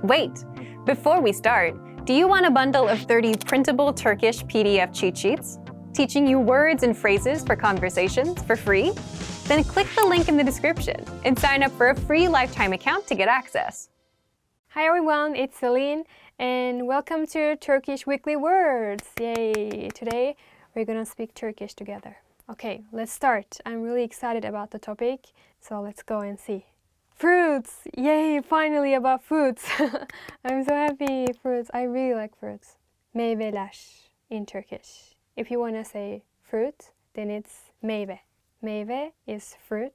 Wait! Before we start, do you want a bundle of 30 printable Turkish PDF cheat sheets? Teaching you words and phrases for conversations for free? Then click the link in the description and sign up for a free lifetime account to get access. Hi everyone, it's Celine and welcome to Turkish Weekly Words. Yay! Today we're gonna speak Turkish together. Okay, let's start. I'm really excited about the topic, so let's go and see. Fruits! Yay! Finally about fruits. I'm so happy. Fruits. I really like fruits. Meyveler in Turkish. If you want to say fruit, then it's meyve. Meyve is fruit.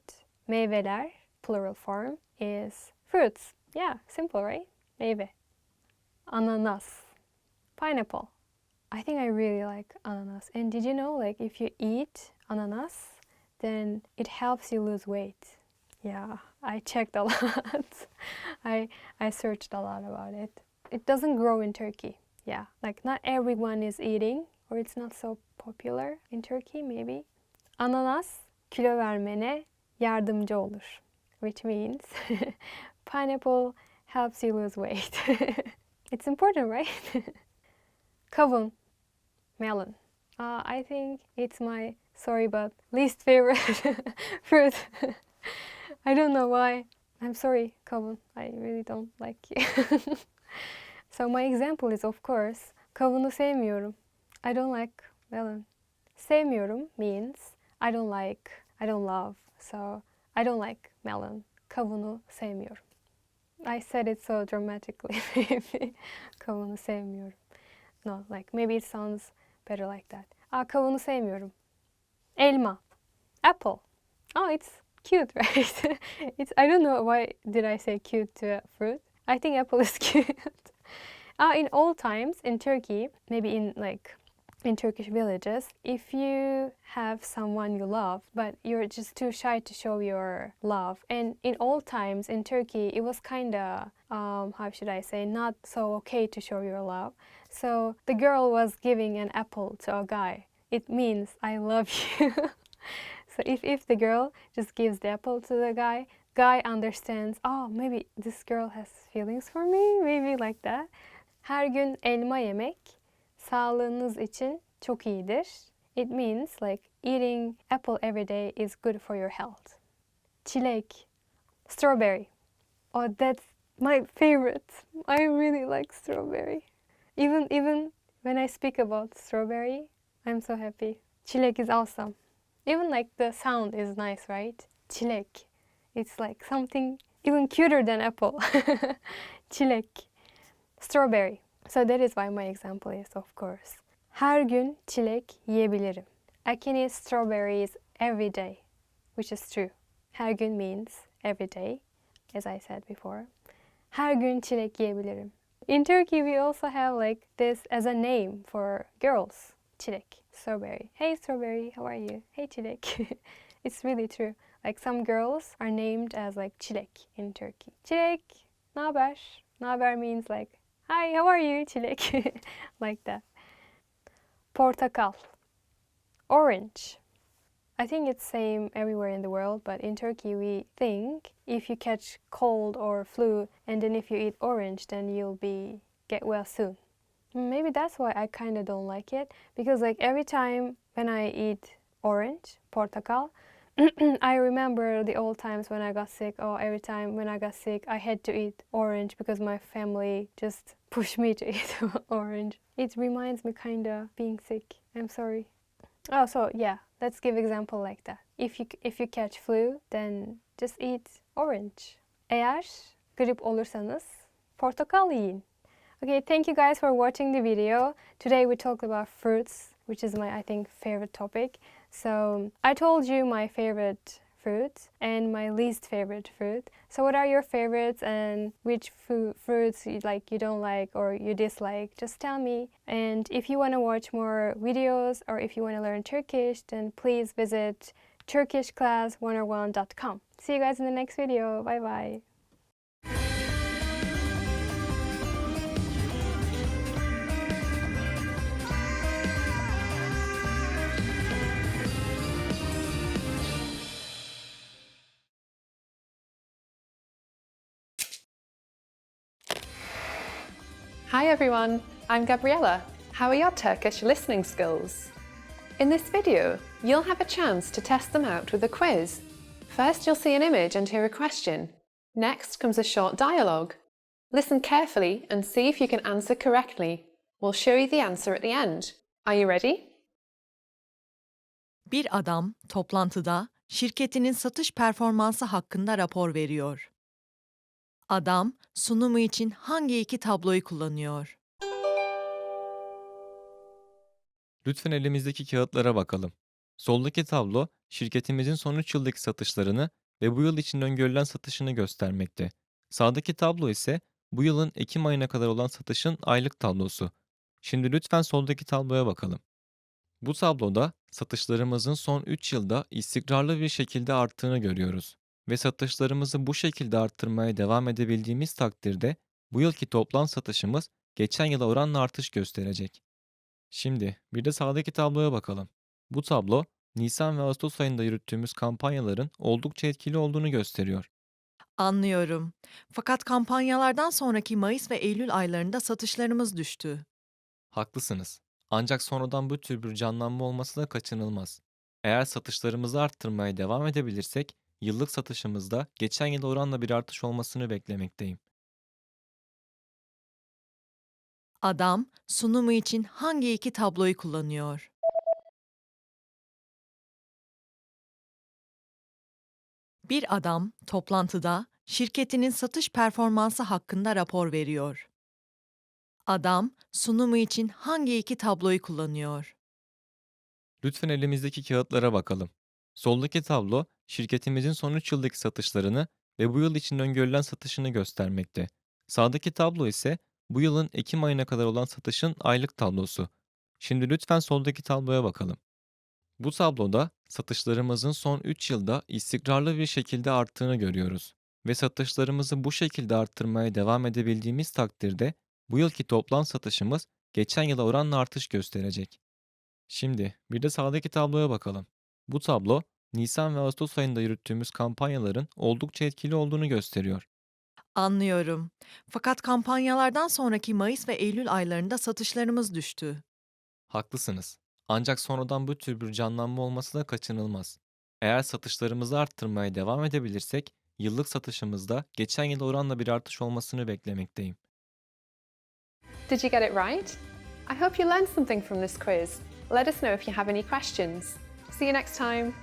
Meyveler, plural form, is fruits. Yeah, simple, right? Meyve. Ananas. Pineapple. I think I really like ananas. And did you know, like, if you eat ananas, then it helps you lose weight. Yeah, I checked a lot. I searched a lot about it. It doesn't grow in Turkey. Yeah, like not everyone is eating, or it's not so popular in Turkey, maybe. Ananas kilo vermene yardımcı olur, which means pineapple helps you lose weight. It's important, right? Kavun, melon. I think it's my, sorry, but least favorite fruit. I don't know why. I'm sorry, kavun. I really don't like it. So my example is, of course, kavunu sevmiyorum. I don't like melon. Sevmiyorum means I don't like, I don't love. So I don't like melon. Kavunu sevmiyorum. I said it so dramatically, maybe. Kavunu sevmiyorum. No, like maybe it sounds better like that. Kavunu sevmiyorum. Elma. Apple. Oh, it's cute, right? I don't know why did I say cute to a fruit. I think apple is cute. In old times in Turkey, maybe in Turkish villages, if you have someone you love, but you're just too shy to show your love. And in old times in Turkey, it was kind of, how should I say, not so okay to show your love. So the girl was giving an apple to a guy. It means I love you. So if the girl just gives the apple to the guy understands, oh, maybe this girl has feelings for me, maybe like that. Her gün elma yemek sağlığınız için çok iyidir. It means like eating apple every day is good for your health. Çilek, strawberry. Oh, that's my favorite. I really like strawberry. Even when I speak about strawberry, I'm so happy. Çilek is awesome. Even like the sound is nice, right? Çilek. It's like something even cuter than apple. Çilek. Strawberry. So that is why my example is, of course. Her gün çilek yiyebilirim. I can eat strawberries every day, which is true. Her gün means every day, as I said before. Her gün çilek yiyebilirim. In Turkey, we also have like this as a name for girls. Çilek, strawberry. Hey strawberry, how are you? Hey çilek. It's really true. Like some girls are named as like çilek in Turkey. Çilek, naber? Naber means like, hi, how are you? Çilek. Like that. Portakal. Orange. I think it's same everywhere in the world, but in Turkey we think if you catch cold or flu and then if you eat orange, then you'll get well soon. Maybe that's why I kind of don't like it, because like every time when I eat orange, portakal, I remember the old times when I got sick. Oh, every time when I got sick, I had to eat orange because my family just pushed me to eat orange. It reminds me kind of being sick. I'm sorry. Oh, so yeah, let's give example like that. If you catch flu, then just eat orange. Eğer grip olursanız portakal yiyin. Okay, thank you guys for watching the video. Today we talked about fruits, which is my, I think, favorite topic. So I told you my favorite fruit and my least favorite fruit. So what are your favorites and which fruits you don't like or you dislike? Just tell me. And if you want to watch more videos or if you want to learn Turkish, then please visit turkishclass101.com. See you guys in the next video. Bye bye. Hi everyone, I'm Gabriella. How are your Turkish listening skills? In this video, you'll have a chance to test them out with a quiz. First, you'll see an image and hear a question. Next comes a short dialogue. Listen carefully and see if you can answer correctly. We'll show you the answer at the end. Are you ready? Bir adam toplantıda şirketinin satış performansı hakkında rapor veriyor. Adam sunumu için hangi iki tabloyu kullanıyor? Lütfen elimizdeki kağıtlara bakalım. Soldaki tablo, şirketimizin son 3 yıldaki satışlarını ve bu yıl için öngörülen satışını göstermekte. Sağdaki tablo ise bu yılın Ekim ayına kadar olan satışın aylık tablosu. Şimdi lütfen soldaki tabloya bakalım. Bu tabloda satışlarımızın son 3 yılda istikrarlı bir şekilde arttığını görüyoruz. Ve satışlarımızı bu şekilde arttırmaya devam edebildiğimiz takdirde bu yılki toplam satışımız geçen yıla oranla artış gösterecek. Şimdi bir de sağdaki tabloya bakalım. Bu tablo, Nisan ve Ağustos ayında yürüttüğümüz kampanyaların oldukça etkili olduğunu gösteriyor. Anlıyorum. Fakat kampanyalardan sonraki Mayıs ve Eylül aylarında satışlarımız düştü. Haklısınız. Ancak sonradan bu tür bir canlanma olması da kaçınılmaz. Eğer satışlarımızı arttırmaya devam edebilirsek, yıllık satışımızda geçen yıl oranla bir artış olmasını beklemekteyim. Adam sunumu için hangi iki tabloyu kullanıyor? Bir adam toplantıda şirketinin satış performansı hakkında rapor veriyor. Adam sunumu için hangi iki tabloyu kullanıyor? Lütfen elimizdeki kağıtlara bakalım. Soldaki tablo, şirketimizin son 3 yıldaki satışlarını ve bu yıl için öngörülen satışını göstermekte. Sağdaki tablo ise bu yılın Ekim ayına kadar olan satışın aylık tablosu. Şimdi lütfen soldaki tabloya bakalım. Bu tabloda satışlarımızın son 3 yılda istikrarlı bir şekilde arttığını görüyoruz. Ve satışlarımızı bu şekilde arttırmaya devam edebildiğimiz takdirde bu yılki toplam satışımız geçen yıla oranla artış gösterecek. Şimdi bir de sağdaki tabloya bakalım. Bu tablo, Nisan ve Ağustos ayında yürüttüğümüz kampanyaların oldukça etkili olduğunu gösteriyor. Anlıyorum. Fakat kampanyalardan sonraki Mayıs ve Eylül aylarında satışlarımız düştü. Haklısınız. Ancak sonradan bu tür bir canlanma olması da kaçınılmaz. Eğer satışlarımızı arttırmaya devam edebilirsek, yıllık satışımızda geçen yıl oranla bir artış olmasını beklemekteyim. Did you get it right? I hope you learned something from this quiz. Let us know if you have any questions. See you next time.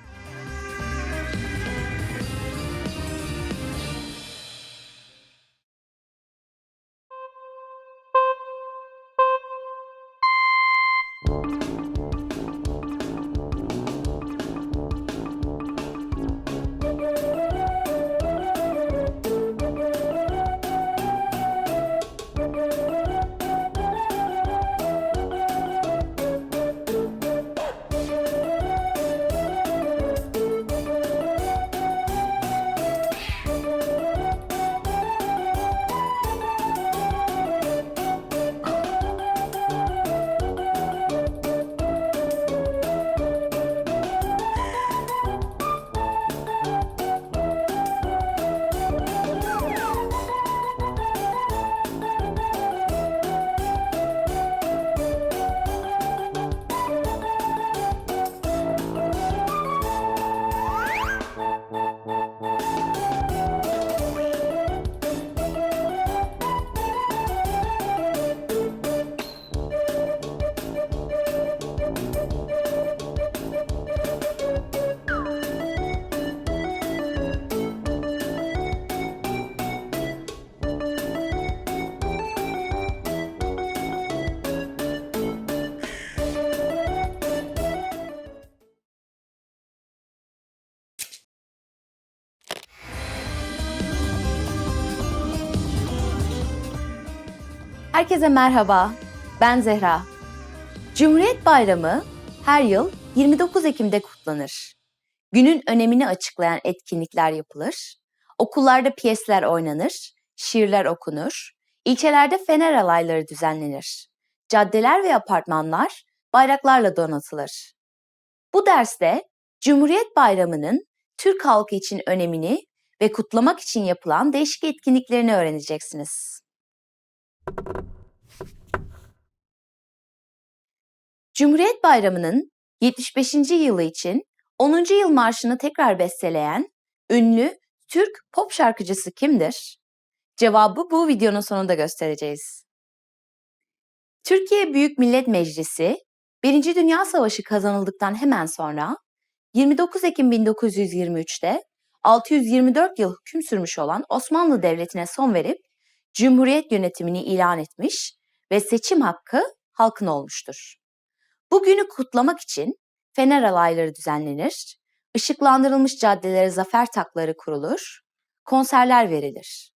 Herkese merhaba, ben Zehra. Cumhuriyet Bayramı her yıl 29 Ekim'de kutlanır. Günün önemini açıklayan etkinlikler yapılır, okullarda piyesler oynanır, şiirler okunur, ilçelerde fener alayları düzenlenir. Caddeler ve apartmanlar bayraklarla donatılır. Bu derste Cumhuriyet Bayramı'nın Türk halkı için önemini ve kutlamak için yapılan değişik etkinliklerini öğreneceksiniz. Cumhuriyet Bayramı'nın 75. yılı için 10. yıl marşını tekrar besteleyen ünlü Türk pop şarkıcısı kimdir? Cevabı bu videonun sonunda göstereceğiz. Türkiye Büyük Millet Meclisi, 1. Dünya Savaşı kazanıldıktan hemen sonra 29 Ekim 1923'te 624 yıl hüküm sürmüş olan Osmanlı Devleti'ne son verip Cumhuriyet yönetimini ilan etmiş ve seçim hakkı halkın olmuştur. Bu günü kutlamak için fener alayları düzenlenir, ışıklandırılmış caddelere zafer takları kurulur, konserler verilir.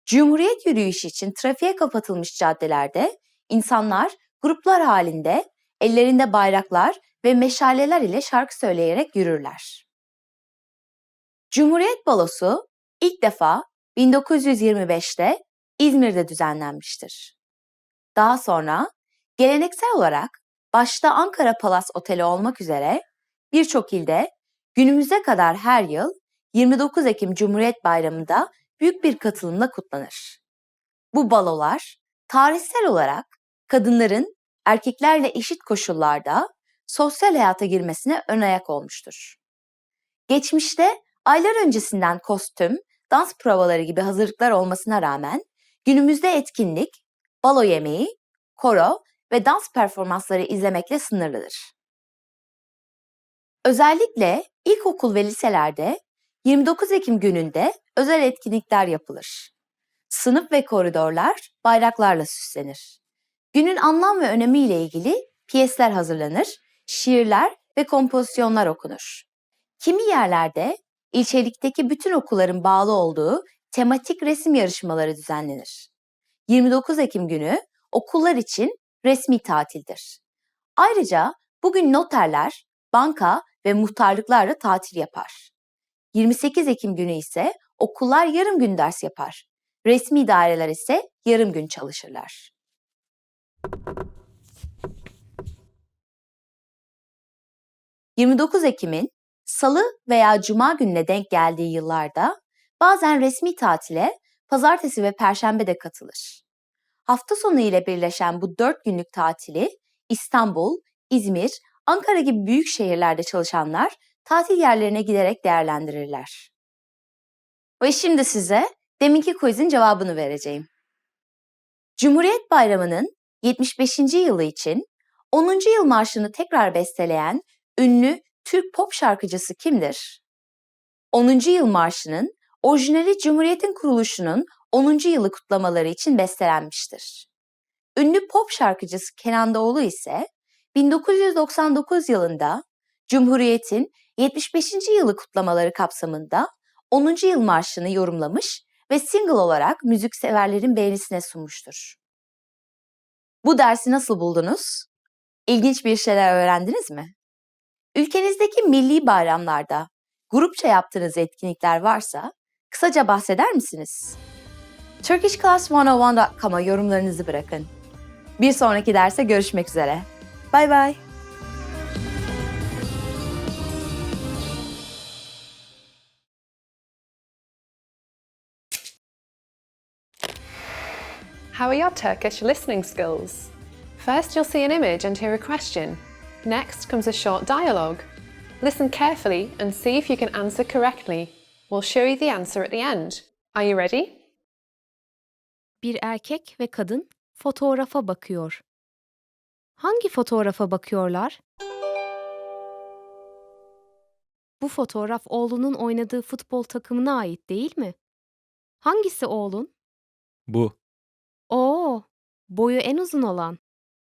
Cumhuriyet yürüyüşü için trafiğe kapatılmış caddelerde insanlar gruplar halinde ellerinde bayraklar ve meşaleler ile şarkı söyleyerek yürürler. Cumhuriyet Balosu ilk defa 1925'te İzmir'de düzenlenmiştir. Daha sonra geleneksel olarak başta Ankara Palas Oteli olmak üzere birçok ilde günümüze kadar her yıl 29 Ekim Cumhuriyet Bayramı'nda büyük bir katılımla kutlanır. Bu balolar tarihsel olarak kadınların erkeklerle eşit koşullarda sosyal hayata girmesine ön ayak olmuştur. Geçmişte aylar öncesinden kostüm, dans provaları gibi hazırlıklar olmasına rağmen günümüzde etkinlik, balo yemeği, koro ve dans performansları izlemekle sınırlıdır. Özellikle ilkokul ve liselerde 29 Ekim gününde özel etkinlikler yapılır. Sınıf ve koridorlar bayraklarla süslenir. Günün anlam ve önemiyle ilgili piyesler hazırlanır, şiirler ve kompozisyonlar okunur. Kimi yerlerde ilçelikteki bütün okulların bağlı olduğu tematik resim yarışmaları düzenlenir. 29 Ekim günü okullar için resmi tatildir. Ayrıca bugün noterler, banka ve muhtarlıklar da tatil yapar. 28 Ekim günü ise okullar yarım gün ders yapar. Resmi daireler ise yarım gün çalışırlar. ...29 Ekim'in Salı veya Cuma gününe denk geldiği yıllarda bazen resmi tatile Pazartesi ve Perşembe de katılır. Hafta sonu ile birleşen bu 4 günlük tatili İstanbul, İzmir, Ankara gibi büyük şehirlerde çalışanlar tatil yerlerine giderek değerlendirirler. Ve şimdi size deminki quizin cevabını vereceğim. Cumhuriyet Bayramı'nın 75. yılı için 10. yıl marşını tekrar besteleyen ünlü Türk pop şarkıcısı kimdir? 10. yıl marşının orijinali Cumhuriyet'in kuruluşunun 10. yılı kutlamaları için bestelenmiştir. Ünlü pop şarkıcısı Kenan Doğulu ise 1999 yılında Cumhuriyet'in 75. yılı kutlamaları kapsamında 10. yıl marşını yorumlamış ve single olarak müzikseverlerin beğenisine sunmuştur. Bu dersi nasıl buldunuz? İlginç bir şeyler öğrendiniz mi? Ülkenizdeki milli bayramlarda grupça yaptığınız etkinlikler varsa kısaca bahseder misiniz? turkishclass101.com'a yorumlarınızı bırakın. Bir sonraki derse görüşmek üzere. Bye bye. How are your Turkish listening skills? First, you'll see an image and hear a question. Next comes a short dialogue. Listen carefully and see if you can answer correctly. We'll show you the answer at the end. Are you ready? Bir erkek ve kadın fotoğrafa bakıyor. Hangi fotoğrafa bakıyorlar? Bu fotoğraf oğlunun oynadığı futbol takımına ait değil mi? Hangisi oğlun? Bu. Oo, boyu en uzun olan.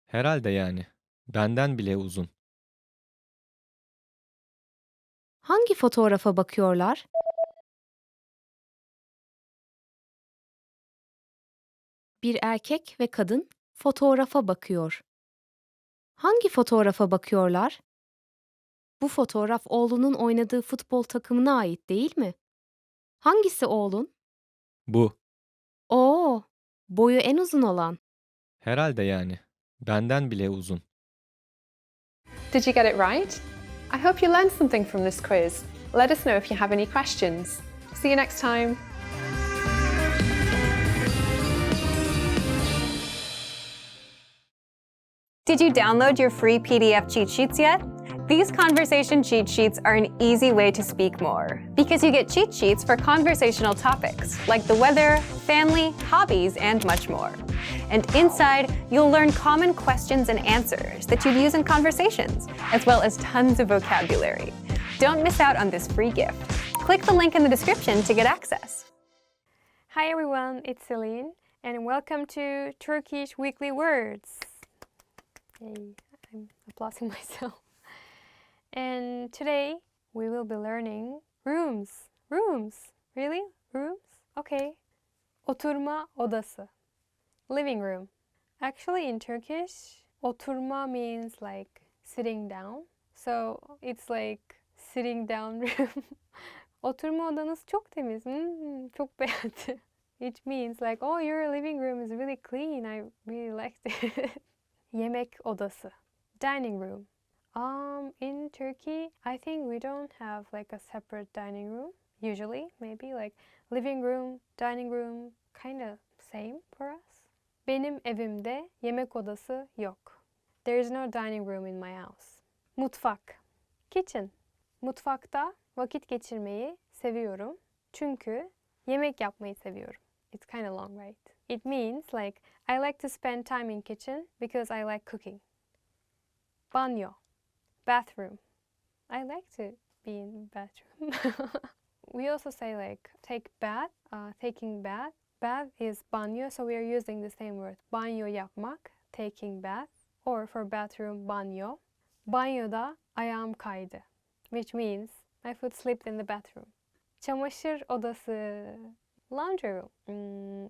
Herhalde yani. Benden bile uzun. Hangi fotoğrafa bakıyorlar? Bir erkek ve kadın fotoğrafa bakıyor. Hangi fotoğrafa bakıyorlar? Bu fotoğraf oğlunun oynadığı futbol takımına ait değil mi? Hangisi oğlun? Bu. Oo, boyu en uzun olan. Herhalde yani. Benden bile uzun. Did you get it right? I hope you learned something from this quiz. Let us know if you have any questions. See you next time. Did you download your free PDF cheat sheets yet? These conversation cheat sheets are an easy way to speak more because you get cheat sheets for conversational topics like the weather, family, hobbies, and much more. And inside, you'll learn common questions and answers that you'd use in conversations, as well as tons of vocabulary. Don't miss out on this free gift. Click the link in the description to get access. Hi everyone, it's Celine, and welcome to Turkish Weekly Words. Yay, I'm applauding myself. And today we will be learning rooms. Rooms? Really? Rooms? Okay. Oturma odası. Living room. Actually in Turkish, oturma means like sitting down. So it's like sitting down room. Oturma odanız çok temiz. Çok beğendim. It means like, oh, your living room is really clean. I really liked it. Yemek odası. Dining room. In Turkey, I think we don't have like a separate dining room. Usually, maybe like living room, dining room, kind of same for us. Benim evimde yemek odası yok. There is no dining room in my house. Mutfak. Kitchen. Mutfakta vakit geçirmeyi seviyorum. Çünkü yemek yapmayı seviyorum. It's kind of long, right? It means like I like to spend time in kitchen because I like cooking. Banyo. Bathroom. I like to be in bathroom. We also say like take bath, taking bath. Bath is banyo, so we are using the same word. Banyo yapmak, taking bath. Or for bathroom, banyo. Banyoda ayağım kaydı. Which means my foot slipped in the bathroom. Çamaşır odası. Laundry room.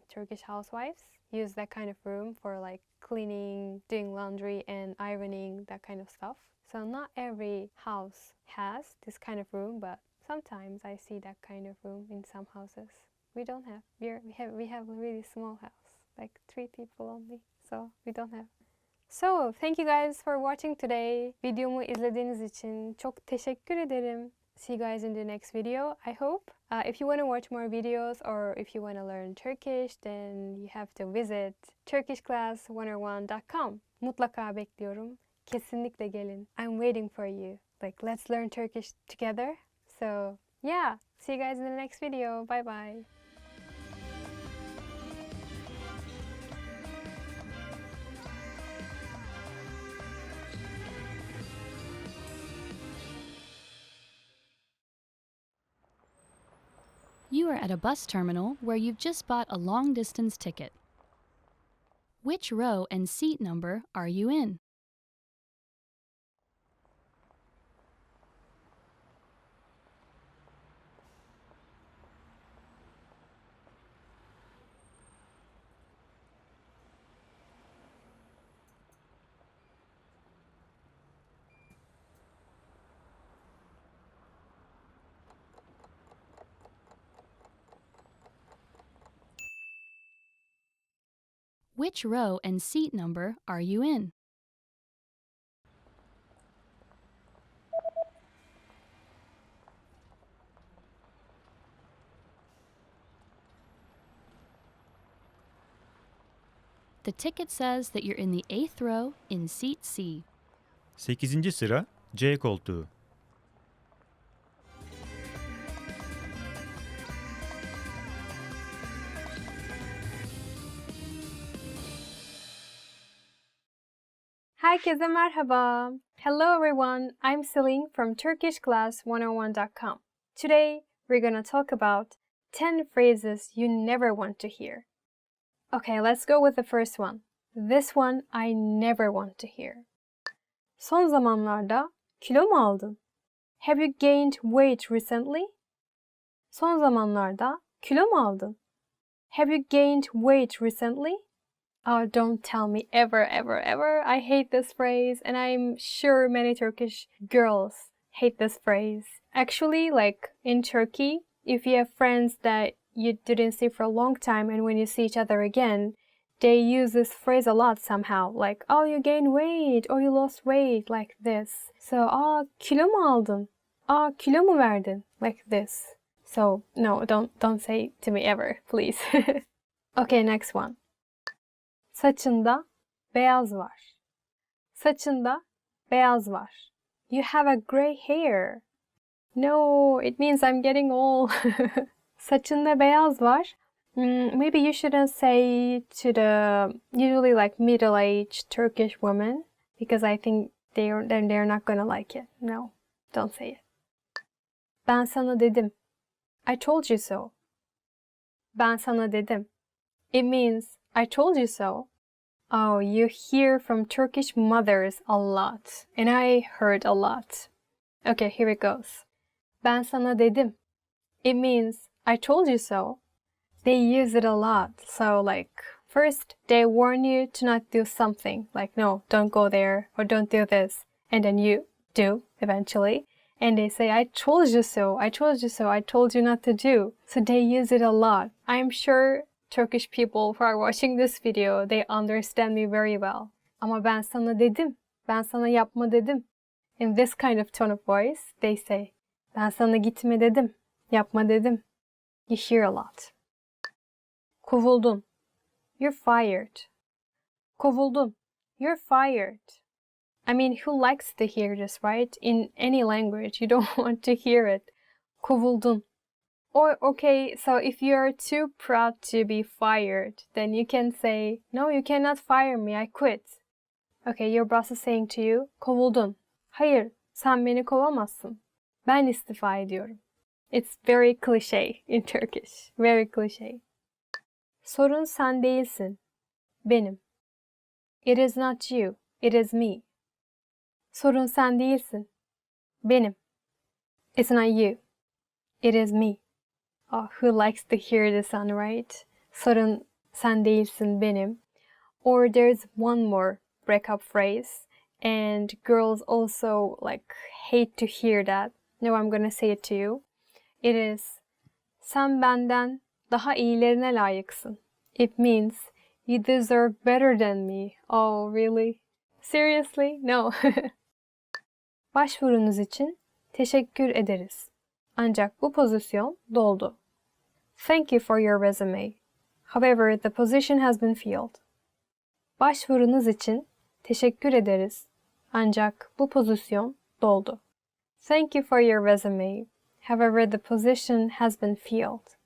Turkish housewives use that kind of room for like cleaning, doing laundry and ironing, that kind of stuff. So not every house has this kind of room, but sometimes I see that kind of room in some houses. We don't have. We have a really small house, like 3 people only. So we don't have. So thank you guys for watching today. Videomu izlediğiniz için çok teşekkür ederim. See you guys in the next video, I hope. If you want to watch more videos or if you want to learn Turkish, then you have to visit turkishclass101.com. Mutlaka bekliyorum. Kesinlikle gelin. I'm waiting for you. Like, let's learn Turkish together. So, yeah. See you guys in the next video. Bye bye. You are at a bus terminal where you've just bought a long-distance ticket. Which row and seat number are you in? Which row and seat number are you in? The ticket says that you're in the 8th row in seat C. 8. sıra C koltuğu. Herkese merhaba. Hello everyone, I'm Celine from turkishclass101.com. Today, we're gonna talk about 10 phrases you never want to hear. Okay, let's go with the first one. This one I never want to hear. Son zamanlarda kilo mu aldın? Have you gained weight recently? Son zamanlarda kilo mu aldın? Have you gained weight recently? Oh, don't tell me ever, ever, ever. I hate this phrase, and I'm sure many Turkish girls hate this phrase. Actually, like in Turkey, if you have friends that you didn't see for a long time and when you see each other again, they use this phrase a lot somehow. Like, oh, you gained weight, or you lost weight, like this. So, kilo mu aldın? Kilo mu verdin? Like this. So, no, don't say to me ever, please. Okay, next one. Saçında beyaz var. Saçında beyaz var. You have a gray hair. No, it means I'm getting old. Saçında beyaz var. Maybe you shouldn't say to the usually like middle-aged Turkish women because I think they're not gonna like it. No, don't say it. Ben sana dedim. I told you so. Ben sana dedim. It means I told you so. Oh, you hear from Turkish mothers a lot. And I heard a lot. Okay, here it goes. Ben sana dedim. It means I told you so. They use it a lot. So like, first they warn you to not do something. Like, no, don't go there or don't do this. And then you do eventually. And they say, I told you so, I told you so, I told you not to do. So they use it a lot. I'm sure Turkish people who are watching this video, they understand me very well. Ama ben sana dedim, ben sana yapma dedim. In this kind of tone of voice, they say, ben sana gitme dedim, yapma dedim. You hear a lot. Kovuldun. You're fired. Kovuldun. You're fired. I mean, who likes to hear this, right? In any language, you don't want to hear it. Kovuldun. Or, okay, so if you're too proud to be fired, then you can say, no, you cannot fire me, I quit. Okay, your boss is saying to you, kovuldun. Hayır, sen beni kovamazsın. Ben istifa ediyorum. It's very cliche in Turkish. Very cliche. Sorun sen değilsin. Benim. It is not you. It is me. Sorun sen değilsin. Benim. It's not you. It is me. Oh, who likes to hear this one, right? Sorun sen değilsin, benim. Or there's one more breakup phrase. And girls also like hate to hear that. No, I'm gonna say it to you. It is sen benden daha iyilerine layıksın. It means you deserve better than me. Oh, really? Seriously? No. Başvurunuz için teşekkür ederiz. Ancak bu pozisyon doldu. Thank you for your resume. However, the position has been filled. Başvurunuz için teşekkür ederiz. Ancak bu pozisyon doldu. Thank you for your resume. However, the position has been filled.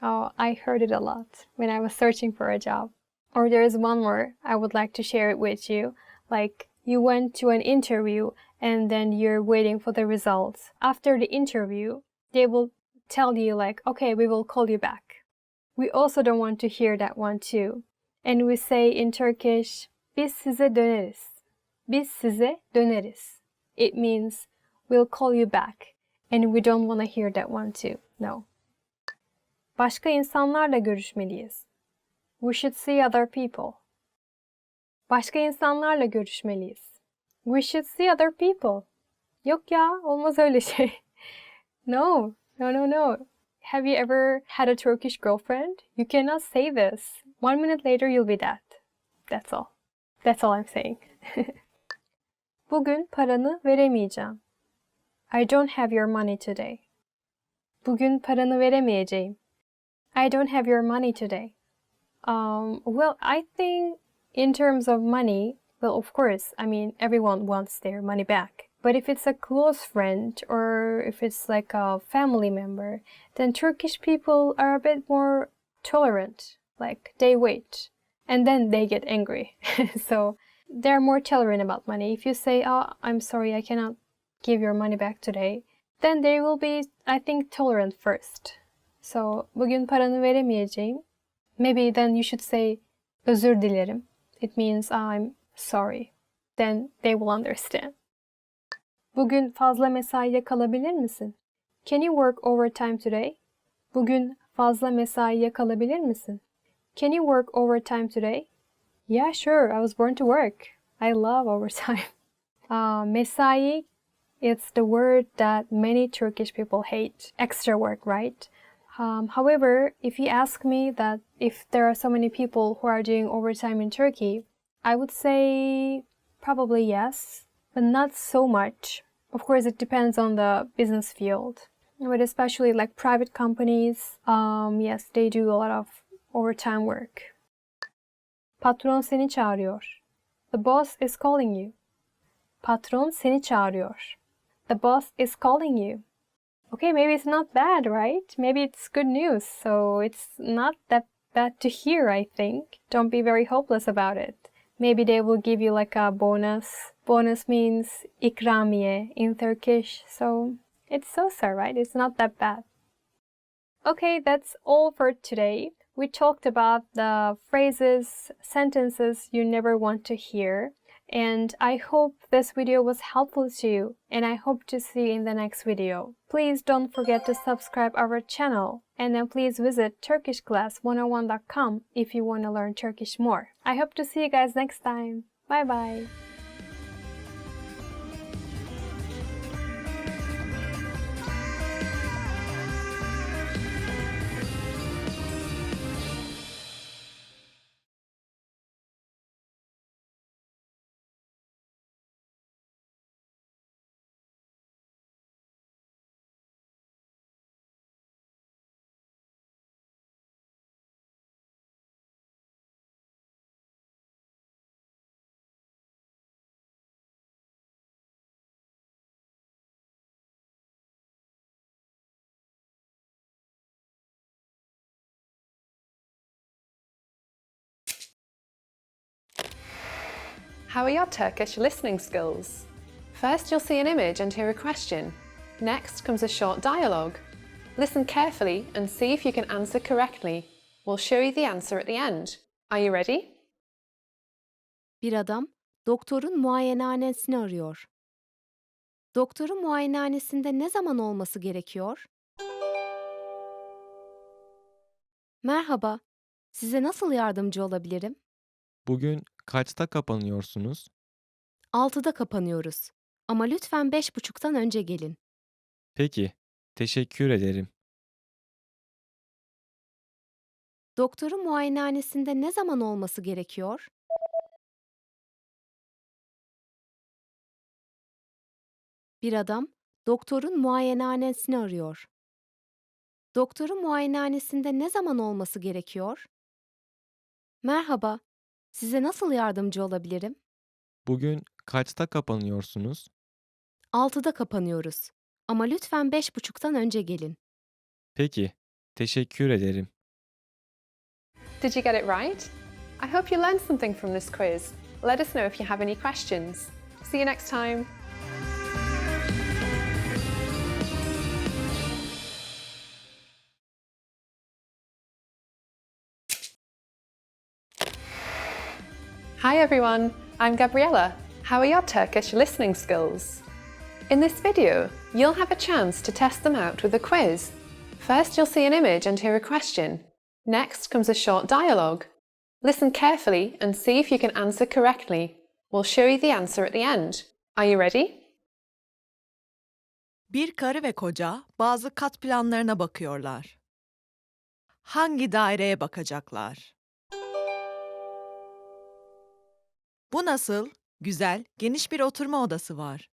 Oh, I heard it a lot when I was searching for a job. Or there is one more, I would like to share it with you. Like, you went to an interview and then you're waiting for the results. After the interview, they will tell you like, okay, we will call you back. We also don't want to hear that one too. And we say in Turkish, biz size döneriz. Biz size döneriz. It means we'll call you back. And we don't want to hear that one too. No. Başka insanlarla görüşmeliyiz. We should see other people. Başka insanlarla görüşmeliyiz. We should see other people. Yok ya, olmaz öyle şey. No, no, no, no. Have you ever had a Turkish girlfriend? You cannot say this. 1 minute later you'll be dead. That's all. That's all I'm saying. Bugün paranı veremeyeceğim. I don't have your money today. Bugün paranı veremeyeceğim. I don't have your money today. Well, I think in terms of money, well, of course, I mean, everyone wants their money back. But if it's a close friend or if it's like a family member, then Turkish people are a bit more tolerant. Like, they wait and then they get angry. So they're more tolerant about money. If you say, oh, I'm sorry, I cannot give your money back today, then they will be, I think, tolerant first. So, bugün paranı veremeyeceğim. Maybe then you should say, özür dilerim. It means I'm sorry. Then they will understand. Bugün fazla mesaiye kalabilir misin? Can you work overtime today? Bugün fazla mesaiye kalabilir misin? Can you work overtime today? Yeah, sure. I was born to work. I love overtime. Mesai, it's the word that many Turkish people hate. Extra work, right? However, if you ask me that if there are so many people who are doing overtime in Turkey, I would say probably yes, but not so much. Of course, it depends on the business field. But especially like private companies, yes, they do a lot of overtime work. Patron seni çağırıyor. The boss is calling you. Patron seni çağırıyor. The boss is calling you. Okay, maybe it's not bad, right? Maybe it's good news, so it's not that bad to hear, I think. Don't be very hopeless about it. Maybe they will give you like a bonus. Bonus means ikramiye in Turkish, so it's so, right? It's not that bad. Okay, that's all for today. We talked about the phrases, sentences you never want to hear. And I hope this video was helpful to you, and I hope to see you in the next video. Please don't forget to subscribe our channel, and then please visit turkishclass101.com if you want to learn Turkish more. I hope to see you guys next time. Bye bye. How are your Turkish listening skills? First, you'll see an image and hear a question. Next comes a short dialogue. Listen carefully and see if you can answer correctly. We'll show you the answer at the end. Are you ready? Bir adam doktorun muayenehanesini arıyor. Doktorun muayenehanesinde ne zaman olması gerekiyor? Merhaba, size nasıl yardımcı olabilirim? Bugün kaçta kapanıyorsunuz? 6'da kapanıyoruz. Ama lütfen 5.30'dan önce gelin. Peki, teşekkür ederim. Doktorun muayenehanesinde ne zaman olması gerekiyor? Bir adam doktorun muayenehanesini arıyor. Doktorun muayenehanesinde ne zaman olması gerekiyor? Merhaba, size nasıl yardımcı olabilirim? Bugün kaçta kapanıyorsunuz? 6'da kapanıyoruz. Ama lütfen 5.30'dan önce gelin. Peki, teşekkür ederim. Did you get it right? I hope you learned something from this quiz. Let us know if you have any questions. See you next time. Hi everyone, I'm Gabriella. How are your Turkish listening skills? In this video, you'll have a chance to test them out with a quiz. First, you'll see an image and hear a question. Next comes a short dialogue. Listen carefully and see if you can answer correctly. We'll show you the answer at the end. Are you ready? Bir karı ve koca bazı kat planlarına bakıyorlar. Hangi daireye bakacaklar? Bu nasıl? Güzel, geniş bir oturma odası var.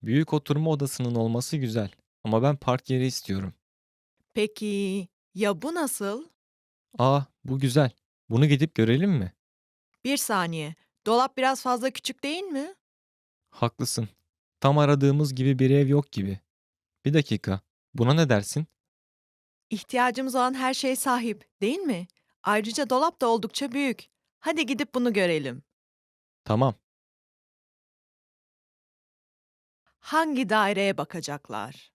Büyük oturma odasının olması güzel ama ben park yeri istiyorum. Peki, ya bu nasıl? Bu güzel. Bunu gidip görelim mi? Bir saniye, dolap biraz fazla küçük değil mi? Haklısın. Tam aradığımız gibi bir ev yok gibi. Bir dakika. Buna ne dersin? İhtiyacımız olan her şey sahip, değil mi? Ayrıca dolap da oldukça büyük. Hadi gidip bunu görelim. Tamam. Hangi daireye bakacaklar?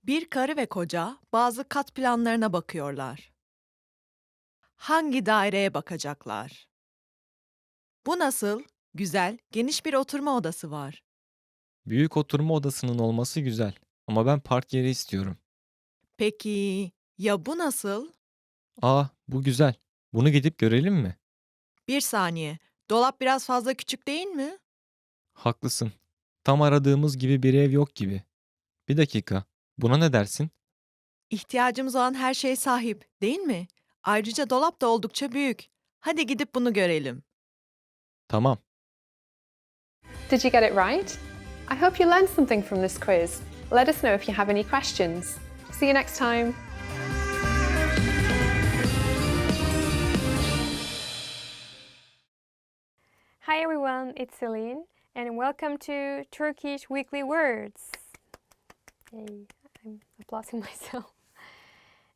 Bir karı ve koca bazı kat planlarına bakıyorlar. Hangi daireye bakacaklar? Bu nasıl? Güzel, geniş bir oturma odası var. Büyük oturma odasının olması güzel ama ben park yeri istiyorum. Peki, ya bu nasıl? Bu güzel. Bunu gidip görelim mi? Bir saniye, dolap biraz fazla küçük değil mi? Haklısın. Tam aradığımız gibi bir ev yok gibi. Bir dakika. Buna ne dersin? İhtiyacımız olan her şey sahip, değil mi? Ayrıca dolap da oldukça büyük. Hadi gidip bunu görelim. Tamam. Did you get it right? I hope you learned something from this quiz. Let us know if you have any questions. See you next time. it's Celine, and welcome to Turkish Weekly Words. Yay, I'm applauding myself.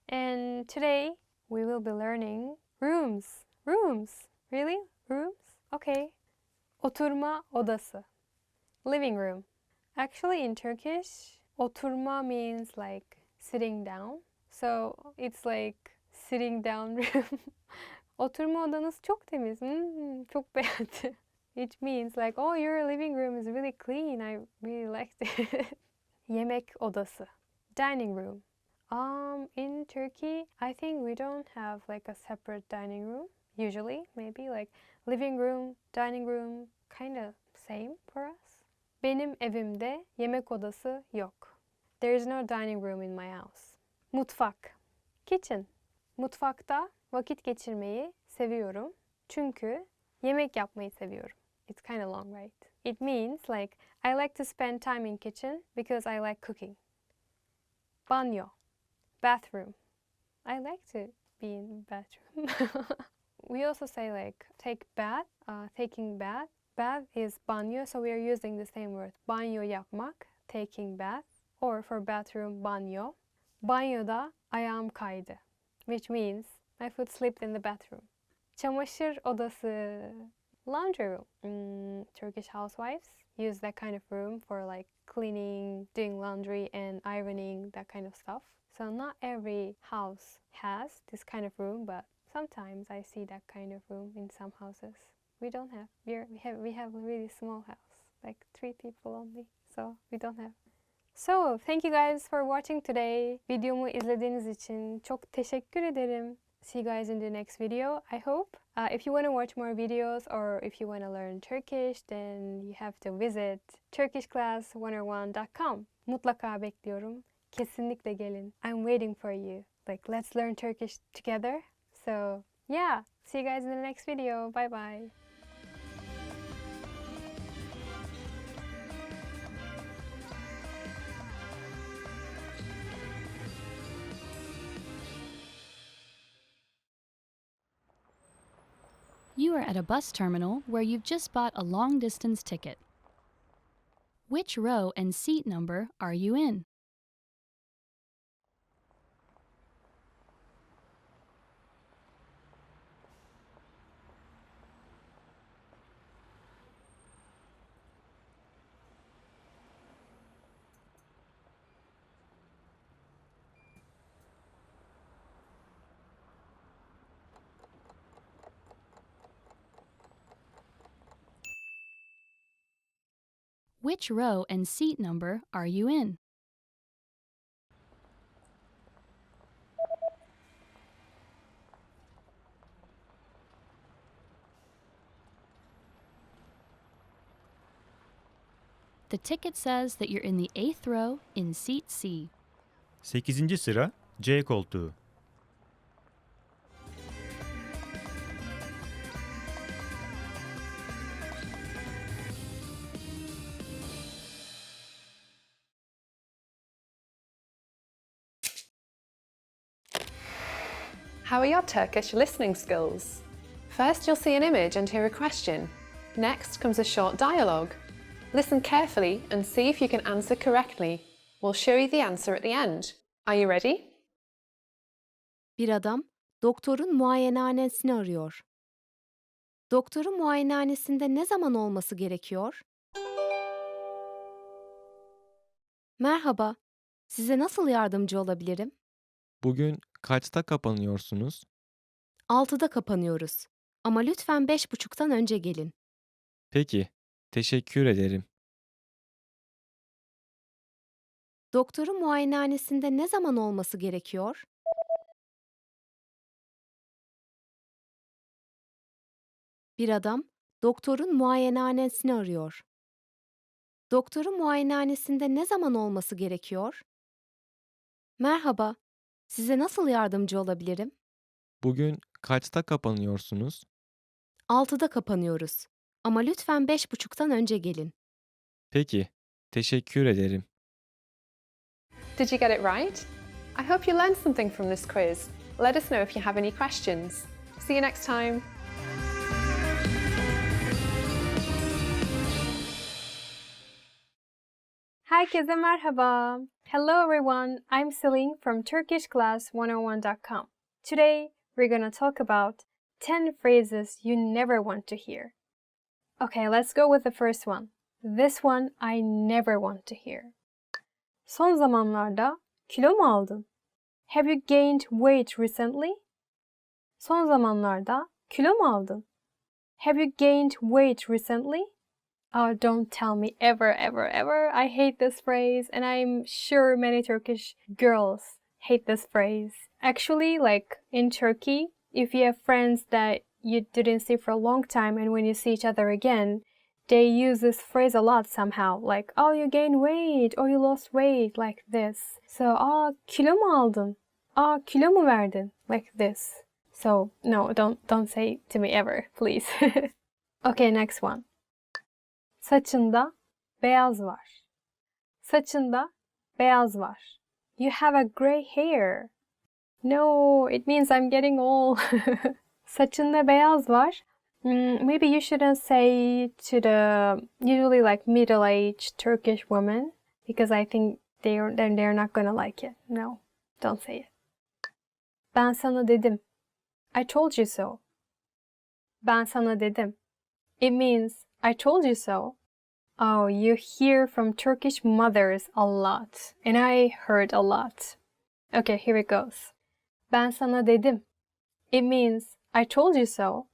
And today we will be learning rooms. Rooms? Really? Rooms? Okay. Oturma odası. Living room. Actually, in Turkish, oturma means like sitting down. So it's like sitting down room. Oturma odanız çok temiz. Çok beğendim. It means like, oh, your living room is really clean. I really liked it. Yemek odası. Dining room. In Turkey, I think we don't have like a separate dining room. Usually, maybe like living room, dining room, kind of same for us. Benim evimde yemek odası yok. There is no dining room in my house. Mutfak. Kitchen. Mutfakta vakit geçirmeyi seviyorum. Çünkü yemek yapmayı seviyorum. It's kind of long, right? It means like I like to spend time in kitchen because I like cooking. Banyo. Bathroom. I like to be in bathroom. We also say like take bath, taking bath. Bath is banyo, so we are using the same word. Banyo yapmak, taking bath. Or for bathroom, banyo. Banyoda ayağım kaydı. Which means my foot slipped in the bathroom. Çamaşır odası. Laundry room. Turkish housewives use that kind of room for like cleaning, doing laundry and ironing, that kind of stuff. So not every house has this kind of room, but sometimes I see that kind of room in some houses. We don't have. We have a really small house, like 3 people only. So we don't have. So thank you guys for watching today. Videomu izlediğiniz için çok teşekkür ederim. See you guys in the next video, I hope. If you want to watch more videos or if you want to learn Turkish, then you have to visit turkishclass101.com. Mutlaka bekliyorum. Kesinlikle gelin. I'm waiting for you. Like, let's learn Turkish together. So, yeah. See you guys in the next video. Bye bye. You are at a bus terminal where you've just bought a long-distance ticket. Which row and seat number are you in? Which row and seat number are you in? The ticket says that you're in the 8th row in seat C. 8. sıra C koltuğu. How are your Turkish listening skills? First, you'll see an image and hear a question. Next comes a short dialogue. Listen carefully and see if you can answer correctly. We'll show you the answer at the end. Are you ready? Bir adam doktorun muayenehanesini arıyor. Doktorun muayenehanesinde ne zaman olması gerekiyor? Merhaba, size nasıl yardımcı olabilirim? Bugün kaçta kapanıyorsunuz? 6'da kapanıyoruz. Ama lütfen 5.30'dan önce gelin. Peki, teşekkür ederim. Doktorun muayenehanesinde ne zaman olması gerekiyor? Bir adam doktorun muayenehanesini arıyor. Doktorun muayenehanesinde ne zaman olması gerekiyor? Merhaba, size nasıl yardımcı olabilirim? Bugün kaçta kapanıyorsunuz? 6'da kapanıyoruz. Ama lütfen 5.30'dan önce gelin. Peki, teşekkür ederim. Did you get it right? I hope you learned something from this quiz. Let us know if you have any questions. See you next time. Herkese merhaba. Hello everyone, I'm Celine from TurkishClass101.com. Today, we're gonna talk about 10 phrases you never want to hear. Okay, let's go with the first one. This one I never want to hear. Son zamanlarda kilo mu aldın? Have you gained weight recently? Son zamanlarda kilo mu aldın? Have you gained weight recently? Oh, don't tell me ever, ever, ever. I hate this phrase, and I'm sure many Turkish girls hate this phrase. Actually, like in Turkey, if you have friends that you didn't see for a long time and when you see each other again, they use this phrase a lot somehow. Like, oh, you gained weight, or you lost weight, like this. So, kilo mu aldın? Kilo mu verdin? Like this. So, no, don't say to me ever, please. Okay, next one. Saçında beyaz var. Saçında beyaz var. You have a gray hair. No, it means I'm getting old. Saçında beyaz var. Maybe you shouldn't say to the usually like middle-aged Turkish women because I think they're not gonna like it. No, don't say it. Ben sana dedim. I told you so. Ben sana dedim. It means I told you so. Oh, you hear from Turkish mothers a lot. And I heard a lot. Okay, here it goes. Ben sana dedim. It means I told you so.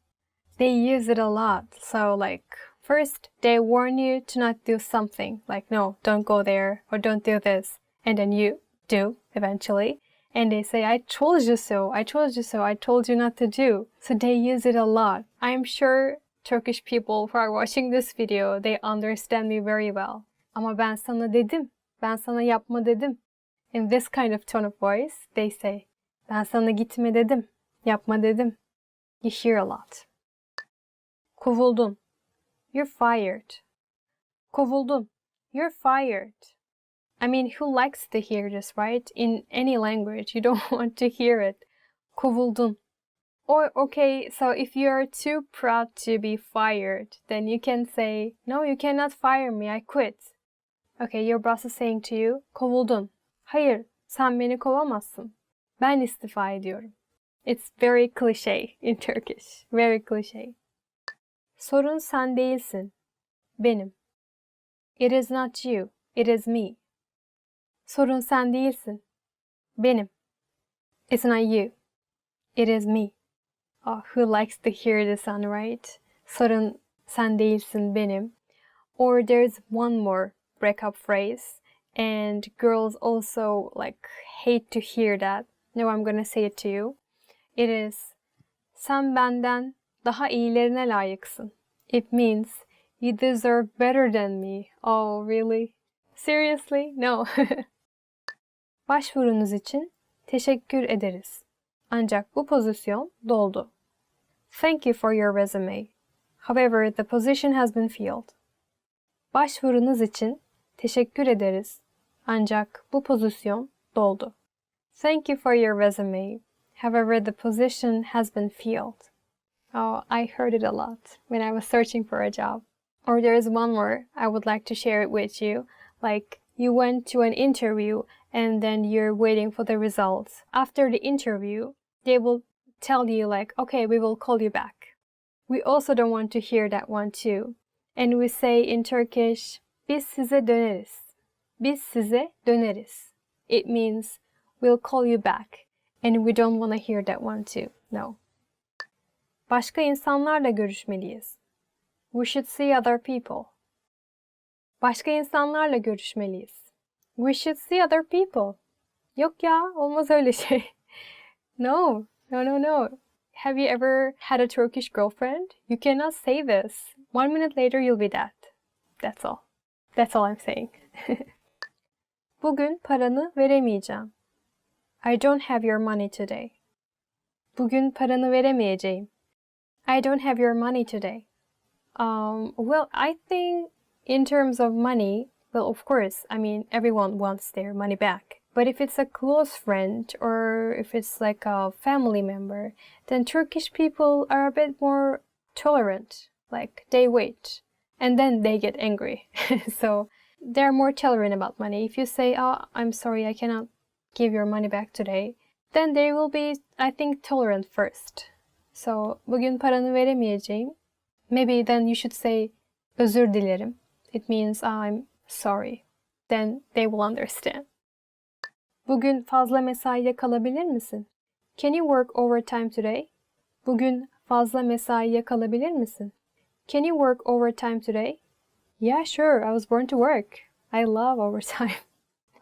They use it a lot. So like, first they warn you to not do something. Like, no, don't go there or don't do this. And then you do eventually. And they say, I told you so, I told you so, I told you not to do. So they use it a lot. I'm sure Turkish people who are watching this video, they understand me very well. Ama ben sana dedim, ben sana yapma dedim. In this kind of tone of voice, they say, ben sana gitme dedim, yapma dedim. You hear a lot. Kovuldun. You're fired. Kovuldun. You're fired. I mean, who likes to hear this, right? In any language, you don't want to hear it. Kovuldun. Or, okay, so if you're too proud to be fired, then you can say, no, you cannot fire me, I quit. Okay, your boss is saying to you, kovuldun. Hayır, sen beni kovamazsın. Ben istifa ediyorum. It's very cliche in Turkish. Very cliche. Sorun sen değilsin. Benim. It is not you, it is me. Sorun sen değilsin. Benim. It's not you. It is me. Oh, who likes to hear this one, right? Sorun sen değilsin benim. Or there's one more breakup phrase. And girls also like hate to hear that. No, I'm gonna say it to you. It is sen benden daha iyilerine layıksın. It means you deserve better than me. Oh, really? Seriously? No. Başvurunuz için teşekkür ederiz. Ancak bu pozisyon doldu. Thank you for your resume. However, the position has been filled. Başvurunuz için teşekkür ederiz. Ancak bu pozisyon doldu. Thank you for your resume. However, the position has been filled. Oh, I heard it a lot when I was searching for a job. Or there is one more, I would like to share it with you. Like, you went to an interview and then you're waiting for the results. After the interview, they will tell you like, okay, we will call you back. We also don't want to hear that one too. And we say in Turkish, biz size döneriz. Biz size döneriz. It means we'll call you back. And we don't want to hear that one too. No. Başka insanlarla görüşmeliyiz. We should see other people. Başka insanlarla görüşmeliyiz. We should see other people. Yok ya, olmaz öyle şey. No. Have you ever had a Turkish girlfriend? You cannot say this. 1 minute later you'll be dead. That's all. That's all I'm saying. Bugün paranı veremeyeceğim. I don't have your money today. Bugün paranı veremeyeceğim. I don't have your money today. Well, I think in terms of money, well, of course, I mean, everyone wants their money back. But if it's a close friend or if it's like a family member, then Turkish people are a bit more tolerant. Like, they wait and then they get angry. So they're more tolerant about money. If you say, oh, I'm sorry, I cannot give your money back today, then they will be, I think, tolerant first. So, bugün paranı veremeyeceğim. Maybe then you should say, özür dilerim. It means I'm sorry. Then they will understand. Bugün fazla mesaiye kalabilir misin? Can you work overtime today? Bugün fazla mesaiye kalabilir misin? Can you work overtime today? Yeah, sure. I was born to work. I love overtime.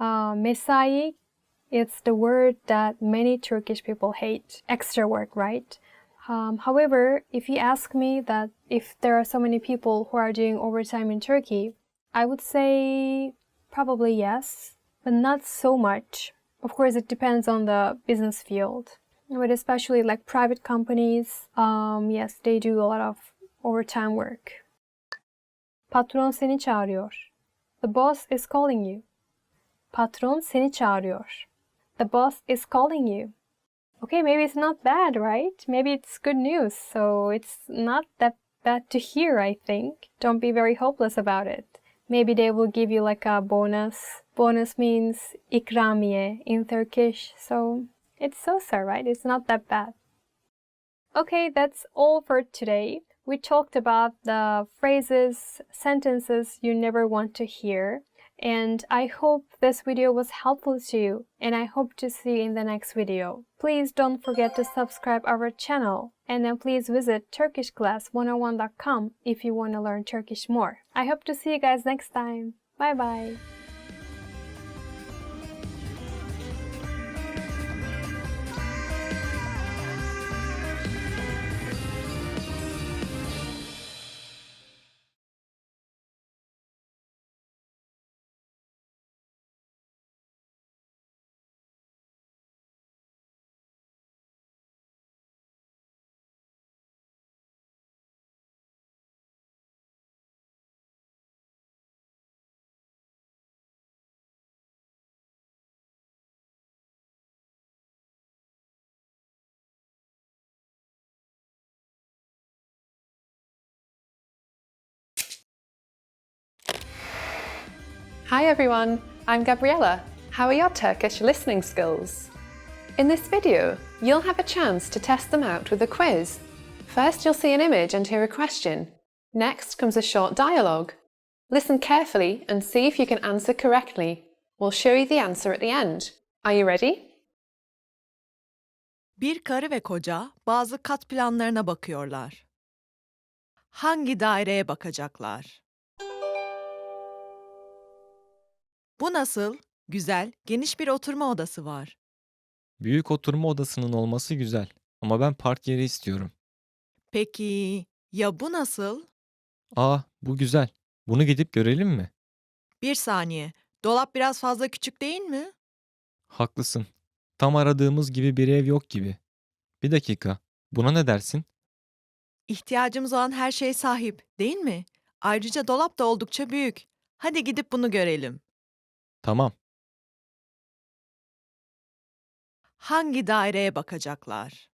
Mesai, it's the word that many Turkish people hate. Extra work, right? However, if you ask me that if there are so many people who are doing overtime in Turkey, I would say probably yes, but not so much. Of course, it depends on the business field. But especially like private companies, yes, they do a lot of overtime work. Patron seni çağırıyor. The boss is calling you. Patron seni çağırıyor. The boss is calling you. Okay, maybe it's not bad, right? Maybe it's good news, so it's not that bad to hear, I think. Don't be very hopeless about it. Maybe they will give you like a bonus. Bonus means ikramiye in Turkish, so it's so-so, right? It's not that bad. Okay, that's all for today. We talked about the phrases, sentences you never want to hear. And I hope this video was helpful to you, and I hope to see you in the next video. Please don't forget to subscribe our channel, and then please visit turkishclass101.com if you want to learn Turkish more. I hope to see you guys next time. Bye bye. Hi everyone, I'm Gabriella. How are your Turkish listening skills? In this video, you'll have a chance to test them out with a quiz. First, you'll see an image and hear a question. Next comes a short dialogue. Listen carefully and see if you can answer correctly. We'll show you the answer at the end. Are you ready? Bir karı ve koca bazı kat planlarına bakıyorlar. Hangi daireye bakacaklar? Bu nasıl? Güzel, geniş bir oturma odası var. Büyük oturma odasının olması güzel ama ben park yeri istiyorum. Peki, ya bu nasıl? Bu güzel. Bunu gidip görelim mi? Bir saniye, dolap biraz fazla küçük değil mi? Haklısın. Tam aradığımız gibi bir ev yok gibi. Bir dakika. Buna ne dersin? İhtiyacımız olan her şeye sahip, değil mi? Ayrıca dolap da oldukça büyük. Hadi gidip bunu görelim. Tamam. Hangi daireye bakacaklar?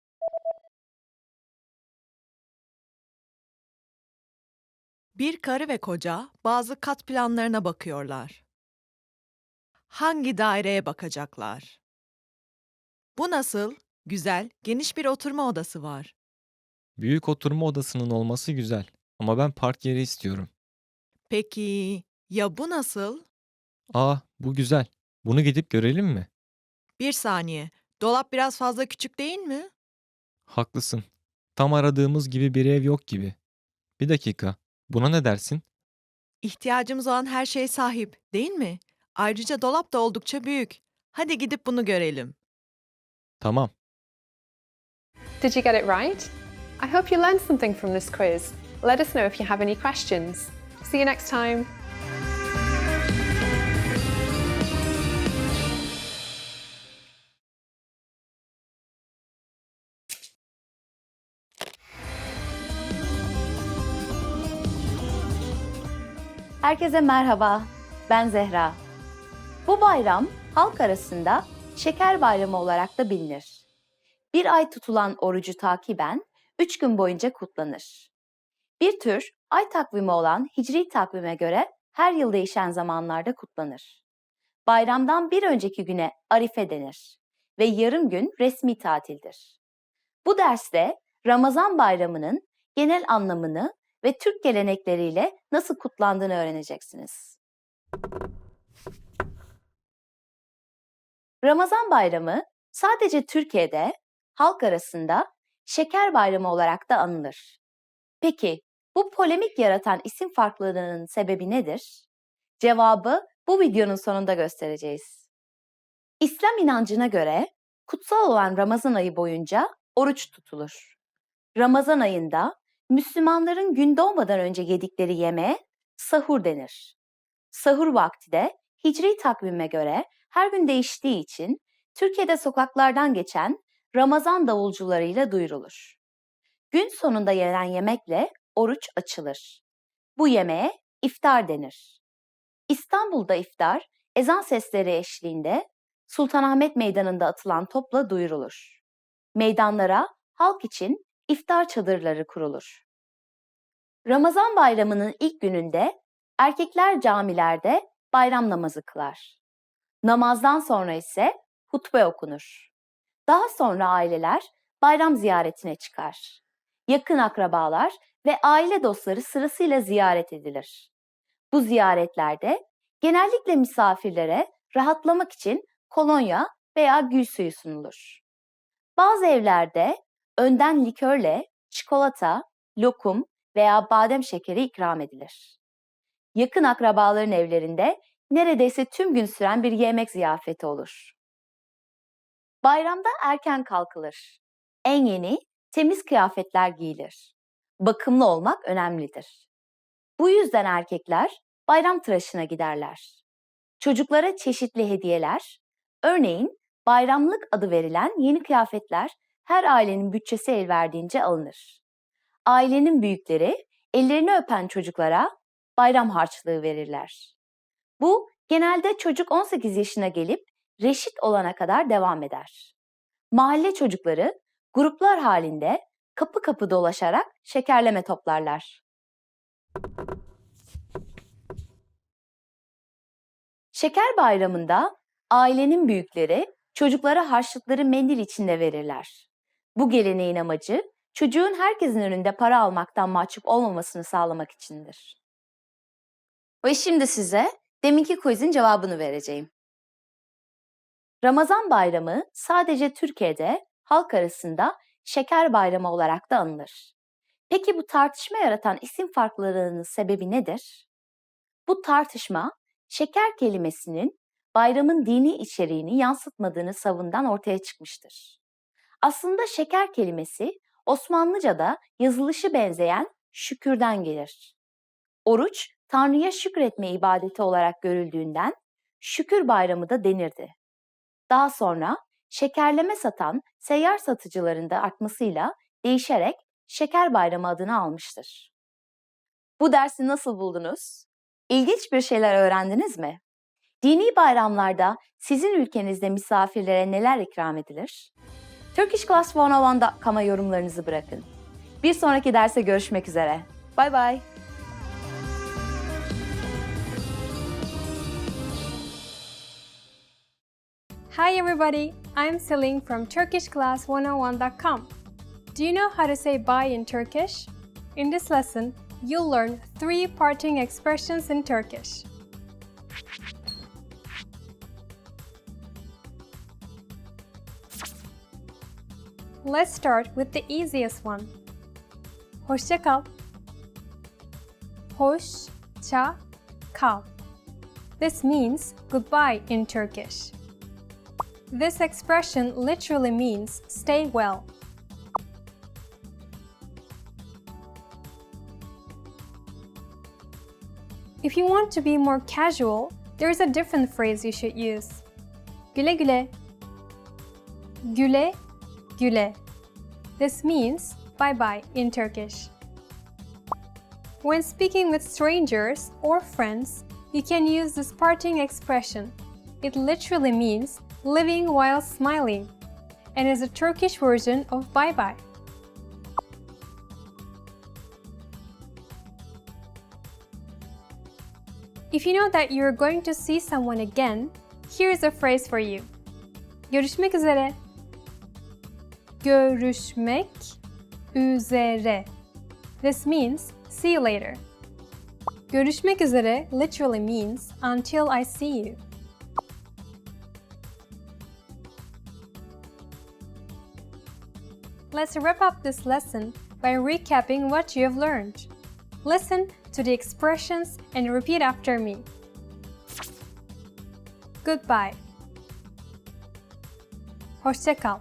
Bir karı ve koca bazı kat planlarına bakıyorlar. Hangi daireye bakacaklar? Bu nasıl? Güzel, geniş bir oturma odası var. Büyük oturma odasının olması güzel ama ben park yeri istiyorum. Peki, ya bu nasıl? Bu güzel. Bunu gidip görelim mi? Bir saniye, dolap biraz fazla küçük değil mi? Haklısın. Tam aradığımız gibi bir ev yok gibi. Bir dakika. Buna ne dersin? İhtiyacımız olan her şeye sahip, değil mi? Ayrıca dolap da oldukça büyük. Hadi gidip bunu görelim. Tamam. Did you get it right? I hope you learned something from this quiz. Let us know if you have any questions. See you next time. Herkese merhaba, ben Zehra. Bu bayram halk arasında Şeker Bayramı olarak da bilinir. Bir ay tutulan orucu takiben 3 gün boyunca kutlanır. Bir tür ay takvimi olan Hicri takvime göre her yıl değişen zamanlarda kutlanır. Bayramdan bir önceki güne Arife denir ve yarım gün resmi tatildir. Bu derste Ramazan bayramının genel anlamını ve Türk gelenekleriyle nasıl kutlandığını öğreneceksiniz. Ramazan bayramı sadece Türkiye'de, halk arasında şeker bayramı olarak da anılır. Peki bu polemik yaratan isim farklılığının sebebi nedir? Cevabı bu videonun sonunda göstereceğiz. İslam inancına göre kutsal olan Ramazan ayı boyunca oruç tutulur. Ramazan ayında Müslümanların gün doğmadan önce yedikleri yemeğe sahur denir. Sahur vakti de Hicri takvime göre her gün değiştiği için Türkiye'de sokaklardan geçen Ramazan davulcularıyla duyurulur. Gün sonunda yenen yemekle oruç açılır. Bu yemeğe iftar denir. İstanbul'da iftar, ezan sesleri eşliğinde Sultanahmet Meydanı'nda atılan topla duyurulur. Meydanlara halk için iftar çadırları kurulur. Ramazan bayramının ilk gününde erkekler camilerde bayram namazı kılar. Namazdan sonra ise hutbe okunur. Daha sonra aileler bayram ziyaretine çıkar. Yakın akrabalar ve aile dostları sırasıyla ziyaret edilir. Bu ziyaretlerde genellikle misafirlere rahatlamak için kolonya veya gül suyu sunulur. Bazı evlerde önden likörle çikolata, lokum veya badem şekeri ikram edilir. Yakın akrabaların evlerinde neredeyse tüm gün süren bir yemek ziyafeti olur. Bayramda erken kalkılır. En yeni, temiz kıyafetler giyilir. Bakımlı olmak önemlidir. Bu yüzden erkekler bayram tıraşına giderler. Çocuklara çeşitli hediyeler, örneğin bayramlık adı verilen yeni kıyafetler her ailenin bütçesi el verdiğince alınır. Ailenin büyükleri ellerini öpen çocuklara bayram harçlığı verirler. Bu genelde çocuk 18 yaşına gelip reşit olana kadar devam eder. Mahalle çocukları gruplar halinde kapı kapı dolaşarak şekerleme toplarlar. Şeker bayramında ailenin büyükleri çocuklara harçlıkları mendil içinde verirler. Bu geleneğin amacı çocuğun herkesin önünde para almaktan mahcup olmamasını sağlamak içindir. Ve şimdi size deminki quizin cevabını vereceğim. Ramazan bayramı sadece Türkiye'de halk arasında şeker bayramı olarak da anılır. Peki bu tartışma yaratan isim farklılığının sebebi nedir? Bu tartışma şeker kelimesinin bayramın dini içeriğini yansıtmadığını savundan ortaya çıkmıştır. Aslında şeker kelimesi Osmanlıca'da yazılışı benzeyen şükürden gelir. Oruç, Tanrı'ya şükretme ibadeti olarak görüldüğünden şükür bayramı da denirdi. Daha sonra şekerleme satan seyyar satıcıların da artmasıyla değişerek şeker bayramı adını almıştır. Bu dersi nasıl buldunuz? İlginç bir şeyler öğrendiniz mi? Dini bayramlarda sizin ülkenizde misafirlere neler ikram edilir? turkishclass101.com'a yorumlarınızı bırakın. Bir sonraki derse görüşmek üzere. Bye bye. Hi everybody, I'm Celine from turkishclass101.com. Do you know how to say bye in Turkish? In this lesson, you'll learn 3 parting expressions in Turkish. Let's start with the easiest one. Hoşça kal. Hoşça kal. This means goodbye in Turkish. This expression literally means stay well. If you want to be more casual, there's a different phrase you should use. Güle güle. Güle güle. This means bye-bye in Turkish. When speaking with strangers or friends, you can use this parting expression. It literally means living while smiling and is a Turkish version of bye-bye. If you know that you're going to see someone again, here's a phrase for you. Görüşmek üzere. Görüşmek üzere. This means see you later. Görüşmek üzere literally means until I see you. Let's wrap up this lesson by recapping what you have learned. Listen to the expressions and repeat after me. Goodbye. Hoşça kal.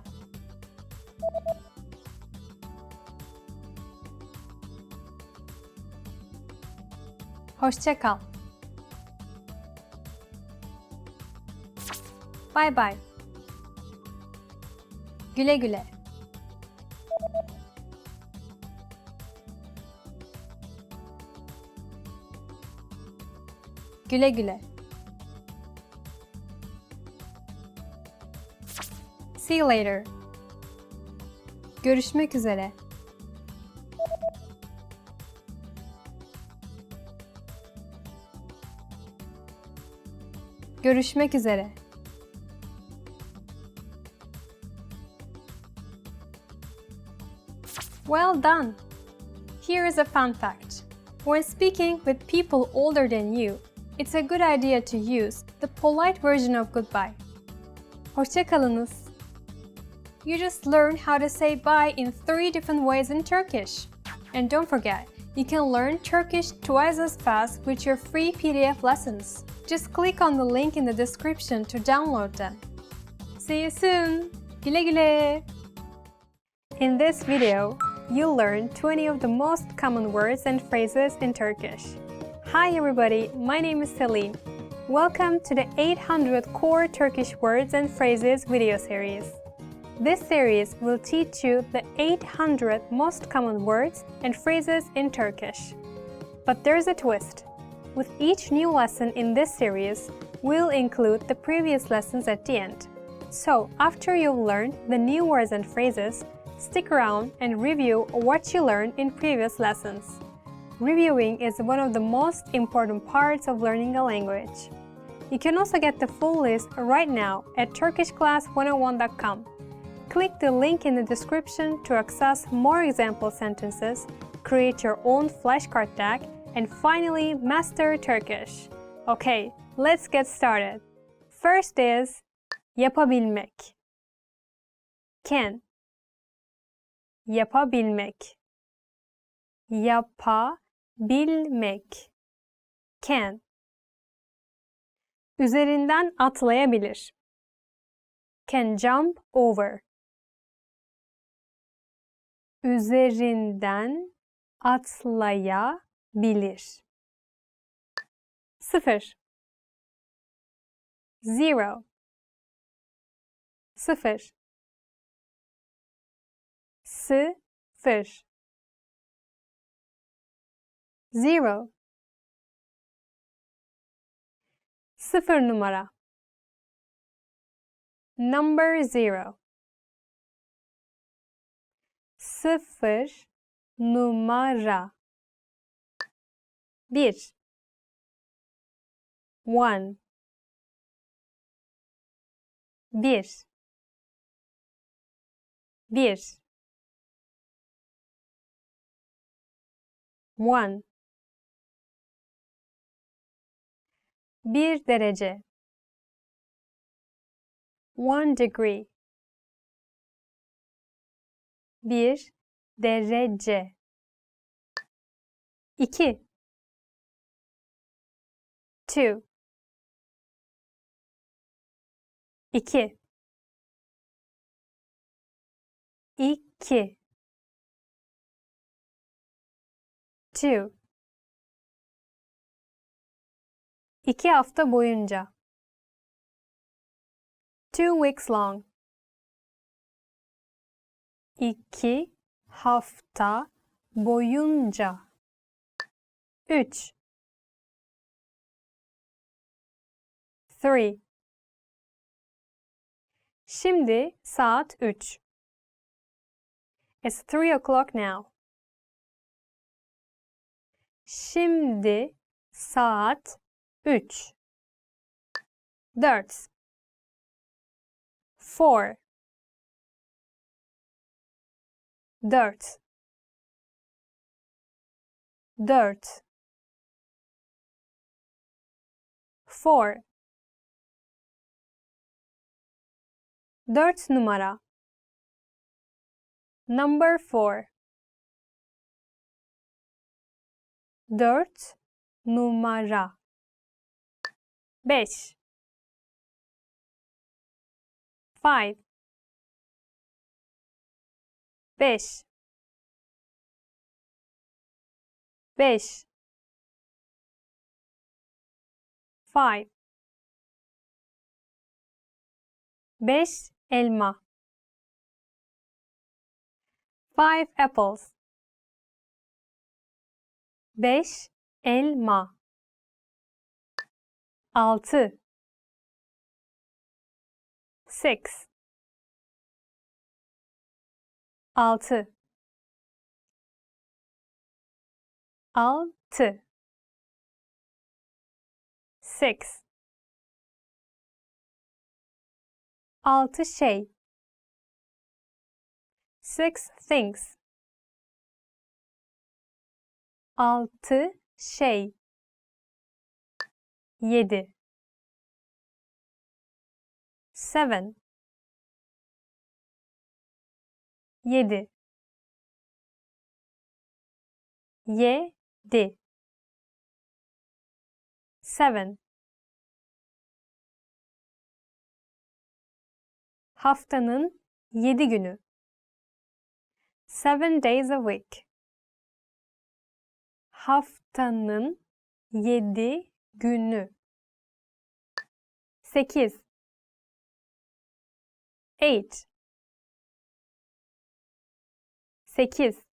Hoşça kal. Bye bye. Güle güle. Güle güle. See you later. Görüşmek üzere. Görüşmek üzere. Well done! Here is a fun fact. When speaking with people older than you, it's a good idea to use the polite version of goodbye. Hoşça kalınız. You just learned how to say bye in 3 different ways in Turkish. And don't forget, you can learn Turkish twice as fast with your free PDF lessons. Just click on the link in the description to download them. See you soon! Güle güle! In this video, you'll learn 20 of the most common words and phrases in Turkish. Hi everybody, my name is Celine. Welcome to the 800 Core Turkish Words and Phrases video series. This series will teach you the 800 most common words and phrases in Turkish. But there's a twist. With each new lesson in this series, we'll include the previous lessons at the end. So, after you've learned the new words and phrases, stick around and review what you learned in previous lessons. Reviewing is one of the most important parts of learning a language. You can also get the full list right now at turkishclass101.com. Click the link in the description to access more example sentences, create your own flashcard deck, and finally master Turkish. Okay, let's get started. First is yapabilmek. Can. Yapabilmek. Yapabilmek. Can. Üzerinden atlayabilir. Can jump over. Üzerinden atlayabilir. 0. Zero. 0. Sıfır. Zero. 0 numara. Number 0. 0 numara. 1. 1. 1. 1. 1. 1 derece. 1 degree. 1 derece. 2. 2. 2. 2. 2. 2 hafta boyunca. 2 weeks long. 2 hafta boyunca. 3. 3. Şimdi saat 3. It's 3 o'clock now. Şimdi saat 3 4 4 4 4 4 4 numara. Number 4 4 numara. 5 5 5 5 5 5 elma. 5 apples. 5 elma. 6 6 6 6 6 6 şey. 6 things. 6 şey. 7 7 7 7 7 Haftanın 7 günü. 7 days a week. Haftanın 7 günü. 8 8 8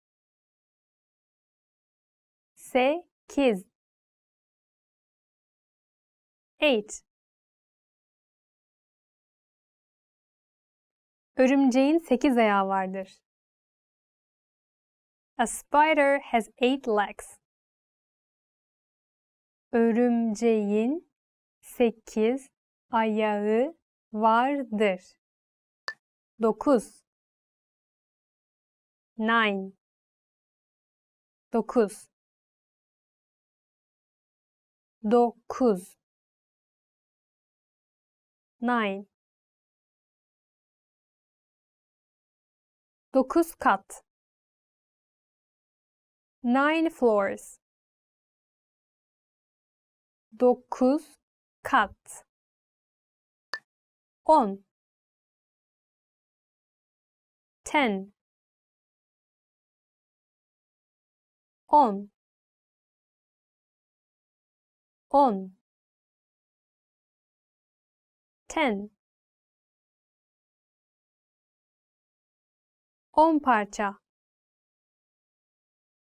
8 8 Örümceğin 8 ayağı vardır. A spider has 8 legs. Örümceğin 8 ayağı vardır. 9 9 9 9 9 9 kat. 9 floors. 9 kat. 10 10 10 10 10 10 parça.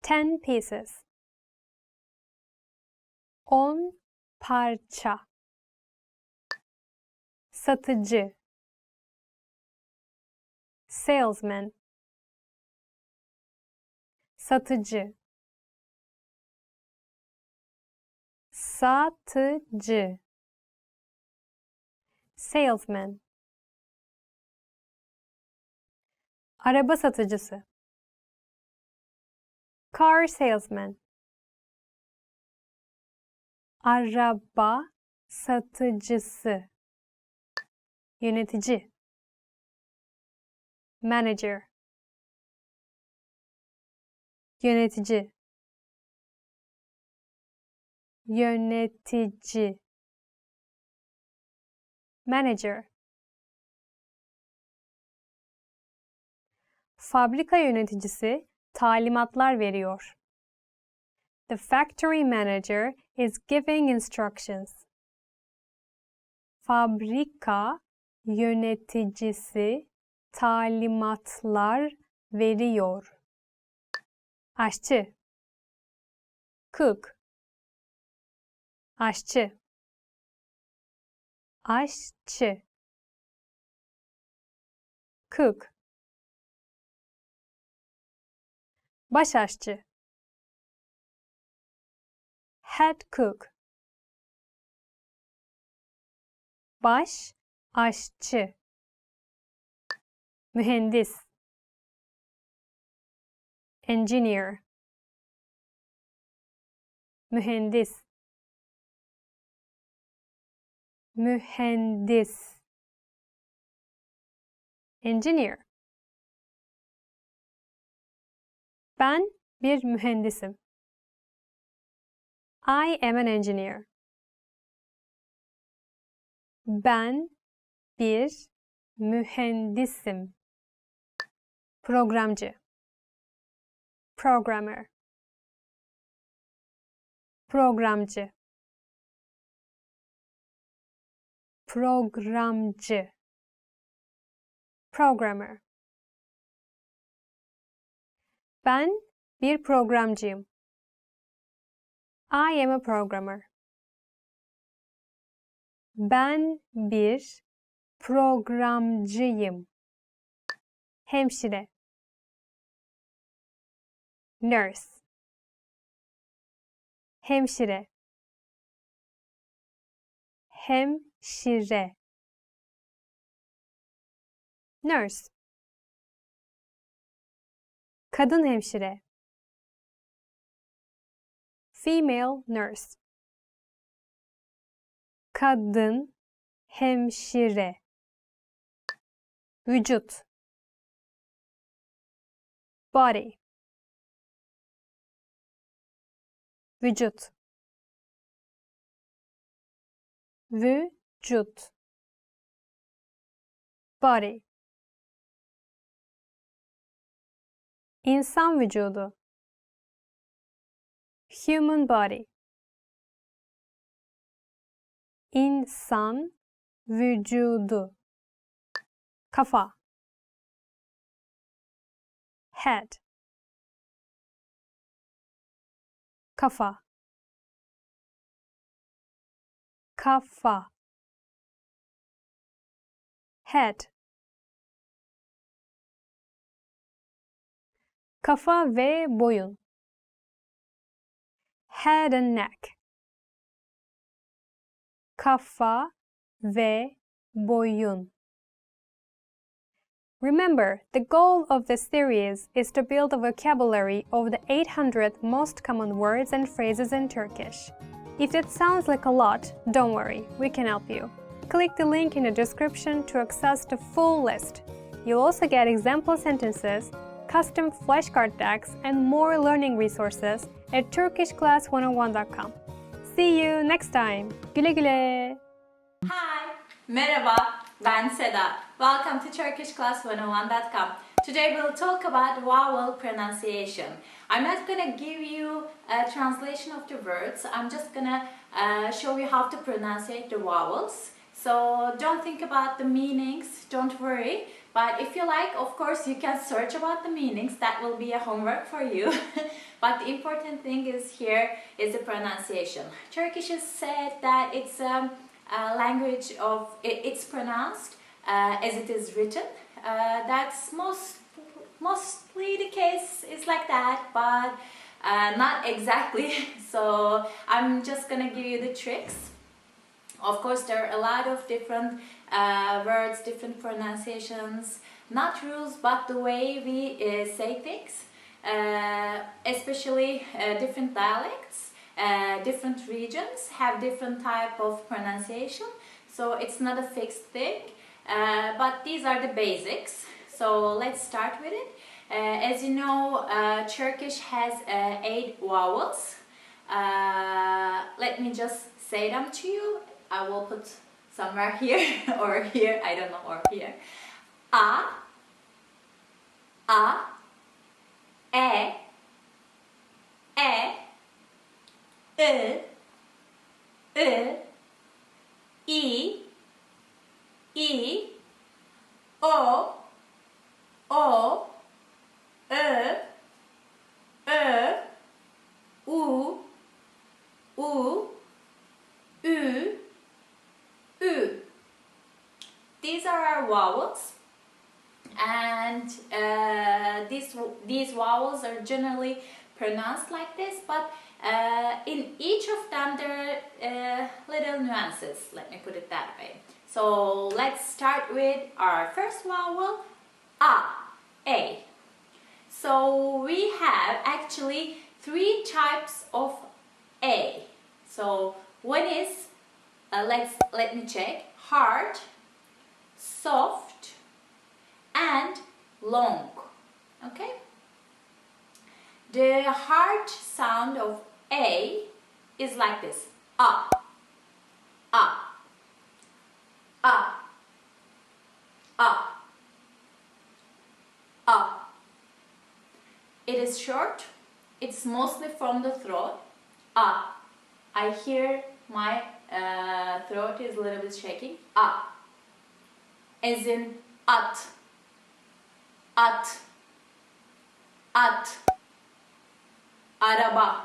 10 pieces. 10 parça. Satıcı. Salesman. Satıcı. Satıcı. Salesman. Araba satıcısı. Car salesman. Araba satıcısı. Yönetici. Manager. Yönetici. Yönetici. Manager. Fabrika yöneticisi talimatlar veriyor. The factory manager is giving instructions. Fabrika yöneticisi talimatlar veriyor. Aşçı. Cook. Aşçı. Aşçı. Cook. Baş aşçı. Head cook. baş, aşçı, mühendis, engineer, mühendis, mühendis, engineer. Ben bir mühendisim. I am an engineer. Ben bir mühendisim. Programcı, programmer, programcı, programcı, programmer. Ben bir programcıyım. I am a programmer. Ben bir programcıyım. Hemşire, nurse, hemşire, hemşire, nurse, kadın hemşire, female nurse, kadın hemşire, vücut, body, vücut, vücut, body, insan vücudu, human body, insan vücudu, kafa, head, kafa, kafa, head, kafa ve boyun, head and neck, kafa ve boyun. Remember, the goal of this series is to build a vocabulary of the 800 most common words and phrases in Turkish. If that sounds like a lot, don't worry, we can help you. Click the link in the description to access the full list. You'll also get example sentences, custom flashcard decks, and more learning resources at turkishclass101.com. See you next time. Güle güle. Hi, merhaba, ben Seda. Welcome to turkishclass101.com. Today we'll talk about vowel pronunciation. I'm not gonna give you a translation of the words. I'm just gonna show you how to pronounce the vowels. So don't think about the meanings, don't worry. But if you like, of course, you can search about the meanings. That will be a homework for you. But the important thing is here is the pronunciation. Turkish is said that it's a language of, it's pronounced as it is written. That's mostly the case is like that, but not exactly. So I'm just gonna give you the tricks. Of course, there are a lot of different words, different pronunciations, not rules, but the way we say things, especially different dialects, different regions have different type of pronunciation. So it's not a fixed thing, but these are the basics. So let's start with it. As you know, Turkish has 8 vowels. Let me just say them to you. I will put somewhere here or here, I don't know, or here. A, E, I, O, Ö, U, Ü. These are our vowels, and these vowels are generally pronounced like this, but in each of them there are little nuances, let me put it that way. So let's start with our first vowel, A. So we have actually 3 types of A. So one is, let me check, hard, soft, and long. Okay? The hard sound of A is like this. A, A, A, A, A. It is short. It's mostly from the throat. A. I hear my throat is a little bit shaking. A. As in at, at, at. Araba,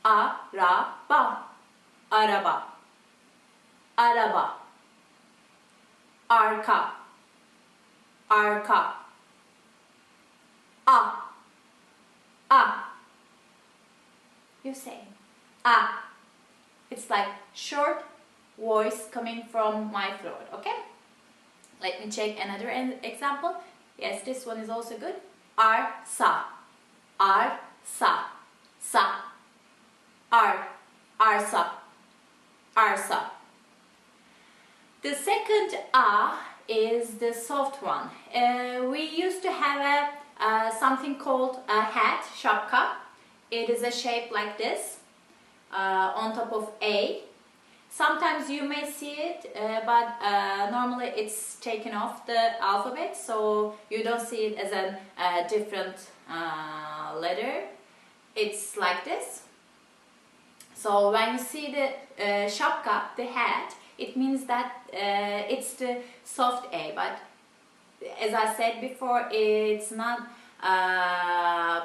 araba, araba, araba. Arka, arka. A. You say A. It's like short voice coming from my throat, okay? Let me check another example. Yes, this one is also good. Arsa, arsa, sa. Arsa, arsa. The second A is the soft one. We used to have something called a hat, şapka. It is a shape like this on top of A. Sometimes you may see it, but normally it's taken off the alphabet, so you don't see it as a different letter. It's like this. So when you see the şapka, the hat, it means that it's the soft A, but as I said before, it's not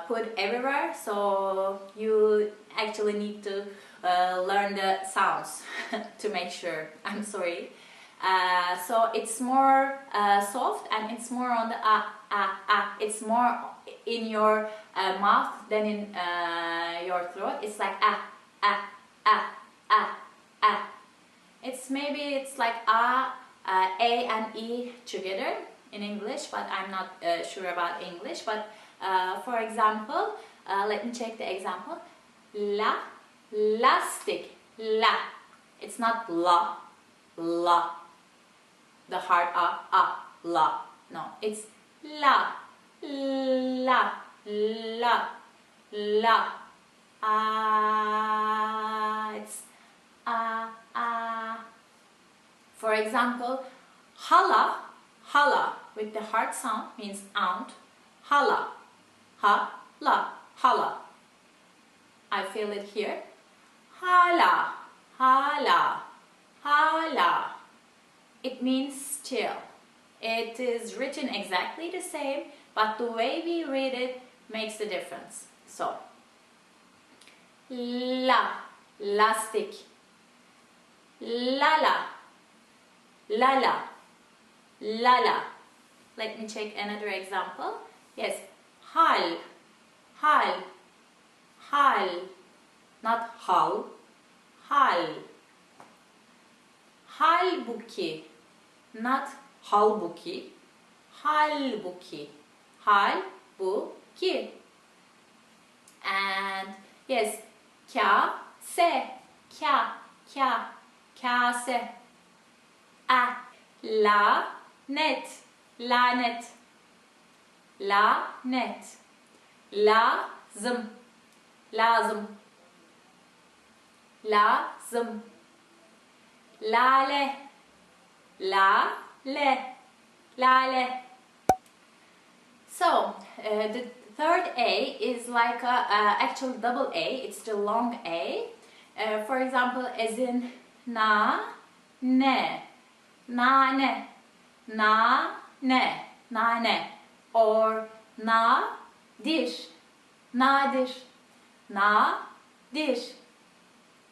put everywhere, so you actually need to learn the sounds to make sure. I'm sorry. So it's more soft and it's more on the It's more in your mouth than in your throat. It's like It's like A and E together in English, but I'm not sure about English. But for example, let me check the example. Lastic, la. It's not la, la. The hard la. No, it's la, la, la, la. It's For example, hala, hala with the hard sound means aunt. Hala, la, hala. I feel it here. Hala, hala, hala. It means still. It is written exactly the same, but the way we read it makes a difference. So, lastic, lala, lala, lala. Let me check another example. Yes, hal, hal, hal, not hal, hal. Halbuki, not halbuki, halbuki, halbuki. And yes, kase, kase. Lanet, lanet, lanet. Lazım, lazım, lazım. Lale, lale, lale. So the third A is like a actual double A. It's the long A. For example, as in na, ne, nane, na, ne, nane, or nadir, nadir, nadir,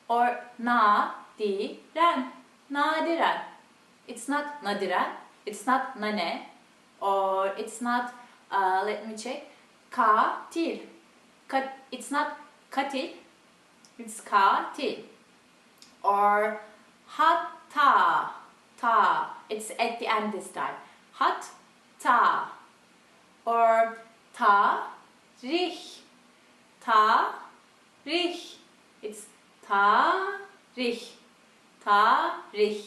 or nadiren, nadiren. It's not nadiren, it's not nane, or it's not, let me check, katil. It's not katil, it's katil. Or hatta, ta. It's at the end this time. Hat ta. Or ta rih. Ta rih. It's ta rih. Ta rih.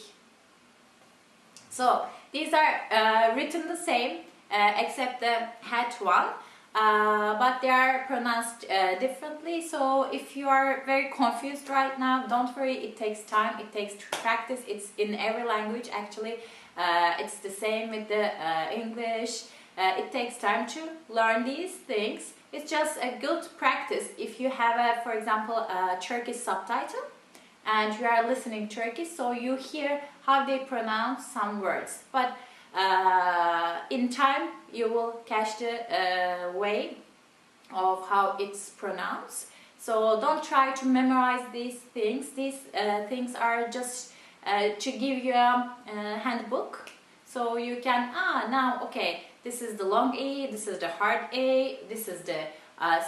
So these are written the same except the hat one. But they are pronounced differently. So if you are very confused right now, don't worry, it takes time, it takes practice. It's in every language actually. It's the same with the English. It takes time to learn these things. It's just a good practice if you have a, for example, a Turkish subtitle and you are listening Turkish, so you hear how they pronounce some words. But in time you will catch the way of how it's pronounced. So don't try to memorize these things. These things are just to give you a handbook, so you can now okay, this is the long A, this is the hard A, this is the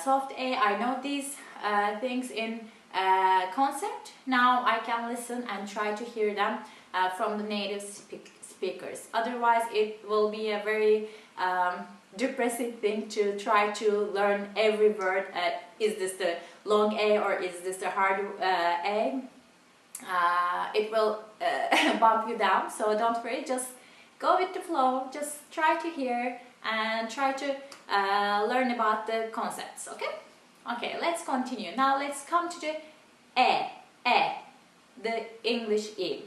soft A. I know these things in concept. Now I can listen and try to hear them from the native speakers. Otherwise it will be a very depressing thing to try to learn every word. Is this the long A or is this the hard A? It will bump you down, so don't worry, just go with the flow, just try to hear and try to learn about the concepts, okay? Okay, let's continue. Now let's come to the the English E.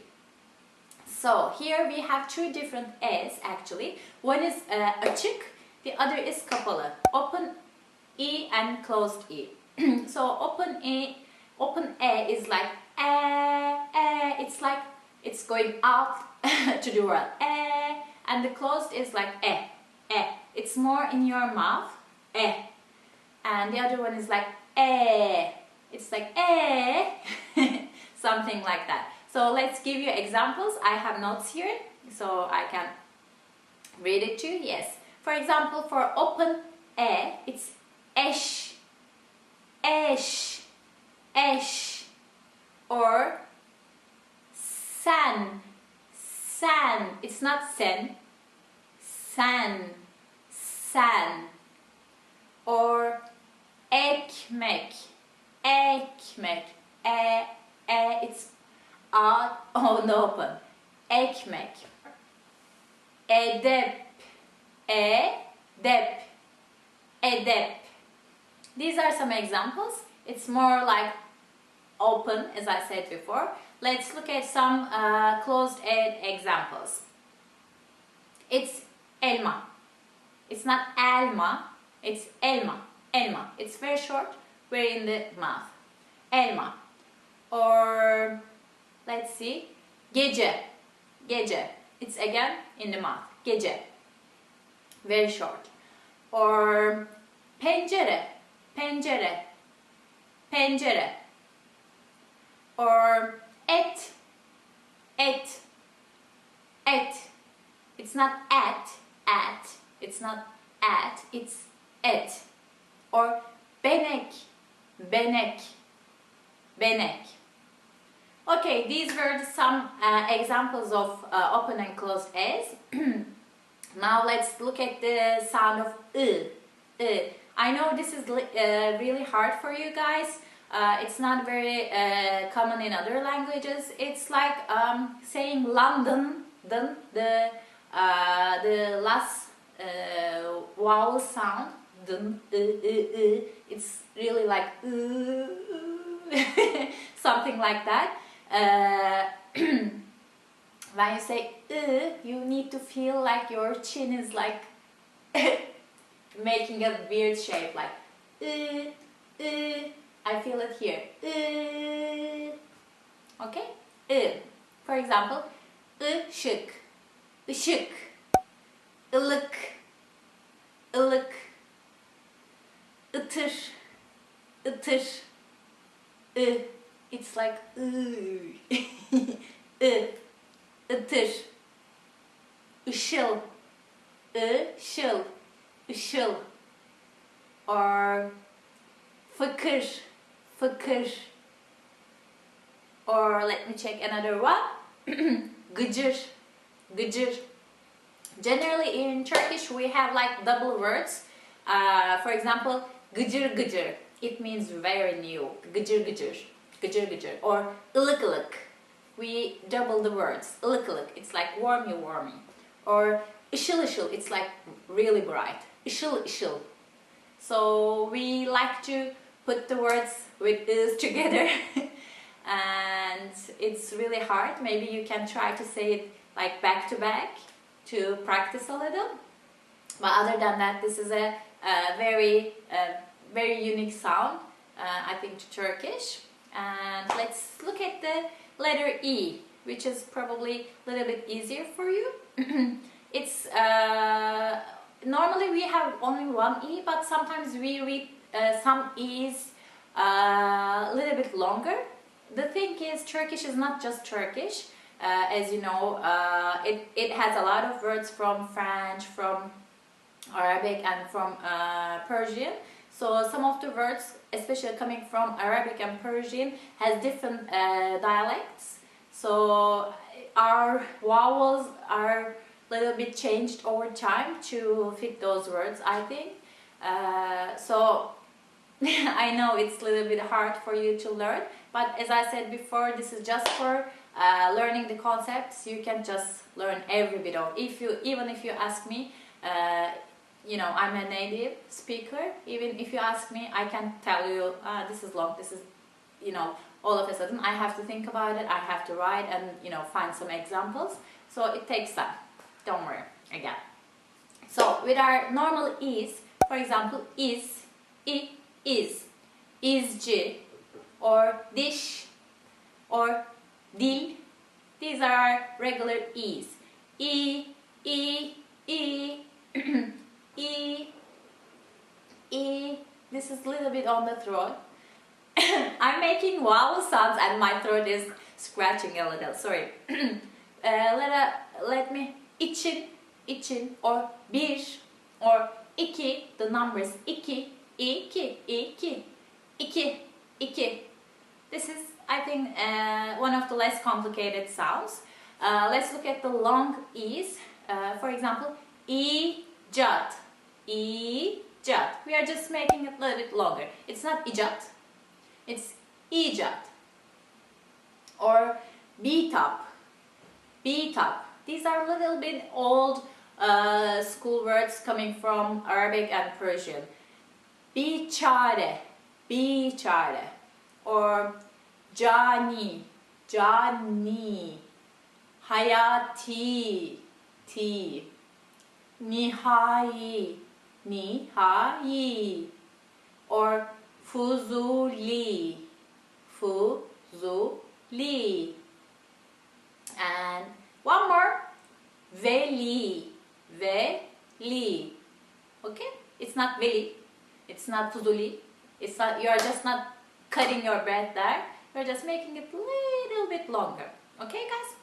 So here we have two different E's actually. One is açık, the other is kapalı. Open E and closed E. So open E is like it's like it's going out to the world. And the closed is like It's more in your mouth. And the other one is like It's like something like that. So let's give you examples. I have notes here, so I can read it to you. Yes. For example, for open it's eş, eş. Or sen. It's not sen. Sen. Or ekmek. It's out on the open. Ekmek. Edep. These are some examples. It's more like open, as I said before. Let's look at some closed examples. It's elma. It's not elma. It's elma. It's very short, very in the mouth. Elma. Or let's see, gece. It's again in the mouth. Gece. Very short. Or pencere. Or et. It's not at. It's not at. It's et. Or benek. Okay, these were some examples of open and closed A's. Now let's look at the sound of I. I know this is really hard for you guys. It's not very common in other languages. It's like saying London. The last vowel sound. It's really like something like that. When you say you need to feel like your chin is like making a weird shape, like I feel it here. Okay? For example, ışık, ılık, ıtır. It's like ıtır. Işıl. Or fıkır. Or let me check another one. Gıcır. gıcır. Generally in Turkish we have like double words. For example, gıcır gıcır. It means very new. Gıcır gıcır. Gıcır gıcır. Or ılık ılık. We double the words. Ilık ılık. It's like warmy warmy. Or ışıl ışıl. It's like really bright. Işıl ışıl. So we like to put the words with is together. And it's really hard. Maybe you can try to say it like back to back to practice a little. But other than that, this is a very unique sound, I think, to Turkish. And let's look at the letter E, which is probably a little bit easier for you. It's normally we have only one E, but sometimes we read some E's a little bit longer. The thing is, Turkish is not just Turkish. As you know, it has a lot of words from French, from Arabic, and from Persian. So some of the words, especially coming from Arabic and Persian, has different dialects. So our vowels are a little bit changed over time to fit those words, I think. So I know it's a little bit hard for you to learn, but as I said before, this is just for learning the concepts. You can just learn every bit of. Even if you ask me, you know, I'm a native speaker. Even if you ask me, I can tell you this is long. This is, you know, all of a sudden I have to think about it. I have to write and, you know, find some examples. So it takes time. Don't worry again. So with our normal is, for example, is, I, is, izci, or diş, or dil. These are our regular E's. I, I, I. This is a little bit on the throat. I'm making vowel sounds and my throat is scratching a little. Sorry. Let me için, or bir, or iki. The numbers iki. This is, I think, one of the less complicated sounds. Let's look at the long E's. For example, icat. Icat. We are just making it a little bit longer. It's not icat. It's icat. Or bitap. Bitap. These are a little bit old school words coming from Arabic and Persian. Biçare. Biçare. Or cani. Cani. Hayati. Ti. Nihai. Nihai. Or fuzuli. Fuzuli. And one more. Veli. Veli. Okay? It's not veli. It's not fuzuli. It's not, you are just not cutting your breath there. You're just making it a little bit longer. Okay, guys?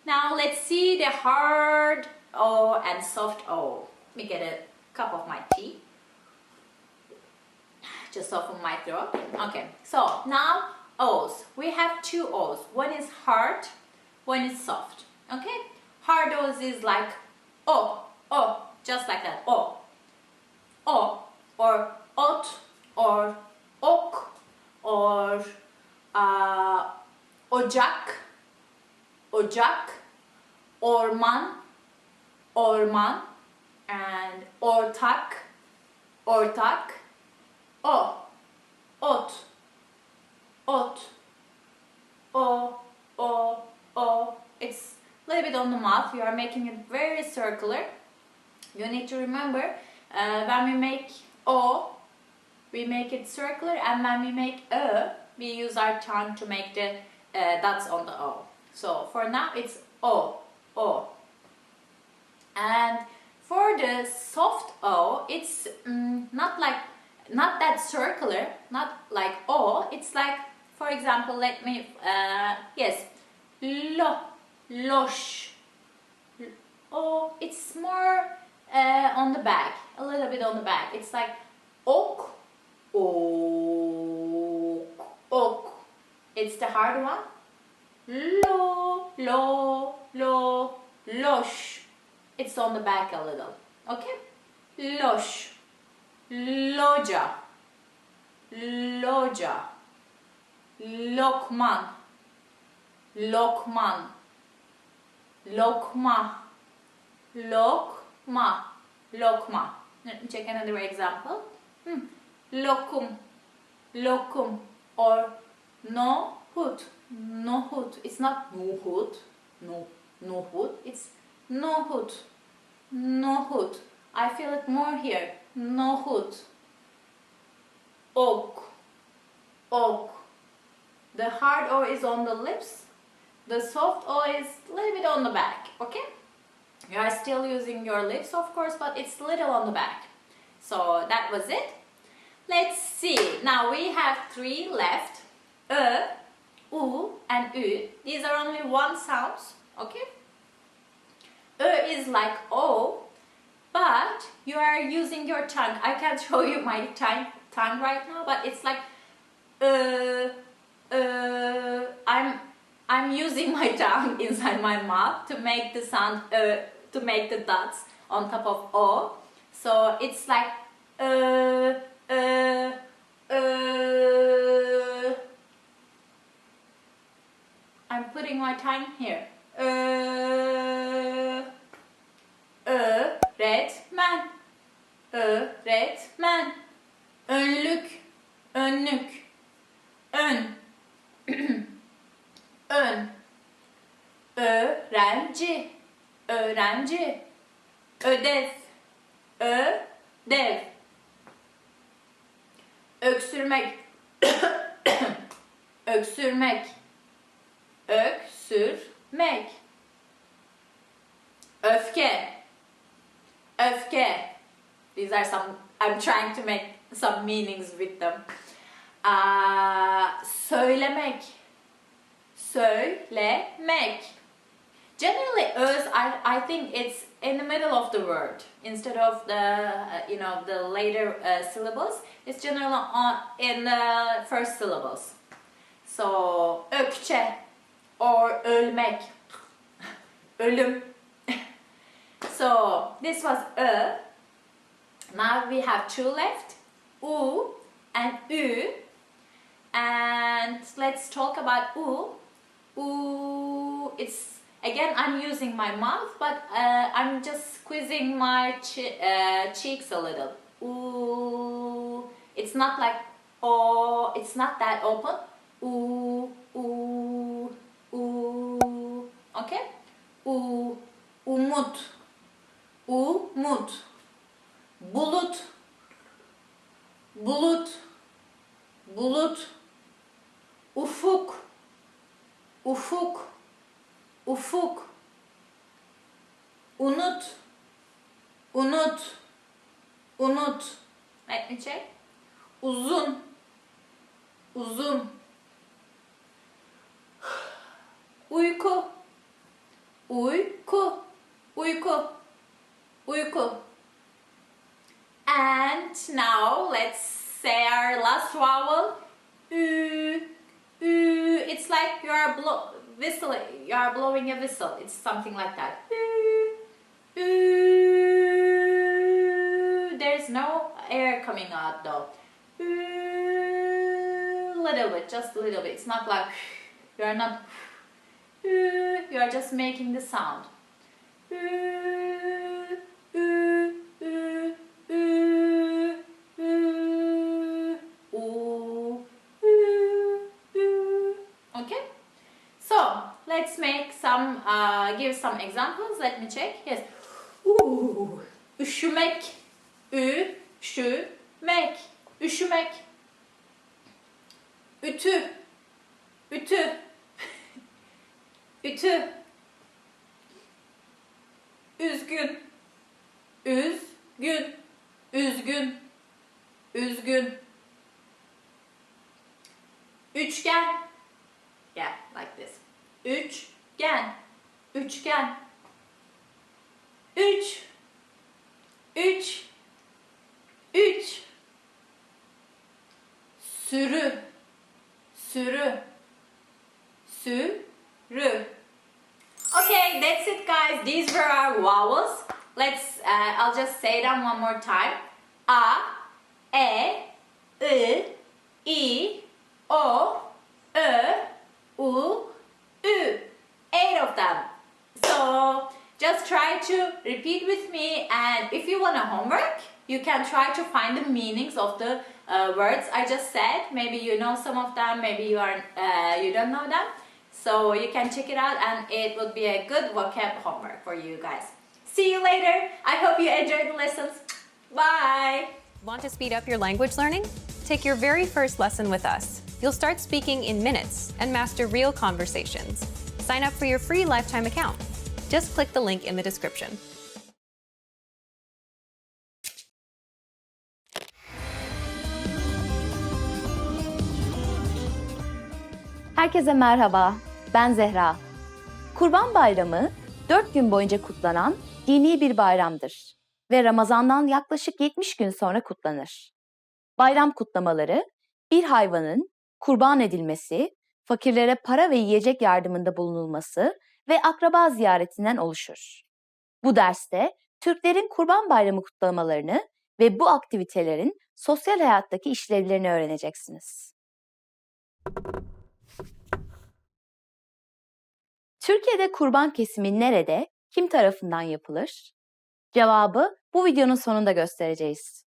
Now let's see the hard O and soft O. Let me get a cup of my tea. Just soften my throat. Okay, so now O's. We have two O's. One is hard, one is soft. Okay? Hard O's is like O, just like that. O, or ot, or ok, or ocak, orman, and ortak, o, ot, o. It's a little bit on the mouth. You are making it very circular. You need to remember when we make O, we make it circular, and when we make Ö, we use our tongue to make the dots on the O. So for now it's O. And for the soft O, it's not that circular, not like O. It's like, for example, let me loş. O. It's more on the back, a little bit on the back. It's like ok. It's the hard one. Lo. Loş. It's on the back a little. Okay? Loş. Loca. Loca. Lokman. Lokman. Lokma. Lokma. Lokma. Let me check another example. Lokum. Lokum. Or nohut. Nohut. It's not nohut. No. Nohut. It's nohut. Nohut. I feel it more here. Nohut. Ok. Ok. The hard O is on the lips. The soft O is a little bit on the back. Okay? You are still using your lips, of course, but it's little on the back. So that was it. Let's see. Now we have 3 left. U, and Ü. These are only one sounds. Okay? Is like O, but you are using your tongue. I can't show you my tongue right now, but it's like I'm using my tongue inside my mouth to make the sound to make the dots on top of O. So it's like I'm putting my tongue here. Öğretmen. Öğretmen. Önlük. Önlük. Ön. Ön. Öğrenci. Öğrenci. Ödev. Ödev. Öksürmek. Öksürmek. Öksürmek. Öfke. Öfke. These are some, I'm trying to make some meanings with them. Söylemek. Söylemek. Generally, I think it's in the middle of the word instead of the the later syllables. It's generally in the first syllables. So ökçe or ölmek, ölüm. So this was Now we have 2 left, U and Ü. And let's talk about U. U, it's again I'm using my mouth, but I'm just squeezing my cheeks a little. U, it's not like O, it's not that open. U, U, U. Okay? U, umut, umut, bulut, bulut, bulut, ufuk, ufuk, ufuk, unut, unut, unut. Let me check. Uzun, uzun. Uyku, uyku, uyku, uyku. And now let's say our last vowel. Ü, ü. It's like you are whistling. You are blowing a whistle. It's something like that. Ü, ü. There's no air coming out though. Ü, little bit, just a little bit. It's not like you are not. You are just making the sound. Okay? So, let's make some, give some examples. Let me check. Yes. Üşümek. Üşümek. Üşümek. Ütü. Ütü. Ütü. Üzgün. Üzgün. Üzgün. Üzgün. Üçgen. Yeah, like this. Üçgen. Üçgen. Üç. Üç. Üç. Sürü. Sürü. Sürü. Okay. Okay, that's it, guys. These were our vowels. I'll just say them one more time. A, E, I, I, O, Ö, U, Ü. 8 of them. So just try to repeat with me, and if you want a homework, you can try to find the meanings of the words I just said. Maybe you know some of them, maybe you don't know them. So you can check it out, and it would be a good vocab homework for you guys. See you later. I hope you enjoyed the lessons. Bye. Want to speed up your language learning? Take your very first lesson with us. You'll start speaking in minutes and master real conversations. Sign up for your free lifetime account. Just click the link in the description. Herkese merhaba, ben Zehra. Kurban Bayramı 4 gün boyunca kutlanan dini bir bayramdır ve Ramazan'dan yaklaşık 70 gün sonra kutlanır. Bayram kutlamaları bir hayvanın kurban edilmesi, fakirlere para ve yiyecek yardımında bulunulması ve akraba ziyaretinden oluşur. Bu derste Türklerin Kurban Bayramı kutlamalarını ve bu aktivitelerin sosyal hayattaki işlevlerini öğreneceksiniz. Türkiye'de kurban kesimi nerede, kim tarafından yapılır? Cevabı bu videonun sonunda göstereceğiz.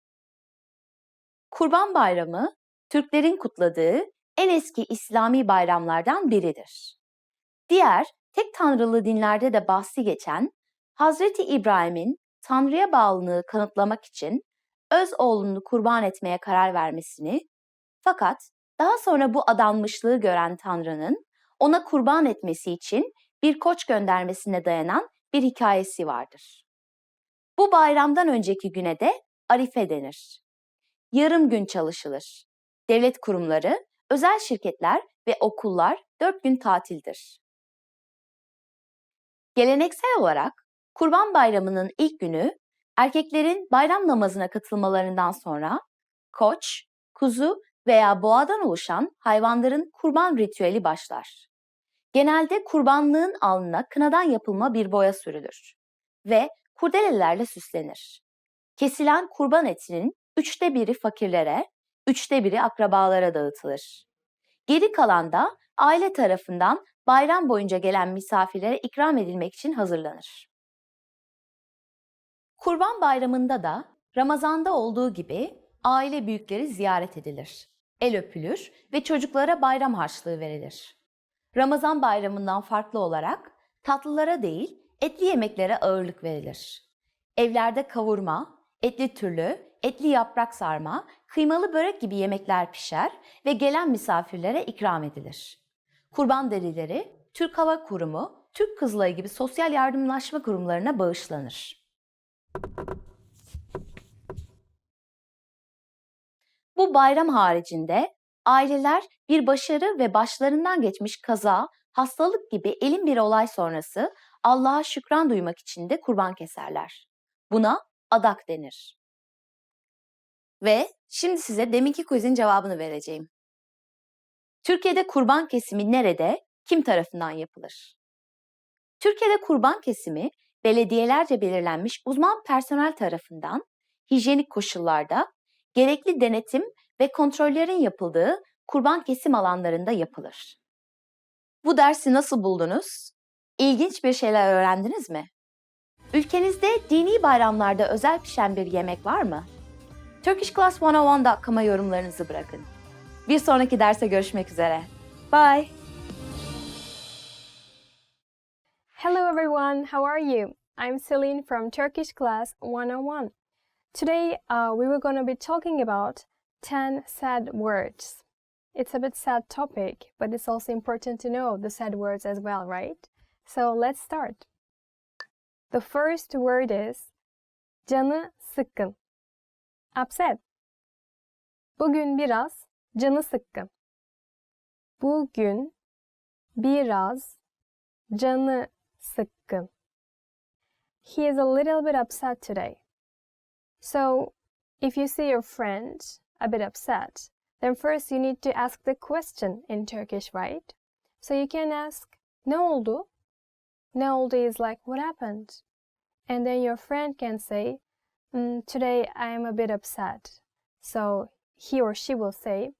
Kurban Bayramı, Türklerin kutladığı en eski İslami bayramlardan biridir. Diğer tek tanrılı dinlerde de bahsi geçen Hazreti İbrahim'in Tanrı'ya bağlılığını kanıtlamak için öz oğlunu kurban etmeye karar vermesini, fakat daha sonra bu adanmışlığı gören Tanrı'nın ona kurban etmesi için bir koç göndermesine dayanan bir hikayesi vardır. Bu bayramdan önceki güne de Arife denir. Yarım gün çalışılır. Devlet kurumları, özel şirketler ve okullar 4 gün tatildir. Geleneksel olarak Kurban Bayramı'nın ilk günü erkeklerin bayram namazına katılmalarından sonra koç, kuzu veya boğadan oluşan hayvanların kurban ritüeli başlar. Genelde kurbanlığın alnına kınadan yapılma bir boya sürülür ve kurdelelerle süslenir. Kesilen kurban etinin 1/3 fakirlere, 1/3 akrabalara dağıtılır. Geri kalan da aile tarafından bayram boyunca gelen misafirlere ikram edilmek için hazırlanır. Kurban Bayramı'nda da Ramazan'da olduğu gibi aile büyükleri ziyaret edilir. El öpülür ve çocuklara bayram harçlığı verilir. Ramazan bayramından farklı olarak tatlılara değil, etli yemeklere ağırlık verilir. Evlerde kavurma, etli türlü, etli yaprak sarma, kıymalı börek gibi yemekler pişer ve gelen misafirlere ikram edilir. Kurban derileri Türk Hava Kurumu, Türk Kızılayı gibi sosyal yardımlaşma kurumlarına bağışlanır. Bu bayram haricinde aileler bir başarı ve başlarından geçmiş kaza, hastalık gibi elin bir olay sonrası Allah'a şükran duymak için de kurban keserler. Buna adak denir. Ve şimdi size deminki quizin cevabını vereceğim. Türkiye'de kurban kesimi nerede, kim tarafından yapılır? Türkiye'de kurban kesimi belediyelerce belirlenmiş uzman personel tarafından hijyenik koşullarda gerekli denetim ve kontrollerin yapıldığı kurban kesim alanlarında yapılır. Bu dersi nasıl buldunuz? İlginç bir şeyler öğrendiniz mi? Ülkenizde dini bayramlarda özel pişen bir yemek var mı? turkishclass101.com'a yorumlarınızı bırakın. Bir sonraki derse görüşmek üzere. Bye! Hello everyone, how are you? I'm Celine from Turkish Class 101. Today we were going to be talking about 10 sad words. It's a bit sad topic, but it's also important to know the sad words as well, right? So let's start. The first word is canı sıkkın. Upset. Bugün biraz canı sıkkın. Bugün biraz canı sıkkın. He is a little bit upset today. So, if you see your friend a bit upset, then first you need to ask the question in Turkish, right? So you can ask, ne oldu? Ne oldu is like, what happened? And then your friend can say, today I am a bit upset. So he or she will say,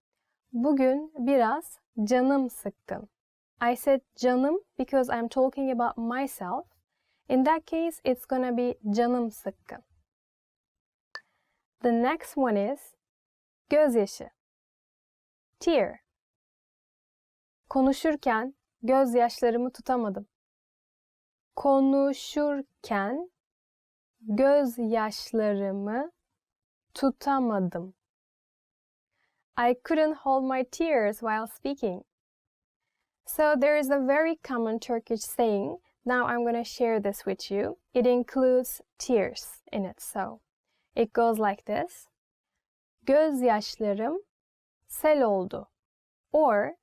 bugün biraz canım sıkkın. I said canım because I'm talking about myself. In that case, it's gonna be canım sıkkın. The next one is gözyaşı. Tear. Konuşurken gözyaşlarımı tutamadım. Konuşurken gözyaşlarımı tutamadım. I couldn't hold my tears while speaking. So there is a very common Turkish saying. Now I'm going to share this with you. It includes tears in it. So it goes like this. Gözyaşlarım sel oldu. Or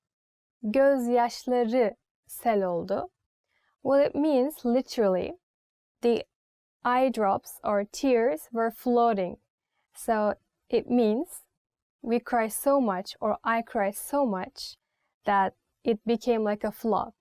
gözyaşları sel oldu. Well, it means literally the eye drops or tears were floating. So it means we cry so much, or I cry so much, that it became like a flood.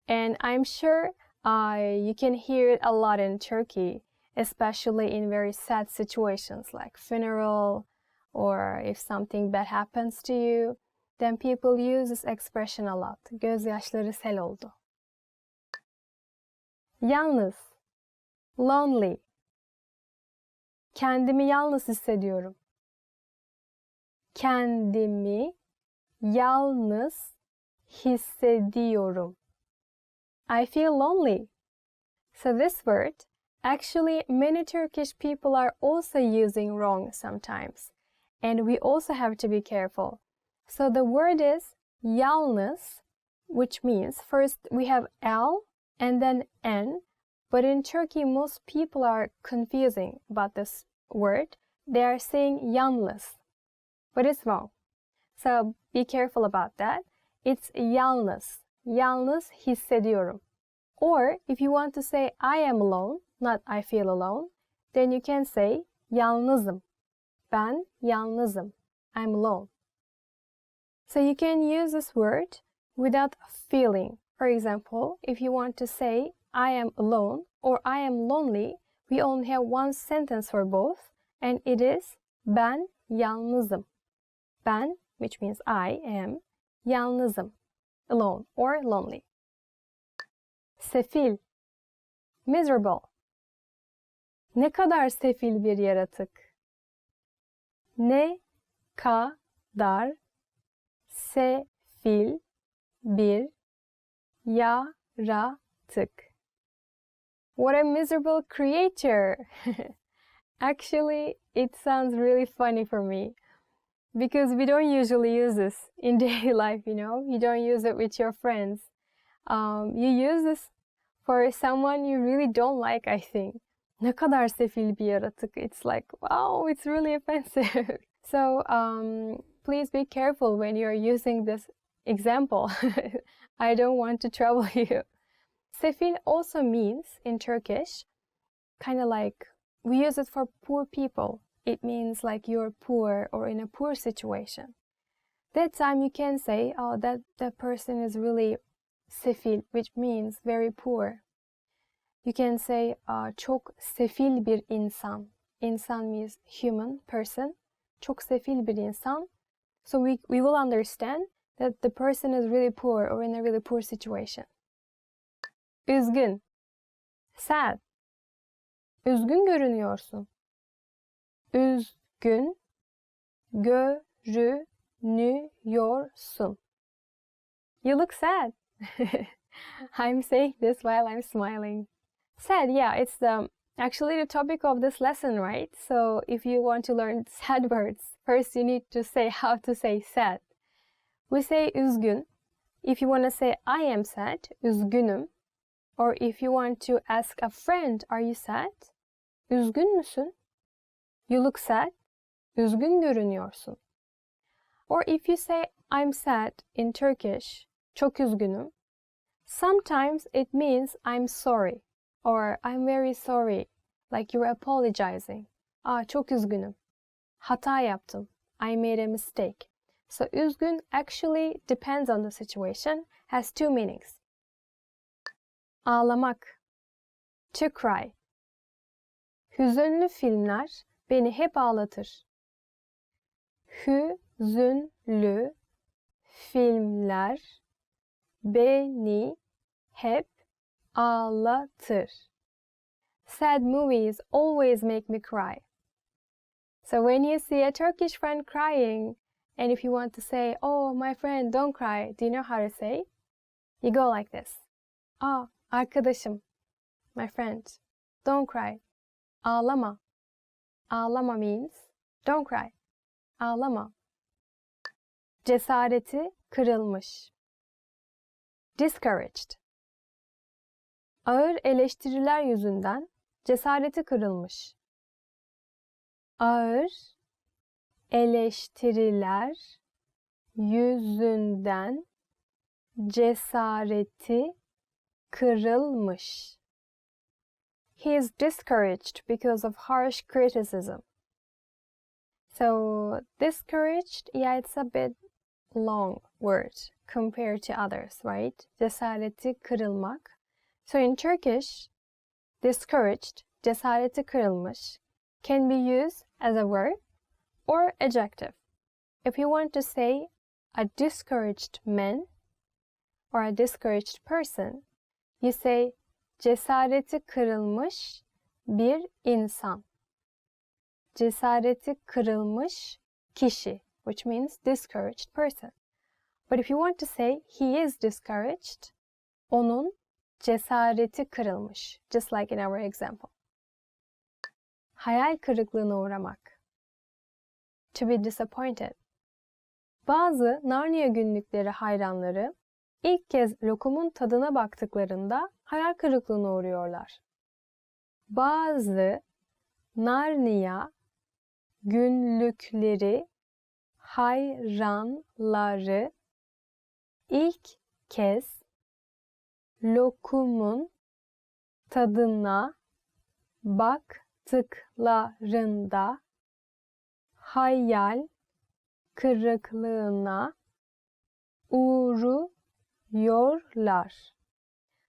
And I'm sure you can hear it a lot in Turkey, especially in very sad situations like funeral, or if something bad happens to you, then people use this expression a lot. Gözyaşları sel oldu. Yalnız, lonely. Kendimi yalnız hissediyorum. Kendimi yalnız hissediyorum. I feel lonely. So this word, actually many Turkish people are also using wrong sometimes. And we also have to be careful. So the word is yalnız, which means first we have L and then N. But in Turkey, most people are confusing about this word. They are saying yalnız, but it's wrong. So be careful about that. It's yalnız. Yalnız hissediyorum. Or if you want to say I am alone, not I feel alone, then you can say yalnızım. Ben yalnızım. I'm alone. So you can use this word without feeling. For example, if you want to say I am alone or I am lonely, we only have one sentence for both, and it is ben yalnızım. Ben, which means I am, yalnızım, alone or lonely. Sefil, miserable. Ne kadar sefil bir yaratık. Ne kadar sefil bir yaratık. What a miserable creature! Actually, it sounds really funny for me because we don't usually use this in daily life, you know? You don't use it with your friends. You use this for someone you really don't like, I think. Ne kadar sefil bir yaratık. It's like, wow, it's really offensive. So, please be careful when you're using this example. I don't want to trouble you. Sefil also means, in Turkish, kind of like, we use it for poor people. It means like you're poor or in a poor situation. That time you can say, oh, that person is really sefil, which means very poor. You can say, çok sefil bir insan. İnsan means human, person. Çok sefil bir insan. So we will understand that the person is really poor or in a really poor situation. Üzgün. Sad. Üzgün görünüyorsun. Üzgün görünüyorsun. You look sad. I'm saying this while I'm smiling. Sad, yeah, it's actually the topic of this lesson, right? So if you want to learn sad words, first you need to say how to say sad. We say üzgün. If you want to say I am sad, üzgünüm. Or if you want to ask a friend, are you sad? Üzgün müsün? You look sad. Üzgün görünüyorsun. Or if you say I'm sad in Turkish, çok üzgünüm, sometimes it means I'm sorry or I'm very sorry, like you're apologizing. Çok üzgünüm. Hata yaptım. I made a mistake. So üzgün actually depends on the situation, has two meanings. Ağlamak. To cry. Hüzünlü filmler beni hep ağlatır. Hüzünlü filmler beni hep ağlatır. Sad movies always make me cry. So when you see a Turkish friend crying, and if you want to say, oh, my friend, don't cry, do you know how to say? You go like this. Arkadaşım, my friend, don't cry. Ağlama. Ağlama means don't cry. Ağlama. Cesareti kırılmış. Discouraged. Ağır eleştiriler yüzünden cesareti kırılmış. Ağır eleştiriler yüzünden cesareti kırılmış. He is discouraged because of harsh criticism. So, discouraged, yeah, it's a bit long word compared to others, right? Cesareti kırılmak. So, in Turkish, discouraged, cesareti kırılmış, can be used as a verb or adjective. If you want to say a discouraged man or a discouraged person, you say cesareti kırılmış bir insan. Cesareti kırılmış kişi, which means discouraged person. But if you want to say he is discouraged, onun cesareti kırılmış, just like in our example. Hayal kırıklığına uğramak. To be disappointed. Bazı Narnia günlükleri hayranları ilk kez lokumun tadına baktıklarında hayal kırıklığına uğruyorlar. Bazı Narnia günlükleri hayranları ilk kez lokumun tadına baktıklarında hayal kırıklığına uğruyorlar.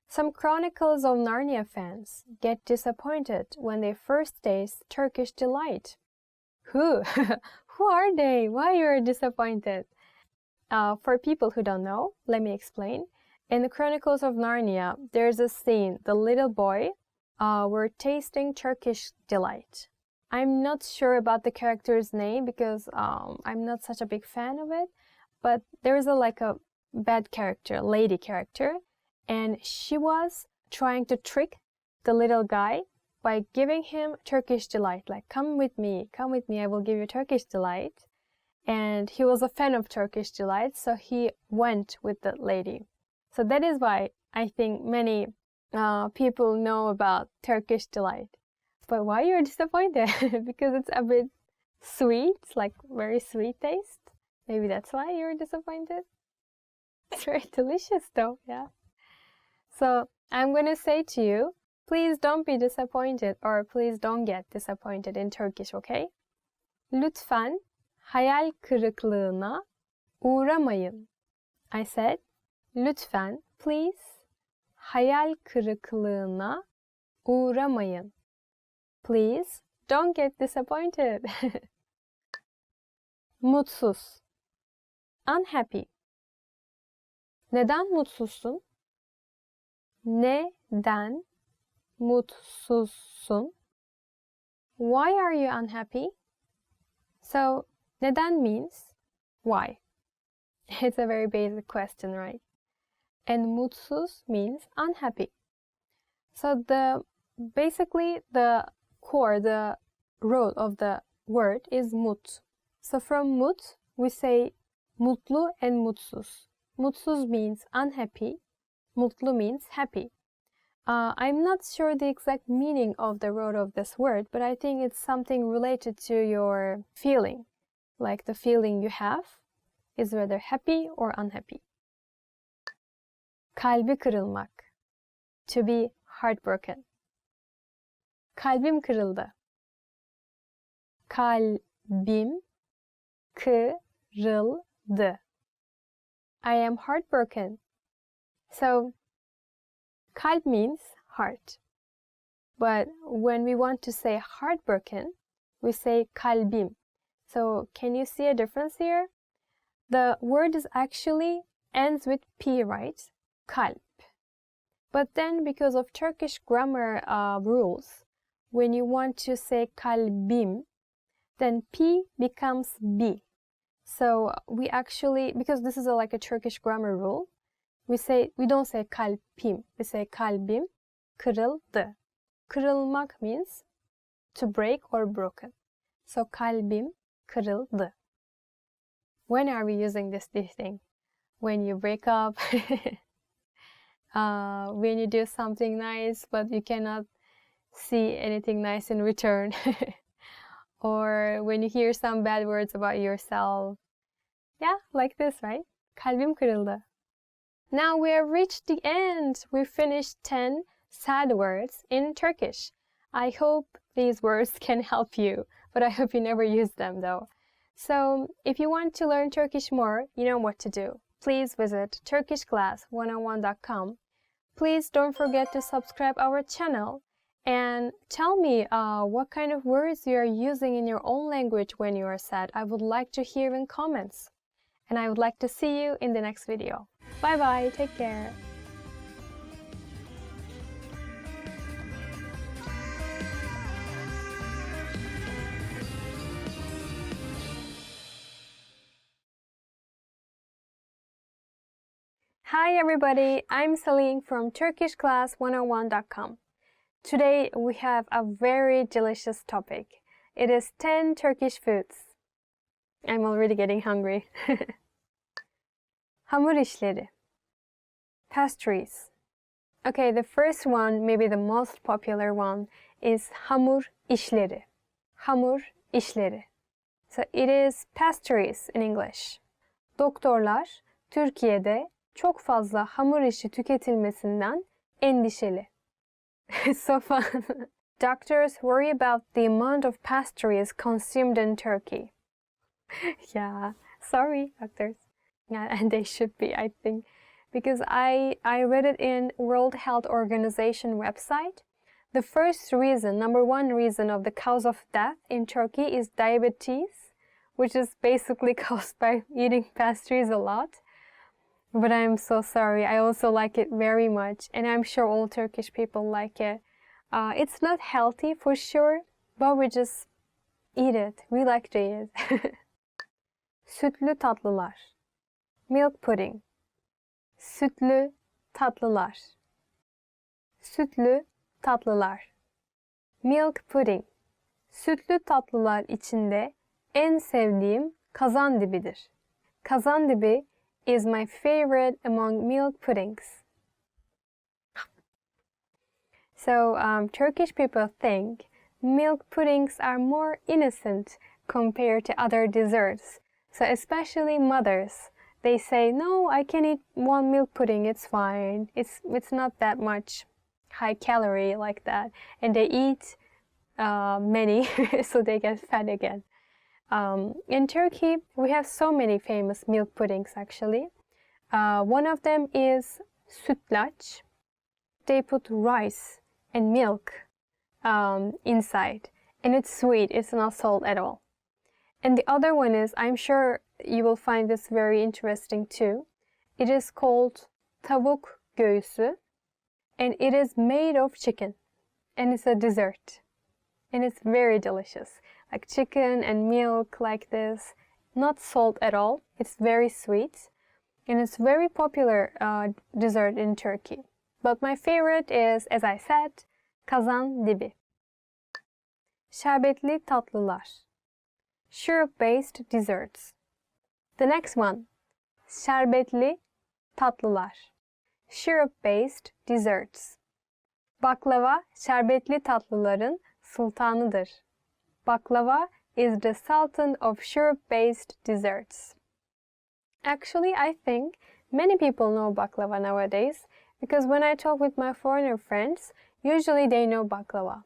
Some Chronicles of Narnia fans get disappointed when they first taste Turkish delight. Who? Who are they? Why you are disappointed? For people who don't know, let me explain. In the Chronicles of Narnia, there's a scene, the little boy were tasting Turkish delight. I'm not sure about the character's name because I'm not such a big fan of it, but there's like a bad character, lady character, and she was trying to trick the little guy by giving him Turkish delight, like come with me, I will give you Turkish delight. And he was a fan of Turkish delight, so he went with the lady. So that is why I think many people know about Turkish delight. But why you're disappointed? Because it's a bit sweet, like very sweet taste. Maybe that's why you're disappointed. It's very delicious though, yeah. So I'm going to say to you, please don't be disappointed or please don't get disappointed in Turkish, okay? Lütfen hayal kırıklığına uğramayın. I said, lütfen, please, hayal kırıklığına uğramayın. Please, don't get disappointed. Mutsuz. Unhappy. Neden mutsuzsun? Neden mutsuzsun? Why are you unhappy? So, neden means why. It's a very basic question, right? And mutsuz means unhappy. So basically the core, the root of the word is mut. So from mut, we say mutlu and mutsuz. Mutsuz means unhappy. Mutlu means happy. I'm not sure the exact meaning of the root of this word, but I think it's something related to your feeling. Like the feeling you have is whether happy or unhappy. Kalbi kırılmak. To be heartbroken. Kalbim kırıldı. Kalbim kırıldı. I am heartbroken. So, Kalp means heart. But when we want to say heartbroken, we say kalbim. So can you see a difference here? The word is actually ends with P, right? Kalp. But then because of Turkish grammar rules, when you want to say kalbim, then P becomes B. So we actually, because this is like a Turkish grammar rule, we don't say kalbim, we say kalbim kırıldı. Kırılmak means to break or broken. So kalbim kırıldı. When are we using this thing? When you break up, when you do something nice but you cannot see anything nice in return, or when you hear some bad words about yourself. Yeah, like this, right? Kalbim kırıldı. Now we have reached the end. We finished 10 sad words in Turkish. I hope these words can help you, but I hope you never use them though. So if you want to learn Turkish more, you know what to do. Please visit turkishclass101.com. Please don't forget to subscribe our channel and tell me what kind of words you are using in your own language when you are sad. I would like to hear in comments. And I would like to see you in the next video. Bye bye, take care. Hi everybody, I'm Celine from turkishclass101.com. Today we have a very delicious topic. It is 10 Turkish foods. I'm already getting hungry. Hamur işleri. Pastries. Okay, the first one, maybe the most popular one, is hamur işleri. Hamur işleri. So it is pastries in English. Doktorlar Türkiye'de çok fazla hamur işi tüketilmesinden endişeli. So fun. Doctors worry about the amount of pastries consumed in Turkey. Yeah, sorry, doctors. Yeah, and they should be, I think. Because I read it in World Health Organization website. The first reason, number one reason of the cause of death in Turkey is diabetes, which is basically caused by eating pastries a lot. But I'm so sorry. I also like it very much, and I'm sure all Turkish people like it. It's not healthy for sure, but we just eat it. We like to eat it. Sütlü tatlılar. Milk pudding. Sütlü tatlılar. Sütlü tatlılar. Milk pudding. Sütlü tatlılar içinde en sevdiğim kazandibidir. Kazandibi is my favorite among milk puddings. So Turkish people think milk puddings are more innocent compared to other desserts. So especially mothers, they say, no, I can eat one milk pudding, it's fine. It's not that much high calorie like that. And they eat many, so they get fat again. In Turkey, we have so many famous milk puddings actually. One of them is sütlaç. They put rice and milk inside, and it's sweet, it's not salt at all. And the other one is, I'm sure you will find this very interesting too. It is called tavuk göğsü, and it is made of chicken, and it's a dessert, and it's very delicious. Like chicken and milk like this, not salt at all. It's very sweet, and it's very popular dessert in Turkey. But my favorite is, as I said, kazandibi. Şerbetli tatlılar. Syrup-based desserts. The next one, şerbetli tatlılar. Syrup-based desserts. Baklava, şerbetli tatlıların sultanıdır. Baklava is the sultan of syrup-based desserts. Actually, I think many people know baklava nowadays because when I talk with my foreigner friends, usually they know baklava.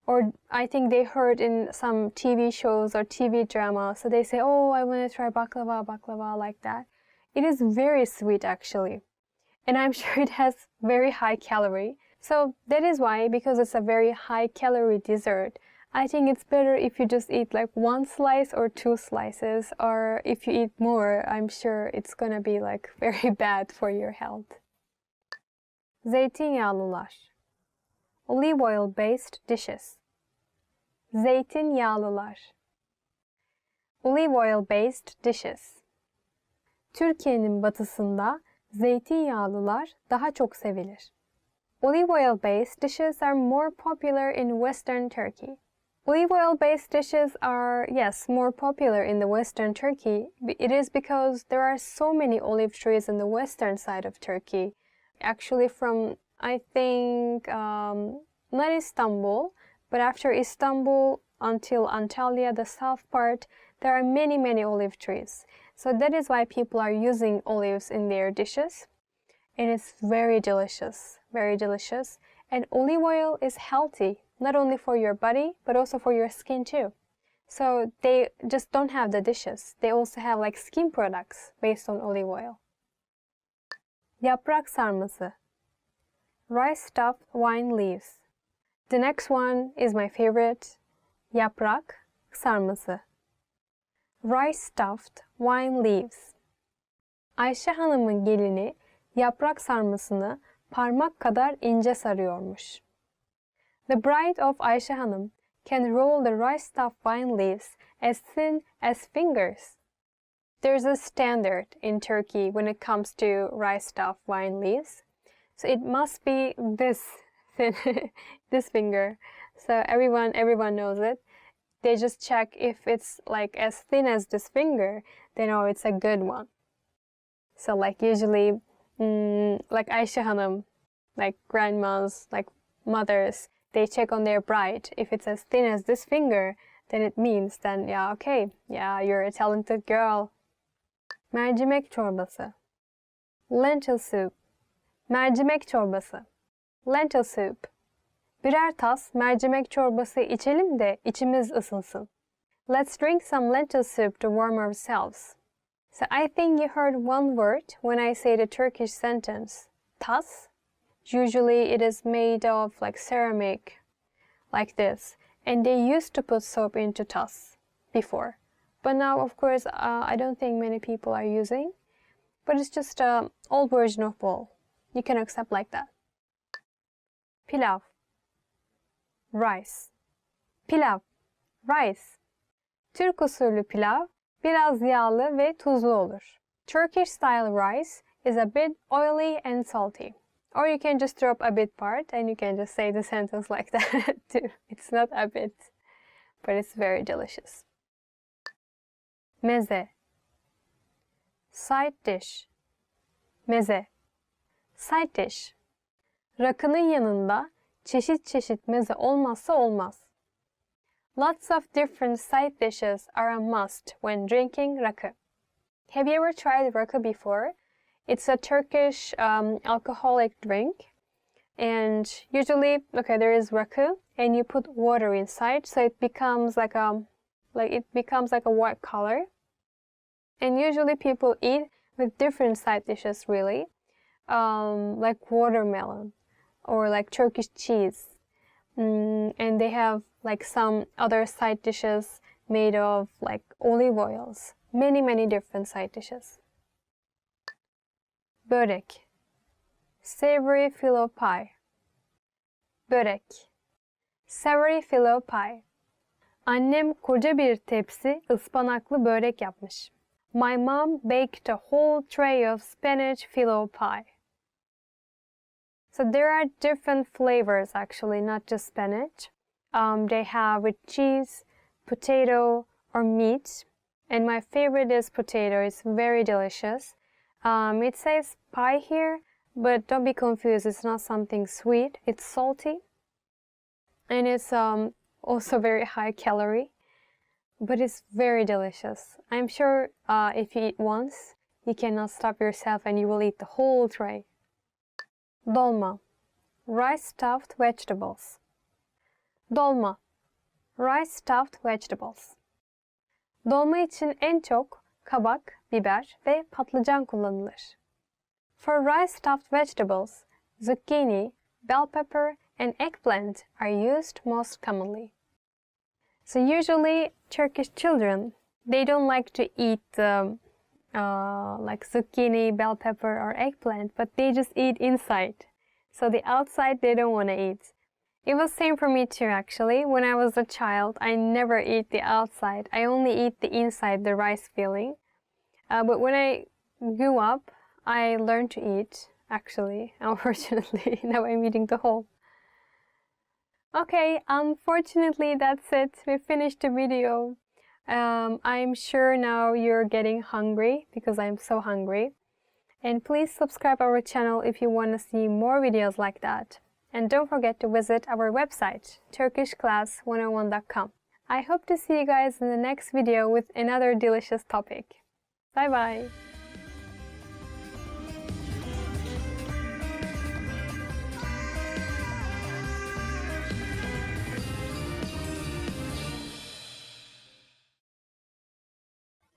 Or I think they heard in some TV shows or TV drama, so they say, oh, I want to try baklava, baklava, like that. It is very sweet actually. and I'm sure it has very high calorie. So that is why, because it's a very high calorie dessert, I think it's better if you just eat like 1 slice or 2 slices, or if you eat more, I'm sure it's gonna be like very bad for your health. Zeytinyağlılar. Olive oil based dishes. Zeytinyağlılar. Olive oil based dishes. Türkiye'nin batısında zeytinyağlılar daha çok sevilir. Olive oil based dishes are more popular in Western Turkey. Olive oil based dishes are, yes, more popular in the Western Turkey. It is because there are so many olive trees in the western side of Turkey. Actually from, I think, not Istanbul, but after Istanbul until Antalya, the south part, there are many, many olive trees. So that is why people are using olives in their dishes. And it's very delicious, very delicious. And olive oil is healthy, not only for your body, but also for your skin too. So they just don't have the dishes. They also have like skin products based on olive oil. Yaprak sarması. Rice stuffed wine leaves. The next one is my favorite. Yaprak sarması. Rice stuffed wine leaves. Ayşe Hanım'ın gelini yaprak sarmasını parmak kadar ince sarıyormuş. The bride of Ayşe Hanım can roll the rice stuffed wine leaves as thin as fingers. There's a standard in Turkey when it comes to rice stuffed wine leaves. So it must be this thin, this finger. So everyone knows it. They just check if it's like as thin as this finger, they know it's a good one. So like usually, like Ayşe Hanım, like grandmas, like mothers, they check on their bride. If it's as thin as this finger, then it means then, yeah, okay, yeah, you're a talented girl. Mercimek çorbası. Lentil soup. Mercimek çorbası. Lentil soup. Birer tas mercimek çorbası içelim de içimiz ısınsın. Let's drink some lentil soup to warm ourselves. So I think you heard one word when I say the Turkish sentence, tas. Usually it is made of like ceramic, like this. And they used to put soap into tas before. But now, of course, I don't think many people are using. But it's just an old version of bowl. You can accept like that. Pilav. Rice. Pilav. Rice. Türk usulü pilav biraz yağlı ve tuzlu olur. Turkish style rice is a bit oily and salty. Or you can just drop a bit part and you can just say the sentence like that too. It's not a bit, but it's very delicious. Meze. Side dish. Meze. Side dish. Rakının yanında çeşit çeşit meze olmazsa olmaz. Lots of different side dishes are a must when drinking rakı. Have you ever tried rakı before? It's a Turkish alcoholic drink. And usually, okay, there is rakı and you put water inside, so it becomes like a white color. And usually people eat with different side dishes really, like watermelon or like Turkish cheese. And they have like some other side dishes made of like olive oils. Many, many different side dishes. Börek. Savory filo pie. Börek. Savory filo pie. Annem koca bir tepsi ıspanaklı börek yapmış. My mom baked a whole tray of spinach filo pie. So there are different flavors actually, not just spinach. They have with cheese, potato, or meat. And my favorite is potato. It's very delicious. It says pie here, but don't be confused. It's not something sweet. It's salty. And it's also very high calorie. But it's very delicious. I'm sure if you eat once, you cannot stop yourself and you will eat the whole tray. Dolma. Rice stuffed vegetables. Dolma. Rice stuffed vegetables. Dolma için en çok kabak, biber ve patlıcan kullanılır. For rice-stuffed vegetables, zucchini, bell pepper, and eggplant are used most commonly. So usually Turkish children, they don't like to eat like zucchini, bell pepper, or eggplant, but they just eat inside. So the outside they don't want to eat. It was same for me too actually. When I was a child, I never eat the outside. I only eat the inside, the rice filling. But when I grew up, I learned to eat actually. Unfortunately, now I'm eating the whole. Okay, unfortunately that's it. We finished the video. I'm sure now you're getting hungry because I'm so hungry. And please subscribe our channel if you want to see more videos like that. And don't forget to visit our website, turkishclass101.com. I hope to see you guys in the next video with another delicious topic. Bye bye!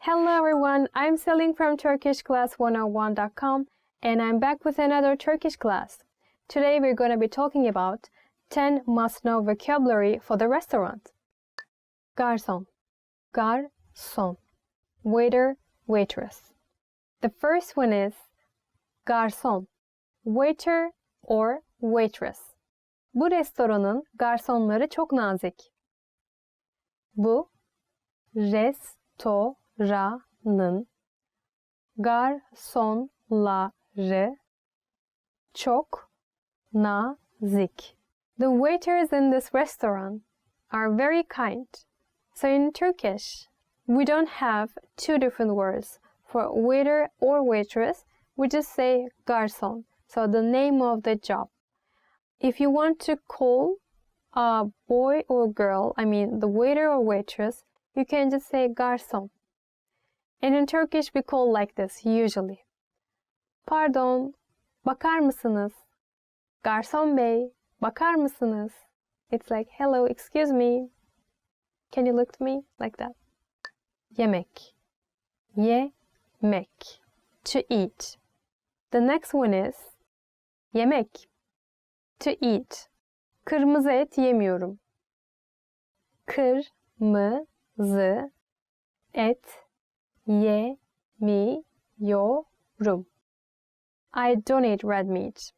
Hello everyone, I'm Selin from turkishclass101.com and I'm back with another Turkish class. Today we're going to be talking about 10 must-know vocabulary for the restaurant. Garson, garson, waiter, waitress. The first one is garson, waiter or waitress. Bu restoranın garsonları çok nazik. Bu restoranın garsonları çok nazik. The waiters in this restaurant are very kind. So in Turkish, we don't have two different words. For waiter or waitress, we just say garson. So the name of the job. If you want to call a boy or girl, I mean the waiter or waitress, you can just say garson. And in Turkish we call like this usually. Pardon, bakar mısınız? Garson bey, bakar mısınız? It's like, hello, excuse me. Can you look at me? Like that. Yemek. Yemek. To eat. The next one is yemek. To eat. Kırmızı et yemiyorum. Kırmızı et yemiyorum. I don't eat red meat.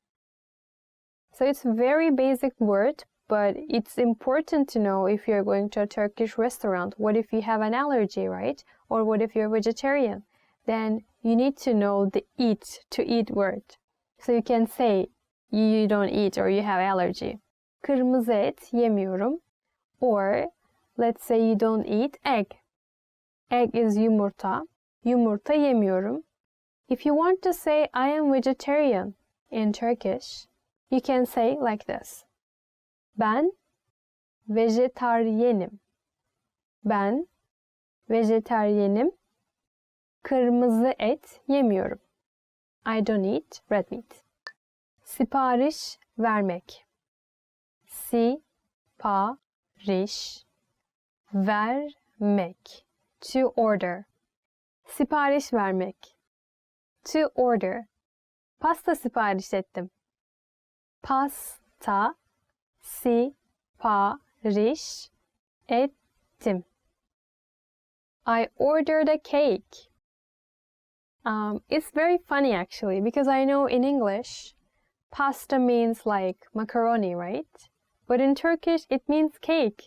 So it's a very basic word, but it's important to know if you're going to a Turkish restaurant. What if you have an allergy, right? Or what if you're vegetarian? Then you need to know the eat, to eat word. So you can say you don't eat or you have allergy. Kırmızı et yemiyorum. Or let's say you don't eat egg. Egg is yumurta. Yumurta yemiyorum. If you want to say I am vegetarian in Turkish, you can say like this. Ben vejetaryenim. Ben vejetaryenim. Kırmızı et yemiyorum. I don't eat red meat. Sipariş vermek. Sipariş vermek. To order. Sipariş vermek. To order. Pasta sipariş ettim. Pasta sipariş ettim. I ordered a cake. It's very funny actually because I know in English pasta means like macaroni, right? But in Turkish it means cake.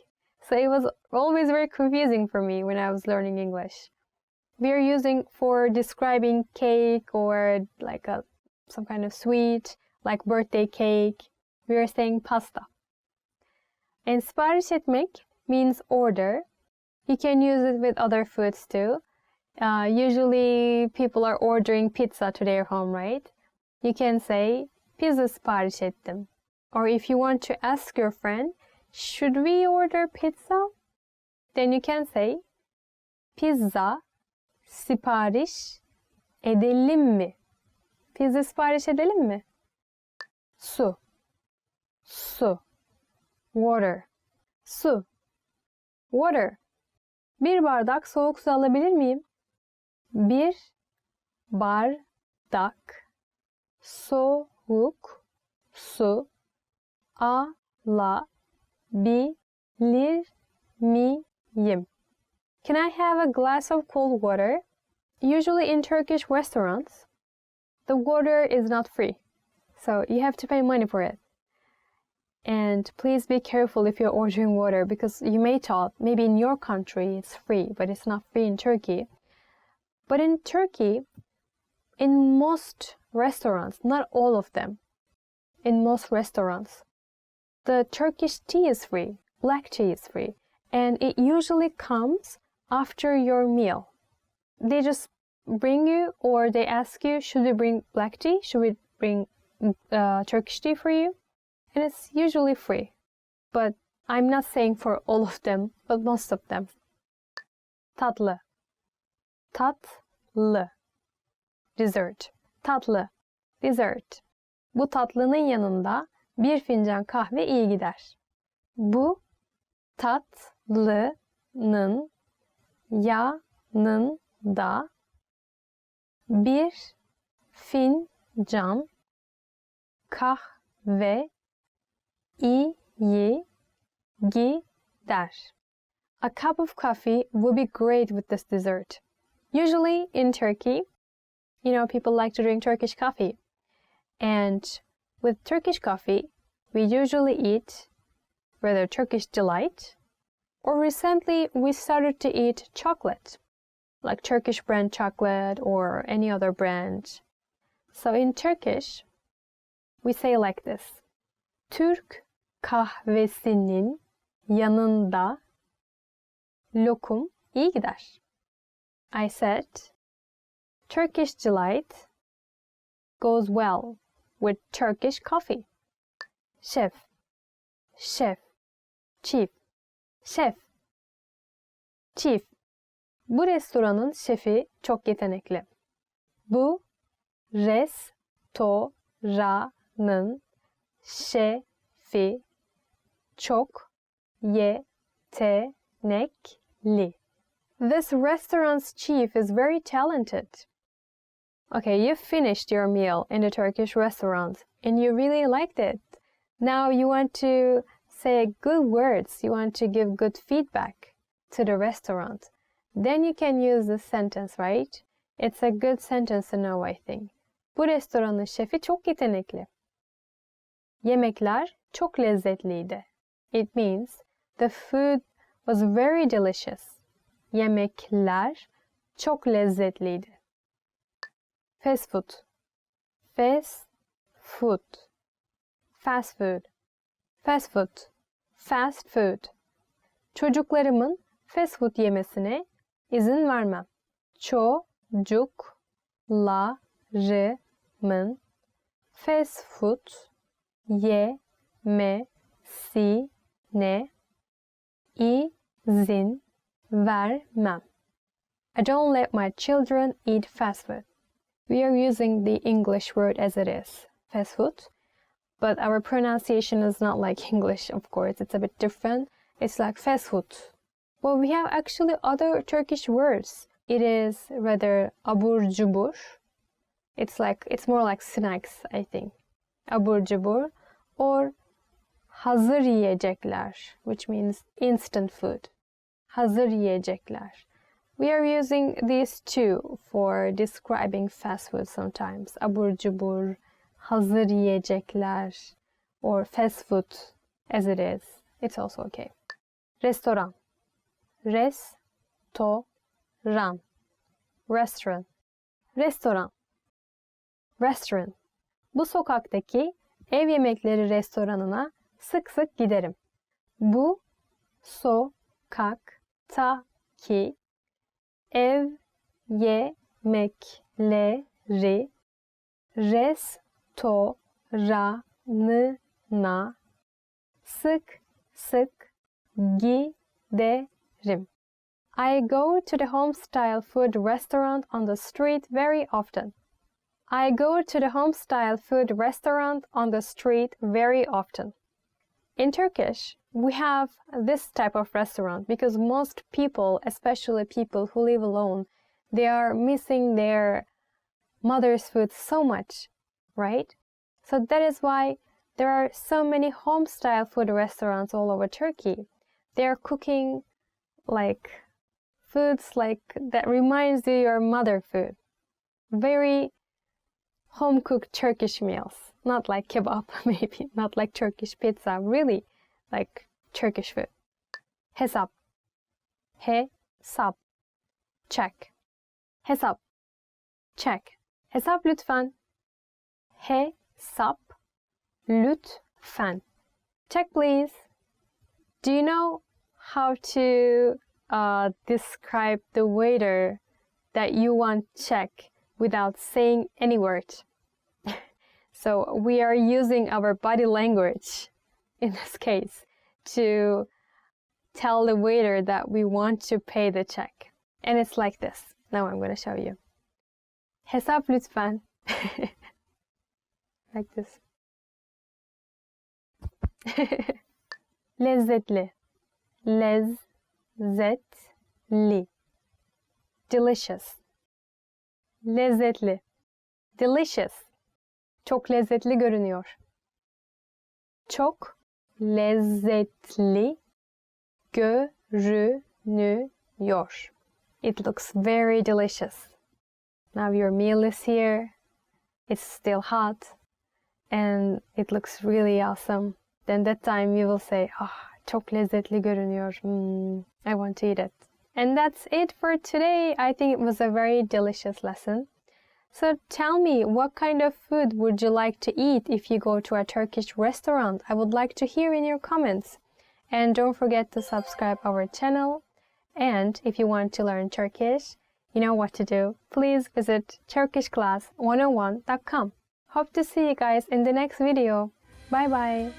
So it was always very confusing for me when I was learning English. We are using for describing cake or like some kind of sweet, like birthday cake. We are saying pasta. And sipariş etmek means order. You can use it with other foods too. Usually people are ordering pizza to their home, right? You can say pizza sipariş ettim. Or if you want to ask your friend, should we order pizza? Then you can say pizza sipariş edelim mi? Pizza sipariş edelim mi? Su. Su. Water. Su. Water. Bir bardak soğuk su alabilir miyim? Bir bardak soğuk su alabilir miyim? Can I have a glass of cold water? Usually in Turkish restaurants, the water is not free, so you have to pay money for it. And please be careful if you're ordering water, because you may thought maybe in your country it's free, but it's not free in Turkey. But in Turkey, in most restaurants, not all of them, in most restaurants, the Turkish tea is free, black tea is free, and it usually comes after your meal. They just bring you, or they ask you, should we bring black tea? Should we bring Turkish tea for you? And it's usually free. But I'm not saying for all of them, but most of them. Tatlı. Tatlı. Dessert. Tatlı. Dessert. Bu tatlının yanında bir fincan kahve iyi gider. Bu tatlının yanında bir fincan kahve iyi gider. A cup of coffee would be great with this dessert. Usually in Turkey, people like to drink Turkish coffee. And with Turkish coffee, we usually eat whether Turkish Delight, or recently we started to eat chocolate, like Turkish brand chocolate or any other brand. So in Turkish, we say like this: Türk kahvesinin yanında lokum iyi gider. I said, Turkish Delight goes well with Turkish coffee. Chef, chef, chief, chef, chief. Bu restoranın şefi çok yetenekli. Bu restoranın şefi çok yetenekli. This restaurant's chief is very talented. Okay, you finished your meal in a Turkish restaurant and you really liked it. Now you want to say good words, you want to give good feedback to the restaurant. Then you can use this sentence, right? It's a good sentence to know, I think. Bu restoranın şefi çok yetenekli. Yemekler çok lezzetliydi. It means the food was very delicious. Yemekler çok lezzetliydi. Fast food. Fast food. Fast food. Fast food. Fast food. Çocuklarımın fast food yemesine izin vermem. Çocuklarımın fast food yemesine izin vermem. I don't let my children eat fast food. We are using the English word as it is, fast food, but our pronunciation is not like English, of course. It's a bit different. It's like fast food. Well, we have actually other Turkish words. It is rather abur cubur. It's more like snacks, I think. Abur cubur or hazır yiyecekler, which means instant food. Hazır yiyecekler. We are using these two for describing fast food sometimes. Abur cubur, hazır yiyecekler, or fast food as it is. It's also okay. Restoran. Restoran. Restaurant. Restoran. Restaurant. Bu sokaktaki ev yemekleri restoranına sık sık giderim. Bu sokaktaki ev yemekleri restoranına sık sık giderim. I go to the home-style food restaurant on the street very often. I go to the home-style food restaurant on the street very often. In Turkish, we have this type of restaurant because most people, especially people who live alone, they are missing their mother's food so much. right? So that is why there are so many home-style food restaurants all over Turkey. They are cooking like foods like that reminds you your mother food. Very home-cooked Turkish meals. Not like kebab, maybe. Not like Turkish pizza. Really like Turkish food. Hesap. Hesap. Check. Hesap. Check. Hesap lütfen. Hesap lütfen. Check please. Do you know how to describe the waiter that you want check without saying any word? So we are using our body language in this case to tell the waiter that we want to pay the check. And it's like this. Now I'm going to show you. Hesap lütfen. Like this. Lezzetli. Lezzetli. Delicious. Lezzetli. Delicious. Çok lezzetli görünüyor. Çok lezzetli görünüyor. It looks very delicious. Now your meal is here. It's still hot. And it looks really awesome. Then that time you will say, çok lezzetli görünüyor. I want to eat it. And that's it for today. I think it was a very delicious lesson. So tell me, what kind of food would you like to eat if you go to a Turkish restaurant? I would like to hear in your comments. And don't forget to subscribe our channel. And if you want to learn Turkish, you know what to do. Please visit turkishclass101.com. Hope to see you guys in the next video. Bye bye.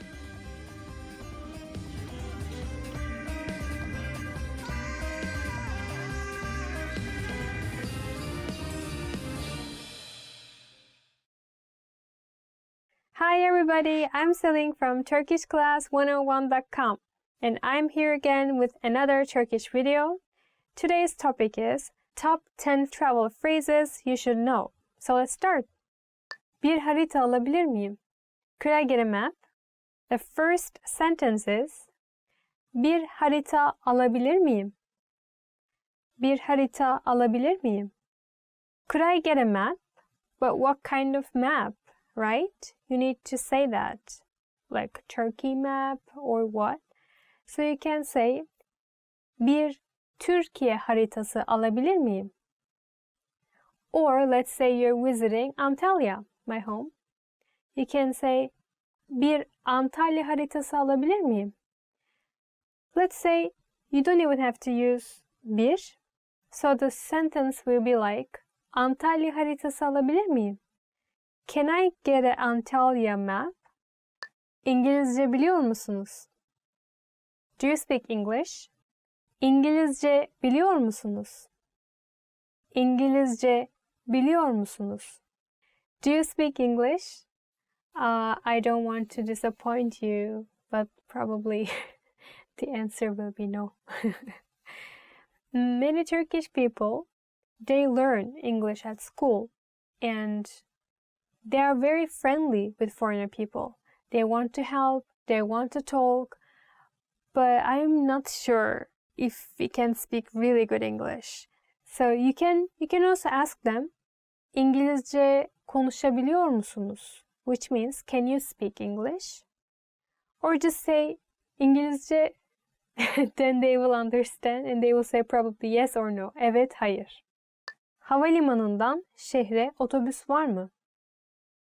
Hi everybody, I'm Selin from turkishclass101.com and I'm here again with another Turkish video. Today's topic is Top 10 Travel Phrases You Should Know. So let's start. Bir harita alabilir miyim? Could I get a map? The first sentence is Bir harita alabilir miyim? Bir harita alabilir miyim? Could I get a map? But what kind of map, right? You need to say that. Like Turkey map or what? So you can say Bir Türkiye haritası alabilir miyim? Or let's say you're visiting Antalya, my home. You can say Bir Antalya haritası alabilir miyim? Let's say you don't even have to use bir. So the sentence will be like Antalya haritası alabilir miyim? Can I get an Antalya map? İngilizce biliyor musunuz? Do you speak English? İngilizce biliyor musunuz? İngilizce biliyor musunuz? Do you speak English? I don't want to disappoint you, but probably the answer will be no. Many Turkish people, they learn English at school and they are very friendly with foreigner people. They want to help, they want to talk, but I'm not sure if we can speak really good English. So you can also ask them, İngilizce konuşabiliyor musunuz? Which means, can you speak English? Or just say İngilizce, then they will understand and they will say probably yes or no. Evet, hayır. Havalimanından şehre otobüs var mı?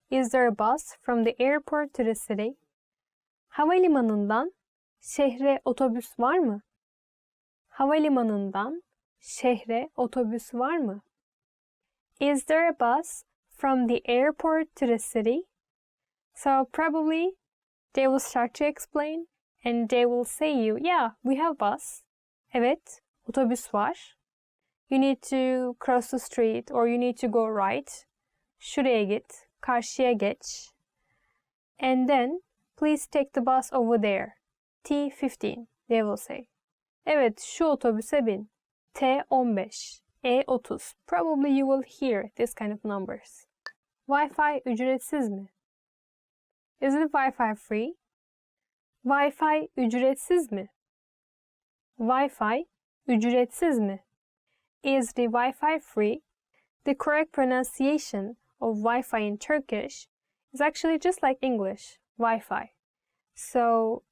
Is there a bus from the airport to the city? Havalimanından şehre otobüs var mı? Havalimanından şehre otobüs var mı? Is there a bus from the airport to the city? So probably they will start to explain and they will say you, yeah, we have bus. Evet, otobüs var. You need to cross the street or you need to go right. Şuraya git, karşıya geç. And then please take the bus over there. T15, they will say. Evet, şu otobüse bin. T15, E30. Probably you will hear this kind of numbers. Wi-Fi ücretsiz mi? Isn't Wi-Fi free? Wi-Fi ücretsiz mi? Wi-Fi ücretsiz mi? Is the Wi-Fi free? The correct pronunciation of Wi-Fi in Turkish is actually just like English, Wi-Fi. So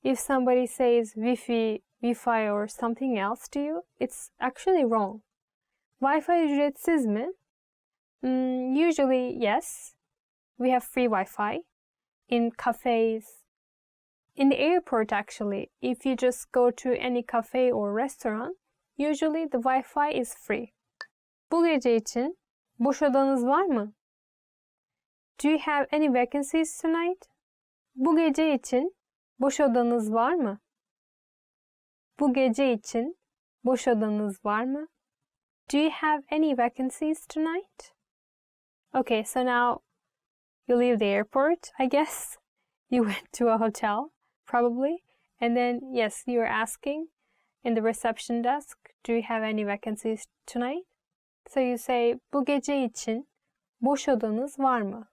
if somebody says Wi-Fi or something else to you, it's actually wrong. Wi-Fi ücretsiz mi? Usually, yes. We have free Wi-Fi in cafes. In the airport, actually, if you just go to any cafe or restaurant, usually the Wi-Fi is free. Bu gece için boş odanız var mı? Do you have any vacancies tonight? Bu gece için boş odanız var mı? Bu gece için boş odanız var mı? Do you have any vacancies tonight? Okay, so now you leave the airport, I guess. You went to a hotel, probably. And then, yes, you are asking in the reception desk, do you have any vacancies tonight? So you say, bu gece için boş odanız var mı?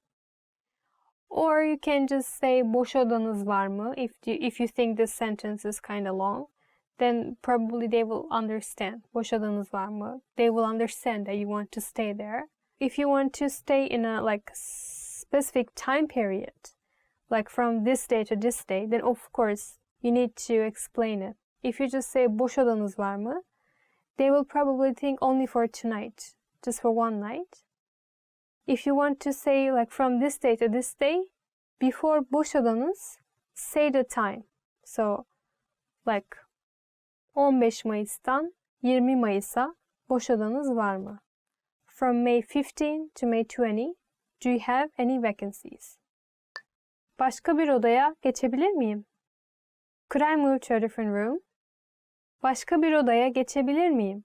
Or you can just say, boş odanız var mı? If you think this sentence is kind of long, then probably they will understand. Boş odanız var mı? They will understand that you want to stay there. If you want to stay in a specific time period, like from this day to this day, then of course you need to explain it. If you just say boş odanız var mı, they will probably think only for tonight, just for one night. If you want to say from this day to this day, before boş odanız, say the time. So 15 Mayıs'tan 20 Mayıs'a boş odanız var mı? From May 15 to May 20, do you have any vacancies? Başka bir odaya geçebilir miyim? Could I move to a different room? Başka bir odaya geçebilir miyim?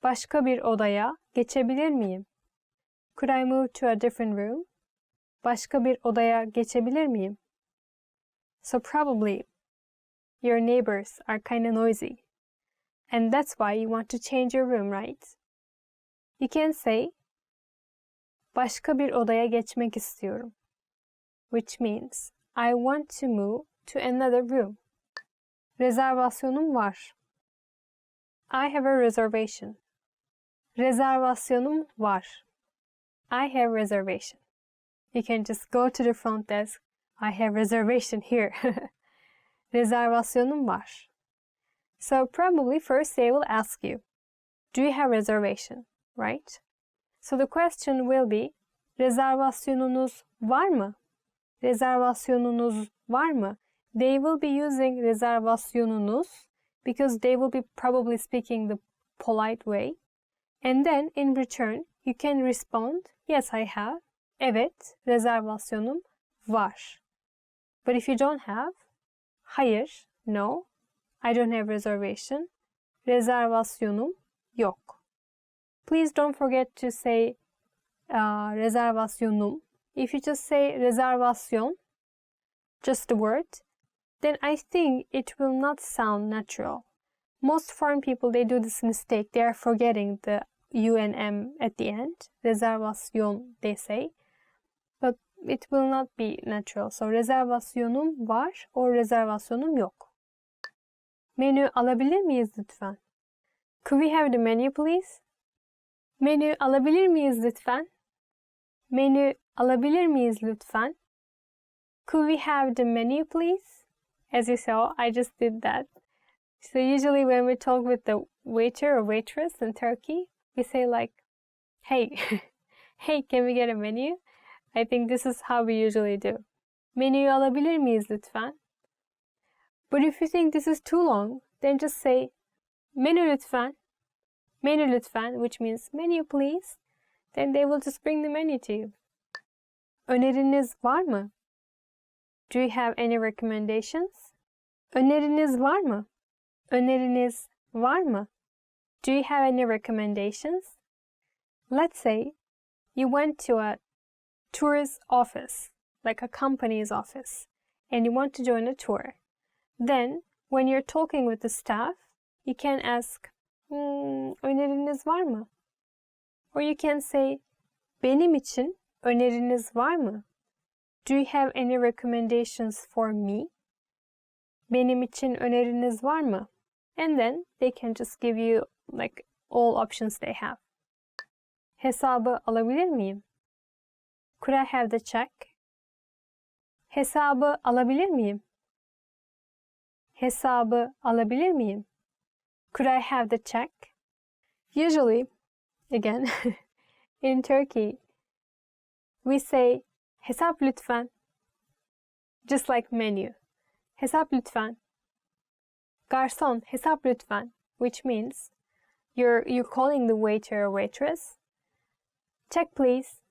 Başka bir odaya geçebilir miyim? Could I move to a different room? Başka bir odaya geçebilir miyim? So probably your neighbors are kind of noisy. And that's why you want to change your room, right? You can say, başka bir odaya geçmek istiyorum. Which means, I want to move to another room. Rezervasyonum var. I have a reservation. Rezervasyonum var. I have reservation. You can just go to the front desk. I have reservation here. Rezervasyonum var. So probably first they will ask you, do you have reservation, right? So the question will be, rezervasyonunuz var mı? Rezervasyonunuz var mı? They will be using rezervasyonunuz because they will be probably speaking the polite way. And then in return, you can respond, yes, I have. Evet, rezervasyonum var. But if you don't have, hayır, no, I don't have reservation. Rezervasyonum yok. Please don't forget to say rezervasyonum. If you just say rezervasyon, just the word, then I think it will not sound natural. Most foreign people, they do this mistake. They are forgetting the U and M at the end. Rezervasyon, they say. But it will not be natural. So rezervasyonum var or rezervasyonum yok. Menü alabilir miyiz lütfen? Could we have the menu please? Menü alabilir miyiz lütfen? Menü alabilir miyiz lütfen? Could we have the menu please? As you saw, I just did that. So usually when we talk with the waiter or waitress in Turkey, we say hey, hey, can we get a menu? I think this is how we usually do. Menüyü alabilir miyiz lütfen? But if you think this is too long, then just say menü lütfen. Menü lütfen, which means menu please. Then they will just bring the menu to you. Öneriniz var mı? Do you have any recommendations? Öneriniz var mı? Öneriniz var mı? Do you have any recommendations? Let's say you went to a tourist office, like a company's office, and you want to join a tour. Then, when you're talking with the staff, you can ask, öneriniz var mı? Or you can say, Benim için öneriniz var mı? Do you have any recommendations for me? Benim için öneriniz var mı? And then they can just give you like all options they have. Hesabı alabilir miyim? Could I have the check? Hesabı alabilir miyim? Hesabı alabilir miyim? Could I have the check? Usually, again, in Turkey, we say hesap lütfen. Just like menu. Hesap lütfen. Garson, hesap lütfen. Which means you're calling the waiter or waitress. Check please.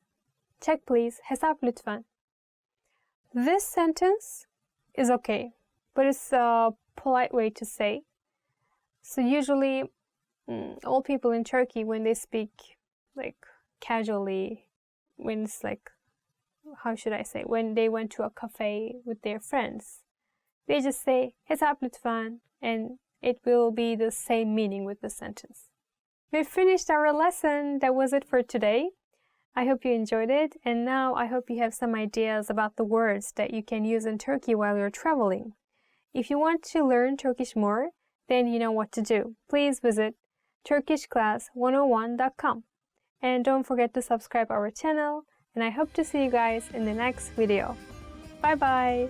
Check please. Hesap lütfen. This sentence is okay, but it's a polite way to say. So usually all people in Turkey, when they speak like casually, when it's like, how should I say, when they went to a cafe with their friends, they just say hesap lütfen, and it will be the same meaning with the sentence. We finished our lesson. That was it for today. I hope you enjoyed it, and now I hope you have some ideas about the words that you can use in Turkey while you're traveling. If you want to learn Turkish more, then you know what to do. Please visit turkishclass101.com. And don't forget to subscribe our channel, and I hope to see you guys in the next video. Bye bye!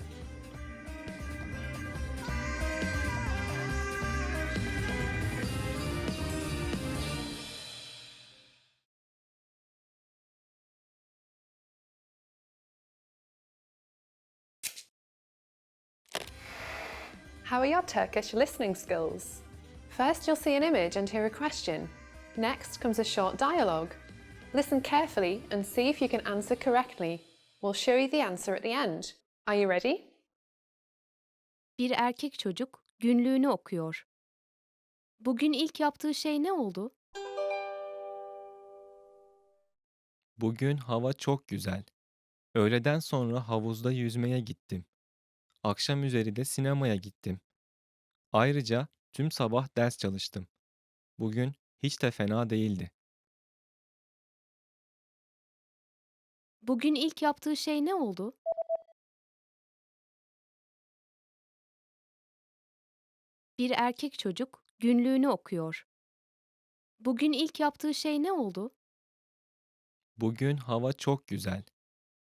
How are your Turkish listening skills? First, you'll see an image and hear a question. Next comes a short dialogue. Listen carefully and see if you can answer correctly. We'll show you the answer at the end. Are you ready? Bir erkek çocuk günlüğünü okuyor. Bugün ilk yaptığı şey ne oldu? Bugün hava çok güzel. Öğleden sonra havuzda yüzmeye gittim. Akşam üzeri de sinemaya gittim. Ayrıca tüm sabah ders çalıştım. Bugün hiç de fena değildi. Bugün ilk yaptığı şey ne oldu? Bir erkek çocuk günlüğünü okuyor. Bugün ilk yaptığı şey ne oldu? Bugün hava çok güzel.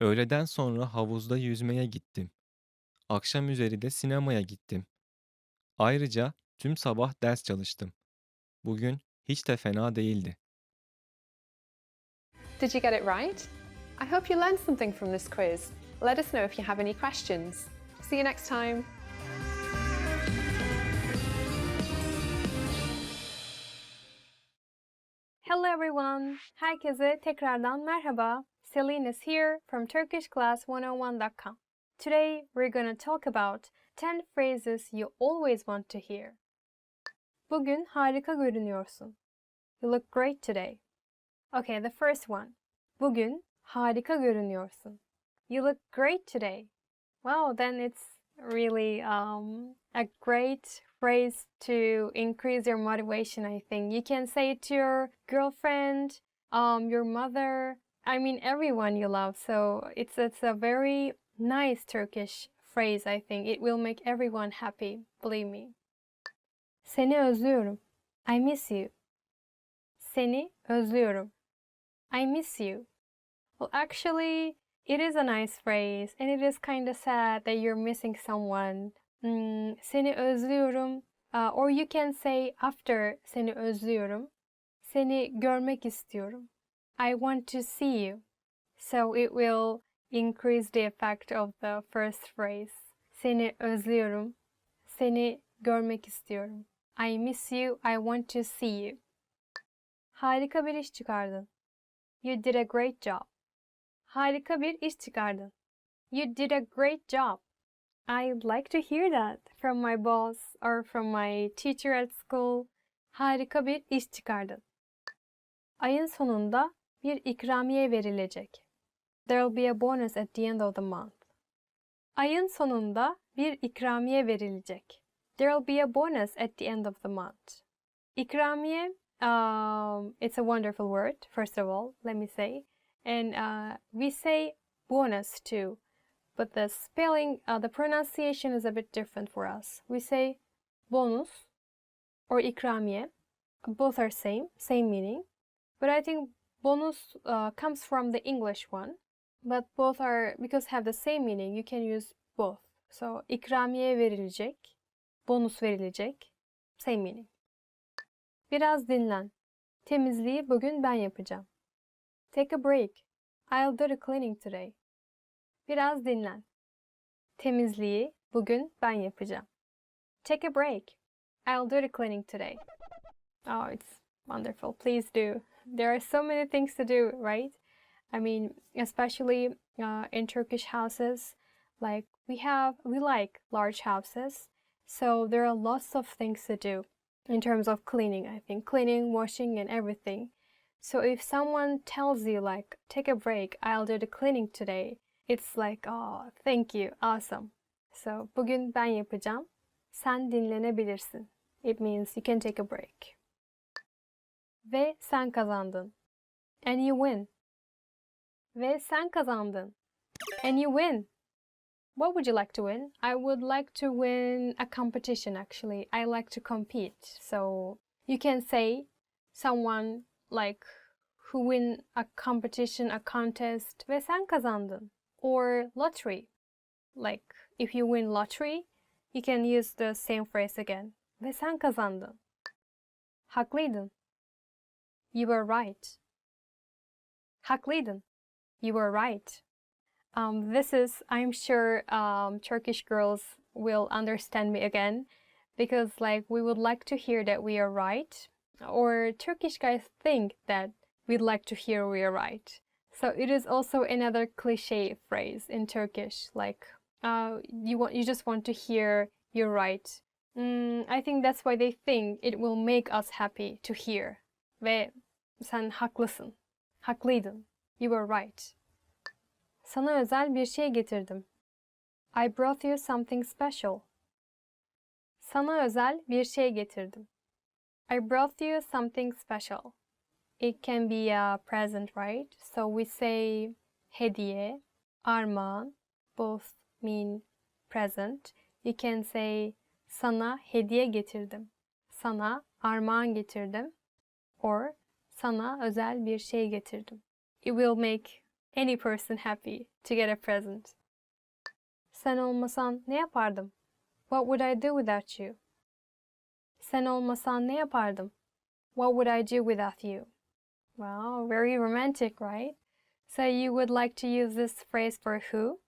Öğleden sonra havuzda yüzmeye gittim. Akşam üzeri de sinemaya gittim. Ayrıca tüm sabah ders çalıştım. Bugün hiç de fena değildi. Did you get it right? I hope you learned something from this quiz. Let us know if you have any questions. See you next time. Hello everyone. Herkese tekrardan merhaba. Celine is here from turkishclass101.com. Today we're going to talk about 10 phrases you always want to hear. Bugün harika görünüyorsun. You look great today. Okay, the first one. Bugün harika görünüyorsun. You look great today. Wow, then it's really a great phrase to increase your motivation, I think. You can say it to your girlfriend, your mother, I mean everyone you love. So it's a very nice Turkish phrase, I think. It will make everyone happy, believe me. Seni özlüyorum. I miss you. Seni özlüyorum. I miss you. Well, actually, it is a nice phrase, and it is kind of sad that you're missing someone. Seni özlüyorum. Or you can say after seni özlüyorum. Seni görmek istiyorum. I want to see you. So it will increase the effect of the first phrase. Seni özlüyorum. Seni görmek istiyorum. I miss you. I want to see you. Harika bir iş çıkardın. You did a great job. Harika bir iş çıkardın. You did a great job. I'd like to hear that from my boss or from my teacher at school. Harika bir iş çıkardın. Ayın sonunda bir ikramiye verilecek. There'll be a bonus at the end of the month. Ayın sonunda bir ikramiye verilecek. There'll be a bonus at the end of the month. İkramiye, it's a wonderful word, first of all, let me say. And we say bonus too, but the spelling, the pronunciation is a bit different for us. We say bonus or ikramiye. Both are same meaning. But I think bonus comes from the English one. But both are, because have the same meaning, you can use both. So ikramiye verilecek, bonus verilecek, same meaning. Biraz dinlen. Temizliği bugün ben yapacağım. Take a break. I'll do the cleaning today. Biraz dinlen. Temizliği bugün ben yapacağım. Take a break. I'll do the cleaning today. Oh, it's wonderful. Please do. There are so many things to do, right? I mean, especially in Turkish houses, like we like large houses, so there are lots of things to do in terms of cleaning, I think. Cleaning, washing, and everything. So if someone tells you like, take a break, I'll do the cleaning today, it's like, oh, thank you, awesome. So bugün ben yapacağım, sen dinlenebilirsin. It means you can take a break. Ve sen kazandın. And you win. Ve sen kazandın. And you win. What would you like to win? I would like to win a competition, actually. I like to compete. So you can say someone like who win a competition, a contest, ve sen kazandın. Or lottery. Like if you win lottery, you can use the same phrase again. Ve sen kazandın. Haklıydın. You were right. Haklıydın. You were right. This is, I'm sure Turkish girls will understand me again, because like we would like to hear that we are right, or Turkish guys think that we'd like to hear we are right. So it is also another cliche phrase in Turkish, like you just want to hear you're right. I think that's why they think it will make us happy to hear. Ve sen haklısın. Haklıydın. You were right. Sana özel bir şey getirdim. I brought you something special. Sana özel bir şey getirdim. I brought you something special. It can be a present, right? So we say hediye, armağan, both mean present. You can say sana hediye getirdim. Sana armağan getirdim. Or sana özel bir şey getirdim. It will make any person happy to get a present. Sen olmasan ne yapardım? What would I do without you? Sen olmasan ne yapardım? What would I do without you? Wow, very romantic, right? So you would like to use this phrase for who?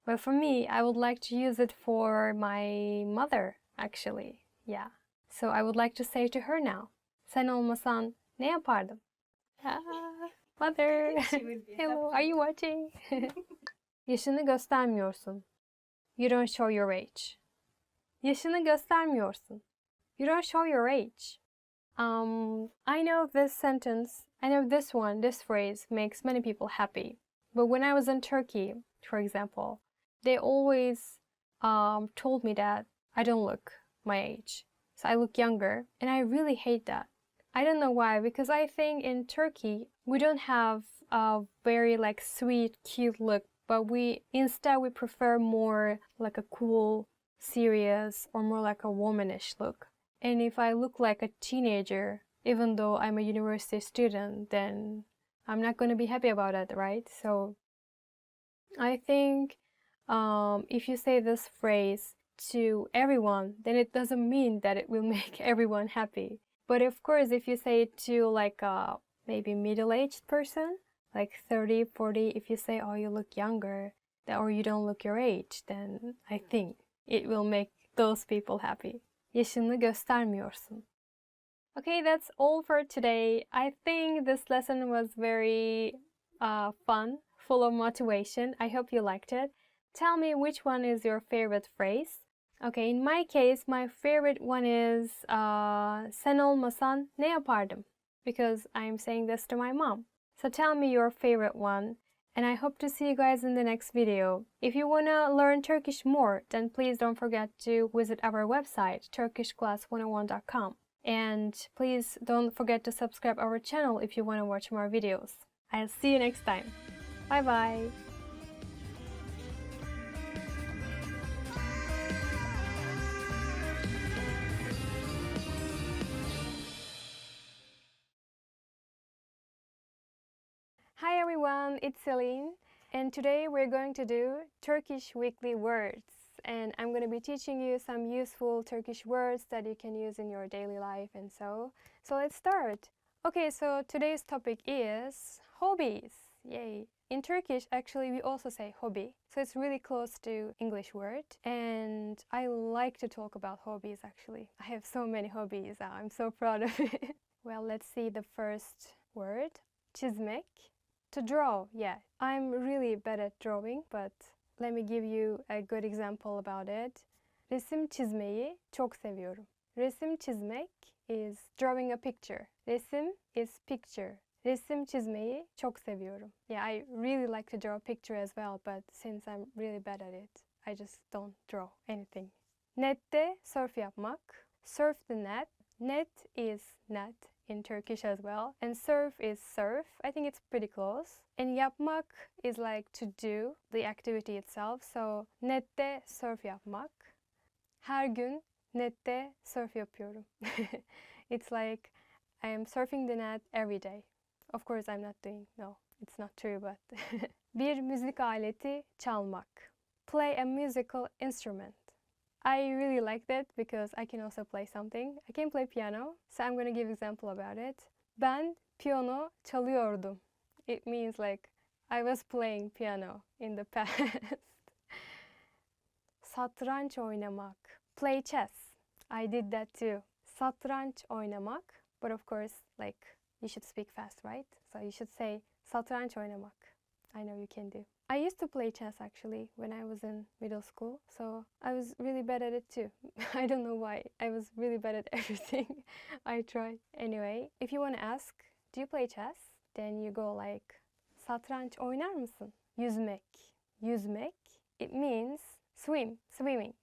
Well, for me, I would like to use it for my mother, actually. Yeah. So I would like to say to her now. Sen olmasan ne yapardım? Mother. Hello, are you watching? Yaşını göstermiyorsun. You don't show your age. Yaşını göstermiyorsun. You don't show your age. I know this sentence, I know this phrase makes many people happy. But when I was in Turkey, for example, they always told me that I don't look my age. So I look younger, and I really hate that. I don't know why, because I think in Turkey, we don't have a very like sweet, cute look, but instead we prefer more like a cool, serious, or more like a womanish look. And if I look like a teenager, even though I'm a university student, then I'm not going to be happy about it, right? So I think if you say this phrase to everyone, then it doesn't mean that it will make everyone happy. But of course, if you say it to like a maybe middle-aged person, like 30, 40, if you say, oh, you look younger, or you don't look your age, then I think it will make those people happy. Yaşını göstermiyorsun. Okay, that's all for today. I think this lesson was very fun, full of motivation. I hope you liked it. Tell me which one is your favorite phrase. Okay, in my case, my favorite one is sen olmasan ne yapardım? Because I'm saying this to my mom. So tell me your favorite one, and I hope to see you guys in the next video. If you want to learn Turkish more, then please don't forget to visit our website, turkishclass101.com. And please don't forget to subscribe our channel if you want to watch more videos. I'll see you next time. Bye bye. Hi everyone, it's Celine, and today we're going to do Turkish weekly words. And I'm going to be teaching you some useful Turkish words that you can use in your daily life and so. So let's start. Okay, so today's topic is hobbies. Yay. In Turkish, actually, we also say hobby. So it's really close to English word. And I like to talk about hobbies, actually. I have so many hobbies. I'm so proud of it. Well, let's see the first word. Çizmek. To draw, yeah. I'm really bad at drawing, but let me give you a good example about it. Resim çizmeyi çok seviyorum. Resim çizmek is drawing a picture. Resim is picture. Resim çizmeyi çok seviyorum. Yeah, I really like to draw a picture as well, but since I'm really bad at it, I just don't draw anything. Nette surf yapmak. Surf the net. Net is net in Turkish as well. And surf is surf. I think it's pretty close. And yapmak is like to do, the activity itself. So nette surf yapmak. Her gün nette surf yapıyorum. It's like I am surfing the net every day. Of course I'm not doing, no, it's not true, but bir müzik aleti çalmak. Play a musical instrument. I really like that because I can also play something. I can play piano, so I'm going to give an example about it. Ben piyano çalıyordum. It means like I was playing piano in the past. Satranç oynamak. Play chess. I did that too. Satranç oynamak. But of course, like, you should speak fast, right? So you should say satranç oynamak. I know you can do. I used to play chess actually when I was in middle school, so I was really bad at it too. I don't know why. I was really bad at everything I tried. Anyway, if you want to ask, do you play chess? Then you go like, satranç oynar mısın? Yüzmek. Yüzmek. It means swim, swimming.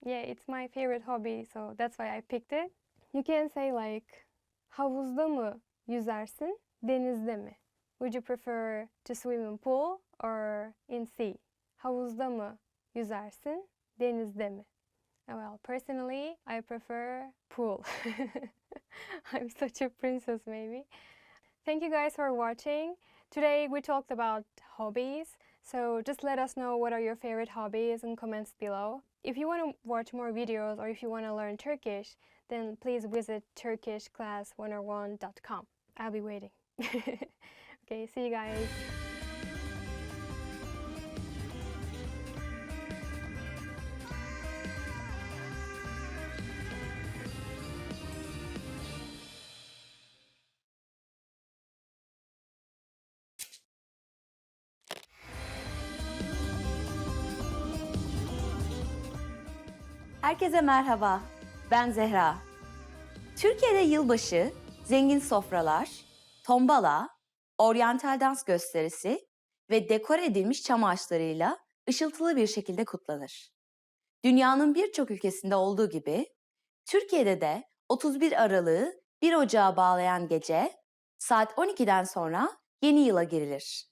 Yeah, it's my favorite hobby, so that's why I picked it. You can say like, havuzda mı yüzersin, denizde mi? Would you prefer to swim in pool or in sea? Havuzda mı yüzersin, denizde mi? Well, personally, I prefer pool. I'm such a princess, maybe. Thank you guys for watching. Today we talked about hobbies, so just let us know what are your favorite hobbies in comments below. If you want to watch more videos or if you want to learn Turkish, then please visit turkishclass101.com. I'll be waiting. Okay, see you guys. Herkese merhaba, ben Zehra. Türkiye'de yılbaşı, zengin sofralar, tombala, oryantal dans gösterisi ve dekore edilmiş çam ağaçlarıyla ışıltılı bir şekilde kutlanır. Dünyanın birçok ülkesinde olduğu gibi, Türkiye'de de 31 Aralık'ı 1 Ocağı bağlayan gece, saat 12'den sonra yeni yıla girilir.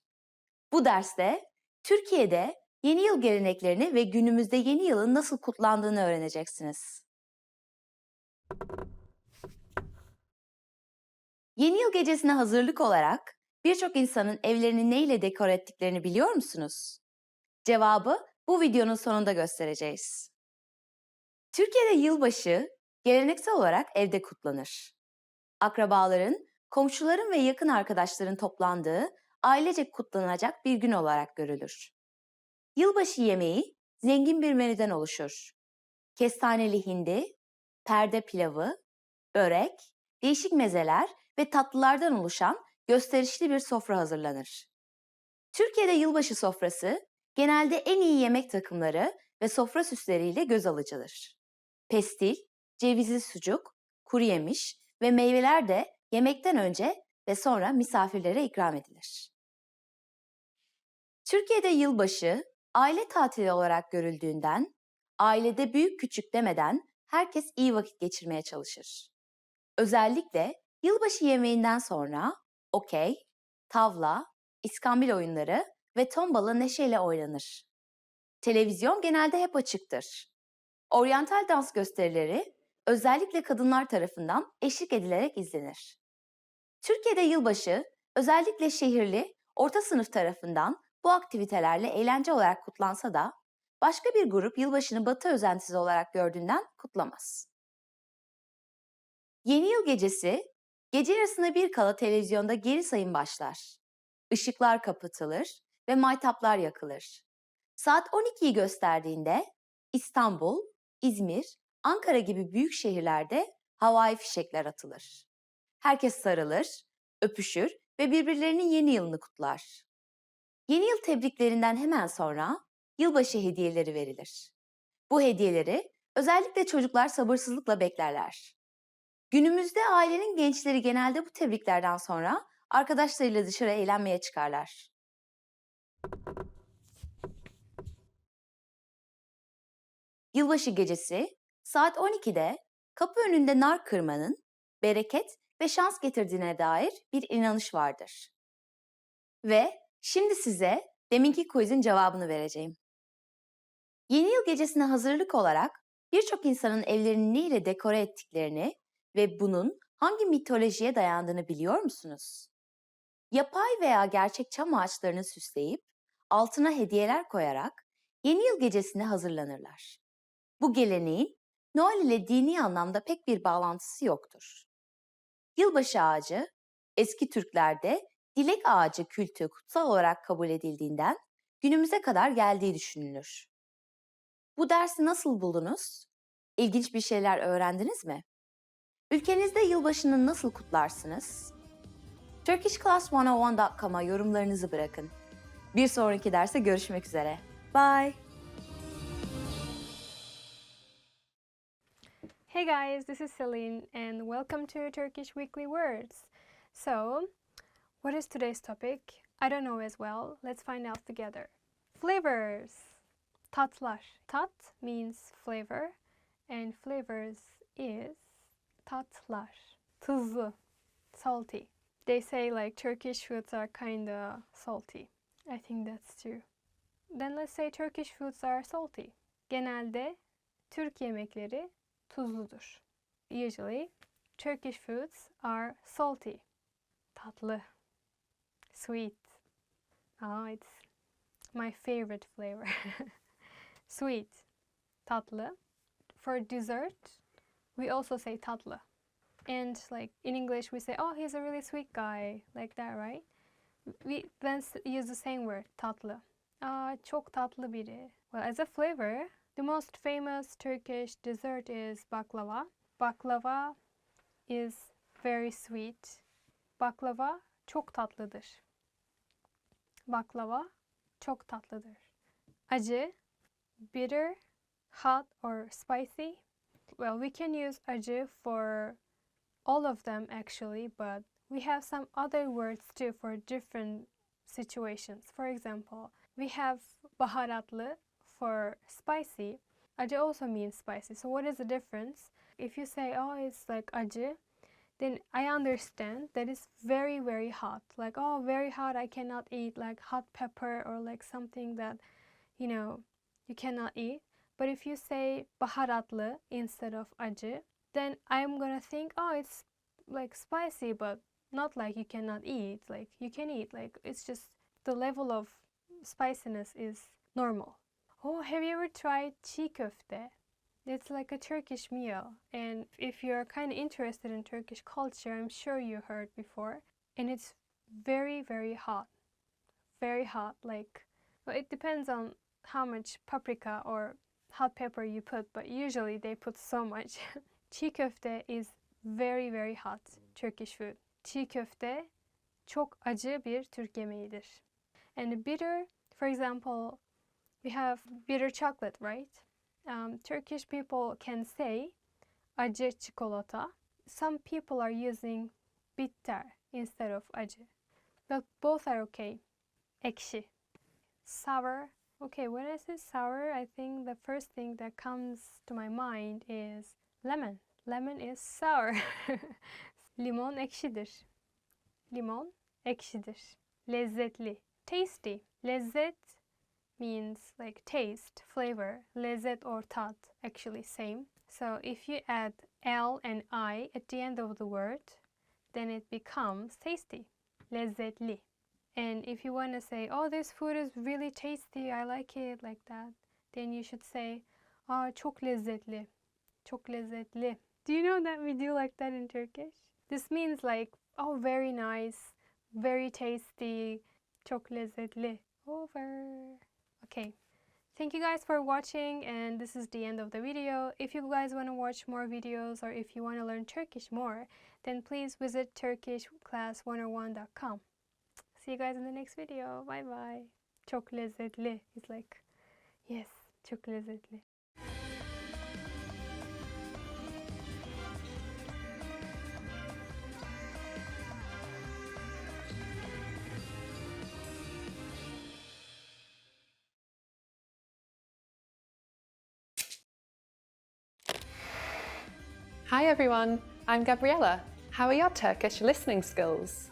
Bu derste Türkiye'de yeni yıl geleneklerini ve günümüzde yeni yılın nasıl kutlandığını öğreneceksiniz. Yeni yıl gecesine hazırlık olarak birçok insanın evlerini neyle dekor ettiklerini biliyor musunuz? Cevabı bu videonun sonunda göstereceğiz. Türkiye'de yılbaşı geleneksel olarak evde kutlanır. Akrabaların, komşuların ve yakın arkadaşların toplandığı ailecek kutlanacak bir gün olarak görülür. Yılbaşı yemeği zengin bir menüden oluşur. Kestaneli hindi, perde pilavı, börek, değişik mezeler ve tatlılardan oluşan gösterişli bir sofra hazırlanır. Türkiye'de yılbaşı sofrası genelde en iyi yemek takımları ve sofra süsleriyle göz alıcıdır. Pestil, cevizli sucuk, kuru yemiş ve meyveler de yemekten önce ve sonra misafirlere ikram edilir. Türkiye'de yılbaşı aile tatili olarak görüldüğünden, ailede büyük küçük demeden herkes iyi vakit geçirmeye çalışır. Özellikle yılbaşı yemeğinden sonra okey, tavla, iskambil oyunları ve tombala neşeyle oynanır. Televizyon genelde hep açıktır. Oryantal dans gösterileri özellikle kadınlar tarafından eşlik edilerek izlenir. Türkiye'de yılbaşı özellikle şehirli, orta sınıf tarafından bu aktivitelerle eğlence olarak kutlansa da başka bir grup yılbaşını Batı özentisi olarak gördüğünden kutlamaz. Yeni Yıl gecesi, gece yarısına bir kala televizyonda geri sayım başlar. Işıklar kapatılır ve maytaplar yakılır. Saat 12'yi gösterdiğinde İstanbul, İzmir, Ankara gibi büyük şehirlerde havai fişekler atılır. Herkes sarılır, öpüşür ve birbirlerinin yeni yılını kutlar. Yeni yıl tebriklerinden hemen sonra yılbaşı hediyeleri verilir. Bu hediyeleri özellikle çocuklar sabırsızlıkla beklerler. Günümüzde ailenin gençleri genelde bu tebriklerden sonra arkadaşlarıyla dışarı eğlenmeye çıkarlar. Yılbaşı gecesi saat 12'de kapı önünde nar kırmanın bereket ve şans getirdiğine dair bir inanış vardır. Ve şimdi size deminki quizin cevabını vereceğim. Yeni Yıl gecesine hazırlık olarak birçok insanın evlerini ne ile dekore ettiklerini ve bunun hangi mitolojiye dayandığını biliyor musunuz? Yapay veya gerçek çam ağaçlarını süsleyip altına hediyeler koyarak Yeni Yıl gecesine hazırlanırlar. Bu geleneğin Noel ile dini anlamda pek bir bağlantısı yoktur. Yılbaşı ağacı, eski Türklerde dilek ağacı kültü kutsal olarak kabul edildiğinden günümüze kadar geldiği düşünülür. Bu dersi nasıl buldunuz? İlginç bir şeyler öğrendiniz mi? Ülkenizde yılbaşını nasıl kutlarsınız? turkishclass101.com'a yorumlarınızı bırakın. Bir sonraki derste görüşmek üzere. Bye! Hey guys, this is Celine and welcome to Turkish Weekly Words. So, what is today's topic? I don't know as well. Let's find out together. Flavors. Tatlar. Tat means flavor and flavors is tatlar. Tuzlu. Salty. They say like Turkish foods are kinda salty. I think that's true. Then let's say Turkish foods are salty. Genelde Türk yemekleri tuzludur. Usually, Turkish foods are salty. Tatlı. Sweet. Oh, it's my favorite flavor. Sweet. Tatlı. For dessert, we also say tatlı. And like in English, we say, oh, he's a really sweet guy. Like that, right? We then use the same word, tatlı. Çok tatlı biri. Well, as a flavor, the most famous Turkish dessert is baklava. Baklava is very sweet. Baklava çok tatlıdır. Baklava çok tatlıdır. Acı, bitter, hot or spicy. Well, we can use acı for all of them actually, but we have some other words too for different situations. For example, we have baharatlı for spicy. Acı also means spicy. So what is the difference? If you say, oh, it's like acı, then I understand that it's very, very hot. Like, oh, very hot, I cannot eat like hot pepper or like something that, you cannot eat. But if you say baharatlı instead of acı, then I'm gonna think, oh, it's like spicy, but not like you cannot eat. Like you can eat. Like it's just the level of spiciness is normal. Oh, have you ever tried çiğ köfte? It's like a Turkish meal, and if you're kind of interested in Turkish culture, I'm sure you heard before. And it's very, very hot. Very hot. Like, well, it depends on how much paprika or hot pepper you put, but usually they put so much. Çiğ köfte is very, very hot Turkish food. Çiğ köfte çok acı bir Türk yemeğidir. And bitter, for example, we have bitter chocolate, right? Turkish people can say acı çikolata. Some people are using bitter instead of acı. But both are okay. Ekşi. Sour. Okay, when I say sour, I think the first thing that comes to my mind is lemon. Lemon is sour. Limon ekşidir. Limon ekşidir. Lezzetli. Tasty. Lezzet means like taste, flavor. Lezzet or tat, actually same. So if you add L and I at the end of the word, then it becomes tasty. Lezzetli. And if you want to say, oh, this food is really tasty, I like it, like that, then you should say, çok lezzetli. Çok lezzetli. Do you know that we do like that in Turkish? This means like, oh, very nice, very tasty, çok lezzetli. Over. Okay. Thank you guys for watching, and this is the end of the video. If you guys want to watch more videos or if you want to learn Turkish more, then please visit turkishclass101.com. See you guys in the next video. Bye bye. Çok lezzetli. It's like, yes, çok lezzetli. Hi everyone, I'm Gabriella. How are your Turkish listening skills?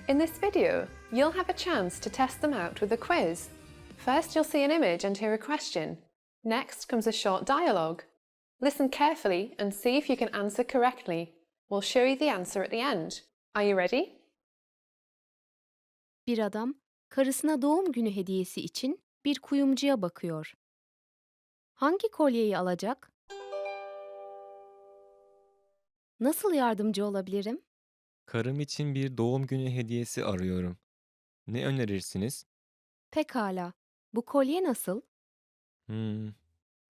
In this video, you'll have a chance to test them out with a quiz. First, you'll see an image and hear a question. Next comes a short dialogue. Listen carefully and see if you can answer correctly. We'll show you the answer at the end. Are you ready? Bir adam karısına doğum günü hediyesi için bir kuyumcuya bakıyor. Hangi kolyeyi alacak? Nasıl yardımcı olabilirim? Karım için bir doğum günü hediyesi arıyorum. Ne önerirsiniz? Pekala. Bu kolye nasıl?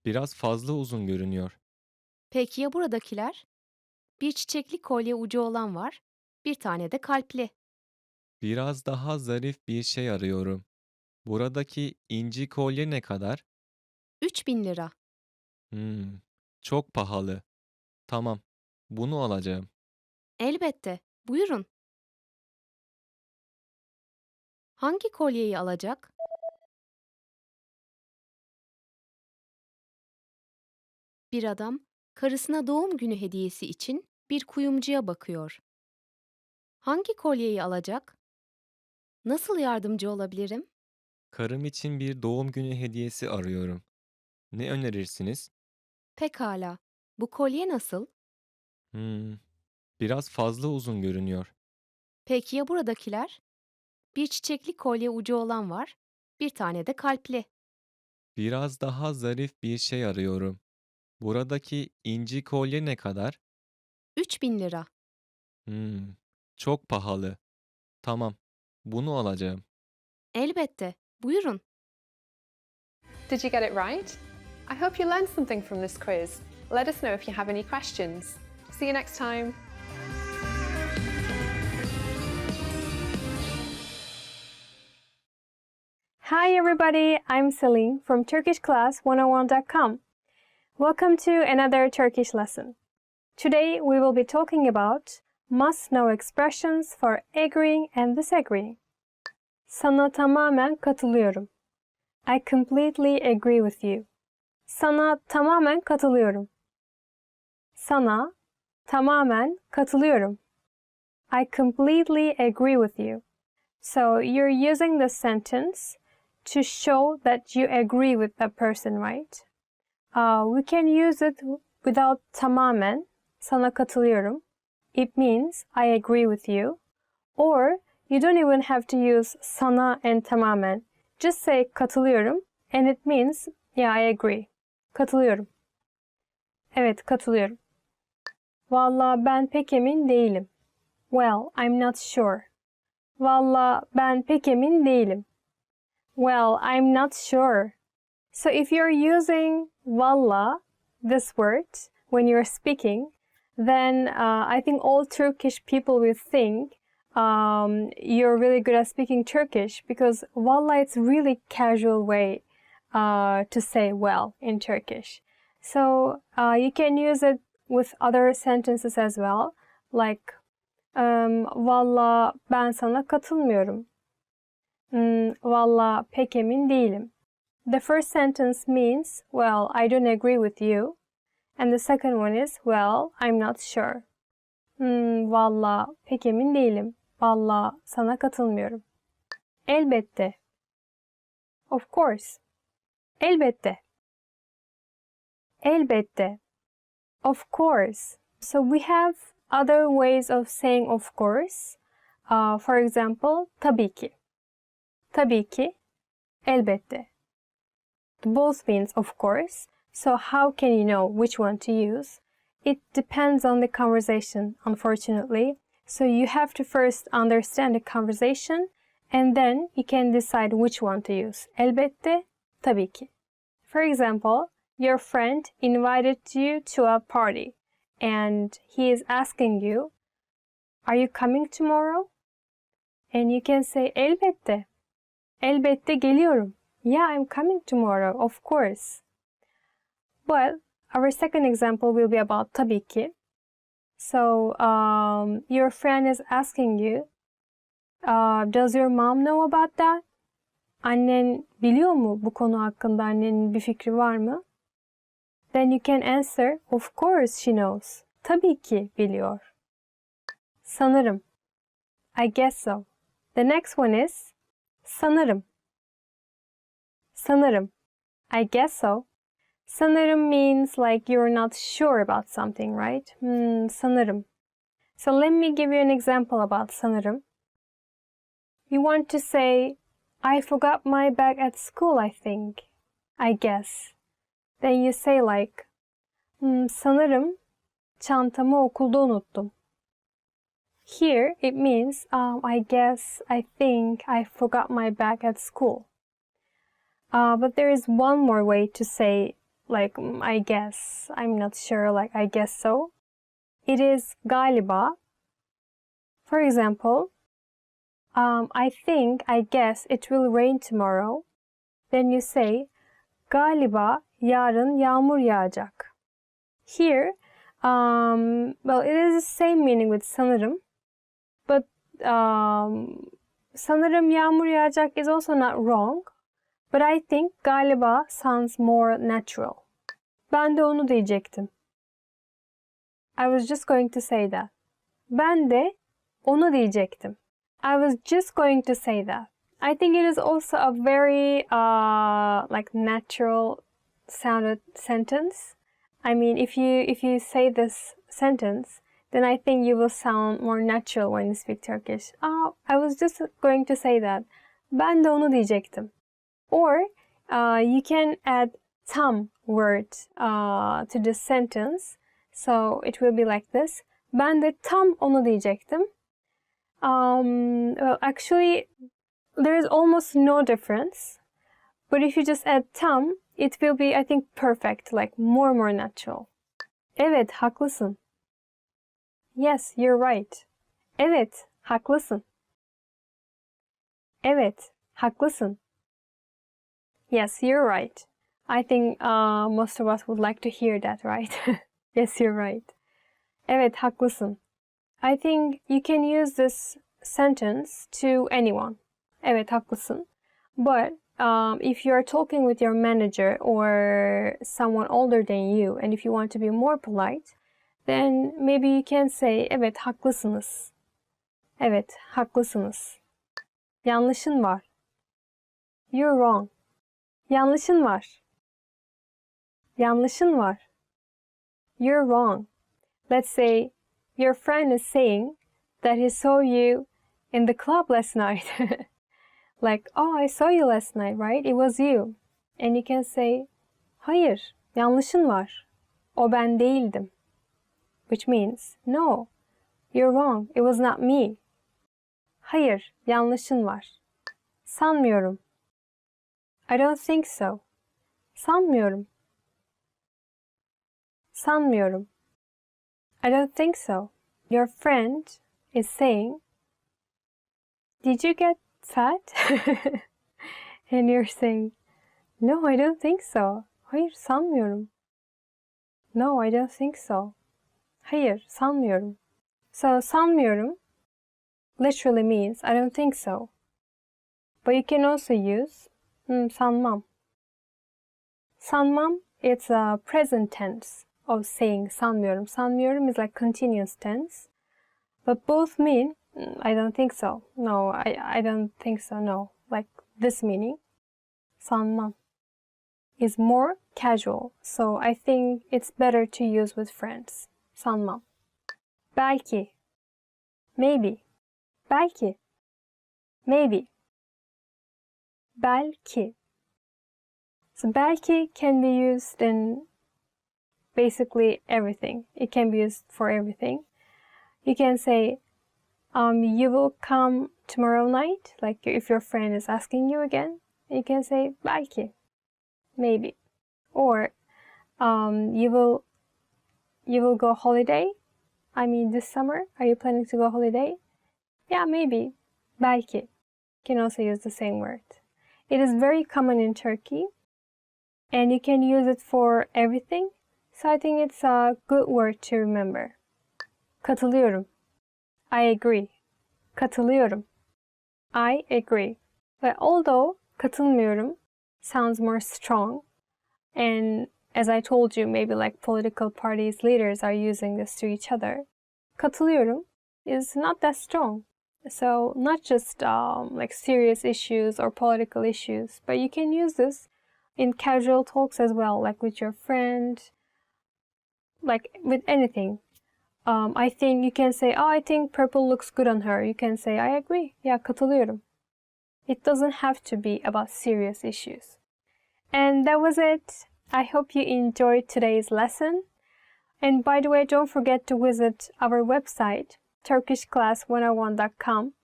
Biraz fazla uzun görünüyor. Peki ya buradakiler? Bir çiçekli kolye ucu olan var, bir tane de kalpli. Biraz daha zarif bir şey arıyorum. Buradaki inci kolye ne kadar? 3000 lira. Çok pahalı. Tamam, bunu alacağım. Elbette. Buyurun. Hangi kolyeyi alacak? Bir adam karısına doğum günü hediyesi için bir kuyumcuya bakıyor. Hangi kolyeyi alacak? Nasıl yardımcı olabilirim? Karım için bir doğum günü hediyesi arıyorum. Ne önerirsiniz? Pekala. Bu kolye nasıl? Biraz fazla uzun görünüyor. Peki ya buradakiler? Bir çiçekli kolye ucu olan var, bir tane de kalpli. Biraz daha zarif bir şey arıyorum. Buradaki inci kolye ne kadar? 3000 lira. Çok pahalı. Tamam, bunu alacağım. Elbette. Buyurun. Did you get it right? I hope you learned something from this quiz. Let us know if you have any questions. See you next time. Hi everybody, I'm Celine from TurkishClass101.com. Welcome to another Turkish lesson. Today we will be talking about must-know expressions for agreeing and disagreeing. Sana tamamen katılıyorum. I completely agree with you. Sana tamamen katılıyorum. Sana tamamen katılıyorum. I completely agree with you. So you're using this sentence to show that you agree with that person, right? We can use it without tamamen, sana katılıyorum. It means I agree with you. Or you don't even have to use sana and tamamen. Just say katılıyorum and it means yeah, I agree. Katılıyorum. Evet, katılıyorum. Vallahi ben pek emin değilim. Well, I'm not sure. Vallahi ben pek emin değilim. Well, I'm not sure. So if you're using valla, this word, when you're speaking, then I think all Turkish people will think you're really good at speaking Turkish because valla it's really casual way to say well in Turkish. So you can use it with other sentences as well, like valla ben sana katılmıyorum. Valla pek emin değilim. The first sentence means, well, I don't agree with you. And the second one is, well, I'm not sure. Valla pek emin değilim. Valla sana katılmıyorum. Elbette. Of course. Elbette. Elbette. Of course. So we have other ways of saying of course. For example, tabii ki. Tabii ki. Elbette. Both means of course. So how can you know which one to use? It depends on the conversation, unfortunately. So you have to first understand the conversation and then you can decide which one to use. Elbette, tabii ki. For example, your friend invited you to a party and he is asking you, are you coming tomorrow? And you can say, elbette. Elbette geliyorum. Yeah, I'm coming tomorrow, of course. Well, our second example will be about tabii ki. So, your friend is asking you, does your mom know about that? Annen biliyor mu bu konu hakkında, annenin bir fikri var mı? Then you can answer, of course she knows. Tabii ki biliyor. Sanırım. I guess so. The next one is sanırım. Sanırım. I guess so. Sanırım means like you're not sure about something, right? Sanırım. So let me give you an example about sanırım. You want to say, I forgot my bag at school, I think. I guess. Then you say like, sanırım çantamı okulda unuttum. Here it means, I guess, I think, I forgot my bag at school. But there is one more way to say, like, I guess, I'm not sure, like, I guess so. It is galiba. For example, I think, I guess it will rain tomorrow. Then you say, galiba yarın yağmur yağacak. Here, well, it is the same meaning with sanırım. But sanırım yağmur yağacak is also not wrong. But I think galiba sounds more natural. Ben de onu diyecektim. I was just going to say that. Ben de onu diyecektim. I was just going to say that. I think it is also a very like natural sounded sentence. I mean, if you say this sentence, then I think you will sound more natural when you speak Turkish. I was just going to say that. Ben de onu diyecektim. Or you can add tam word to this sentence. So it will be like this. Ben de tam onu diyecektim. Well, actually, there is almost no difference. But if you just add tam, it will be, I think, perfect, like more natural. Evet, haklısın. Yes, you're right. Evet, haklısın. Evet, haklısın. Yes, you're right. I think most of us would like to hear that, right? Yes, you're right. Evet, haklısın. I think you can use this sentence to anyone. Evet, haklısın. But if you are talking with your manager or someone older than you, and if you want to be more polite, then maybe you can say, evet, haklısınız. Evet, haklısınız. Yanlışın var. You're wrong. Yanlışın var. Yanlışın var. You're wrong. Let's say your friend is saying that he saw you in the club last night. Like, oh, I saw you last night, right? It was you. And you can say, hayır, yanlışın var. O ben değildim. Which means, no, you're wrong. It was not me. Hayır, yanlışın var. Sanmıyorum. I don't think so. Sanmıyorum. Sanmıyorum. I don't think so. Your friend is saying, did you get fat? And you're saying, no, I don't think so. Hayır, sanmıyorum. No, I don't think so. Hayır, sanmıyorum. So, sanmıyorum literally means I don't think so. But you can also use sanmam. Sanmam, it's a present tense of saying sanmıyorum. Sanmıyorum is like continuous tense. But both mean I don't think so. No, I don't think so, no. Like this meaning, sanmam, is more casual. So I think it's better to use with friends. Sanmam. Belki. Maybe. Belki. Maybe. Belki. So belki can be used in basically everything. It can be used for everything. You can say, you will come tomorrow night. Like if your friend is asking you again, you can say belki, maybe. Or you will go holiday. I mean this summer. Are you planning to go holiday? Yeah, maybe. Belki. Can also use the same word. It is very common in Turkey, and you can use it for everything. So I think it's a good word to remember. Katılıyorum. I agree. Katılıyorum. I agree. But although katılmıyorum sounds more strong, and as I told you, maybe like political parties leaders are using this to each other, katılıyorum is not that strong. So not just like serious issues or political issues, but you can use this in casual talks as well, like with your friend, like with anything. I think you can say, oh, I think purple looks good on her. You can say, I agree. Yeah, katılıyorum. It doesn't have to be about serious issues. And that was it. I hope you enjoyed today's lesson. And by the way, don't forget to visit our website, turkishclass101.com.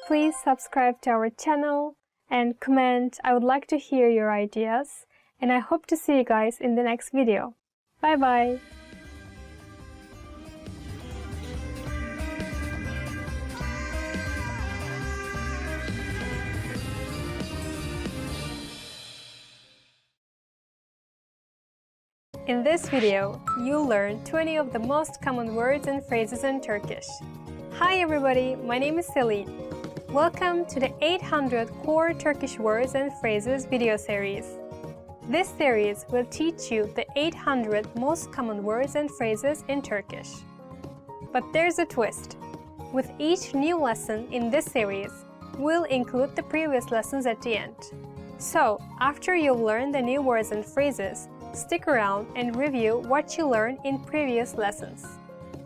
Please subscribe to our channel and comment. I would like to hear your ideas. And I hope to see you guys in the next video. Bye bye. In this video, you'll learn 20 of the most common words and phrases in Turkish. Hi everybody, my name is Celine. Welcome to the 800 Core Turkish Words and Phrases video series. This series will teach you the 800 most common words and phrases in Turkish. But there's a twist. With each new lesson in this series, we'll include the previous lessons at the end. So, after you've learned the new words and phrases, stick around and review what you learned in previous lessons.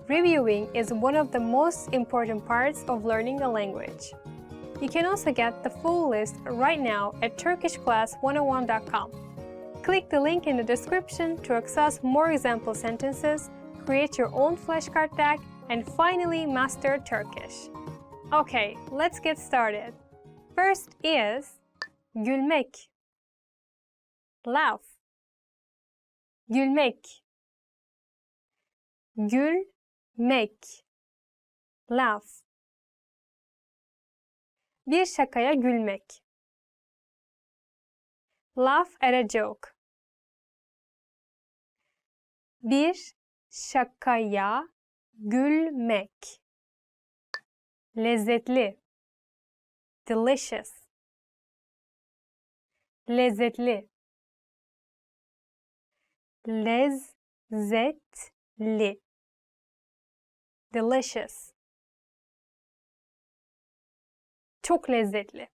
Reviewing is one of the most important parts of learning a language. You can also get the full list right now at turkishclass101.com. Click the link in the description to access more example sentences, create your own flashcard deck, and finally master Turkish. Okay, let's get started. First is gülmek. Laugh. Gülmek. Gülmek. Laugh. Bir şakaya gülmek. Laugh at a joke. Bir şakaya gülmek. Lezzetli. Delicious. Lezzetli. Lezzetli. Delicious. Çok lezzetli.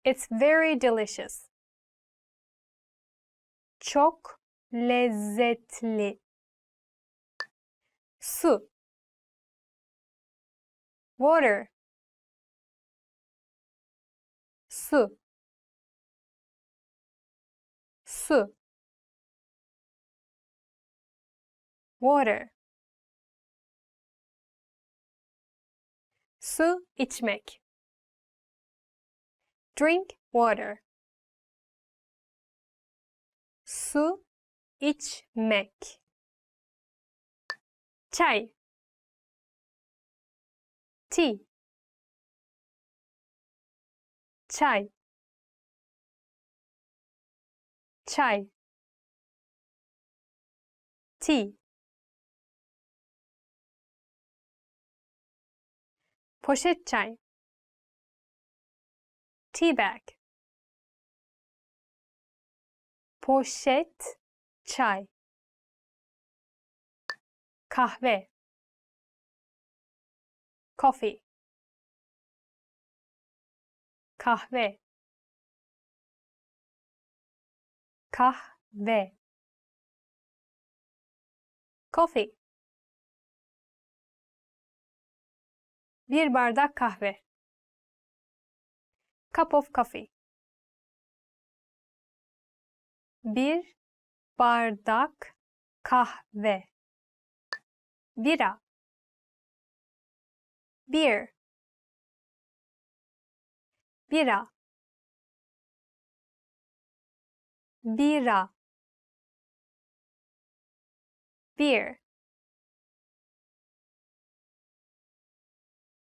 It's very delicious. Çok lezzetli. Su. Water. Su. Su. Water. Su içmek. Drink water. Su içmek. Çay. Tea. Çay. Çay. Tea. Poşet çay. Tea bag. Poşet çay. Kahve. Coffee. Kahve. Kahve. Coffee. Bir bardak kahve. Cup of coffee. Bir bardak kahve. Bira. Beer. Bira. Bira. Beer.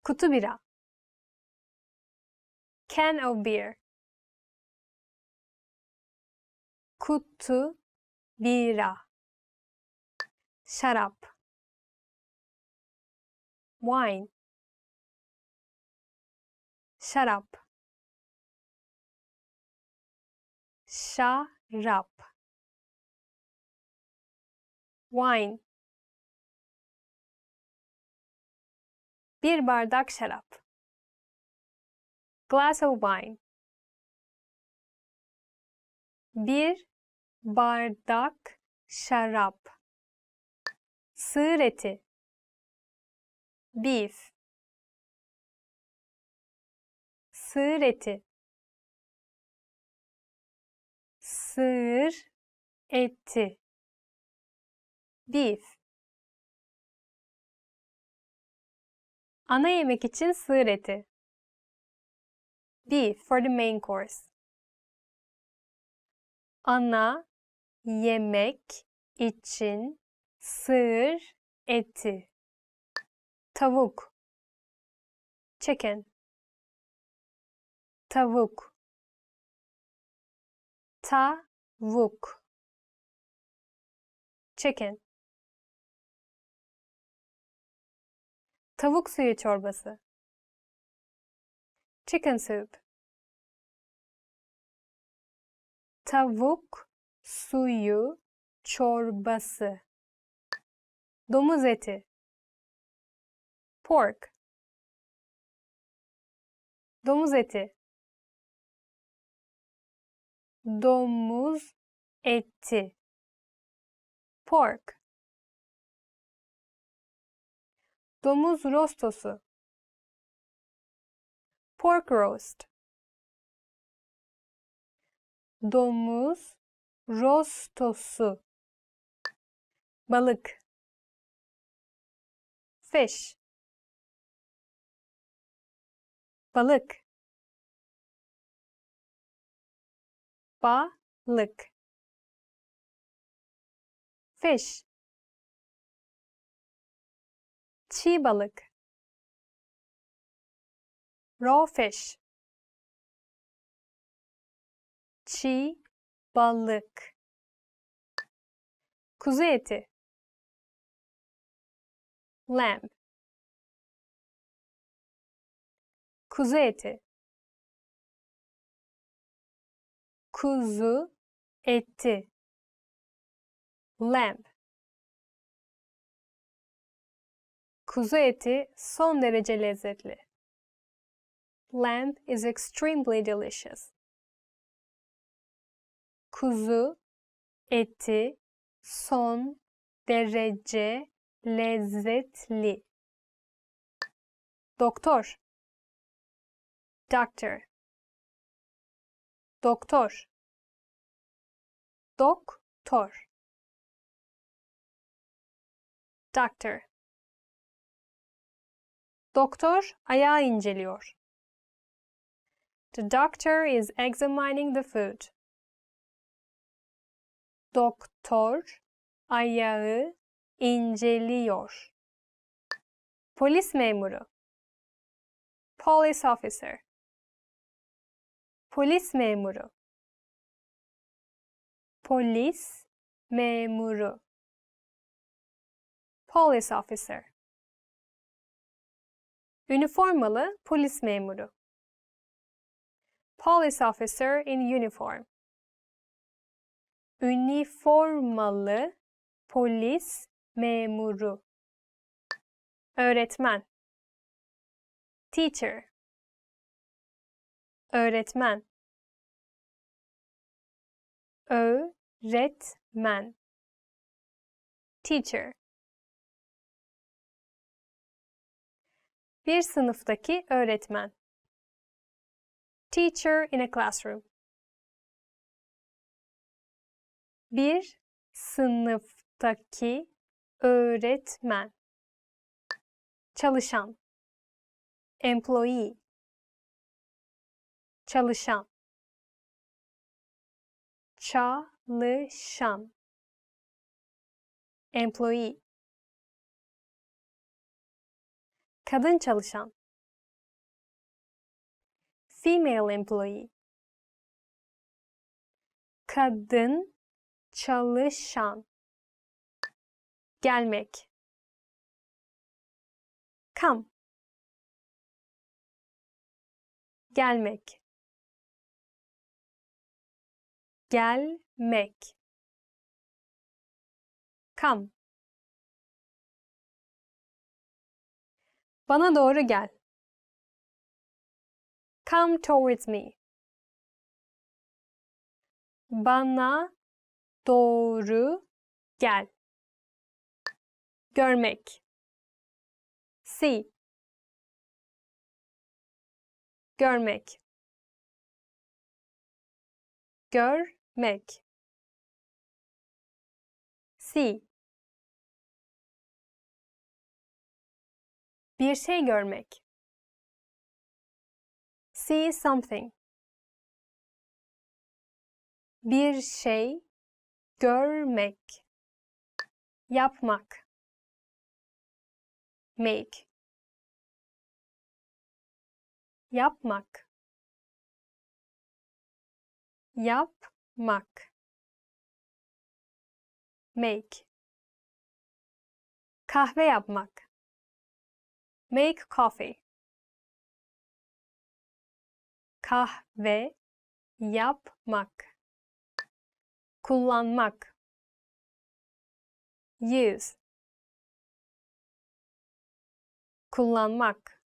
Kutu bira. Can of beer. Kutu bira. Şarap. Wine. Şarap. Şarap. Wine. Bir bardak şarap. Glass of wine. Bir bardak şarap. Sığır eti. Beef. Sığır eti. Sığır eti. Beef. Ana yemek için sığır eti. Beef for the main course. Ana yemek için sığır eti. Tavuk. Chicken. Tavuk. Tavuk. Chicken. Tavuk suyu çorbası. Chicken soup. Tavuk suyu çorbası. Domuz eti. Pork. Domuz eti. Domuz eti. Pork. Domuz rostosu. Pork roast. Domuz rostosu. Balık. Fish. Balık. Balık. Fish. Çiğ balık. Raw fish. Çiğ balık. Kuzu eti. Lamb. Kuzu eti. Kuzu eti. Lamb. Kuzu eti son derece lezzetli. Lamb is extremely delicious. Kuzu eti son derece lezzetli. Doktor. Doctor. Doktor. Doktor. Doctor. Doktor ayağı inceliyor. The doctor is examining the food. Doktor ayağı inceliyor. Polis memuru. Police officer. Polis memuru. Polis memuru. Police officer. Üniformalı polis memuru. Police officer in uniform. Üniformalı polis memuru. Öğretmen. Teacher. Öğretmen. Öğretmen. Teacher. Bir sınıftaki öğretmen. Teacher in a classroom. Bir sınıftaki öğretmen. Çalışan. Employee. Çalışan. Çalışan. Employee. Kadın çalışan. Female employee. Kadın çalışan. Gelmek. Come. Gelmek. Gelmek. Come. Bana doğru gel. Come towards me. Bana doğru gel. Görmek. See. Görmek. Görmek. See. Bir şey görmek. See something. Bir şey görmek. Yapmak. Make. Yapmak. Yapmak. Make. Kahve yapmak. Make coffee. Kahve yapmak. Kullanmak. Use. Kullanmak.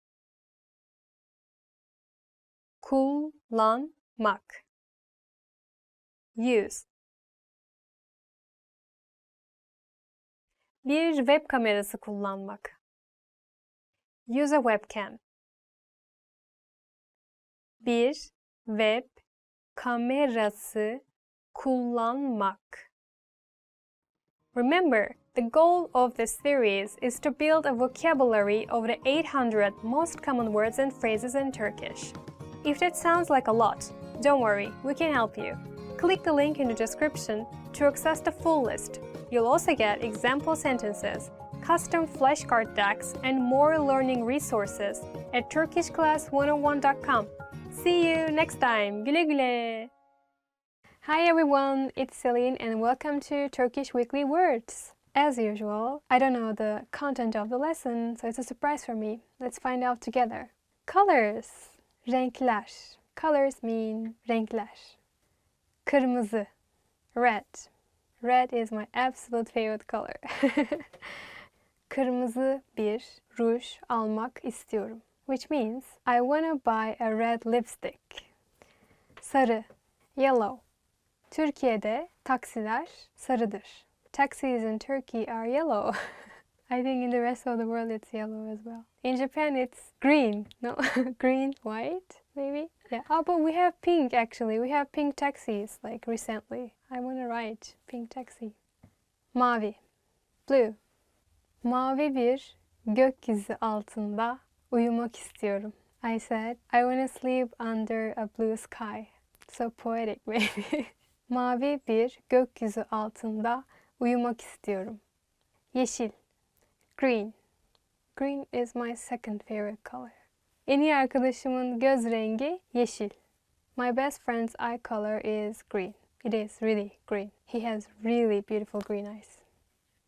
Kullanmak. Use. Bir web kamerası kullanmak. Use a webcam. Bir web kamerası kullanmak. Remember, the goal of this series is to build a vocabulary of the 800 most common words and phrases in Turkish. If that sounds like a lot, don't worry, we can help you. Click the link in the description to access the full list. You'll also get example sentences, custom flashcard decks, and more learning resources at turkishclass101.com. See you next time. Güle güle. Hi everyone, it's Celine and welcome to Turkish Weekly Words. As usual, I don't know the content of the lesson, so it's a surprise for me. Let's find out together. Colors. Renkler. Colors mean renkler. Kırmızı. Red. Red is my absolute favorite color. Kırmızı bir ruj almak istiyorum. Which means I wanna buy a red lipstick. Sarı. Yellow. Türkiye'de taksiler sarıdır. Taxis in Turkey are yellow. I think in the rest of the world it's yellow as well. In Japan it's green. No, green, white, maybe? Yeah. Oh, but we have pink actually. We have pink taxis like recently. I want to ride pink taxi. Mavi. Blue. Mavi bir gökyüzü altında uyumak istiyorum. I said, I want to sleep under a blue sky. So poetic maybe. Mavi bir gökyüzü altında uyumak istiyorum. Yeşil. Green. Green is my second favorite color. En iyi arkadaşımın göz rengi yeşil. My best friend's eye color is green. It is really green. He has really beautiful green eyes.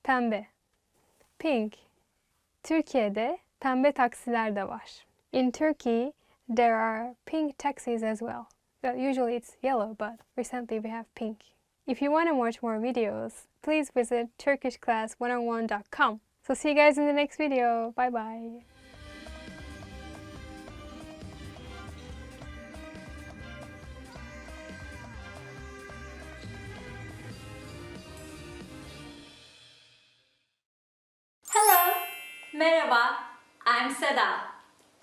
Pembe. Pink. Türkiye'de pembe taksiler de var. In Turkey, there are pink taxis as well. Well, usually it's yellow, but recently we have pink. If you want to watch more videos, please visit turkishclass101.com. So see you guys in the next video. Bye bye. Merhaba, I'm Seda.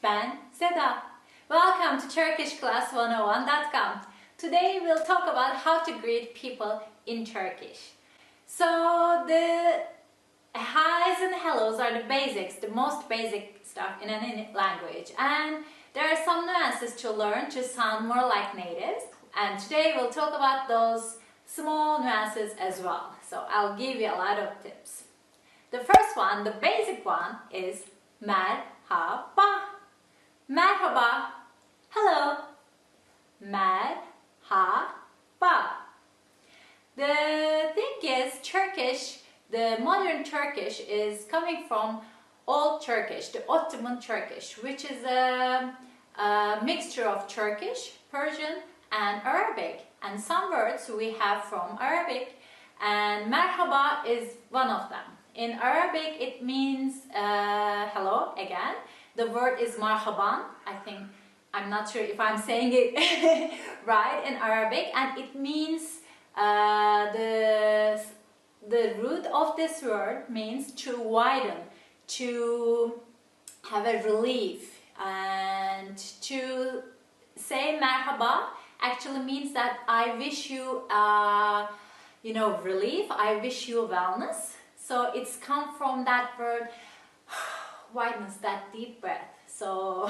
Ben Seda. Welcome to TurkishClass101.com. Today we'll talk about how to greet people in Turkish. So the hi's and hellos are the basics, the most basic stuff in any language. And there are some nuances to learn to sound more like natives. And today we'll talk about those small nuances as well. So I'll give you a lot of tips. The first one, the basic one, is merhaba. Merhaba. Hello. Merhaba. The thing is, Turkish, the modern Turkish is coming from Old Turkish, the Ottoman Turkish, which is a mixture of Turkish, Persian, and Arabic. And some words we have from Arabic, and merhaba is one of them. In Arabic, it means hello again. The word is marhaban. I'm not sure if I'm saying it right in Arabic, and it means the root of this word means to widen, to have a relief, and to say merhaba actually means that I wish you relief, I wish you wellness. So it's come from that word wideness, that deep breath. So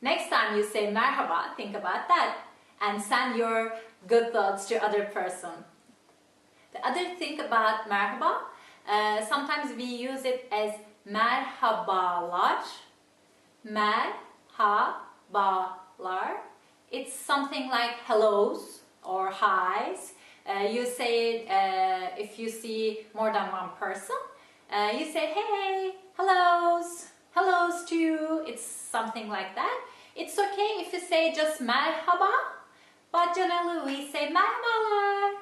next time you say merhaba, think about that and send your good thoughts to other person. The other thing about merhaba, sometimes we use it as merhabalar. Merhabalar. It's something like hellos or hi's. You say it if you see more than one person. You say hey, hellos, hellos to you. It's something like that. It's okay if you say just merhaba, but generally we say merhabalar,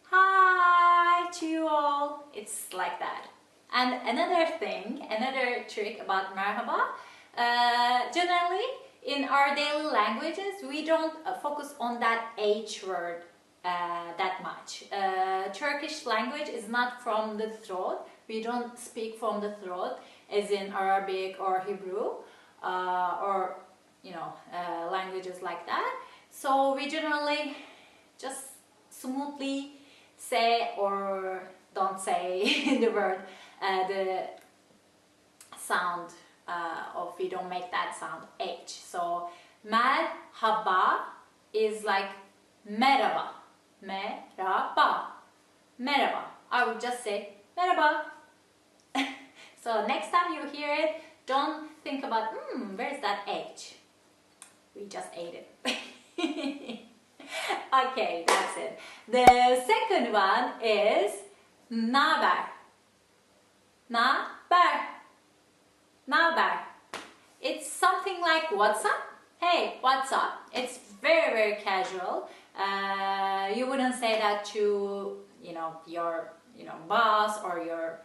hi to you all. It's like that. And another trick about merhaba, generally in our daily languages we don't focus on that H word that much. Turkish language is not from the throat. We don't speak from the throat as in Arabic or Hebrew or languages like that. So we generally just smoothly say or don't say the word, the sound of, we don't make that sound H. So merhaba is like merhaba. Merhaba. Merhaba. I would just say merhaba. So next time you hear it, don't think about, where's that H? We just ate it. Okay, that's it. The second one is naber. Naber. Naber. It's something like what's up? Hey, what's up? It's very, very casual. You wouldn't say that to your boss or your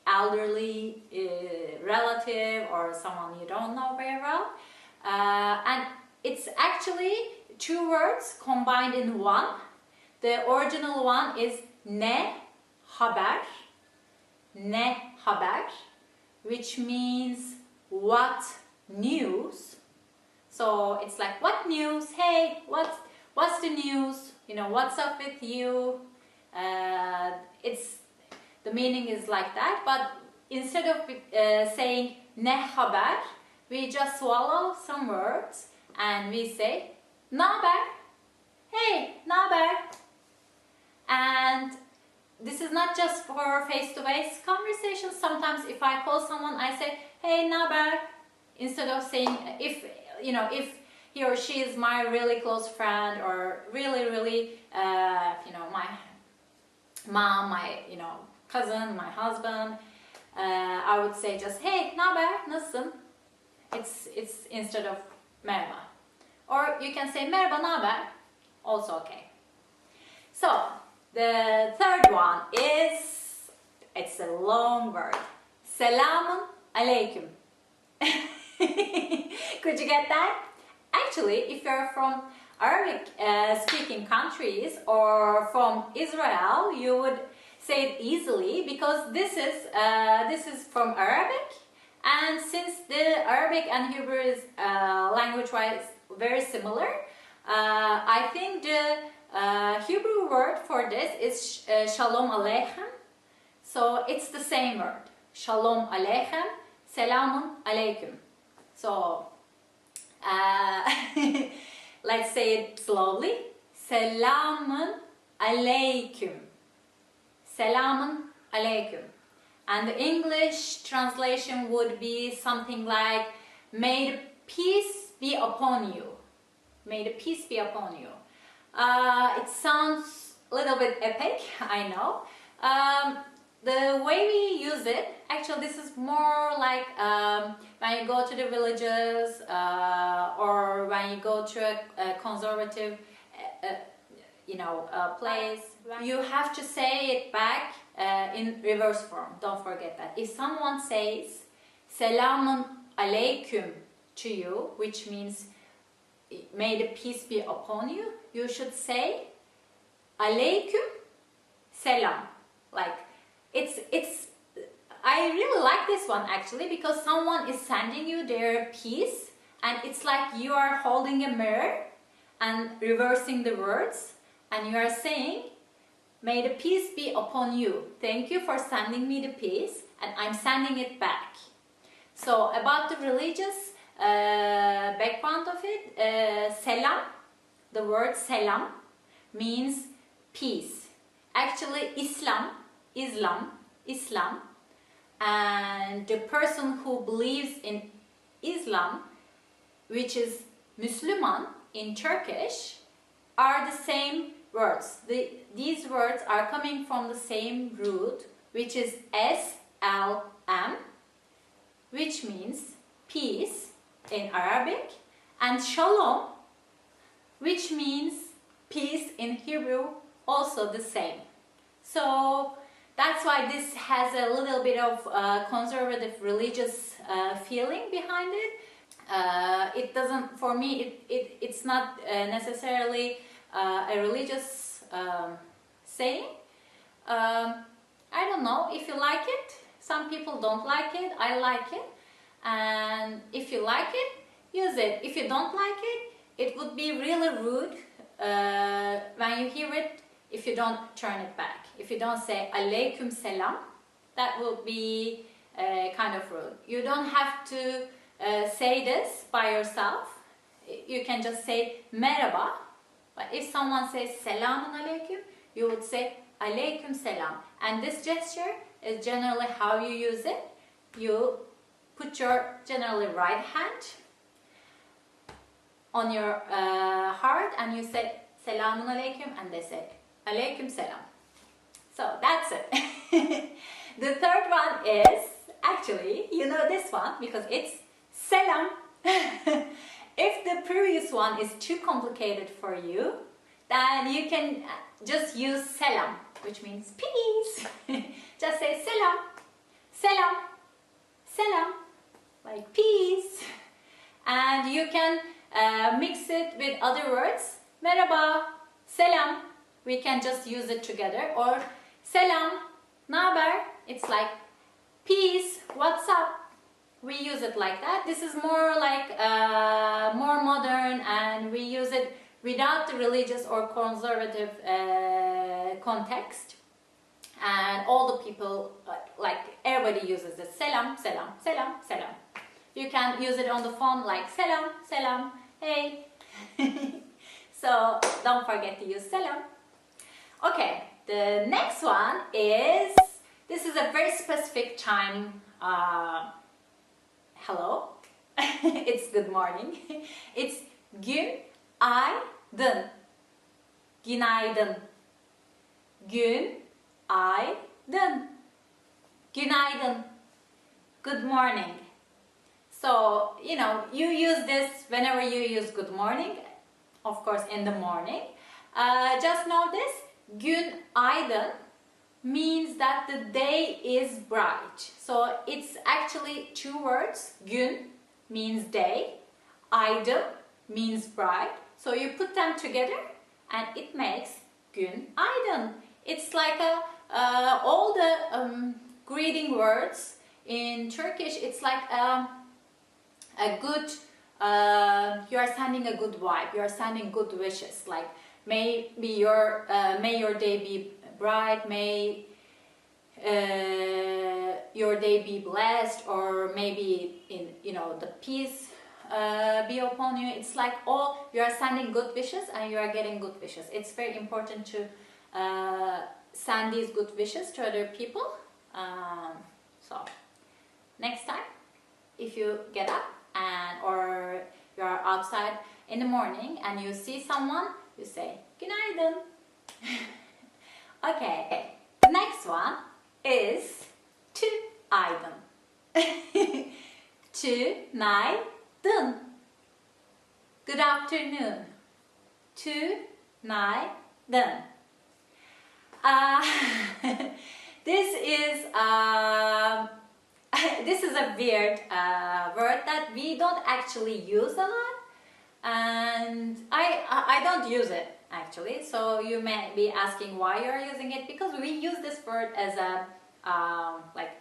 elderly relative or someone you don't know very well. And it's actually two words combined in one. The original one is ne haber. Ne haber, which means what news. So it's like, what news? Hey, what's the news? What's up with you? It's the meaning is like that, but instead of saying ne haber, we just swallow some words and we say naber. Hey, naber. And this is not just for face-to-face conversations. Sometimes if I call someone, I say, hey, naber, instead of saying, if he or she is my really close friend or really, my mom, my, cousin, my husband, I would say just, hey, naber, nasılsın? It's instead of merhaba. Or you can say merhaba, naber, also okay. So, the third one is, it's a long word, selamun aleyküm. Could you get that? Actually, if you're from Arabic speaking countries or from Israel, you would say it easily because this is from Arabic, and since the Arabic and Hebrew is language-wise very similar, I think the Hebrew word for this is Shalom Aleichem. So it's the same word. Shalom Aleichem, Selamun Aleyküm. So let's say it slowly. Selamun Aleyküm. Selamun Aleyküm. And the English translation would be something like, may the peace be upon you. May the peace be upon you. It sounds a little bit epic, I know. The way we use it, actually this is more like when you go to the villages or when you go to a conservative place, you have to say it back in reverse form. Don't forget that. If someone says Selamun Aleyküm to you, which means may the peace be upon you, you should say Aleyküm Selam. Like it's I really like this one actually, because someone is sending you their peace and it's like you are holding a mirror and reversing the words, and you are saying, may the peace be upon you. Thank you for sending me the peace, and I'm sending it back. So about the religious background of it, selam, the word selam means peace. Actually, Islam, and the person who believes in Islam, which is Müslüman in Turkish, are the same words. These words are coming from the same root, which is S-L-M, which means peace in Arabic, and shalom, which means peace in Hebrew, also the same. So that's why this has a little bit of conservative religious feeling behind it. It doesn't, for me, it's not necessarily a religious saying. I don't know if you like it. Some people don't like it. I like it. And if you like it, use it. If you don't like it, it would be really rude when you hear it if you don't turn it back. If you don't say Aleyküm Selam, that would be kind of rude. You don't have to say this by yourself. You can just say Merhaba. But if someone says Selamun Aleyküm, you would say Aleyküm Selam. And this gesture is generally how you use it. You put your generally right hand on your heart and you say Selamun Aleyküm, and they say Aleyküm Selam. So that's it. The third one is, actually, you know this one because it's Selam. If the previous one is too complicated for you, then you can just use Selam, which means peace. Just say Selam, Selam, Selam, like peace. And you can mix it with other words. Merhaba, Selam. We can just use it together. Or Selam, naber? It's like peace, what's up? We use it like that. This is more like more modern, and we use it without the religious or conservative context. And all the people, like everybody uses it. Selam, selam, selam, selam. You can use it on the phone like selam, selam, hey. So don't forget to use selam. Okay, the next one is, this is a very specific time. Hello. It's good morning. It's günaydın. Günaydın. Günaydın. Günaydın. Good morning. So, you know, you use this whenever you use good morning, of course in the morning. Just know this, günaydın means that the day is bright. So it's actually two words. Gün means day, aydın means bright. So you put them together and it makes günaydın. It's like all the greeting words in Turkish, it's like a good, you are sending a good vibe, you are sending good wishes, like may your day be bright, may your day be blessed, or maybe the peace be upon you. It's like all you are sending good wishes and you are getting good wishes. It's very important to send these good wishes to other people. So next time, if you get up or you are outside in the morning and you see someone, you say günaydın. Okay, the next one is tünaydın. Tünaydın. Good afternoon. Tünaydın. This is this is a weird word that we don't actually use a lot, and I don't use it actually. So you may be asking why you are using it, because we use this word as a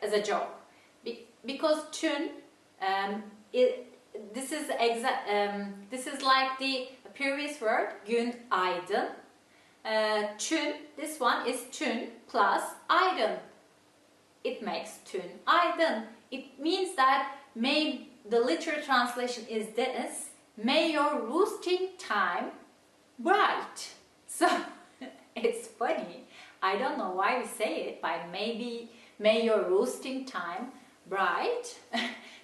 as a joke. Because tün, this is like the previous word günaydın. Tün, this one is tün plus aydın. It makes tünaydın. It means that the literal translation is this: may your roosting time bright. So it's funny. I don't know why we say it, but maybe may your roosting time bright,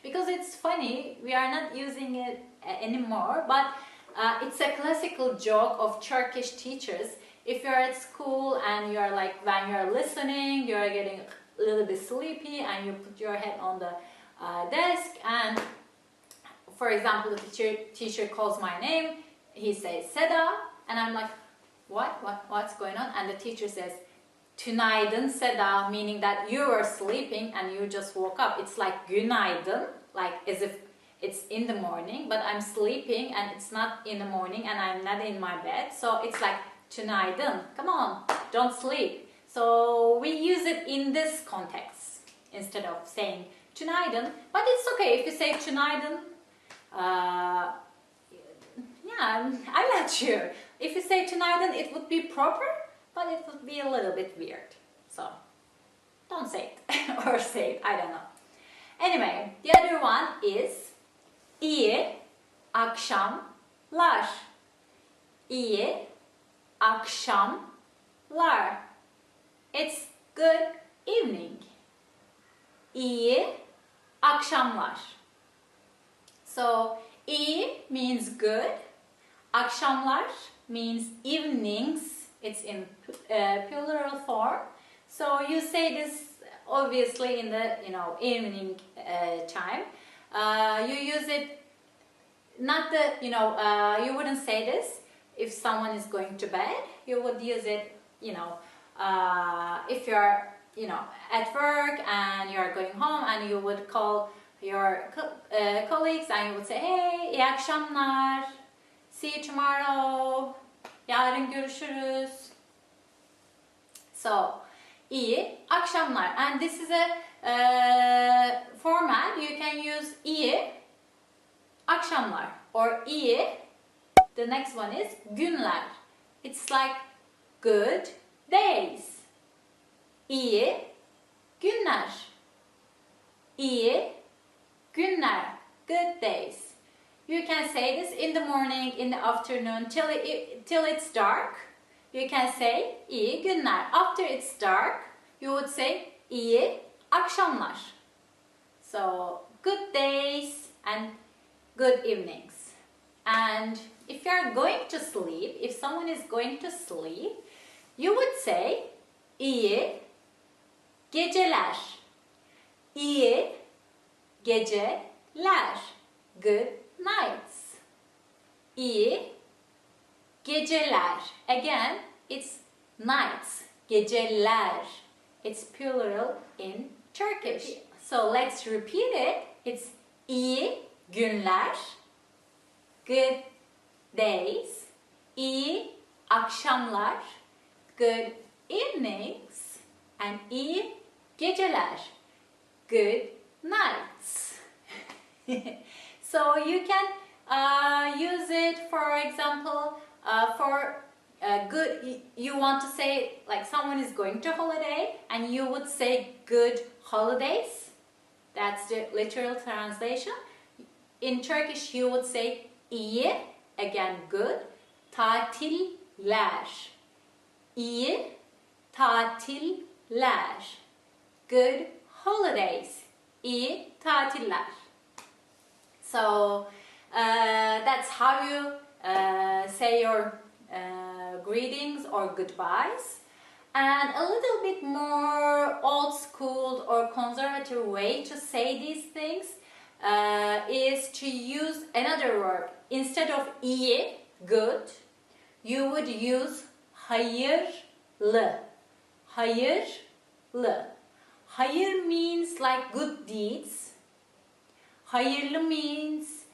because it's funny. We are not using it anymore, but it's a classical joke of Turkish teachers. If you're at school and you're like, when you're listening, you're getting a little bit sleepy and you put your head on the desk, and for example, the teacher calls my name, he says Seda, and I'm like, what's going on? And the teacher says tünaydın Seda, meaning that you were sleeping and you just woke up. It's like günaydın, like as if it's in the morning, but I'm sleeping and it's not in the morning and I'm not in my bed. So it's like tünaydın, come on, don't sleep. So we use it in this context instead of saying tünaydın. But it's okay if you say tünaydın. Yeah, I'm not sure. If you say tünaydın, it would be proper, but it would be a little bit weird. So don't say it or say it, I don't know. Anyway, the other one is iyi akşamlar. İyi akşamlar. It's good evening. İyi akşamlar. So iyi means good. Akşamlar means evenings. It's in plural form. So you say this obviously in the evening time. You use it not the you wouldn't say this if someone is going to bed. You would use it if you're at work and you're going home, and you would call your colleagues and you would say, hey, iyi akşamlar, see you tomorrow, yarın görüşürüz. So iyi akşamlar, and this is a format you can use iyi akşamlar or iyi. The next one is günler. It's like good days. İyi günler. İyi günler. Good days. You can say this in the morning, in the afternoon, till it's dark. You can say iyi günler. After it's dark, you would say iyi akşamlar. So good days and good evenings. And if you are going to sleep, if someone is going to sleep, you would say iyi geceler. İyi geceler. Good nights. İyi geceler. Again, it's nights. Geceler. It's plural in Turkish. So let's repeat it. It's iyi günler. Good days. İyi akşamlar. Good evenings. and iyi geceler. Good nights. So you can use it, for example, for good. You want to say like someone is going to holiday, and you would say good holidays. That's the literal translation. In Turkish, you would say iyi, again good, tatiller. İyi tatiller. Good holidays. İyi tatiller. So that's how you say your greetings or goodbyes. And a little bit more old school or conservative way to say these things is to use another word. Instead of iyi, good, you would use hayırlı. Hayırlı. Hayır means like good deeds. Hayırlı means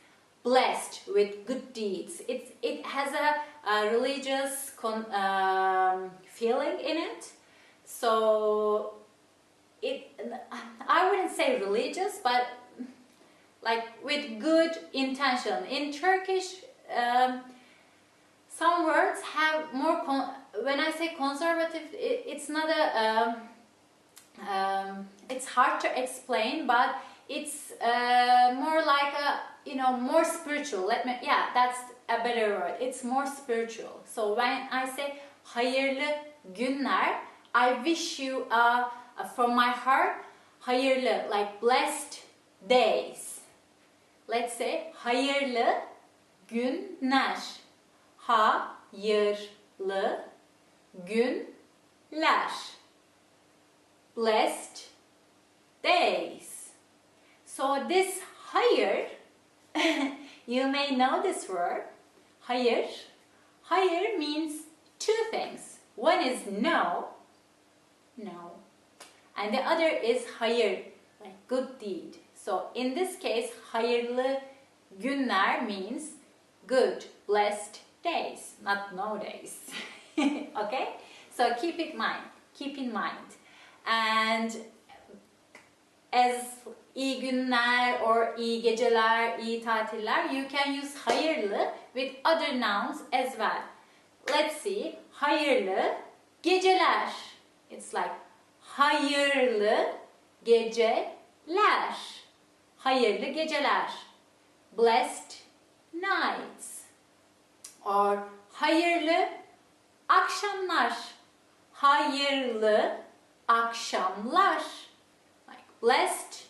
blessed with good deeds. It has a religious feeling in it. So I wouldn't say religious, but like with good intention. In Turkish, some words have more. When I say conservative, it's not a. It's hard to explain, but it's more like a more spiritual. That's a better word. It's more spiritual. So when I say hayırlı günler, I wish you from my heart hayırlı, like blessed days. Let's say hayırlı günler. Hayırlı günler. Blessed days. So this hayır, you may know this word. Hayır. Hayır means two things. One is no, and the other is hayır, like good deed. So in this case, hayırlı günler means good, blessed days, not no days. Okay? So keep in mind. And as iyi günler or iyi geceler, iyi tatiller, you can use hayırlı with other nouns as well. Let's see. Hayırlı geceler. It's like hayırlı geceler. Hayırlı geceler. Blessed nights. Or hayırlı akşamlar. Hayırlı akşamlar. Like blessed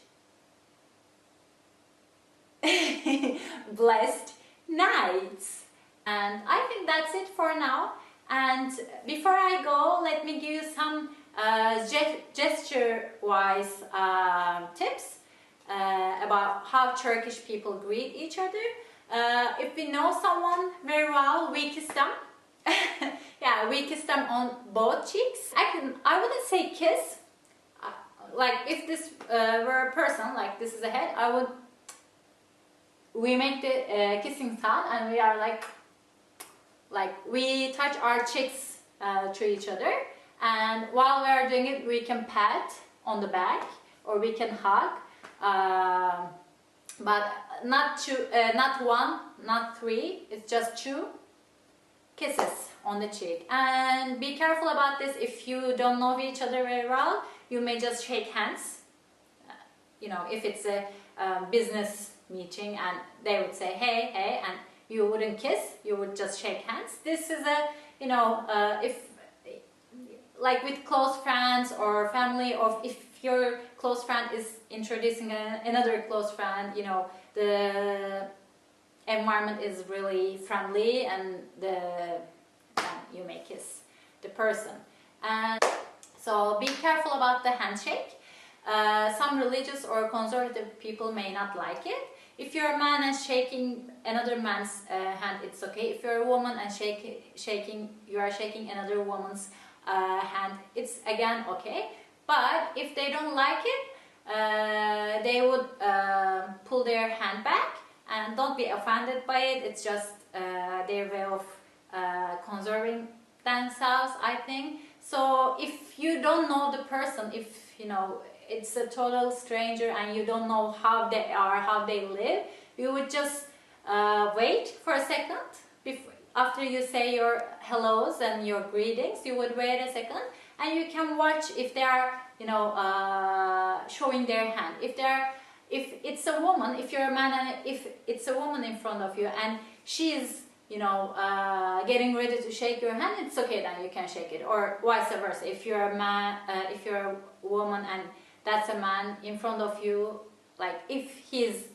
blessed nights. And I think that's it for now. And before I go, let me give you some gesture-wise tips about how Turkish people greet each other. If we know someone very well, we kiss them. Yeah, we kiss them on both cheeks. I wouldn't say kiss. Like if this were a person, like this is a head, we make the kissing sound, and we are like we touch our cheeks to each other, and while we are doing it, we can pat on the back or we can hug, but not two, not one, not three. It's just two kisses on the cheek. And be careful about this. If you don't know each other very well, you may just shake hands. If it's a business meeting and they would say hey, and you wouldn't kiss, you would just shake hands. This is if like with close friends or family, or if your close friend is introducing another close friend, the environment is really friendly, and you may kiss the person. And so be careful about the handshake. Some religious or conservative people may not like it. If you're a man and shaking another man's hand, it's okay. If you're a woman and you are shaking another woman's hand, it's again okay. But if they don't like it, they would pull their hand back, and don't be offended by it. It's just their way of conserving themselves, I think. So if you don't know the person, if you know it's a total stranger and you don't know how they are, how they live, you would just wait for a second after you say your hellos and your greetings. You would wait a second and you can watch if they are, you know, showing their hand. If it's a woman, if you're a man and if it's a woman in front of you and she is, you know, getting ready to shake your hand, it's okay, then you can shake it, or vice versa. If you're a man, if you're a woman and that's a man in front of you, like if he's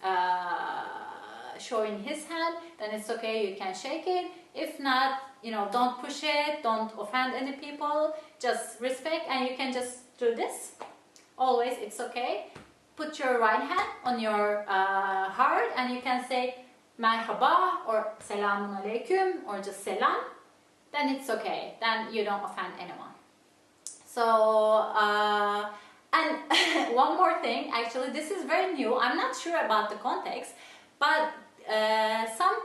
showing his hand, then it's okay, you can shake it. If not, you know, don't push it, don't offend any people, just respect, and you can just do this. Always, it's okay. Put your right hand on your heart and you can say merhaba or selamun aleyküm or just selam. Then it's okay. Then you don't offend anyone. So, and one more thing, actually, this is very new. I'm not sure about the context, but some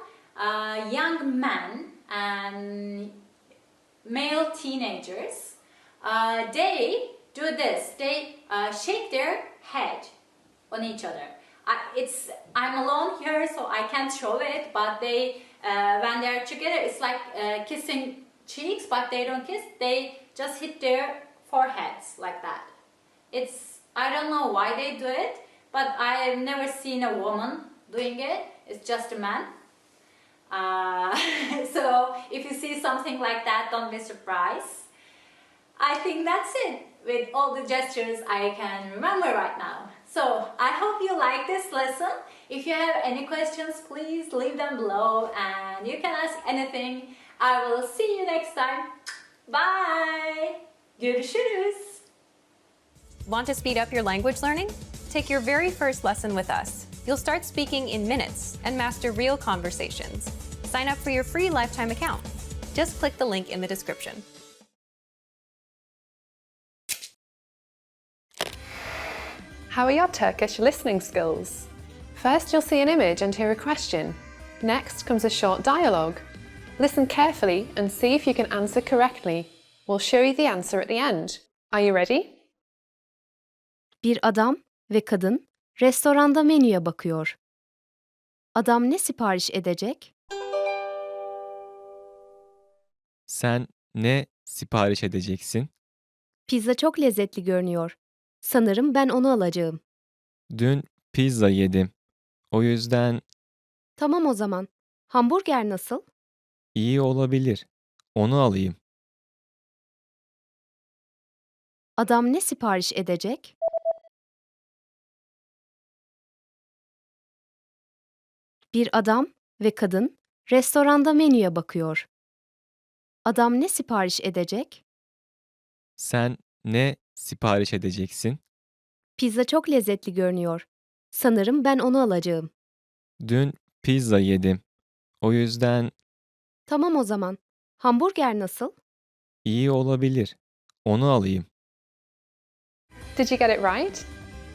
young men and male teenagers, they do this. They shake their head on each other. I'm alone here, so I can't show it, but they, when they're together, it's like kissing cheeks, but they don't kiss. They just hit their foreheads like that. I don't know why they do it, but I've never seen a woman doing it. It's just a man. So if you see something like that, don't be surprised. I think that's it with all the gestures I can remember right now. So I hope you like this lesson. If you have any questions, please leave them below and you can ask anything. I will see you next time. Bye. Görüşürüz. Want to speed up your language learning? Take your very first lesson with us. You'll start speaking in minutes and master real conversations. Sign up for your free lifetime account. Just click the link in the description. How are your Turkish listening skills? First, you'll see an image and hear a question. Next comes a short dialogue. Listen carefully and see if you can answer correctly. We'll show you the answer at the end. Are you ready? Bir adam ve kadın restoranda menüye bakıyor. Adam ne sipariş edecek? Sen ne sipariş edeceksin? Pizza çok lezzetli görünüyor. Sanırım ben onu alacağım. Dün pizza yedim. O yüzden Tamam o zaman. Hamburger nasıl? iyi olabilir. Onu alayım. Adam ne sipariş edecek? Bir adam ve kadın restoranda menüye bakıyor. Adam ne sipariş edecek? Sen ne sipariş edeceksin? Pizza çok lezzetli görünüyor. Sanırım ben onu alacağım. Dün pizza yedim. O yüzden Tamam o zaman. Hamburger nasıl? iyi olabilir. Onu alayım. Did you get it right?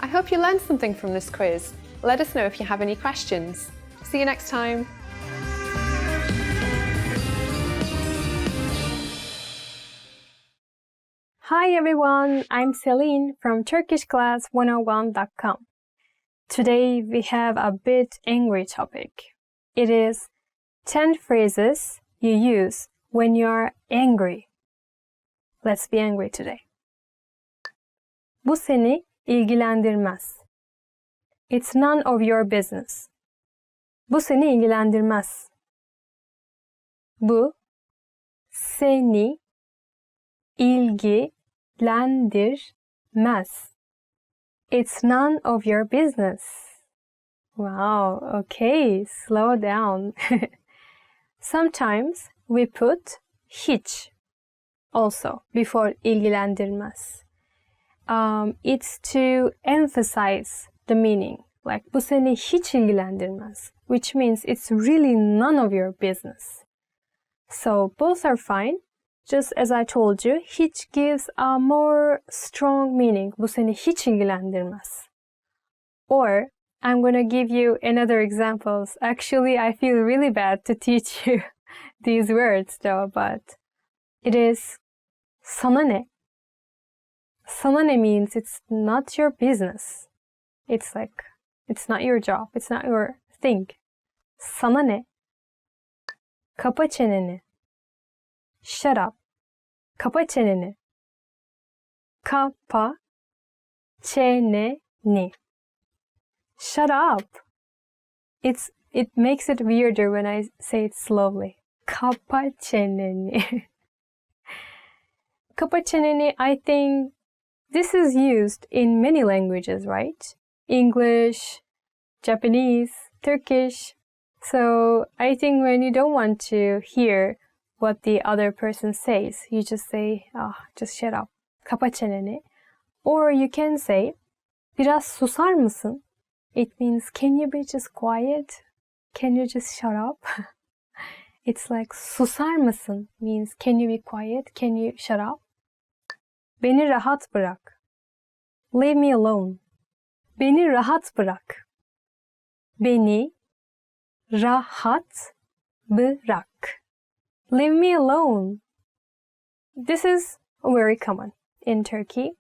I hope you learned something from this quiz. Let us know if you have any questions. See you next time. Hi everyone, I'm Celine from TurkishClass101.com. Today we have a bit angry topic. It is 10 phrases you use when you're angry. Let's be angry today. Bu seni ilgilendirmez. It's none of your business. Bu seni ilgilendirmez. Bu seni ilgilendirmez. It's none of your business. Wow, okay, slow down. Sometimes we put hiç also before ilgilendirmez. It's to emphasize the meaning. Like bu seni hiç ilgilendirmez, which means it's really none of your business. So both are fine. Just as I told you, hiç gives a more strong meaning. Bu seni hiç ilgilendirmez. Or I'm going to give you another examples. Actually, I feel really bad to teach you these words though, but it is Sana ne? Sana ne means it's not your business. It's like, it's not your job. It's not your thing. Sana ne? Kapa çeneni. Shut up. Kapa çeneni. Kapa çeneni. Shut up. It makes it weirder when I say it slowly. Kapa çeneni. Kapa çeneni, I think this is used in many languages, right? English, Japanese, Turkish. So I think when you don't want to hear what the other person says, you just say, just shut up. Kapa çeneni. Or you can say, biraz susar mısın? It means, can you be just quiet? Can you just shut up? It's like, susar mısın means, can you be quiet? Can you shut up? Beni rahat bırak. Leave me alone. Beni rahat bırak. Beni rahat bırak. Leave me alone. This is very common in Turkey.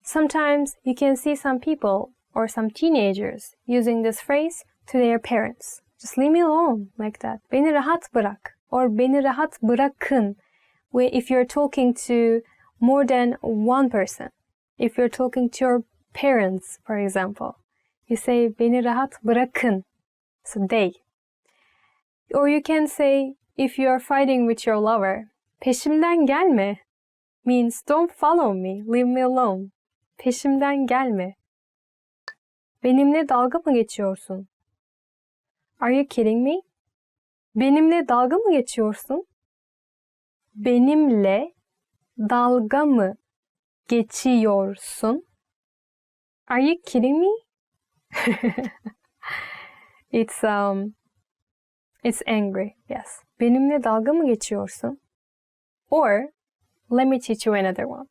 Sometimes you can see some people or some teenagers using this phrase to their parents. Just leave me alone, like that. Beni rahat bırak. Or beni rahat bırakın. If you're talking to more than one person. If you're talking to your parents, for example, you say beni rahat bırakın. So they. Or you can say, if you are fighting with your lover, peşimden gelme means don't follow me, leave me alone. Peşimden gelme. Benimle dalga mı geçiyorsun? Are you kidding me? Benimle dalga mı geçiyorsun? Benimle dalga mı geçiyorsun? Are you kidding me? It's angry, yes. Benimle dalga mı geçiyorsun? Or, let me teach you another one.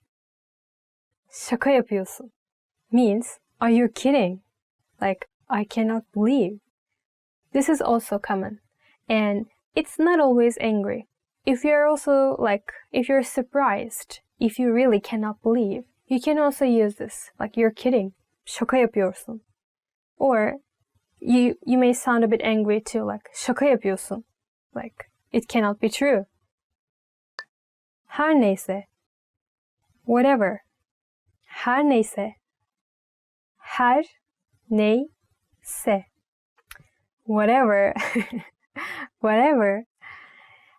Şaka yapıyorsun means, are you kidding? Like, I cannot believe. This is also common. And it's not always angry. If you're also if you're surprised, if you really cannot believe, you can also use this. Like, you're kidding. Şaka yapıyorsun. Or, you may sound a bit angry too, like, şaka yapıyorsun. Like, it cannot be true. Her neyse. Whatever. Her neyse. Her neyse. Whatever. Whatever.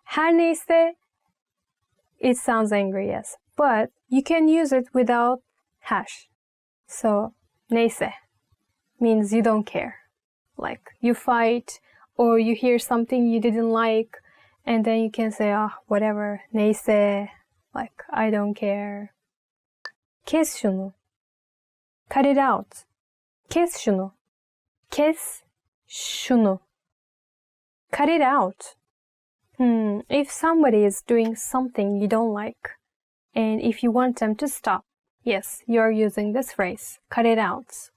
Her neyse, it sounds angry, yes. But you can use it without hash. So, neyse means you don't care. Like, you fight or you hear something you didn't like and then you can say, whatever, neyse, like, I don't care. Kes şunu. Cut it out. Kes şunu. Kes şunu. Cut it out. If somebody is doing something you don't like, and if you want them to stop, yes, you're using this phrase, cut it out.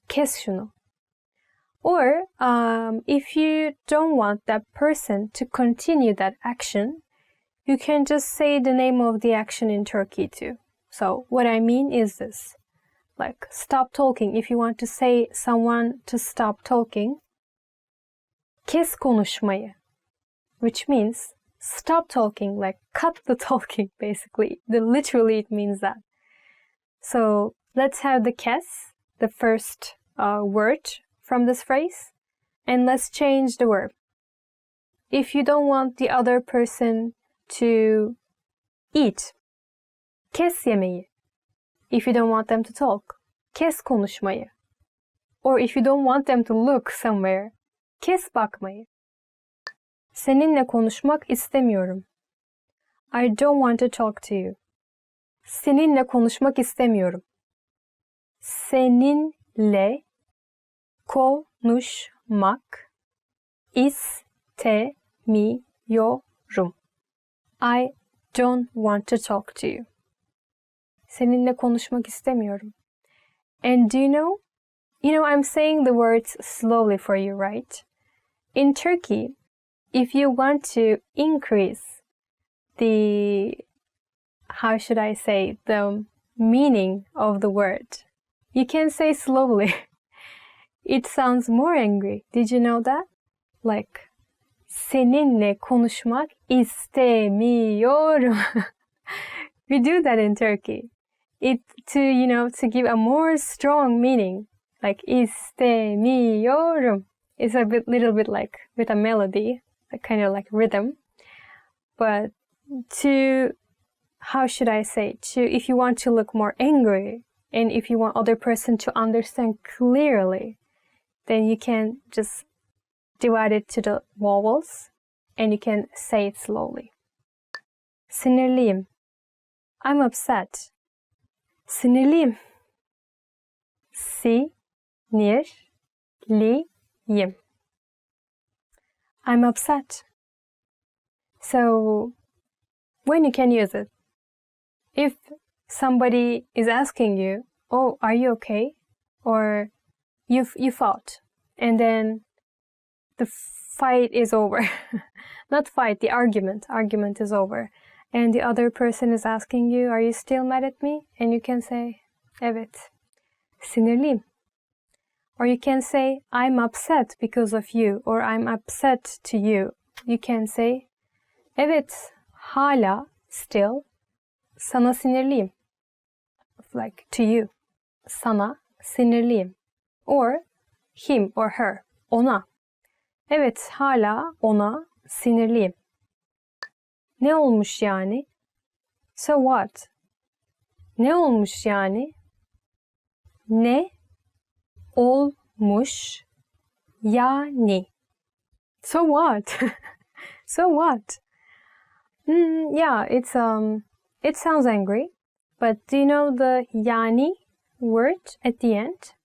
Kes şunu. Or, if you don't want that person to continue that action, you can just say the name of the action in Turkey too. So, what I mean is this. Like, stop talking. If you want to say someone to stop talking, kes konuşmayı. Which means stop talking, like cut the talking, basically. Literally, it means that. So let's have the kes, the first word from this phrase, and let's change the verb. If you don't want the other person to eat, kes yemeği. If you don't want them to talk, kes konuşmayı. Or if you don't want them to look somewhere, kes bakmayı. Seninle konuşmak istemiyorum. I don't want to talk to you. Seninle konuşmak istemiyorum. Seninle konuşmak istemiyorum. I don't want to talk to you. Seninle konuşmak istemiyorum. And do you know? I'm saying the words slowly for you, right? In Turkey, if you want to increase the how should I say, the meaning of the word. You can say slowly. It sounds more angry. Did you know that? Like, seninle konuşmak istemiyorum. We do that in Turkey. To give a more strong meaning. Like, istemiyorum. It's little bit like with a melody, like kind of like rhythm. But if you want to look more angry, and if you want other person to understand clearly, then you can just divide it to the vowels, and you can say it slowly. Sinirliyim. I'm upset. Sinirliyim. Sinirliyim. I'm upset. So, when you can use it? If somebody is asking you, oh, are you okay? Or you fought, and then the fight is over. Not fight, the argument. Argument is over. And the other person is asking you, are you still mad at me? And you can say, evet, sinirliyim. Or you can say, I'm upset because of you, or I'm upset to you. You can say, evet, hala, still, sana sinirliyim. Like, to you. Sana sinirliyim. Or him or her, ona. Evet, hala ona sinirliyim. Ne olmuş yani? So what? Ne olmuş yani? Ne olmuş yani? So what? So what? Yeah, it sounds angry, but do you know the yani word at the end?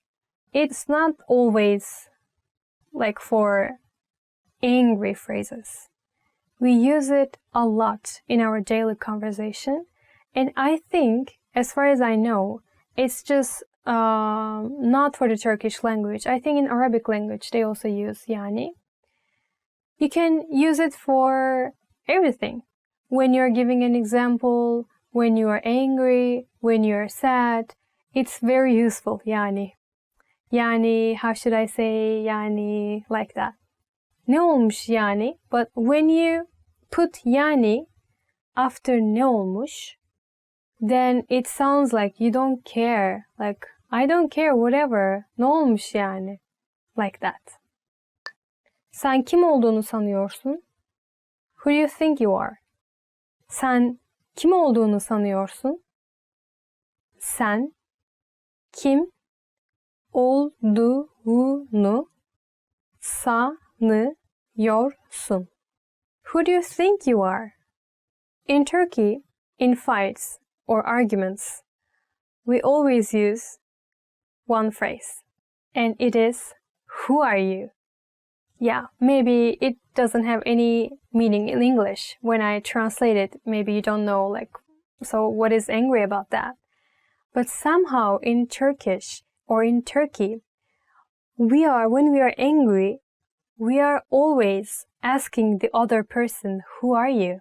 It's not always like for angry phrases. We use it a lot in our daily conversation, and I think, as far as I know, it's just not for the Turkish language. I think in Arabic language they also use yani. You can use it for everything. When you're giving an example, when you are angry, when you are sad, it's very useful, yani. Yani, how should I say yani, like that. Ne olmuş yani? But when you put yani after ne olmuş, then it sounds like you don't care. Like, I don't care, whatever. Ne olmuş yani? Like that. Sen kim olduğunu sanıyorsun? Who do you think you are? Sen kim olduğunu sanıyorsun? Sen kim olduğunu sanıyorsun? Who do you think you are? In Turkey, in fights or arguments, we always use one phrase, and it is, who are you? Yeah, maybe it doesn't have any meaning in English. When I translate it, maybe you don't know, like, so what is angry about that? But somehow in Turkish or in Turkey, when we are angry, we are always asking the other person, who are you?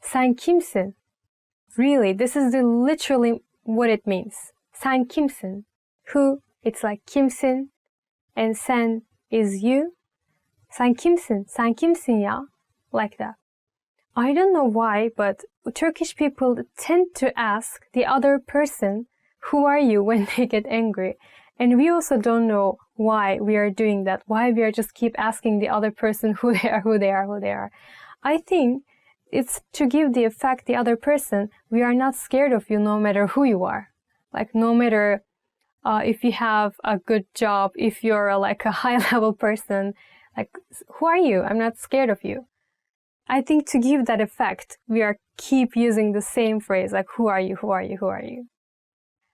Sen kimsin? Really, this is literally what it means. Sen kimsin? Who, it's like kimsin, and sen is you. Sen kimsin? Sen kimsin ya? Like that. I don't know why, but Turkish people tend to ask the other person, who are you, when they get angry. And we also don't know why we are doing that, why we are just keep asking the other person who they are. I think it's to give the effect the other person, we are not scared of you no matter who you are. Like, no matter if you have a good job, if you're like a high-level person, like, who are you? I'm not scared of you. I think to give that effect, we are keep using the same phrase, like, who are you, who are you, who are you?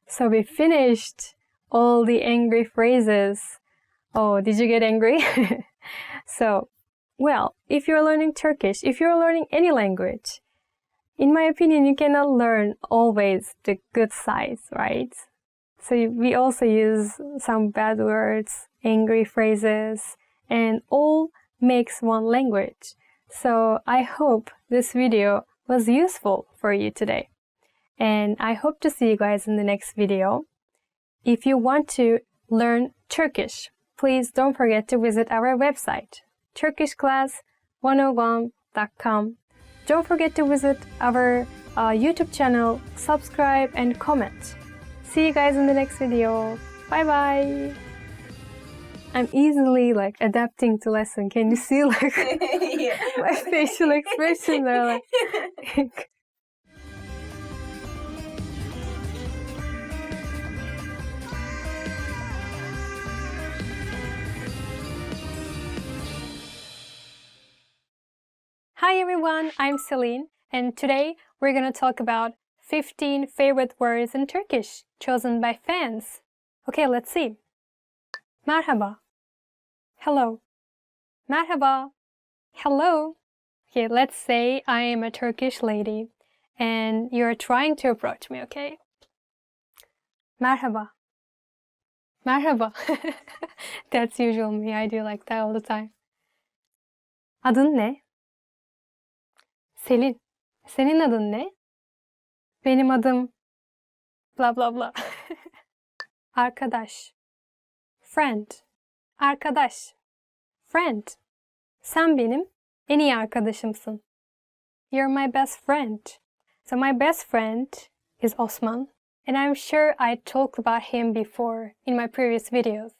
So we finished all the angry phrases. Oh, did you get angry? So, well, if you're learning Turkish, if you're learning any language, in my opinion, you cannot learn always the good sides, right? So we also use some bad words, angry phrases, and all makes one language. So I hope this video was useful for you today. And I hope to see you guys in the next video. If you want to learn Turkish, please don't forget to visit our website, turkishclass101.com. Don't forget to visit our YouTube channel, subscribe and comment. See you guys in the next video. Bye bye. I'm easily adapting to lesson. Can you see my facial expressions are Hi everyone, I'm Celine, and today we're going to talk about 15 favorite words in Turkish chosen by fans. Okay, let's see. Merhaba. Hello. Merhaba. Hello. Okay, let's say I am a Turkish lady and you're trying to approach me, okay? Merhaba. Merhaba. That's usual me. I do like that all the time. Adın ne? Selin. Senin adın ne? Benim adım bla bla bla. Arkadaş. Friend. Arkadaş. Friend. Sen benim en iyi arkadaşımsın. You're my best friend. So my best friend is Osman. And I'm sure I talked about him before in my previous videos.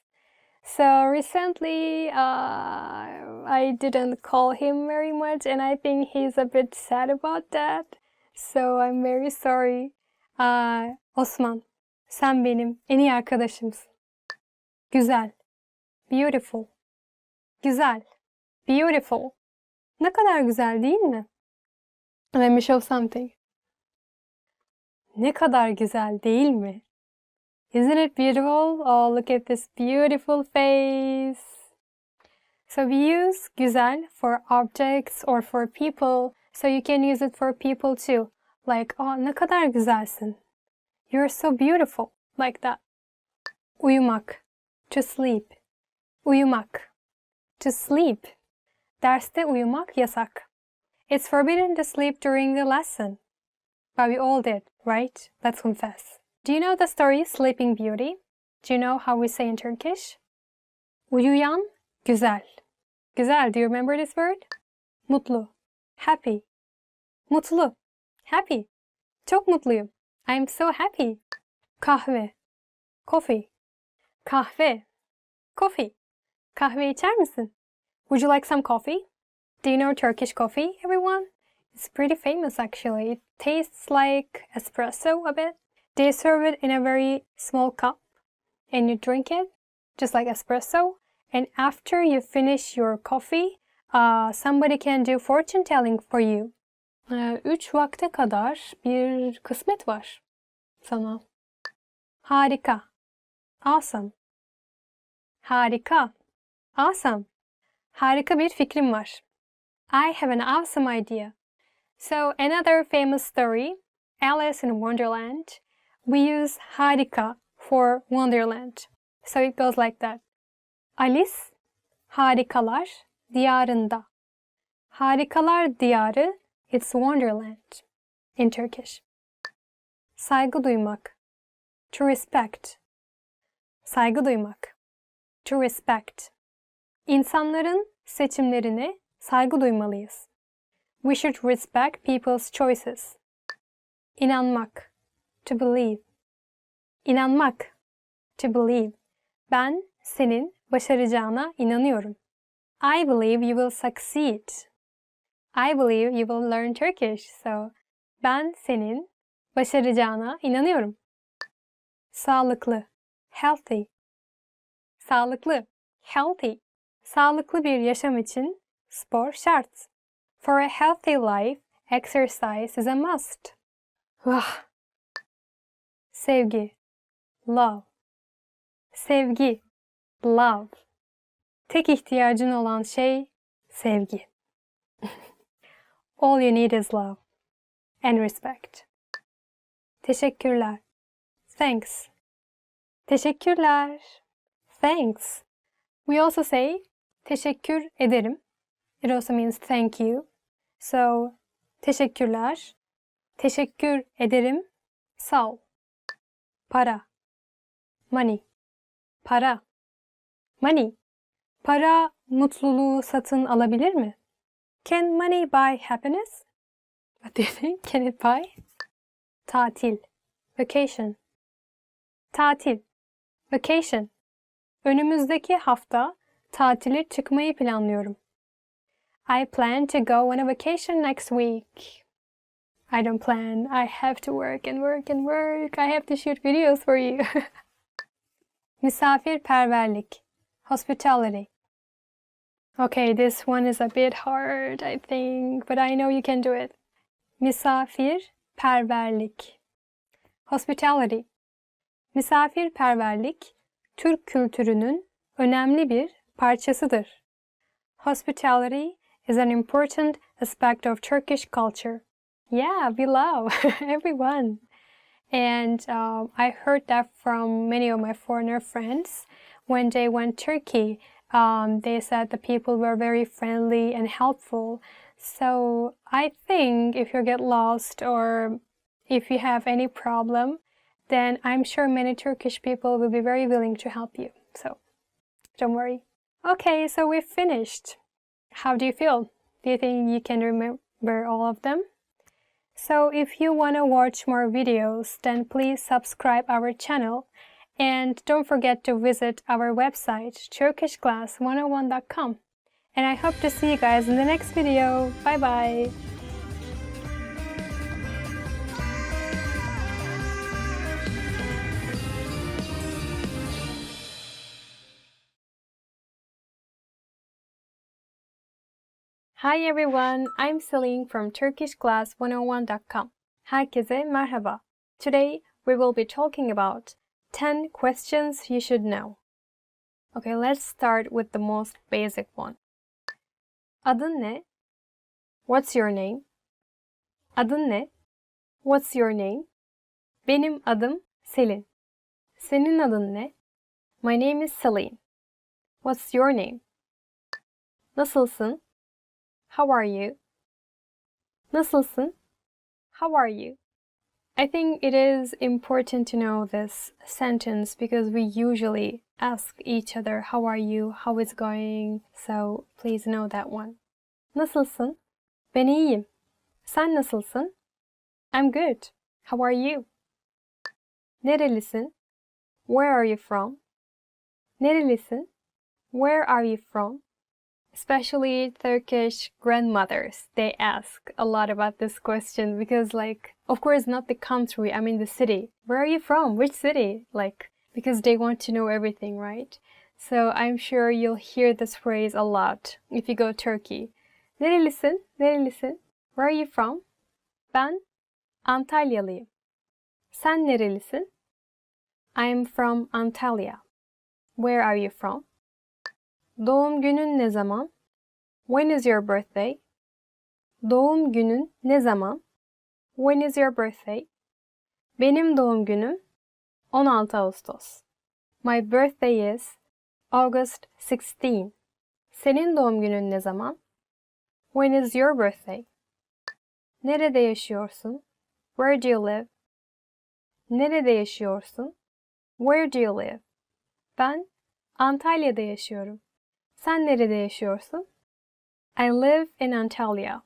So recently I didn't call him very much and I think he's a bit sad about that. So I'm very sorry. Osman, sen benim en iyi arkadaşımsın. Güzel. Beautiful. Güzel. Beautiful. Ne kadar güzel değil mi? Let me show something. Ne kadar güzel değil mi? Isn't it beautiful? Oh, look at this beautiful face. So we use güzel for objects or for people. So you can use it for people too. Like, oh, ne kadar güzelsin. You're so beautiful. Like that. Uyumak. To sleep. Uyumak. To sleep. Derste uyumak yasak. It's forbidden to sleep during the lesson. But we all did, right? Let's confess. Do you know the story Sleeping Beauty? Do you know how we say in Turkish? Uyuyan güzel. Güzel, do you remember this word? Mutlu. Happy. Mutlu. Happy. Çok mutluyum. I'm so happy. Kahve. Coffee. Kahve. Coffee. Kahve içer misin? Would you like some coffee? Do you know Turkish coffee, everyone? It's pretty famous actually. It tastes like espresso a bit. They serve it in a very small cup and you drink it just like espresso. And after you finish your coffee, somebody can do fortune telling for you. 3 vakte kadar bir kısmet var sana. Harika. Awesome. Harika. Awesome. Harika bir fikrim var. I have an awesome idea. So another famous story, Alice in Wonderland. We use harika for Wonderland. So it goes like that. Alice harikalar diyarında. Harikalar diyarı, it's Wonderland in Turkish. Saygı duymak. To respect. Saygı duymak. To respect. İnsanların seçimlerine saygı duymalıyız. We should respect people's choices. İnanmak. To believe. İnanmak. To believe. Ben senin başaracağına inanıyorum. I believe you will succeed. I believe you will learn Turkish. So, ben senin başaracağına inanıyorum. Sağlıklı. Healthy. Sağlıklı. Healthy. Sağlıklı bir yaşam için spor şart. For a healthy life, exercise is a must. Vah. Sevgi. Love. Sevgi. Love. Tek ihtiyacın olan şey sevgi. All you need is love and respect. Teşekkürler. Thanks. Teşekkürler. Thanks. We also say teşekkür ederim. It also means thank you. So, Teşekkürler. Teşekkür ederim. Sağ ol. Para. Money. Para. Money. Para mutluluğu satın alabilir mi? Can money buy happiness? What do you think? Can it buy? Tatil. Vacation. Tatil. Vacation. Önümüzdeki hafta tatile çıkmayı planlıyorum. I plan to go on a vacation next week. I don't plan. I have to work and work and work. I have to shoot videos for you. Misafirperverlik. Hospitality. Okay, this one is a bit hard, I think, but I know you can do it. Misafirperverlik. Hospitality. Misafirperverlik, Türk kültürünün önemli bir parçasıdır. Hospitality is an important aspect of Turkish culture. Yeah, we love everyone. And I heard that from many of my foreigner friends. When they went Turkey, they said the people were very friendly and helpful. So I think if you get lost or if you have any problem, then I'm sure many Turkish people will be very willing to help you. So don't worry. Okay, so we've finished. How do you feel? Do you think you can remember all of them? So if you want to watch more videos, then please subscribe our channel. And don't forget to visit our website, turkishclass101.com. And I hope to see you guys in the next video. Bye bye! Hi everyone, I'm Celine from turkishclass101.com. Herkese merhaba. Today we will be talking about 10 questions you should know. Okay, let's start with the most basic one. Adın ne? What's your name? Adın ne? What's your name? Benim adım Selin. Senin adın ne? My name is Celine. What's your name? Nasılsın? How are you? Nasılsın? How are you? I think it is important to know this sentence because we usually ask each other, how are you? How is going? So please know that one. Nasılsın? Ben iyiyim. Sen nasılsın? I'm good. How are you? Nerelisin? Where are you from? Nerelisin? Where are you from? Especially Turkish grandmothers, they ask a lot about this question because, like, of course, not the country, I mean the city. Where are you from? Which city? Like, because they want to know everything, right? So I'm sure you'll hear this phrase a lot if you go to Turkey. Nerelisin? Nerelisin? Where are you from? Ben Antalyalıyım. Sen nerelisin? I'm from Antalya. Where are you from? Doğum günün ne zaman? When is your birthday? Doğum günün ne zaman? When is your birthday? Benim doğum günüm 16 Ağustos. My birthday is August 16. Senin doğum günün ne zaman? When is your birthday? Nerede yaşıyorsun? Where do you live? Nerede yaşıyorsun? Where do you live? Ben Antalya'da yaşıyorum. Sen nerede yaşıyorsun? I live in Antalya.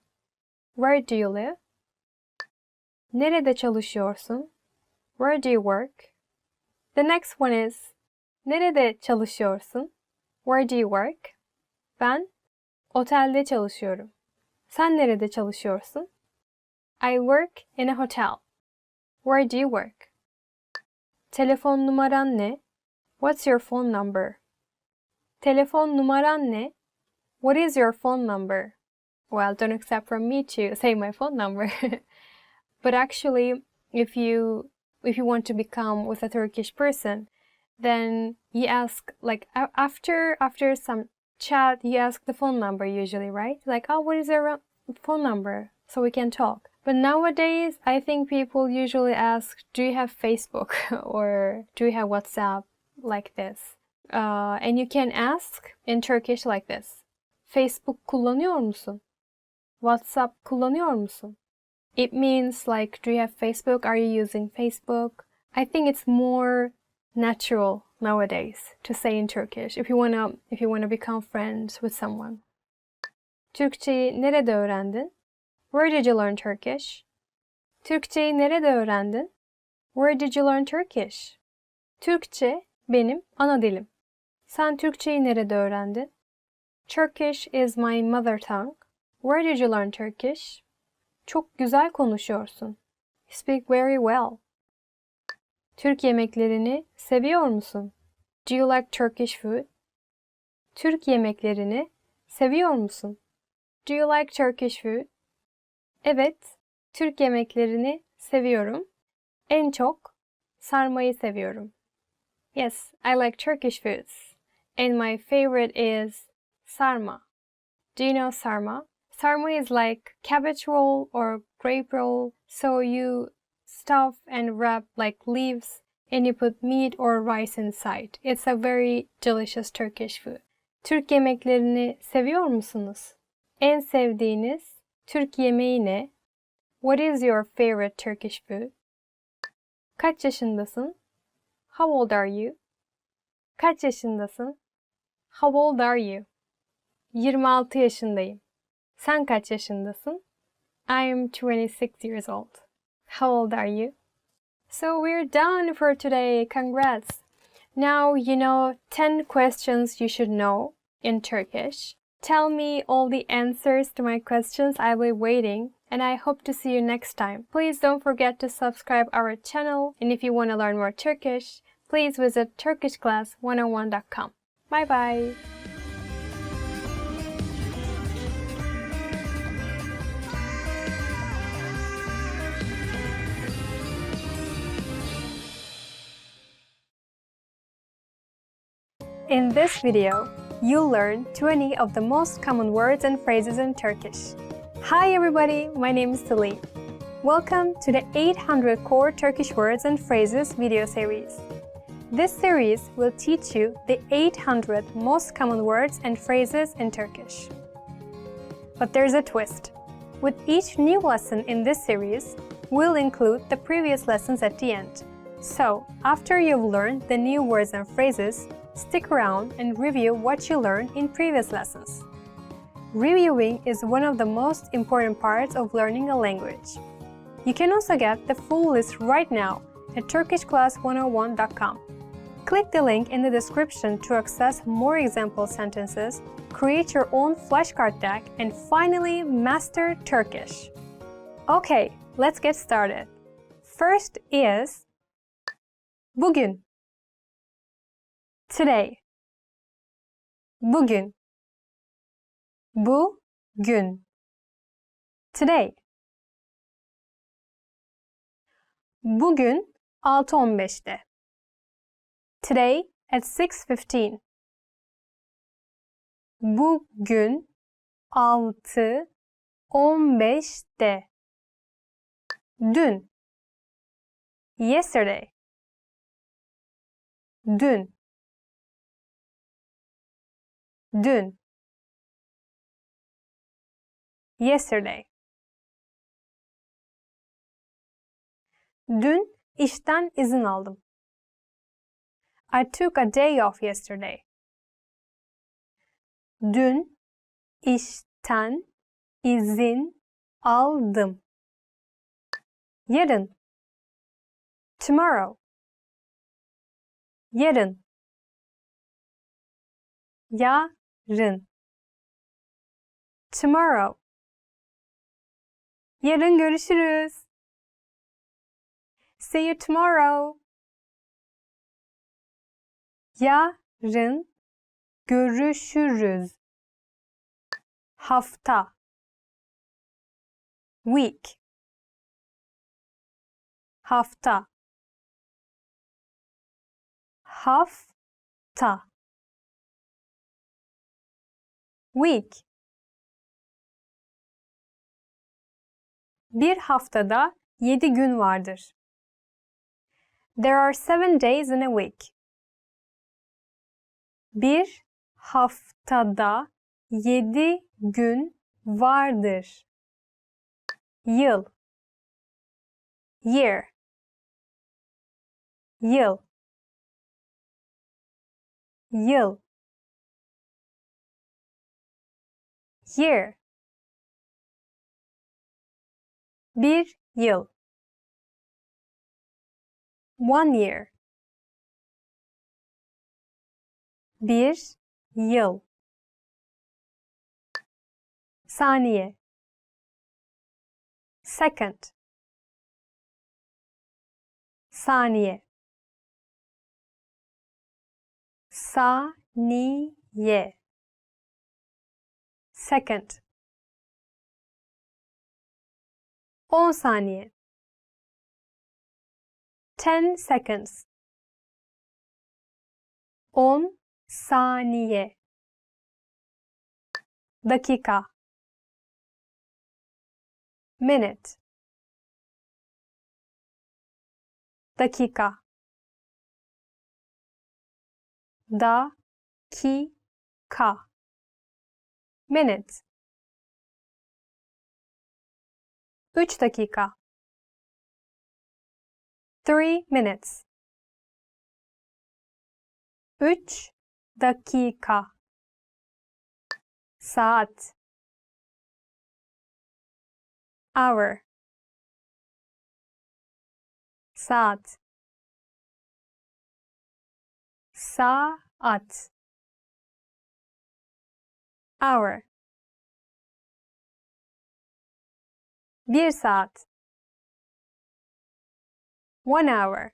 Where do you live? Nerede çalışıyorsun? Where do you work? The next one is nerede çalışıyorsun? Where do you work? Ben otelde çalışıyorum. Sen nerede çalışıyorsun? I work in a hotel. Where do you work? Telefon numaran ne? What's your phone number? Telefon numaran ne? What is your phone number? Well, don't expect from me to say my phone number. But actually, if you want to become with a Turkish person, then you ask, like, after some chat, you ask the phone number usually, right? Like, oh, what is your phone number? So we can talk. But nowadays, I think people usually ask, do you have Facebook? Or do you have WhatsApp? Like this. And you can ask in Turkish like this. Facebook kullanıyor musun? WhatsApp kullanıyor musun? It means like, do you have Facebook? Are you using Facebook? I think it's more natural nowadays to say in Turkish if you wanna become friends with someone. Türkçeyi nerede öğrendin? Where did you learn Turkish? Türkçeyi nerede öğrendin? Where did you learn Turkish? Türkçe benim ana dilim. Sen Türkçeyi nerede öğrendin? Turkish is my mother tongue. Where did you learn Turkish? Çok güzel konuşuyorsun. You speak very well. Türk yemeklerini seviyor musun? Do you like Turkish food? Türk yemeklerini seviyor musun? Do you like Turkish food? Evet, Türk yemeklerini seviyorum. En çok sarmayı seviyorum. Yes, I like Turkish foods. And my favorite is sarma. Do you know sarma? Sarma is like cabbage roll or grape roll. So you stuff and wrap like leaves and you put meat or rice inside. It's a very delicious Turkish food. Türk yemeklerini seviyor musunuz? En sevdiğiniz Türk yemeği ne? What is your favorite Turkish food? Kaç yaşındasın? How old are you? Kaç yaşındasın? How old are you? 26 yaşındayım. Sen kaç yaşındasın? I am 26 years old. How old are you? So we're done for today. Congrats! Now you know 10 questions you should know in Turkish. Tell me all the answers to my questions. I'll be waiting and I hope to see you next time. Please don't forget to subscribe our channel, and if you want to learn more Turkish, please visit turkishclass101.com. Bye bye! In this video, you'll learn 20 of the most common words and phrases in Turkish. Hi everybody, my name is Celine. Welcome to the 800 Core Turkish Words and Phrases video series. This series will teach you the 800 most common words and phrases in Turkish. But there's a twist. With each new lesson in this series, we'll include the previous lessons at the end. So, after you've learned the new words and phrases, stick around and review what you learned in previous lessons. Reviewing is one of the most important parts of learning a language. You can also get the full list right now at turkishclass101.com. Click the link in the description to access more example sentences, create your own flashcard deck, and finally master Turkish. Okay, let's get started. First is bugün. Today. Bugün. Bugün. Today. Bugün 6:15'te. Today at 6:15. Bugün 6:15'te. Dün. Yesterday. Dün. Dün. Yesterday. Dün işten izin aldım. I took a day off yesterday. Dün işten izin aldım. Yarın. Tomorrow. Yarın. Yarın. Tomorrow. Yarın görüşürüz. See you tomorrow. Yarın görüşürüz. Hafta. Week. Hafta. Hafta. Week. Bir haftada 7 gün vardır. There are 7 days in a week. Bir haftada 7 gün vardır. Yıl. year, yıl, yıl, year, bir yıl, 1 year, bir yıl, saniye, second, saniye, saniye, second, 10 saniye, 10 seconds, 10 saniye, dakika, minute, dakika, dakika, minute, 3 dakika, 3 minutes, 3 dakika, saat, hour, saat, saat, hour, 1 saat, 1 hour,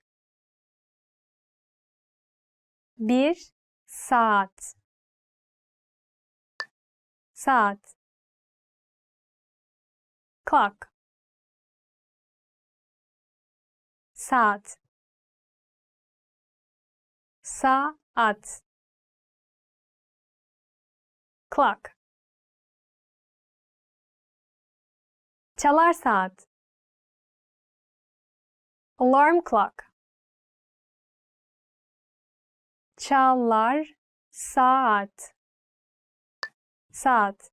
1 saat, saat, clock, saat, saat, clock, çalar saat, alarm clock, çalar saat, saat,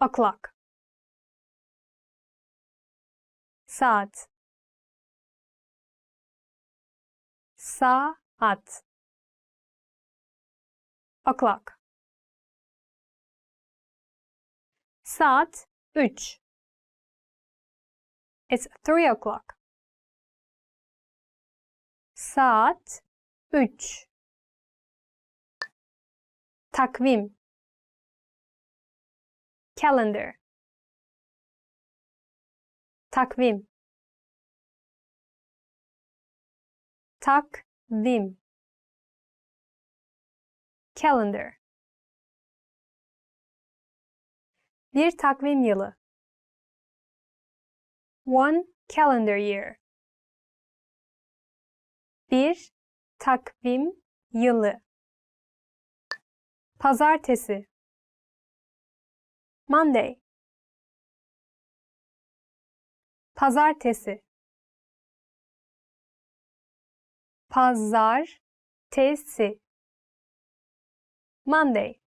o'clock, saat, saat, o'clock, saat 3, it's 3 o'clock, saat 3, takvim, calendar, takvim, takvim, calendar, bir takvim yılı, 1 calendar year, bir takvim yılı, pazartesi, Monday, pazartesi, pazartesi, Monday,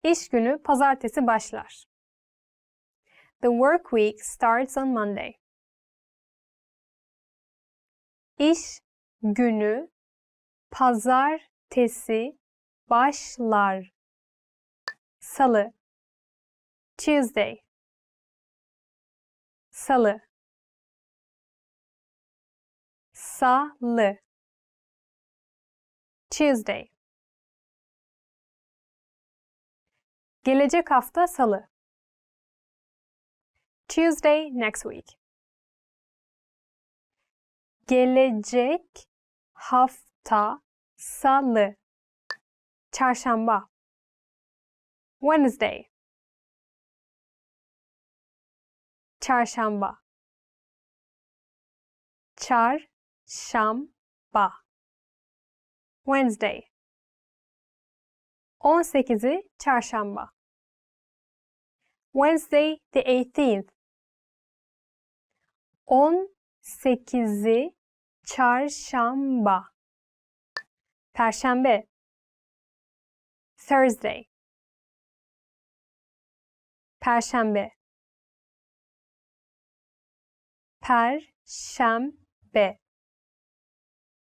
İş günü pazartesi başlar. The work week starts on Monday. İş günü pazartesi başlar. Salı, Tuesday, salı, salı, Tuesday. Gelecek hafta salı, Tuesday next week. Gelecek hafta salı, çarşamba, Wednesday, çarşamba, çarşamba, Wednesday. 18'i çarşamba, Wednesday the 18th. 18'i çarşamba, perşembe, Thursday, perşembe, Perşembe.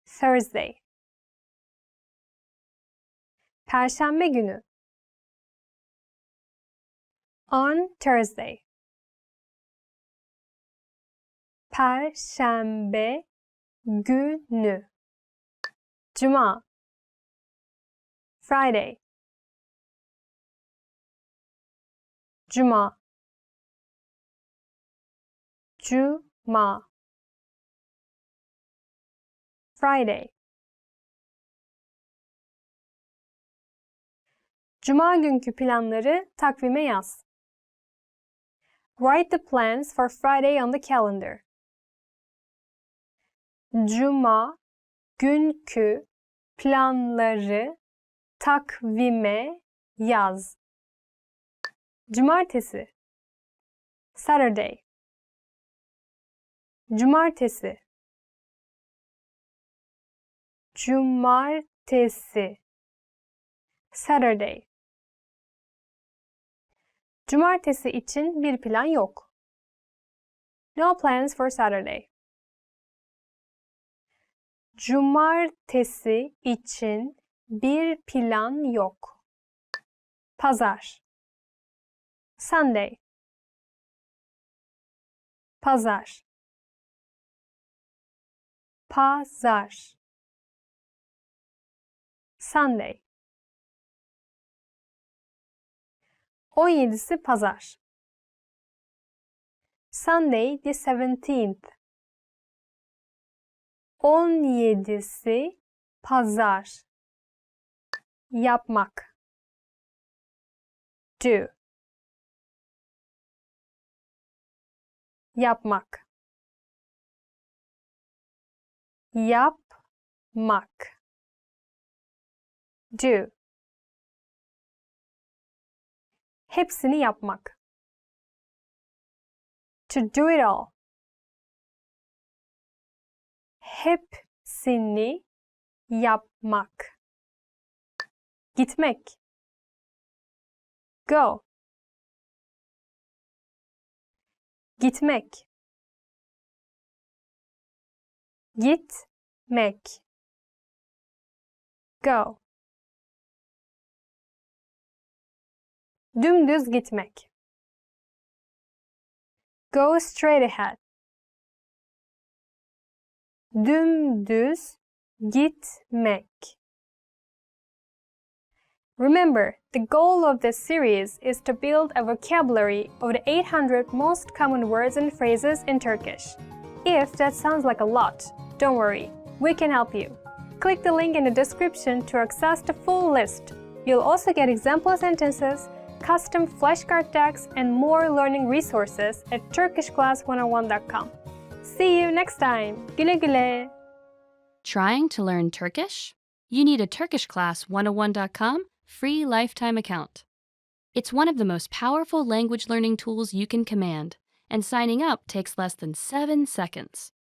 Thursday. Perşembe günü. On Thursday. Perşembe günü. Cuma. Friday. Cuma. Cuma. Friday. Cuma günkü planları takvime yaz. Write the plans for Friday on the calendar. Cuma günkü planları takvime yaz. Cumartesi. Saturday. Cumartesi. Cumartesi. Saturday. Cumartesi için bir plan yok. No plans for Saturday. Cumartesi için bir plan yok. Pazar. Sunday. Pazar. Pazar. Sunday. 17'si pazar. Sunday the 17th. 17'si pazar. Yapmak. Do. Yapmak. Yapmak. Do. Hepsini yapmak. To do it all. Hepsini yapmak. Gitmek. Go. Gitmek. Gitmek. Go. Dümdüz gitmek. Go straight ahead. Dümdüz gitmek. Remember, the goal of this series is to build a vocabulary of the 800 most common words and phrases in Turkish. If that sounds like a lot, don't worry, we can help you. Click the link in the description to access the full list. You'll also get example sentences, custom flashcard decks, and more learning resources at turkishclass101.com. See you next time. Güle güle. Trying to learn Turkish? You need a turkishclass101.com free lifetime account. It's one of the most powerful language learning tools you can command, and signing up takes less than 7 seconds.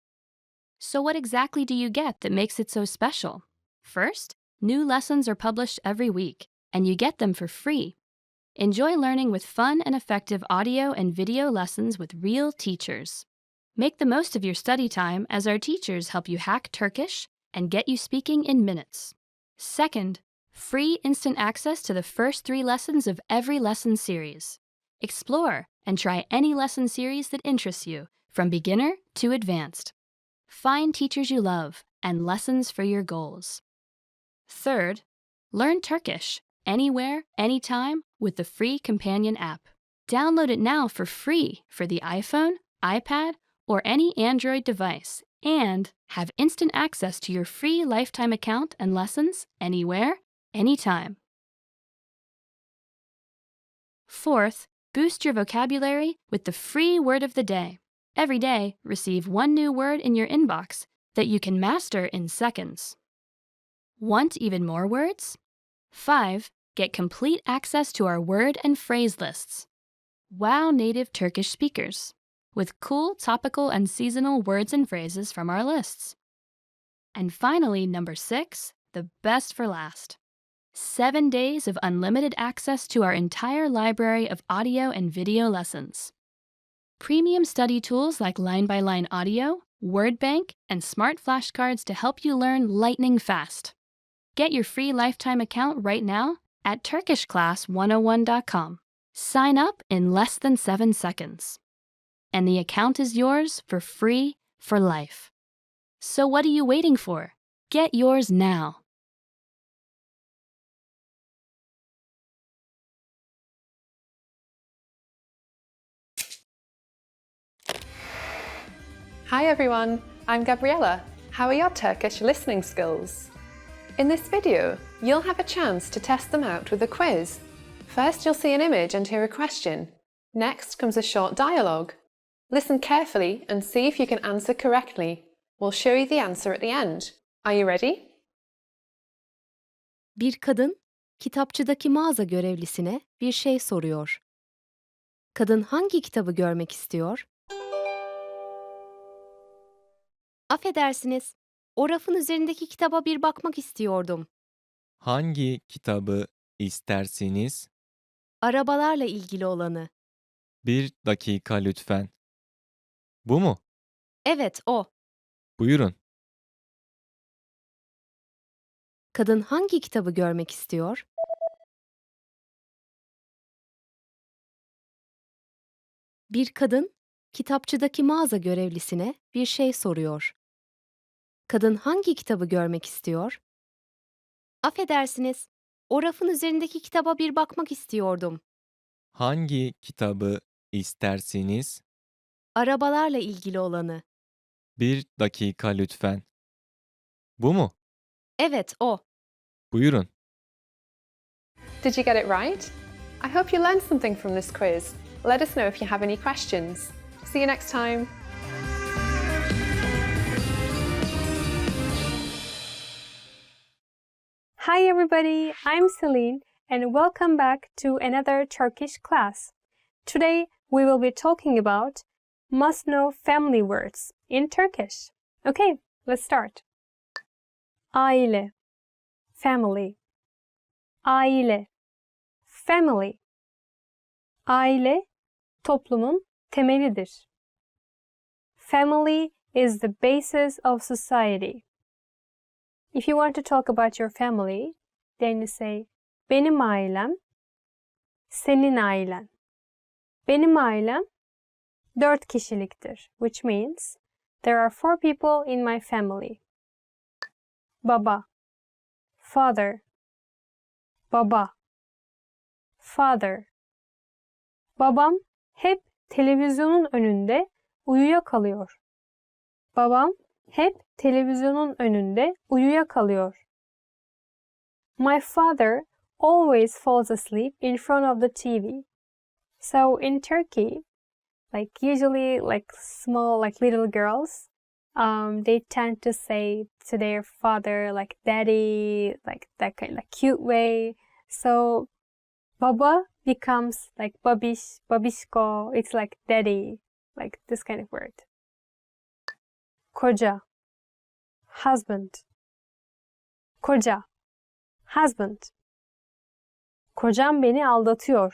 So what exactly do you get that makes it so special? First, new lessons are published every week, and you get them for free. Enjoy learning with fun and effective audio and video lessons with real teachers. Make the most of your study time as our teachers help you hack Turkish and get you speaking in minutes. Second, free instant access to the first 3 lessons of every lesson series. Explore and try any lesson series that interests you, from beginner to advanced. Find teachers you love and lessons for your goals. Third, learn Turkish anywhere, anytime with the free companion app. Download it now for free for the iPhone, iPad, or any Android device, and have instant access to your free lifetime account and lessons anywhere, anytime. Fourth, boost your vocabulary with the free word of the day. Every day, receive 1 new word in your inbox that you can master in seconds. Want even more words? 5. Get complete access to our word and phrase lists. Wow native Turkish speakers with cool topical and seasonal words and phrases from our lists. And finally, number 6, the best for last. 7 days of unlimited access to our entire library of audio and video lessons. Premium study tools like line-by-line audio, word bank, and smart flashcards to help you learn lightning fast. Get your free lifetime account right now at turkishclass101.com. Sign up in less than 7 seconds. And the account is yours for free for life. So what are you waiting for? Get yours now. Hi everyone, I'm Gabriella. How are your Turkish listening skills? In this video, you'll have a chance to test them out with a quiz. First, you'll see an image and hear a question. Next comes a short dialogue. Listen carefully and see if you can answer correctly. We'll show you the answer at the end. Are you ready? Bir kadın kitapçıdaki mağaza görevlisine bir şey soruyor. Kadın hangi kitabı görmek istiyor? Affedersiniz, o rafın üzerindeki kitaba bir bakmak istiyordum. Hangi kitabı istersiniz? Arabalarla ilgili olanı. 1 dakika lütfen. Bu mu? Evet, o. Buyurun. Kadın hangi kitabı görmek istiyor? Bir kadın kitapçıdaki mağaza görevlisine bir şey soruyor. Kadın hangi kitabı görmek istiyor? Affedersiniz, o rafın üzerindeki kitaba bir bakmak istiyordum. Hangi kitabı istersiniz? Arabalarla ilgili olanı. 1 dakika lütfen. Bu mu? Evet, o. Buyurun. Did you get it right? I hope you learned something from this quiz. Let us know if you have any questions. See you next time. Hi everybody, I'm Celine and welcome back to another Turkish class. Today we will be talking about must-know family words in Turkish. Okay, let's start. Aile, family. Aile, family. Aile, toplumun temelidir. Family is the basis of society. If you want to talk about your family, then you say, benim ailem, senin ailen. Benim ailem 4 kişiliktir, which means there are 4 people in my family. Baba, father. Baba, father. Babam hep televizyonun önünde uyuyakalıyor. Babam hep televizyonun önünde uyuyakalıyor. My father always falls asleep in front of the TV. So in Turkey, usually small, little girls, they tend to say to their father daddy, that kind of cute way. So baba becomes babish, babishko. It's like daddy, this kind of word. Koca, husband. Koca, husband. Kocam beni aldatıyor.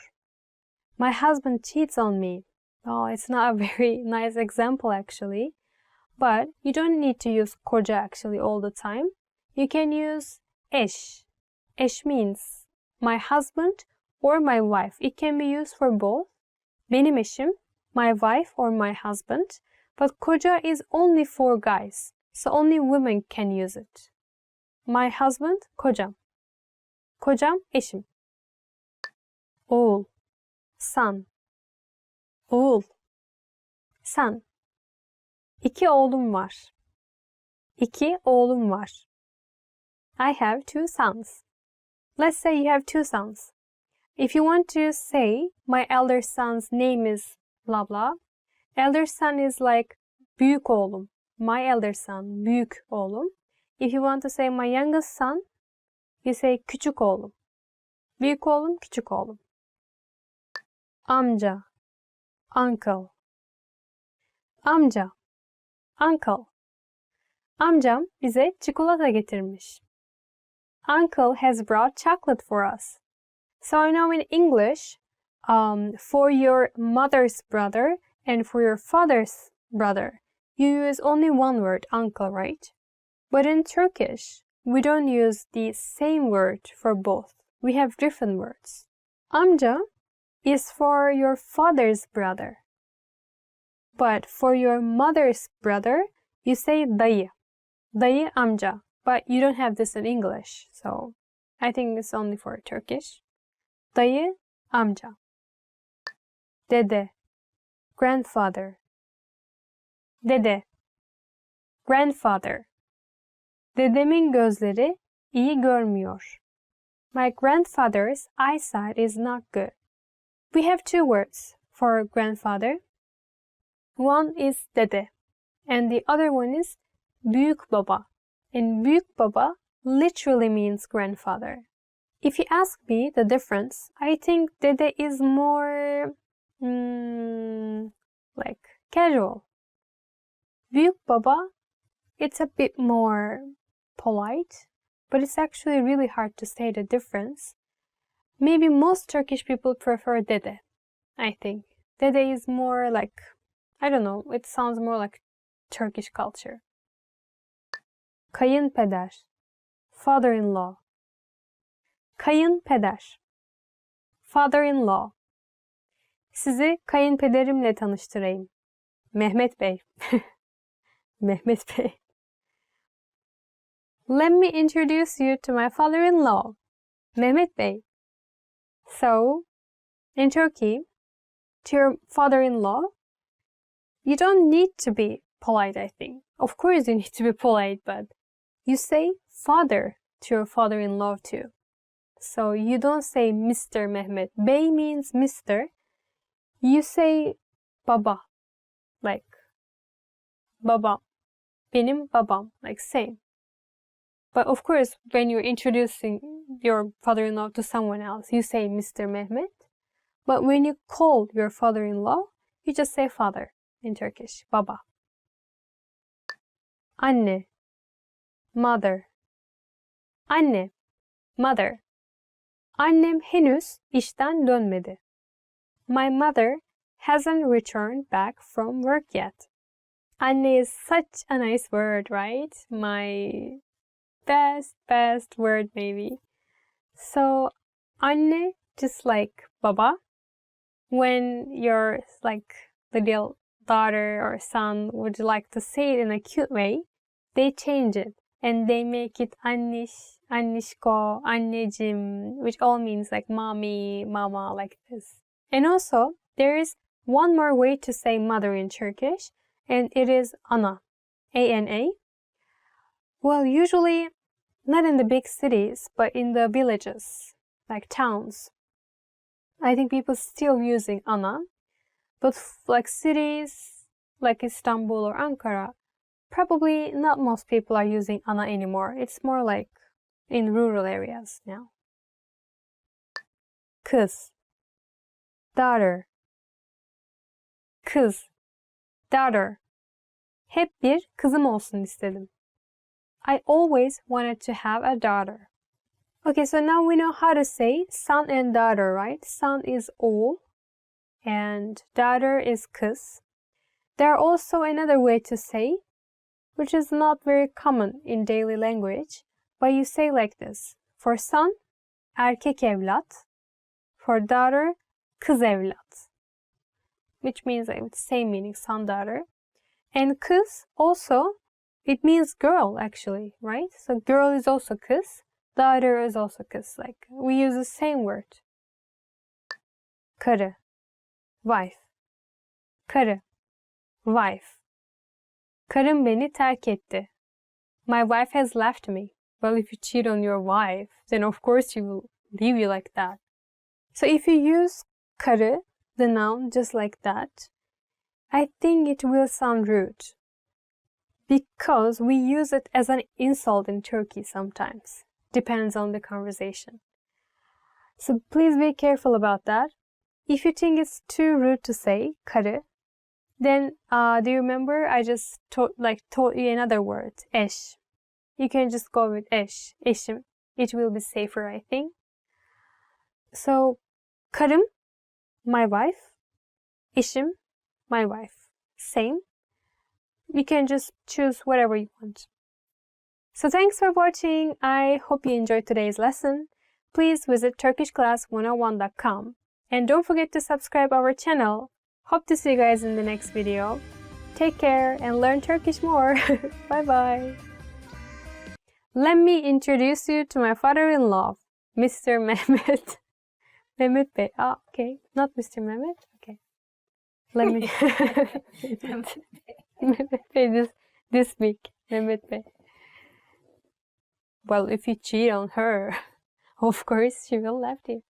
My husband cheats on me. Oh, it's not a very nice example actually. But you don't need to use koca actually all the time. You can use eş. Eş means my husband or my wife. It can be used for both. Benim eşim, my wife or my husband. But koca is only for guys. So only women can use it. My husband, kocam. Kocam, eşim. Oğul, son. Oğul, son. 2 oğlum var. 2 oğlum var. I have 2 sons. Let's say you have 2 sons. If you want to say my elder son's name is blah blah, elder son is like büyük oğlum. My elder son, büyük oğlum. If you want to say my youngest son, you say küçük oğlum. Büyük oğlum, küçük oğlum. Amca, uncle. Amca, uncle. Amcam bize çikolata getirmiş. Uncle has brought chocolate for us. So I know in English, for your mother's brother, And for your father's brother, you use only one word, uncle, right? But in Turkish, we don't use the same word for both. We have different words. Amca is for your father's brother. But for your mother's brother, you say dayı. Dayı amca. But you don't have this in English, so I think it's only for Turkish. Dayı amca. Dede. Grandfather. Dede. Grandfather. Dedemin gözleri iyi görmüyor. My grandfather's eyesight is not good. We have two words for grandfather. One is dede and the other one is büyük baba. And büyük baba literally means grandfather. If you ask me the difference, I think dede is more like casual. Büyük baba, it's a bit more polite, but it's actually really hard to say the difference. Maybe most Turkish people prefer dede, I think. Dede is more like, I don't know, it sounds more like Turkish culture. Kayınpeder, father-in-law. Kayınpeder, father-in-law. Sizi kayınpederimle tanıştırayım. Mehmet Bey. Mehmet Bey. Let me introduce you to my father-in-law, Mehmet Bey. So, in Turkey, to your father-in-law, you don't need to be polite, I think. Of course you need to be polite, but you say father to your father-in-law too. So you don't say Mr. Mehmet. Bey means Mr. You say baba, like baba, benim babam, like same. But of course, when you're introducing your father-in-law to someone else, you say Mr. Mehmet. But when you call your father-in-law, you just say father in Turkish, baba. Anne, mother. Anne, mother. Annem henüz işten dönmedi. My mother hasn't returned back from work yet. Anne is such a nice word, right? My best word maybe. So, anne, just like baba, when your like little daughter or son would like to say it in a cute way, they change it and they make it anniş, annişko, anneciğim, which all means like mommy, mama, like this. And also, there is one more way to say mother in Turkish, and it is ana, A-N-A. Well, usually not in the big cities, but in the villages, like towns. I think people still using ana, but like cities, like Istanbul or Ankara, probably not most people are using ana anymore. It's more like in rural areas now. Kız, daughter. Kız, daughter. Hep bir kızım olsun istedim. I always wanted to have a daughter. Okay, so now we know how to say son and daughter, right? Son is oğul and daughter is kız. There are also another way to say, which is not very common in daily language, but you say like this. For son, erkek evlat. For daughter, kız evlat. Which means like the same meaning, son, daughter. And kız also, it means girl actually, right? So girl is also kız, daughter is also kız. Like we use the same word. Karı, wife. Karı, wife. Karım beni terk etti. My wife has left me. Well, if you cheat on your wife, then of course she will leave you like that. So if you use karı, the noun, just like that, I think it will sound rude. Because we use it as an insult in Turkey sometimes. Depends on the conversation. So please be careful about that. If you think it's too rude to say karı, then do you remember I just taught you another word, eş. You can just go with eş, eşim. It will be safer, I think. So karım, my wife, eşim, my wife. Same. You can just choose whatever you want. So thanks for watching. I hope you enjoyed today's lesson. Please visit turkishclass101.com and don't forget to subscribe our channel. Hope to see you guys in the next video. Take care and learn Turkish more. Bye bye. Let me introduce you to my father-in-law, Mr. Mehmet. Mehmet Bey. Oh, okay. Not Mr. Mehmet. Okay. Let me. Mehmet Bey this week. Mehmet Bey. Well, if you cheat on her, of course she will left you.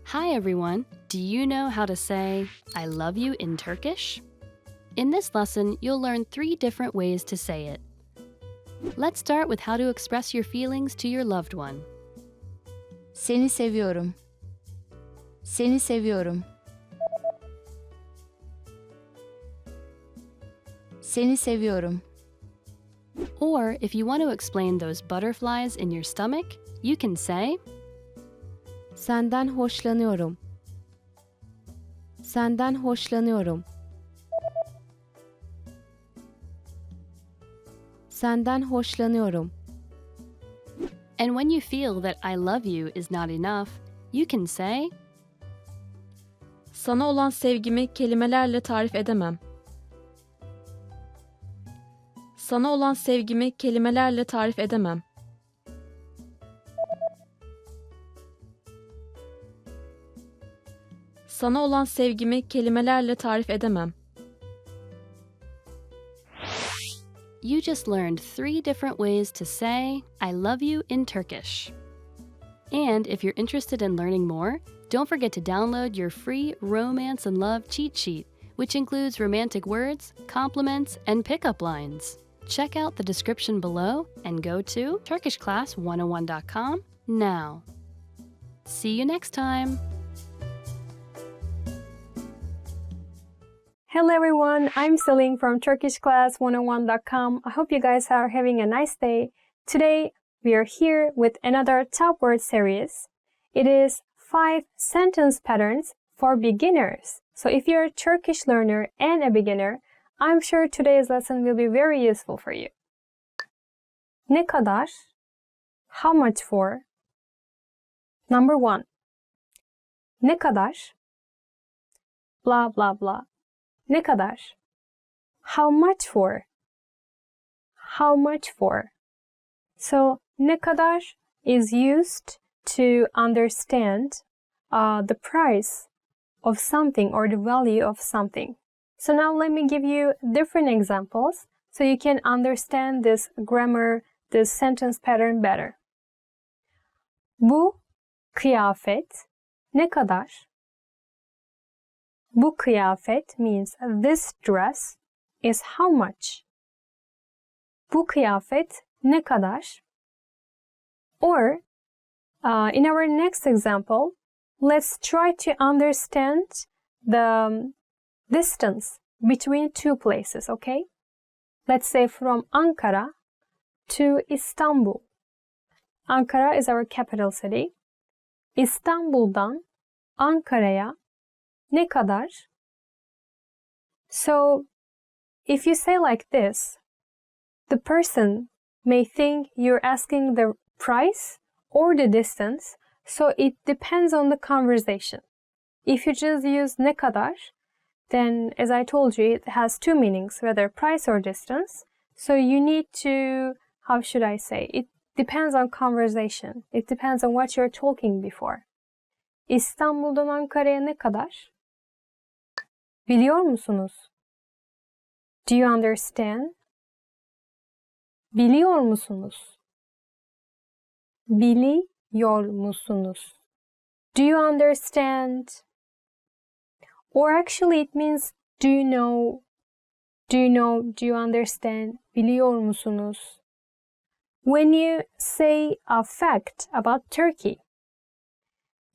Hi everyone! Do you know how to say I love you in Turkish? In this lesson, you'll learn 3 different ways to say it. Let's start with how to express your feelings to your loved one. Seni seviyorum. Seni seviyorum. Seni seviyorum. Or if you want to explain those butterflies in your stomach, you can say Senden hoşlanıyorum. Senden hoşlanıyorum. Senden hoşlanıyorum. And when you feel that I love you is not enough, you can say Sana olan sevgimi kelimelerle tarif edemem. Sana olan sevgimi kelimelerle tarif edemem. Sana olan sevgimi kelimelerle tarif edemem. You just learned 3 different ways to say I love you in Turkish. And if you're interested in learning more, don't forget to download your free Romance and Love cheat sheet, which includes romantic words, compliments, and pickup lines. Check out the description below and go to turkishclass101.com now. See you next time! Hello everyone, I'm Celine from turkishclass101.com. I hope you guys are having a nice day. Today we are here with another top word series. It is 5 sentence patterns for beginners. So if you're a Turkish learner and a beginner, I'm sure today's lesson will be very useful for you. Ne kadar? How much for? Number 1. Ne kadar? Blah blah blah. Ne kadar? How much for? How much for? So, ne kadar is used to understand the price of something or the value of something. So now let me give you different examples so you can understand this grammar, this sentence pattern better. Bu kıyafet ne kadar? Bu kıyafet means this dress is how much? Bu kıyafet ne kadar? Or, in our next example, let's try to understand the distance between 2 places, okay? Let's say from Ankara to Istanbul. Ankara is our capital city. İstanbul'dan Ankara'ya ne kadar? So, if you say like this, the person may think you're asking the price or the distance, so it depends on the conversation. If you just use ne kadar, then as I told you, it has 2 meanings, whether price or distance. So you need to, how should I say, it depends on conversation. It depends on what you're talking before. İstanbul'dan Ankara'ya ne kadar? Biliyor musunuz? Do you understand? Biliyor musunuz? Biliyor musunuz? Do you understand? Or actually it means do you know? Do you know? Do you understand? Biliyor musunuz? When you say a fact about Turkey,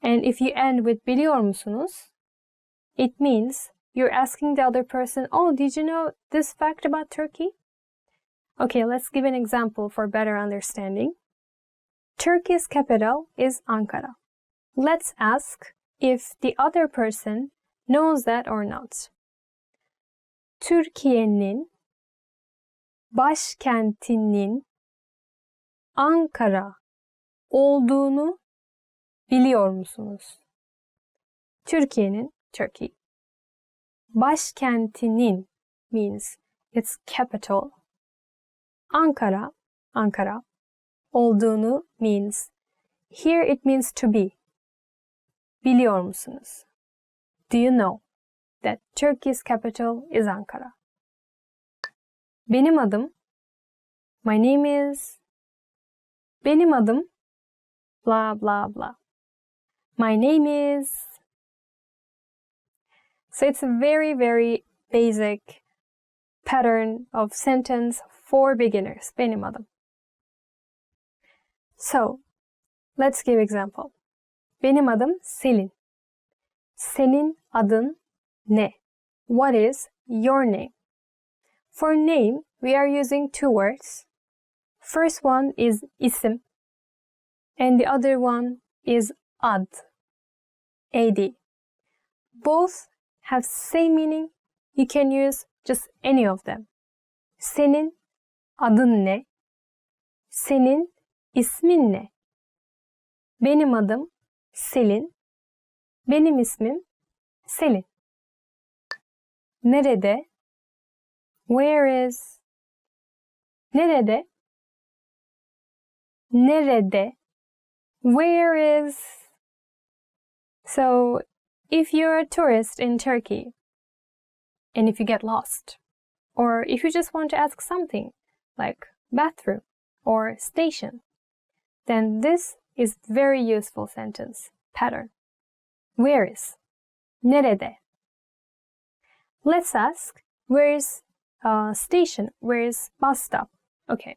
and if you end with biliyor musunuz, it means you're asking the other person, oh, did you know this fact about Turkey? Okay, let's give an example for better understanding. Turkey's capital is Ankara. Let's ask if the other person knows that or not. Türkiye'nin başkentinin Ankara olduğunu biliyor musunuz? Türkiye'nin, Turkey. Başkentinin means its capital. Ankara, Ankara olduğunu means, here it means to be. Biliyor musunuz? Do you know that Turkey's capital is Ankara? Benim adım, my name is, benim adım, blah blah blah. My name is. So it's a very, very basic pattern of sentence for beginners. Benim adım. So, let's give example. Benim adım Selin. Senin adın ne? What is your name? For name, we are using two words. First one is isim, and the other one is ad. Ad. Both have same meaning. You can use just any of them. Senin adın ne? Senin ismin ne? Benim adım Selin. Benim ismim Selin. Nerede? Where is? Nerede? Nerede? Where is? So, if you're a tourist in Turkey, and if you get lost, or if you just want to ask something, like bathroom or station, then this is very useful sentence pattern. Where is? Nerede? Let's ask, where is station? Where is bus stop? Okay.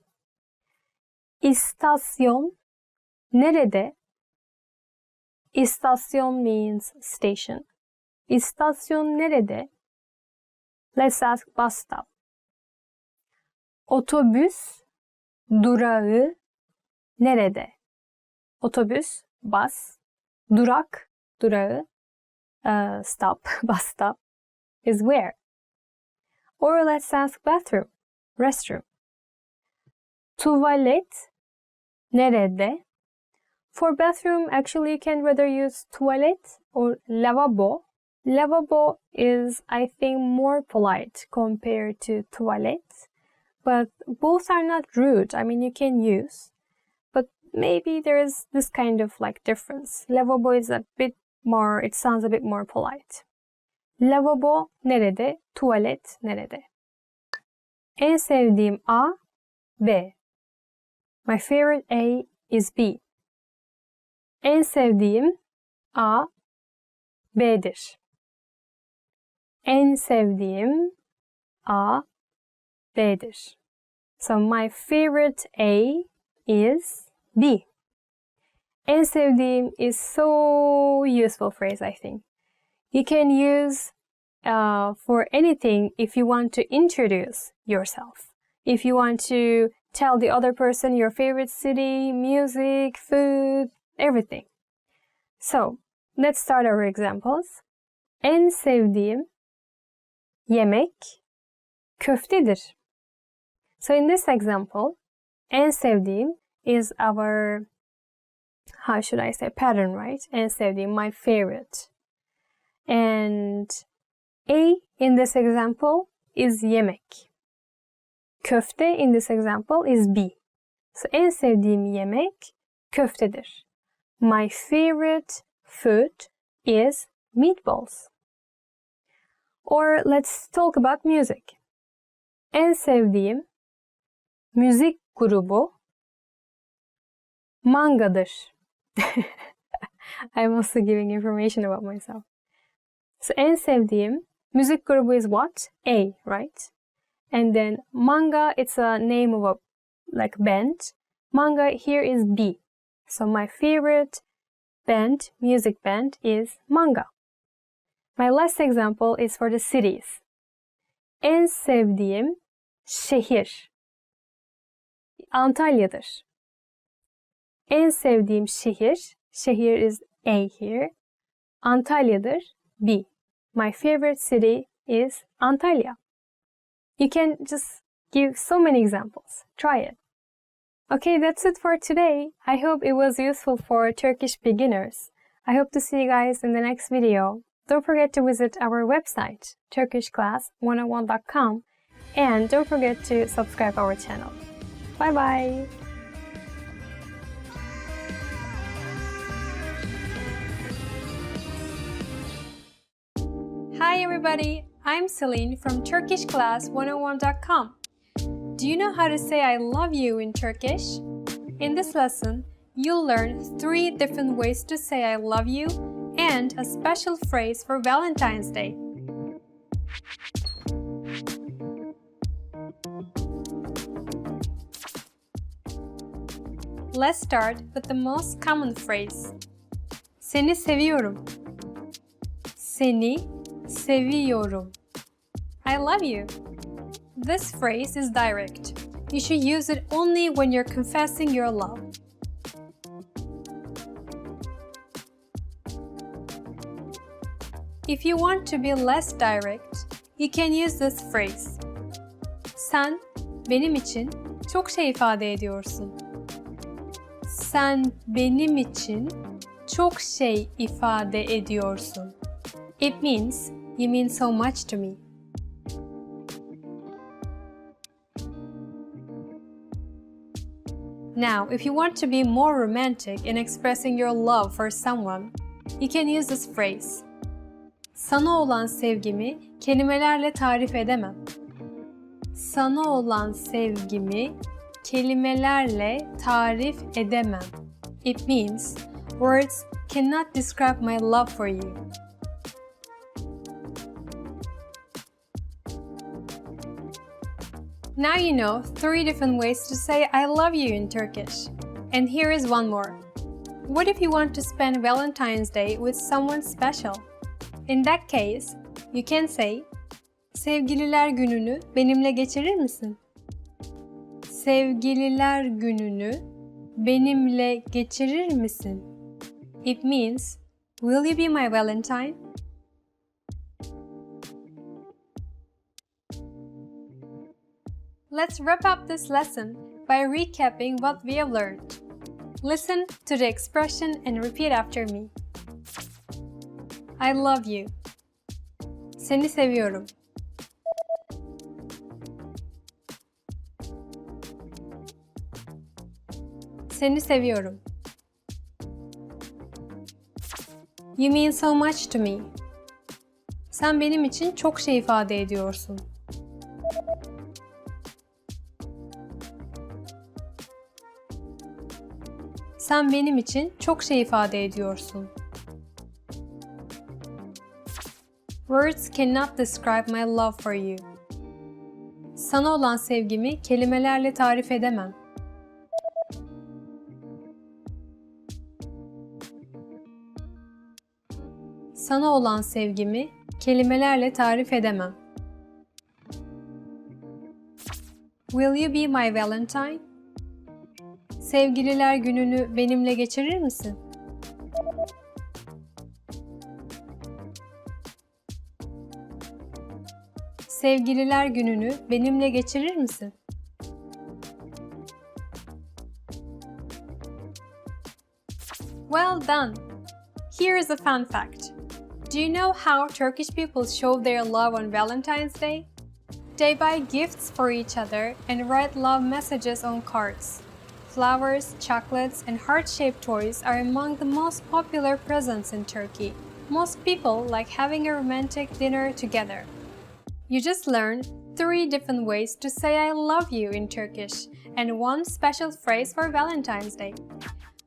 İstasyon nerede? İstasyon means station. İstasyon nerede? Let's ask bus stop. Otobüs durağı nerede? Otobüs, bus, durak, durağı, stop, bus stop is where? Or let's ask bathroom, restroom. Tuvalet nerede? For bathroom, actually you can rather use tuvalet or lavabo. Lavabo is, I think, more polite compared to toilet, but both are not rude. I mean, you can use, but maybe there is this kind of like difference. Lavabo is a bit more, it sounds a bit more polite. Lavabo nerede? Tuvalet nerede? En sevdiğim A, B. My favorite A is B. En sevdiğim A, B'dir. En sevdiğim A, B'dir. So my favorite A is B. En sevdiğim is so useful phrase, I think. You can use for anything if you want to introduce yourself. If you want to tell the other person your favorite city, music, food, everything. So, let's start our examples. En sevdiğim yemek köftedir. So in this example, en sevdiğim is our, how should I say, pattern, right? En sevdiğim, my favorite. And A in this example is yemek. Köfte in this example is B. So en sevdiğim yemek köftedir. My favorite food is meatballs. Or let's talk about music. En sevdiğim müzik grubu Manga'dır. I'm also giving information about myself. So en sevdiğim müzik grubu is what? A, right? And then Manga, it's a name of a like band. Manga here is B. So my favorite band, music band, is Manga. My last example is for the cities. En sevdiğim şehir Antalya'dır. En sevdiğim şehir, şehir is A here, Antalya'dır B. My favorite city is Antalya. You can just give so many examples. Try it. Okay, that's it for today. I hope it was useful for Turkish beginners. I hope to see you guys in the next video. Don't forget to visit our website, turkishclass101.com, and don't forget to subscribe our channel. Bye bye! Hi everybody, I'm Celine from turkishclass101.com. Do you know how to say I love you in Turkish? In this lesson, you'll learn 3 different ways to say I love you and a special phrase for Valentine's Day. Let's start with the most common phrase. Seni seviyorum. Seni seviyorum. I love you. This phrase is direct. You should use it only when you're confessing your love. If you want to be less direct, you can use this phrase. Sen benim için çok şey ifade ediyorsun. Sen benim için çok şey ifade ediyorsun. It means you mean so much to me. Now, if you want to be more romantic in expressing your love for someone, you can use this phrase. Sana olan sevgimi kelimelerle tarif edemem. Sana olan sevgimi kelimelerle tarif edemem. It means words cannot describe my love for you. Now you know 3 different ways to say I love you in Turkish. And here is one more. What if you want to spend Valentine's Day with someone special? In that case, you can say, Sevgililer gününü benimle geçirir misin? Sevgililer gününü benimle geçirir misin? It means, will you be my Valentine? Let's wrap up this lesson by recapping what we have learned. Listen to the expression and repeat after me. I love you. Seni seviyorum. Seni seviyorum. You mean so much to me. Sen benim için çok şey ifade ediyorsun. Sen benim için çok şey ifade ediyorsun. Words cannot describe my love for you. Sana olan sevgimi kelimelerle tarif edemem. Sana olan sevgimi kelimelerle tarif edemem. Will you be my Valentine? Sevgililer gününü benimle geçirir misin? Sevgililer gününü benimle geçirir misin? Well done! Here is a fun fact. Do you know how Turkish people show their love on Valentine's Day? They buy gifts for each other and write love messages on cards. Flowers, chocolates, and heart-shaped toys are among the most popular presents in Turkey. Most people like having a romantic dinner together. You just learned 3 different ways to say I love you in Turkish and 1 special phrase for Valentine's Day.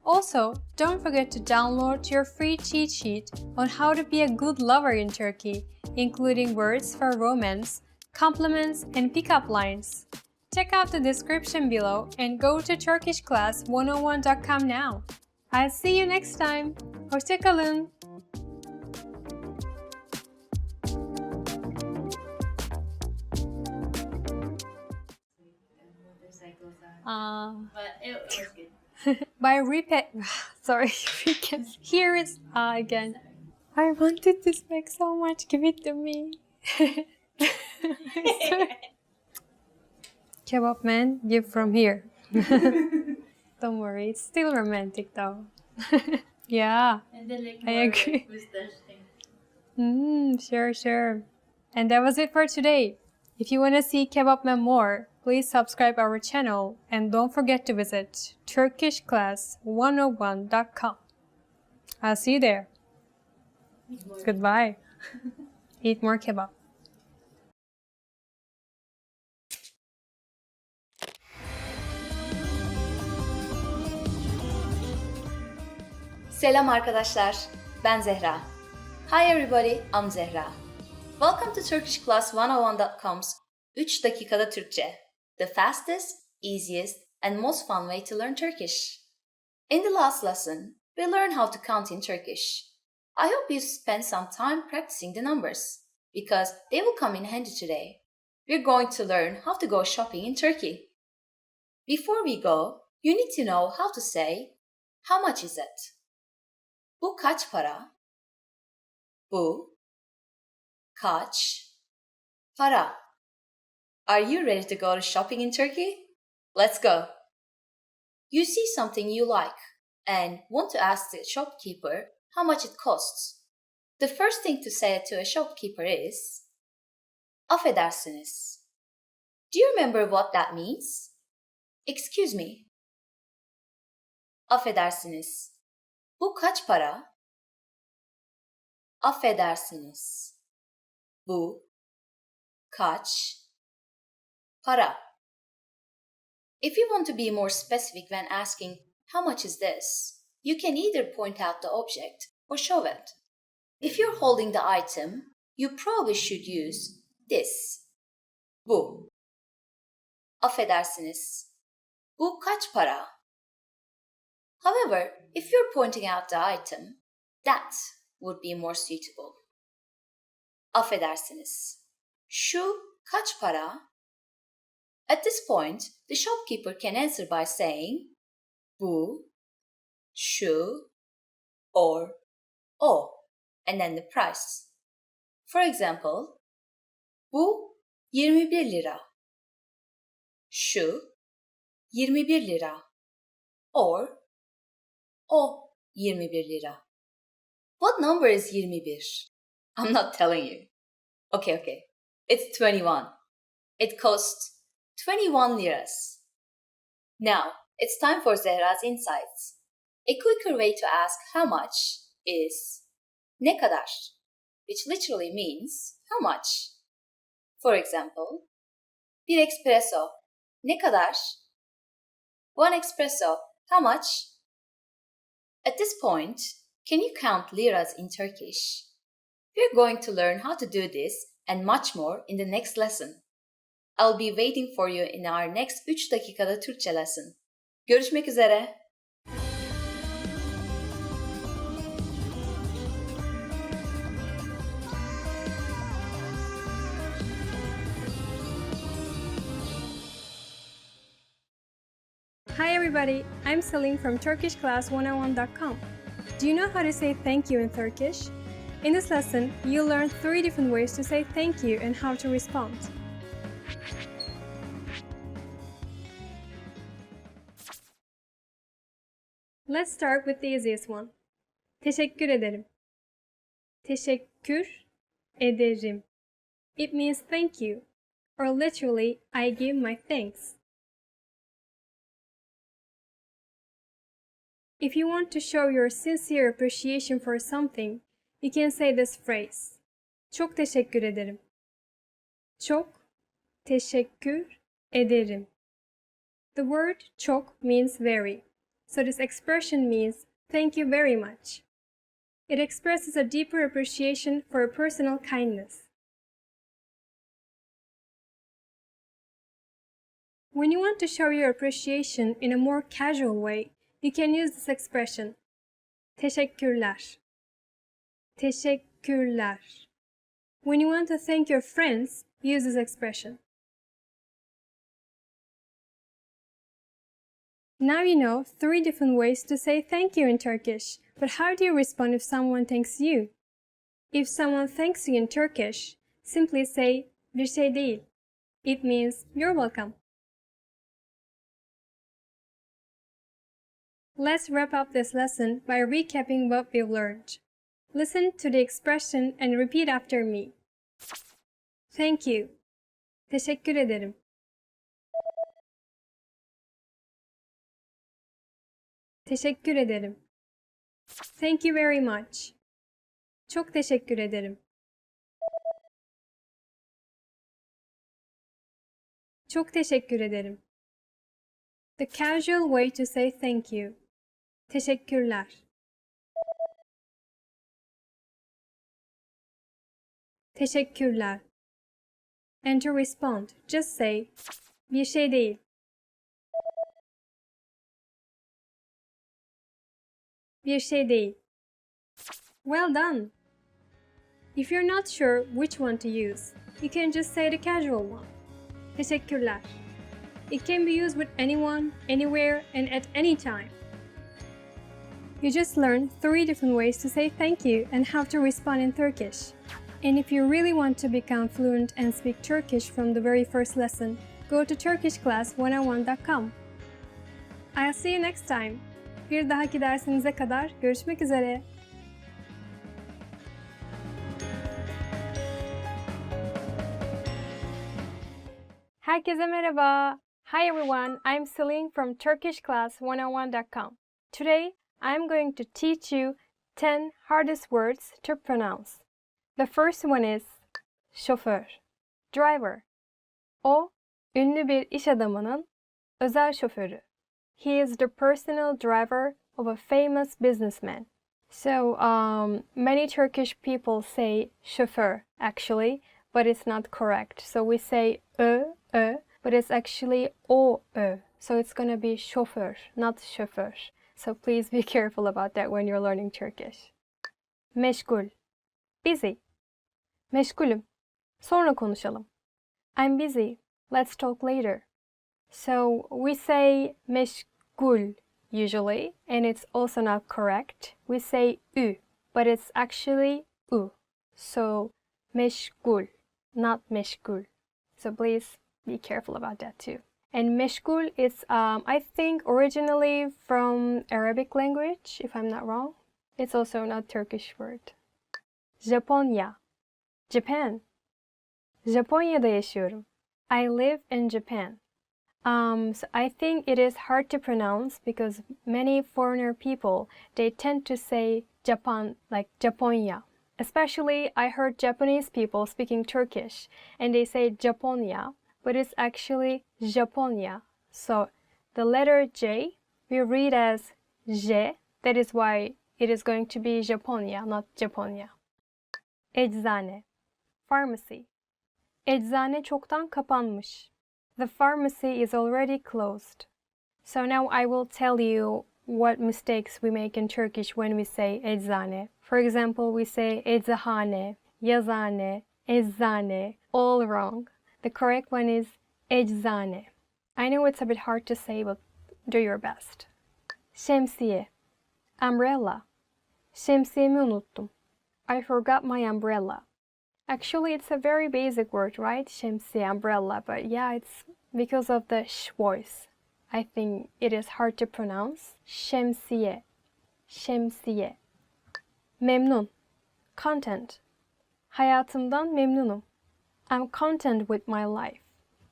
Also, don't forget to download your free cheat sheet on how to be a good lover in Turkey, including words for romance, compliments, and pickup lines. Check out the description below and go to turkishclass101.com now. I'll see you next time. Hoşça kalın. But it was good. By repeat, sorry, we can hear it again. I wanted to speak so much. Give it to me. Kebab man, give from here. Don't worry, it's still romantic though. Yeah, And then like I more agree. mustache thing. Sure. And that was it for today. If you want to see Kebab man more, please subscribe our channel and don't forget to visit turkishclass101.com. I'll see you there. Goodbye. Eat more kebab. Selam arkadaşlar, ben Zehra. Hi everybody, I'm Zehra. Welcome to turkishclass101.com's 3 dakikada Türkçe, the fastest, easiest, and most fun way to learn Turkish. In the last lesson, we learned how to count in Turkish. I hope you spent some time practicing the numbers, because they will come in handy today. We're going to learn how to go shopping in Turkey. Before we go, you need to know how to say, how much is it? Bu kaç para? Bu kaç para? Are you ready to go to shopping in Turkey? Let's go! You see something you like and want to ask the shopkeeper how much it costs. The first thing to say to a shopkeeper is affedersiniz. Do you remember what that means? Excuse me. Affedersiniz. Bu kaç para? Affedersiniz. Bu kaç para? If you want to be more specific when asking how much is this, you can either point out the object or show it. If you're holding the item, you probably should use this. Bu. Affedersiniz. Bu kaç para? However, if you're pointing out the item, that would be more suitable. Affedersiniz. Şu kaç para? At this point, the shopkeeper can answer by saying bu, şu, or o, and then the price. For example, bu 21 lira. Şu 21 lira. Or o 21 lira. What number is 21? I'm not telling you. Okay. It's 21. It costs 21 liras. Now, it's time for Zehra's insights. A quicker way to ask how much is ne kadar, which literally means how much. For example, bir espresso, ne kadar? One espresso, how much? At this point, can you count liras in Turkish? We're going to learn how to do this and much more in the next lesson. I'll be waiting for you in our next 3 dakikada Türkçe lesson. Görüşmek üzere. Hi everybody, I'm Celine from turkishclass101.com. Do you know how to say thank you in Turkish? In this lesson, you'll learn 3 different ways to say thank you and how to respond. Let's start with the easiest one. Teşekkür ederim. Teşekkür ederim. It means thank you, or literally, I give my thanks. If you want to show your sincere appreciation for something, you can say this phrase. Çok teşekkür ederim. Çok teşekkür ederim. The word çok means very, so this expression means thank you very much. It expresses a deeper appreciation for a personal kindness. When you want to show your appreciation in a more casual way, you can use this expression. Teşekkürler. Teşekkürler. When you want to thank your friends, use this expression. Now you know 3 different ways to say thank you in Turkish. But how do you respond if someone thanks you? If someone thanks you in Turkish, simply say bir şey değil. It means you're welcome. Let's wrap up this lesson by recapping what we've learned. Listen to the expression and repeat after me. Thank you. Teşekkür ederim. Teşekkür ederim. Thank you very much. Çok teşekkür ederim. Çok teşekkür ederim. The casual way to say thank you. Teşekkürler. Teşekkürler. And to respond, just say bir şey değil. Bir şey değil. Well done! If you're not sure which one to use, you can just say the casual one. Teşekkürler. It can be used with anyone, anywhere, and at any time. You just learned 3 different ways to say thank you and how to respond in Turkish. And if you really want to become fluent and speak Turkish from the very first lesson, go to turkishclass101.com. I'll see you next time. Bir dahaki dersinize kadar görüşmek üzere. Herkese merhaba. Hi everyone, I'm Celine from turkishclass101.com. Today, I'm going to teach you 10 hardest words to pronounce. The first one is şoför, driver. O, ünlü bir iş adamının özel şoförü. He is the personal driver of a famous businessman. So, many Turkish people say şoför, actually, but it's not correct. So we say ö, but it's actually o-ö. So it's gonna be şoför, not şoför. So please be careful about that when you're learning Turkish. Meşgul, busy. Meşgulüm. Sonra konuşalım. I'm busy. Let's talk later. So we say meşgul usually, and it's also not correct. We say ü, but it's actually u. So meşgul, not meşgul. So please be careful about that too. And meşgul is, I think, originally from Arabic language, if I'm not wrong. It's also not Turkish word. Japonya, Japan. Japonya'da yaşıyorum. I live in Japan. So I think it is hard to pronounce because many foreigner people, they tend to say Japan like Japonya. Especially I heard Japanese people speaking Turkish and they say Japonya, but it's actually Japonya. So the letter J we read as J. That is why it is going to be Japonya, not Japonya. Eczane, pharmacy. Eczane çoktan kapanmış. The pharmacy is already closed. So now I will tell you what mistakes we make in Turkish when we say eczane. For example, we say eczahane, yazane, eczane, all wrong. The correct one is eczane. I know it's a bit hard to say, but do your best. Şemsiye, umbrella. Şemsiyemi unuttum. I forgot my umbrella. Actually, it's a very basic word, right? Şemsiye, umbrella. But yeah, it's because of the sh voice. I think it is hard to pronounce. Şemsiye, şemsiye. Memnun, content. Hayatımdan memnunum. I'm content with my life.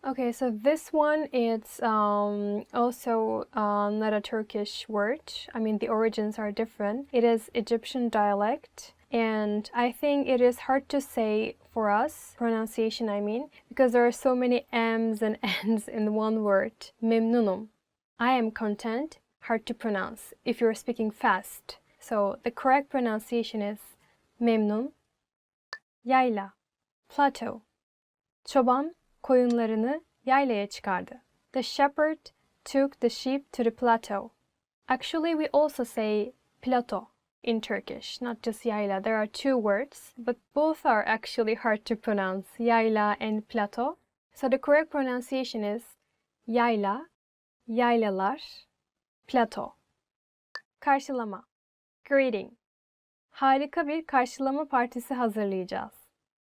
Okay, so this one is also not a Turkish word. I mean, the origins are different. It is Egyptian dialect. And I think it is hard to say for us, pronunciation I mean, because there are so many M's and N's in one word. Memnunum. I am content, hard to pronounce if you're speaking fast. So the correct pronunciation is memnun. Yayla, plateau. Çoban koyunlarını yaylaya çıkardı. The shepherd took the sheep to the plateau. Actually, we also say plateau in Turkish, not just yayla. There are 2 words, but both are actually hard to pronounce, yayla and plateau. So the correct pronunciation is yayla, yaylalar, Plato. Karşılama. Greeting. Harika bir karşılama partisi hazırlayacağız.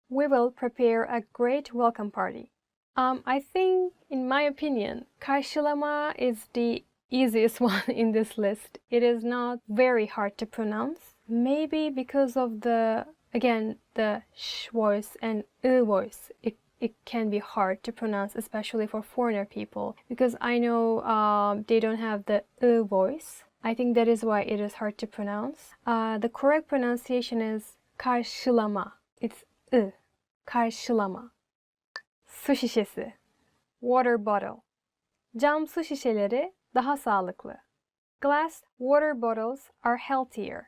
We will prepare a great welcome party. I think, in my opinion, karşılama is the easiest one in this list. It is not very hard to pronounce. Maybe because of the sh voice and voice. It can be hard to pronounce, especially for foreigner people, because I know they don't have the voice. I think that is why it is hard to pronounce. The correct pronunciation is karşılama. It's karşılama. Su şişesi. Water bottle. Cam su şişeleri daha sağlıklı. Glass water bottles are healthier.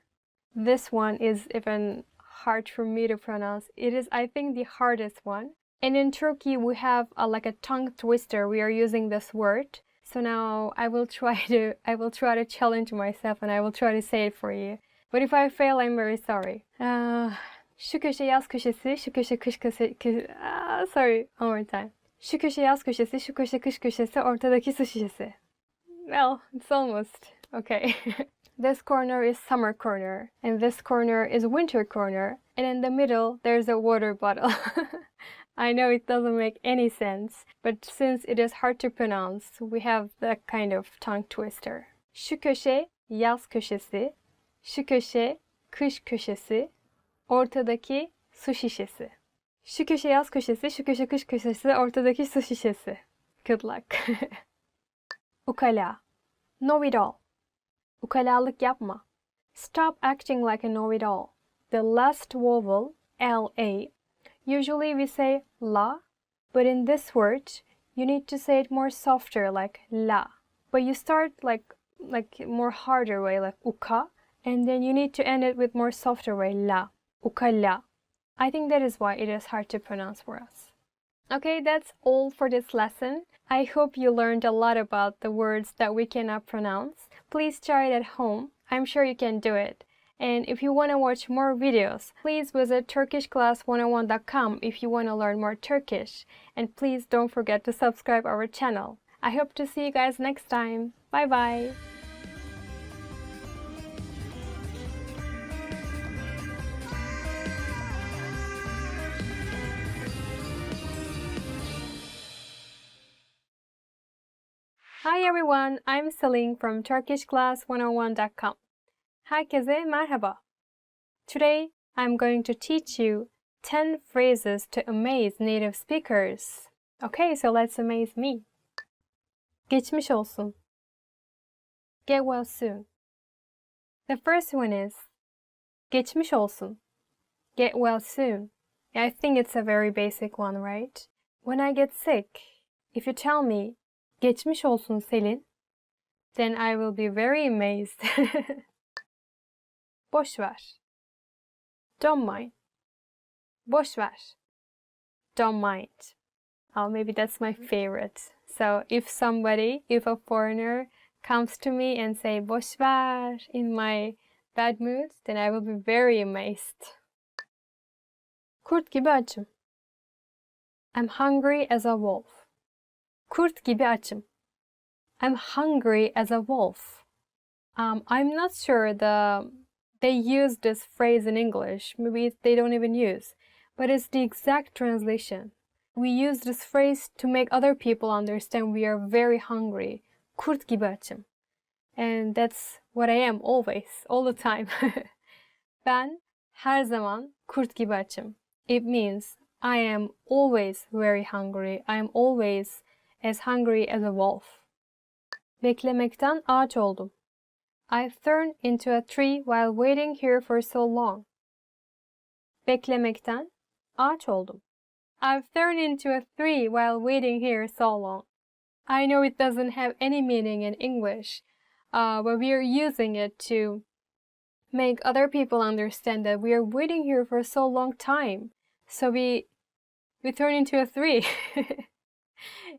This one is even hard for me to pronounce. It is, I think, the hardest one. And in Turkey, we have like a tongue twister. We are using this word. So now I will try to challenge myself and I will try to say it for you. But if I fail, I'm very sorry. Şu köşe yaz köşesi, şu köşe kış köşesi. Sorry, one more time. Şu köşe yaz köşesi, şu köşe kış köşesi, ortadaki su şişesi. Well, it's almost. Okay. This corner is summer corner, and this corner is winter corner, and in the middle there's a water bottle. I know it doesn't make any sense, but since it is hard to pronounce, we have that kind of tongue twister. Şu köşe yaz köşesi, şu köşe kış köşesi, ortadaki su şişesi. Şu köşe yaz köşesi, şu köşe kış köşesi, ortadaki su şişesi. Good luck. Ukala. Know-it-all. Ukalalık yapma. Stop acting like a know-it-all. The last vowel, L-A, usually we say la, but in this word, you need to say it more softer, like la. But you start like more harder way, like uka, and then you need to end it with more softer way, la. Ukala. I think that is why it is hard to pronounce for us. Okay, that's all for this lesson. I hope you learned a lot about the words that we cannot pronounce. Please try it at home. I'm sure you can do it. And if you want to watch more videos, please visit turkishclass101.com if you want to learn more Turkish. And please don't forget to subscribe our channel. I hope to see you guys next time. Bye bye. Hi everyone, I'm Celine from turkishclass101.com. Herkese merhaba. Today, I'm going to teach you 10 phrases to amaze native speakers. Okay, so let's amaze me. Geçmiş olsun. Get well soon. The first one is geçmiş olsun. Get well soon. I think it's a very basic one, right? When I get sick, if you tell me geçmiş olsun Selin, then I will be very amazed. Boş ver. Don't mind. Boş ver. Don't mind. Oh, maybe that's my favorite. So if a foreigner comes to me and say boş ver in my bad mood, then I will be very amazed. Kurt gibi açım. I'm hungry as a wolf. Kurt gibi açım. I'm hungry as a wolf. I'm not sure they use this phrase in English. Maybe they don't even use. But it's the exact translation. We use this phrase to make other people understand we are very hungry. Kurt gibi açım. And that's what I am always, all the time. Ben her zaman kurt gibi açım. It means I am always very hungry. I am always as hungry as a wolf. Beklemekten ağaç oldum. I've turned into a tree while waiting here for so long. Beklemekten ağaç oldum. I've turned into a tree while waiting here so long. I know it doesn't have any meaning in English, but we are using it to make other people understand that we are waiting here for so long time. So we turn into a tree.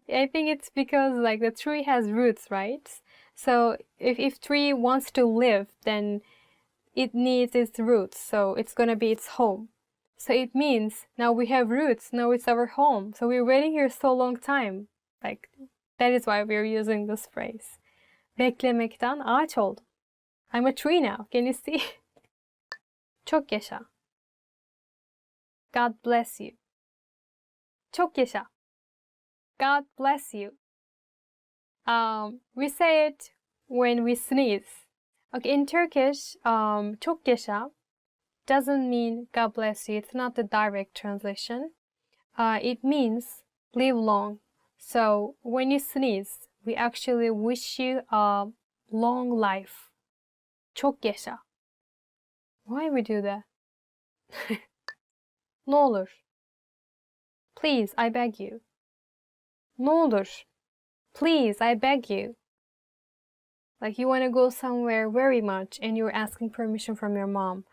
I think it's because like the tree has roots, right? So if tree wants to live, then it needs its roots. So it's gonna be its home. So it means now we have roots. Now it's our home. So we're waiting here so long time. Like that is why we're using this phrase. Beklemekten ağaç oldum. I'm a tree now. Can you see? Çok yaşa. God bless you. Çok yaşa. God bless you. We say it when we sneeze. Okay, in Turkish, çok yaşa doesn't mean God bless you. It's not the direct translation. It means live long. So when you sneeze, we actually wish you a long life. Çok yaşa. Why we do that? Ne olur. Please, I beg you. Ne olur. Please, I beg you. Like you want to go somewhere very much and you're asking permission from your mom.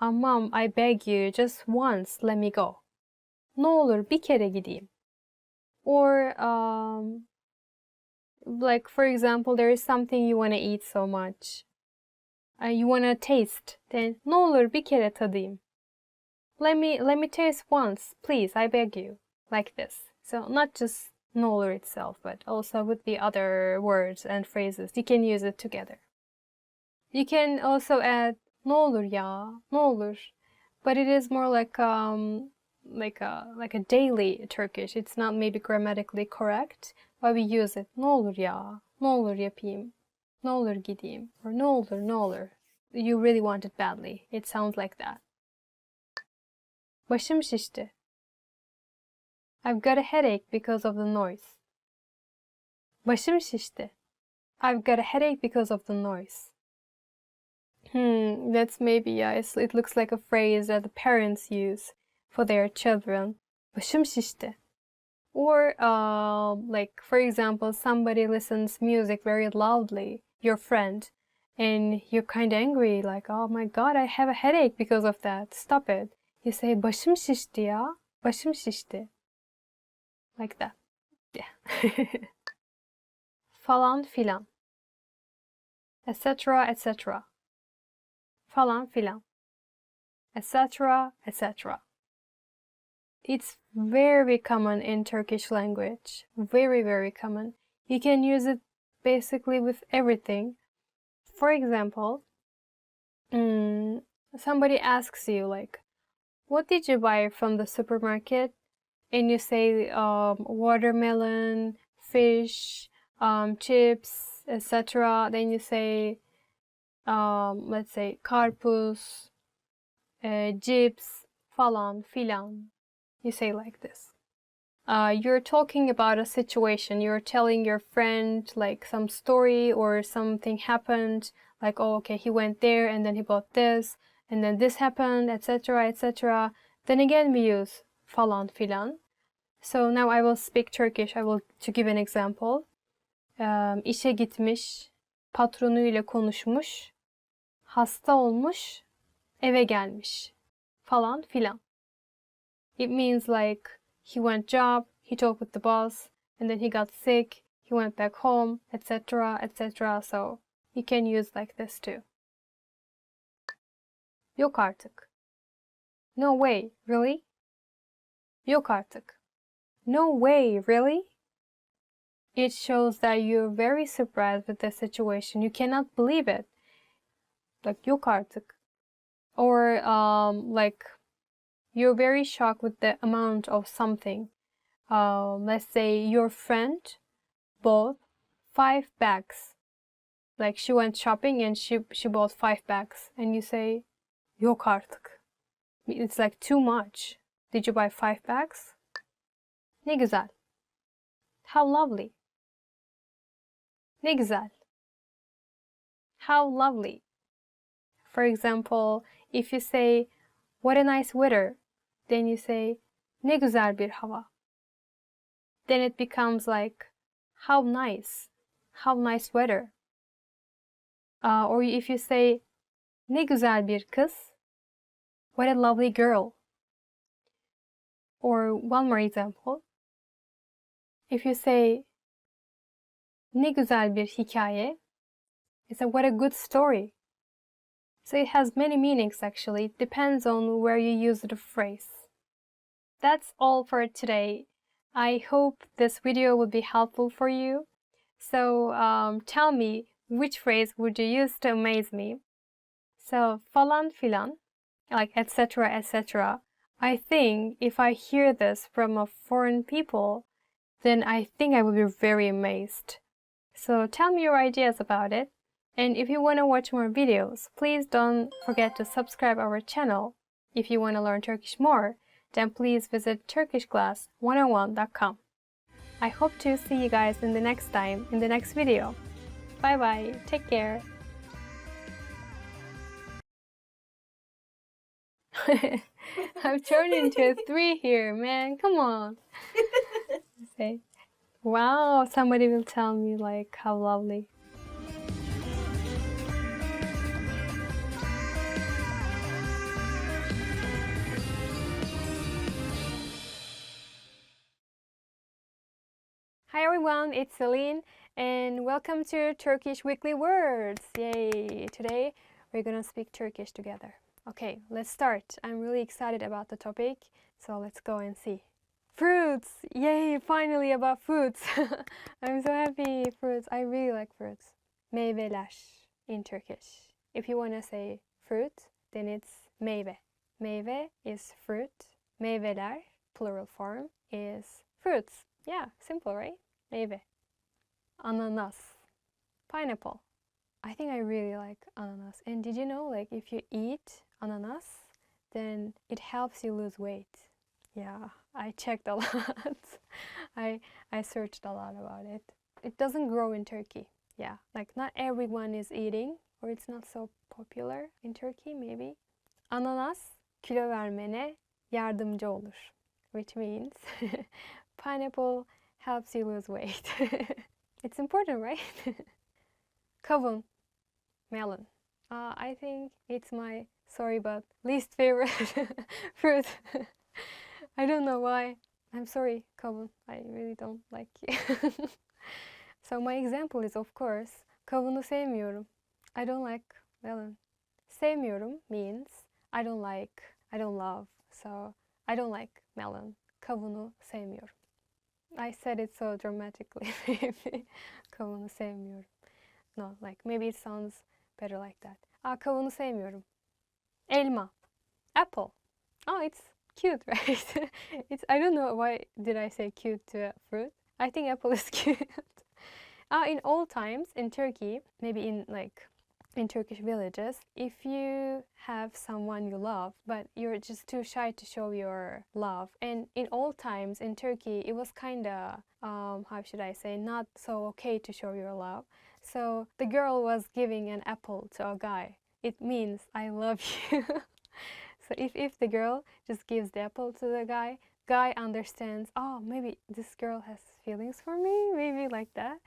Mom, I beg you, just once let me go. Ne olur bir kere gideyim. Or like for example, there is something you want to eat so much. You want to taste. Then ne olur bir kere tadayım. Let me taste once, please, I beg you. Like this. So not just ne olur itself, but also with the other words and phrases. You can use it together. You can also add ne olur ya, ne olur. But it is more like a daily Turkish. It's not maybe grammatically correct, but we use it. Ne olur ya, ne olur yapayım, ne olur gideyim, or ne olur, ne olur. You really want it badly. It sounds like that. Başım şişti. I've got a headache because of the noise. Başım şişti. I've got a headache because of the noise. That's maybe, yeah, it looks like a phrase that the parents use for their children. Başım şişti. Or, like, for example, somebody listens music very loudly, your friend, and you're kind of angry, like, oh my god, I have a headache because of that. Stop it. You say, başım şişti ya. Başım şişti. Like that. Yeah. Falan filan. Etc. etc. Falan filan. Etc. etc. It's very common in Turkish language. Very, very common. You can use it basically with everything. For example, somebody asks you, like, what did you buy from the supermarket? And you say watermelon, fish, chips, etc. Then you say, let's say, karpuz, cips, falan filan. You say like this. You're talking about a situation. You're telling your friend like some story or something happened. Like, oh, okay, he went there and then he bought this and then this happened, etc., etc. Then again we use falan filan. So now I will speak Turkish. To give an example. İşe gitmiş, patronuyla konuşmuş, hasta olmuş, eve gelmiş, falan filan. It means like he went job, he talked with the boss, and then he got sick, he went back home, etc., etc. So you can use like this too. Yok artık. No way, really? Yok artık. No way, really? It shows that you're very surprised with the situation. You cannot believe it. Like yok artık. Or like you're very shocked with the amount of something. Let's say your friend bought 5 bags. Like she went shopping and she bought 5 bags. And you say, yok artık. It's like too much. Did you buy 5 bags? Ne güzel. How lovely. Ne güzel. How lovely. For example, if you say, what a nice weather, then you say, ne güzel bir hava. Then it becomes like, how nice weather. Or if you say, ne güzel bir kız, what a lovely girl. Or one more example. If you say, ne güzel bir hikaye, it's a what a good story. So it has many meanings actually. It depends on where you use the phrase. That's all for today. I hope this video will be helpful for you. So tell me, which phrase would you use to amaze me? So falan filan, like etc. etc. I think if I hear this from a foreign people, then I think I would be very amazed. So tell me your ideas about it. And if you want to watch more videos, please don't forget to subscribe our channel. If you want to learn Turkish more, then please visit turkishclass101.com. I hope to see you guys in the next time, in the next video. Bye bye, take care. I've turned into a 3 here, man, come on. Say, wow, somebody will tell me like how lovely. Hi everyone, it's Celine and welcome to Turkish Weekly Words. Yay! Today we're gonna speak Turkish together. Okay, let's start. I'm really excited about the topic, so let's go and see. Fruits! Yay! Finally about fruits. I'm so happy. Fruits. I really like fruits. Meyveler in Turkish. If you wanna say fruit, then it's meyve. Meyve is fruit. Meyveler, plural form, is fruits. Yeah, simple, right? Meyve. Ananas. Pineapple. I think I really like ananas. And did you know, like, if you eat ananas, then it helps you lose weight. Yeah, I checked a lot. I searched a lot about it. It doesn't grow in Turkey. Yeah, like not everyone is eating, or it's not so popular in Turkey, maybe. Ananas kilo vermene yardımcı olur, which means pineapple helps you lose weight. It's important, right? Kavun, melon. I think it's my, sorry, but least favorite fruit. I don't know why. I'm sorry, kavun. I really don't like it. So my example is, of course, kavunu sevmiyorum. I don't like melon. Sevmiyorum means I don't like, I don't love. So I don't like melon. Kavunu sevmiyorum. I said it so dramatically. Maybe kavunu sevmiyorum. No, like maybe it sounds better like that. Kavunu sevmiyorum. Elma. Apple. Oh, it's cute, right? It's, I don't know why did I say cute to a fruit. I think apple is cute. In old times in Turkey, maybe in Turkish villages, if you have someone you love, but you're just too shy to show your love. And in old times in Turkey, it was kind of, how should I say, not so okay to show your love. So the girl was giving an apple to a guy. It means I love you. So if the girl just gives the apple to the guy understands, oh, maybe this girl has feelings for me, maybe like that.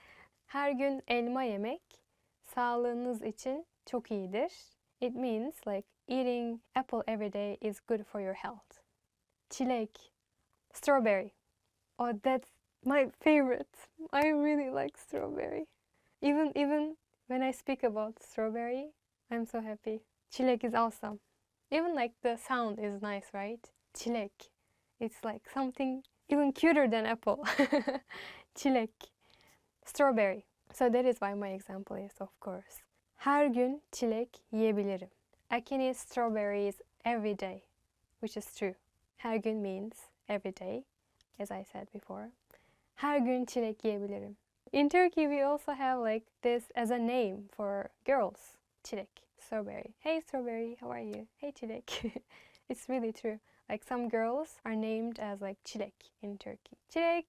Her gün elma yemek sağlığınız için çok iyidir. It means like eating apple every day is good for your health. Çilek, strawberry. Oh, that's my favorite. I really like strawberry. Even when I speak about strawberry, I'm so happy. Çilek is awesome. Even like the sound is nice, right? Çilek. It's like something even cuter than apple. Çilek. Strawberry. So that is why my example is, of course. Her gün çilek yiyebilirim. I can eat strawberries every day, which is true. Her gün means every day, as I said before. Her gün çilek yiyebilirim. In Turkey, we also have like this as a name for girls. Çilek, strawberry. Hey strawberry, how are you? Hey çilek. It's really true. Like some girls are named as like çilek in Turkey. Çilek,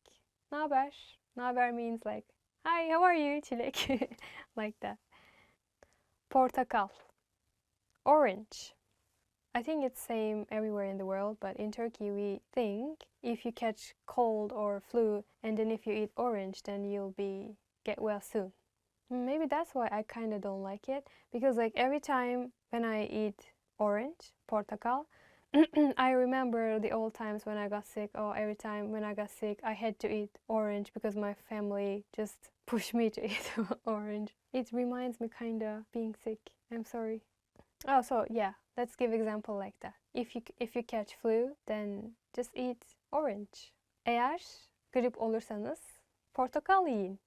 naber? Naber means like, hi, how are you, çilek? Like that. Portakal. Orange. I think it's same everywhere in the world, but in Turkey we think if you catch cold or flu and then if you eat orange, then you'll get well soon. Maybe that's why I kind of don't like it, because like every time when I eat orange, portakal, I remember the old times when I got sick. Oh, every time when I got sick, I had to eat orange because my family just pushed me to eat orange. It reminds me kind of being sick. I'm sorry. Oh, so yeah, let's give example like that. If you catch flu, then just eat orange. Eğer grip olursanız portakal yiyin.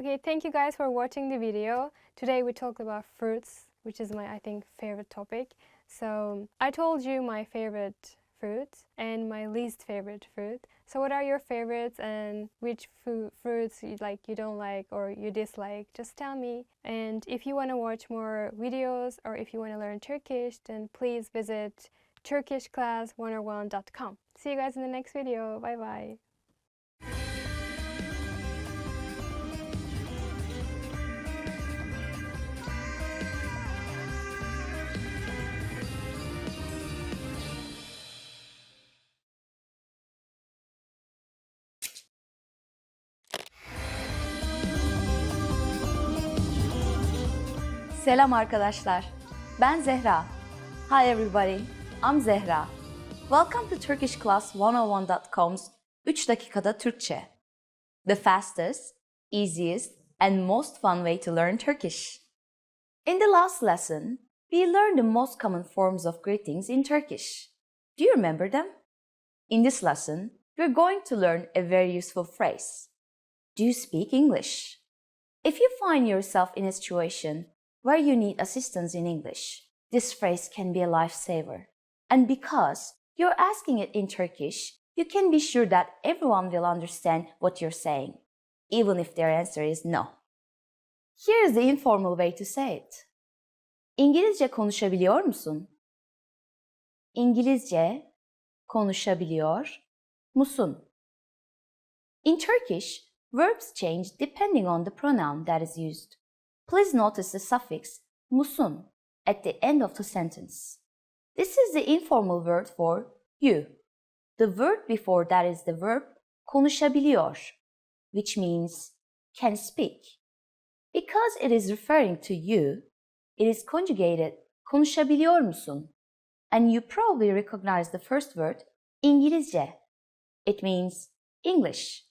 Okay, thank you guys for watching the video. Today we talked about fruits, which is my, I think, favorite topic. So I told you my favorite fruit and my least favorite fruit. So what are your favorites and which fruits you like, you don't like or you dislike? Just tell me. And if you want to watch more videos or if you want to learn Turkish, then please visit turkishclass101.com. See you guys in the next video. Bye bye. Selam arkadaşlar. Ben Zehra. Hi everybody. I'm Zehra. Welcome to turkishclass101.com's 3 dakikada Türkçe. The fastest, easiest, and most fun way to learn Turkish. In the last lesson, we learned the most common forms of greetings in Turkish. Do you remember them? In this lesson, we're going to learn a very useful phrase. Do you speak English? If you find yourself in a situation where you need assistance in English, this phrase can be a lifesaver. And because you're asking it in Turkish, you can be sure that everyone will understand what you're saying, even if their answer is no. Here's the informal way to say it. İngilizce konuşabiliyor musun? İngilizce konuşabiliyor musun? In Turkish, verbs change depending on the pronoun that is used. Please notice the suffix musun at the end of the sentence. This is the informal word for you. The word before that is the verb konuşabiliyor, which means can speak. Because it is referring to you, it is conjugated konuşabiliyor musun? And you probably recognize the first word İngilizce. It means English.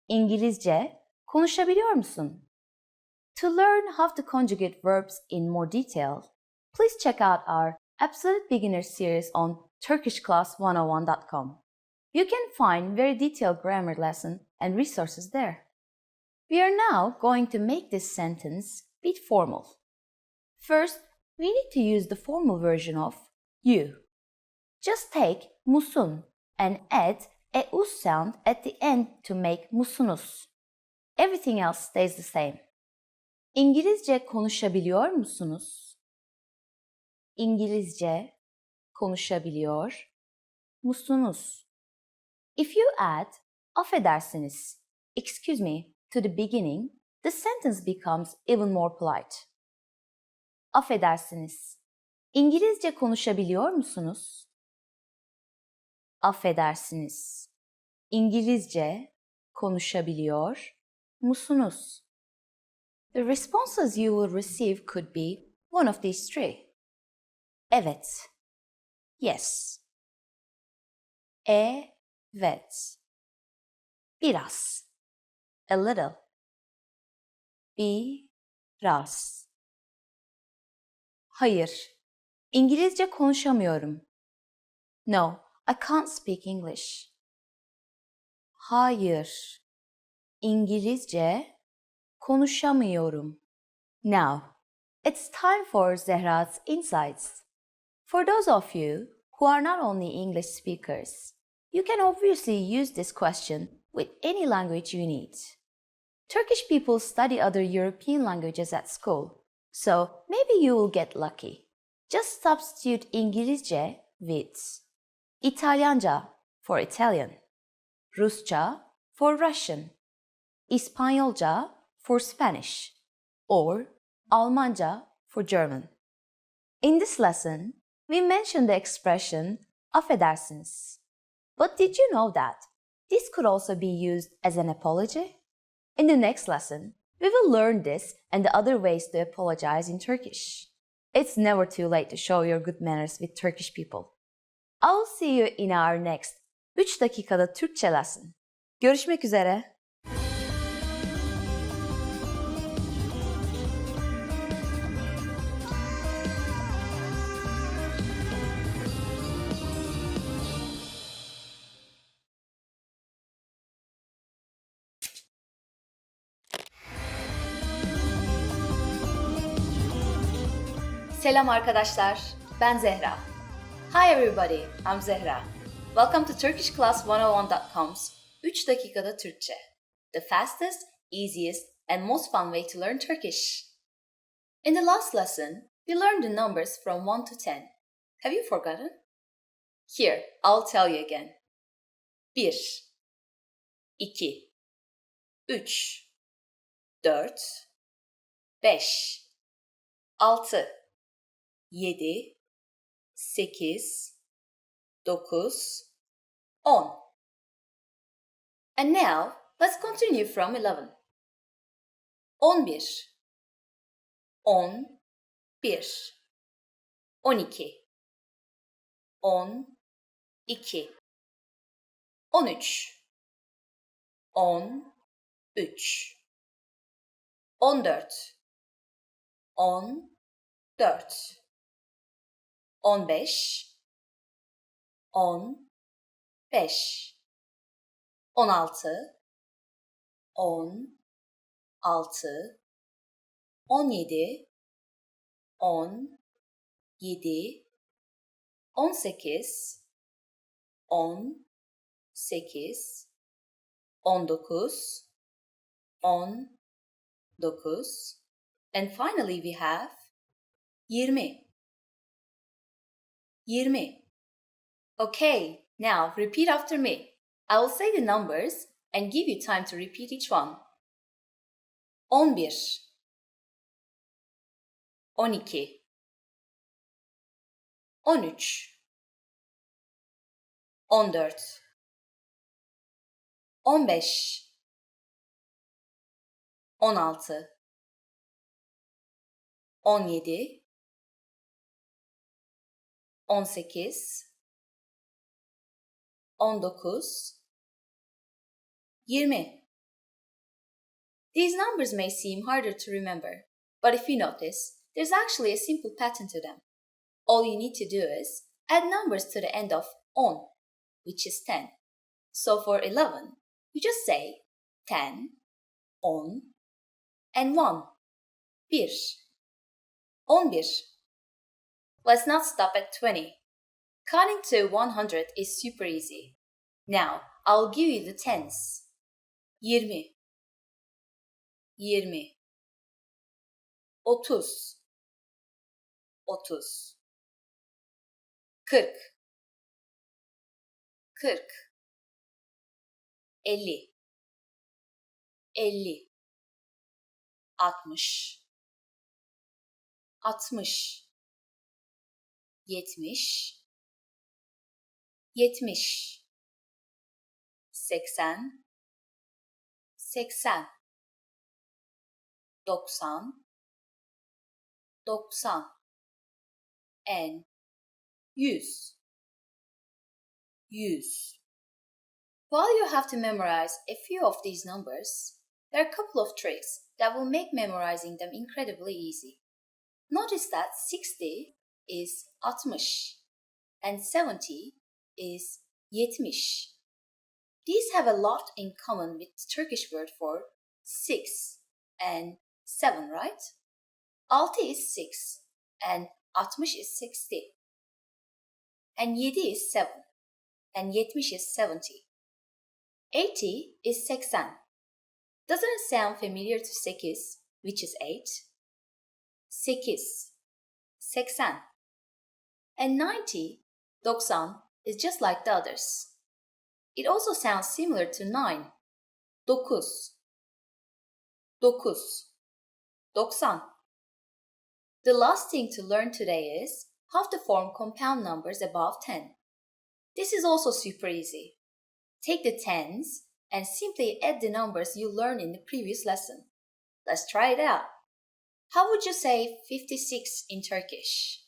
İngilizce konuşabiliyor musun? To learn how to conjugate verbs in more detail, please check out our Absolute Beginner series on turkishclass101.com. You can find very detailed grammar lesson and resources there. We are now going to make this sentence a bit formal. First, we need to use the formal version of you. Just take musun and add a us sound at the end to make musunuz. Everything else stays the same. İngilizce konuşabiliyor musunuz? İngilizce konuşabiliyor musunuz? If you add affedersiniz, excuse me, to the beginning, the sentence becomes even more polite. Affedersiniz. İngilizce konuşabiliyor musunuz? Affedersiniz. İngilizce konuşabiliyor musunuz? The responses you will receive could be one of these three. Evet. Yes. Evet. Biraz. A little. Biraz. Hayır. İngilizce konuşamıyorum. No, I can't speak English. Hayır. İngilizce konuşamıyorum. Now, it's time for Zehra's Insights. For those of you who are not only English speakers, you can obviously use this question with any language you need. Turkish people study other European languages at school, so maybe you will get lucky. Just substitute İngilizce with İtalyanca for Italian, Rusça for Russian, İspanyolca for Spanish, or Almanca for German. In this lesson, we mentioned the expression affedersiniz. But did you know that this could also be used as an apology? In the next lesson, we will learn this and the other ways to apologize in Turkish. It's never too late to show your good manners with Turkish people. I will see you in our next 3 dakikada Türkçe lesson. Görüşmek üzere. Selam arkadaşlar, ben Zehra. Hi everybody, I'm Zehra. Welcome to TurkishClass101.com's 3 dakikada Türkçe. The fastest, easiest, and most fun way to learn Turkish. In the last lesson, we learned the numbers from 1 to 10. Have you forgotten? Here, I'll tell you again. 1, 2, 3, 4, 5, 6, 7, 8, 9, 10. And now, let's continue from 11. 11, 11, 12, 12, 13, 13, 14, 14, 15, 15, 16, 17, 18, 17, 18, 18, 19, 19, and finally we have 20. 20. Okay, now repeat after me. I will say the numbers and give you time to repeat each one. 11, 12, 13, 14, 15, 15, 16, 17, 18, 19, 20. These numbers may seem harder to remember, but if you notice, there's actually a simple pattern to them. All you need to do is add numbers to the end of on, which is 10. So for 11, you just say 10, on, and 1, 1, 11. Let's not stop at 20. Counting to 100 is super easy. Now, I'll give you the tens. 20, 20, 30, 30, 40, 40, 50, 50, 60, 60, 70, 70, 80, 80, 90, 90, and 100, 100. While you have to memorize a few of these numbers, there are a couple of tricks that will make memorizing them incredibly easy. Notice that 60 is 60 and 70 is 70. These have a lot in common with the Turkish word for 6 and 7, right? 6 is 6 and 60 is 60. And 7 is 7 and 70 is 70. 80 is 80. Doesn't it sound familiar to 8, which is 8? 8, 80. And 90, 90, is just like the others. It also sounds similar to 9, 9, 9, 90. The last thing to learn today is how to form compound numbers above 10. This is also super easy. Take the tens and simply add the numbers you learned in the previous lesson. Let's try it out. How would you say 56 in Turkish?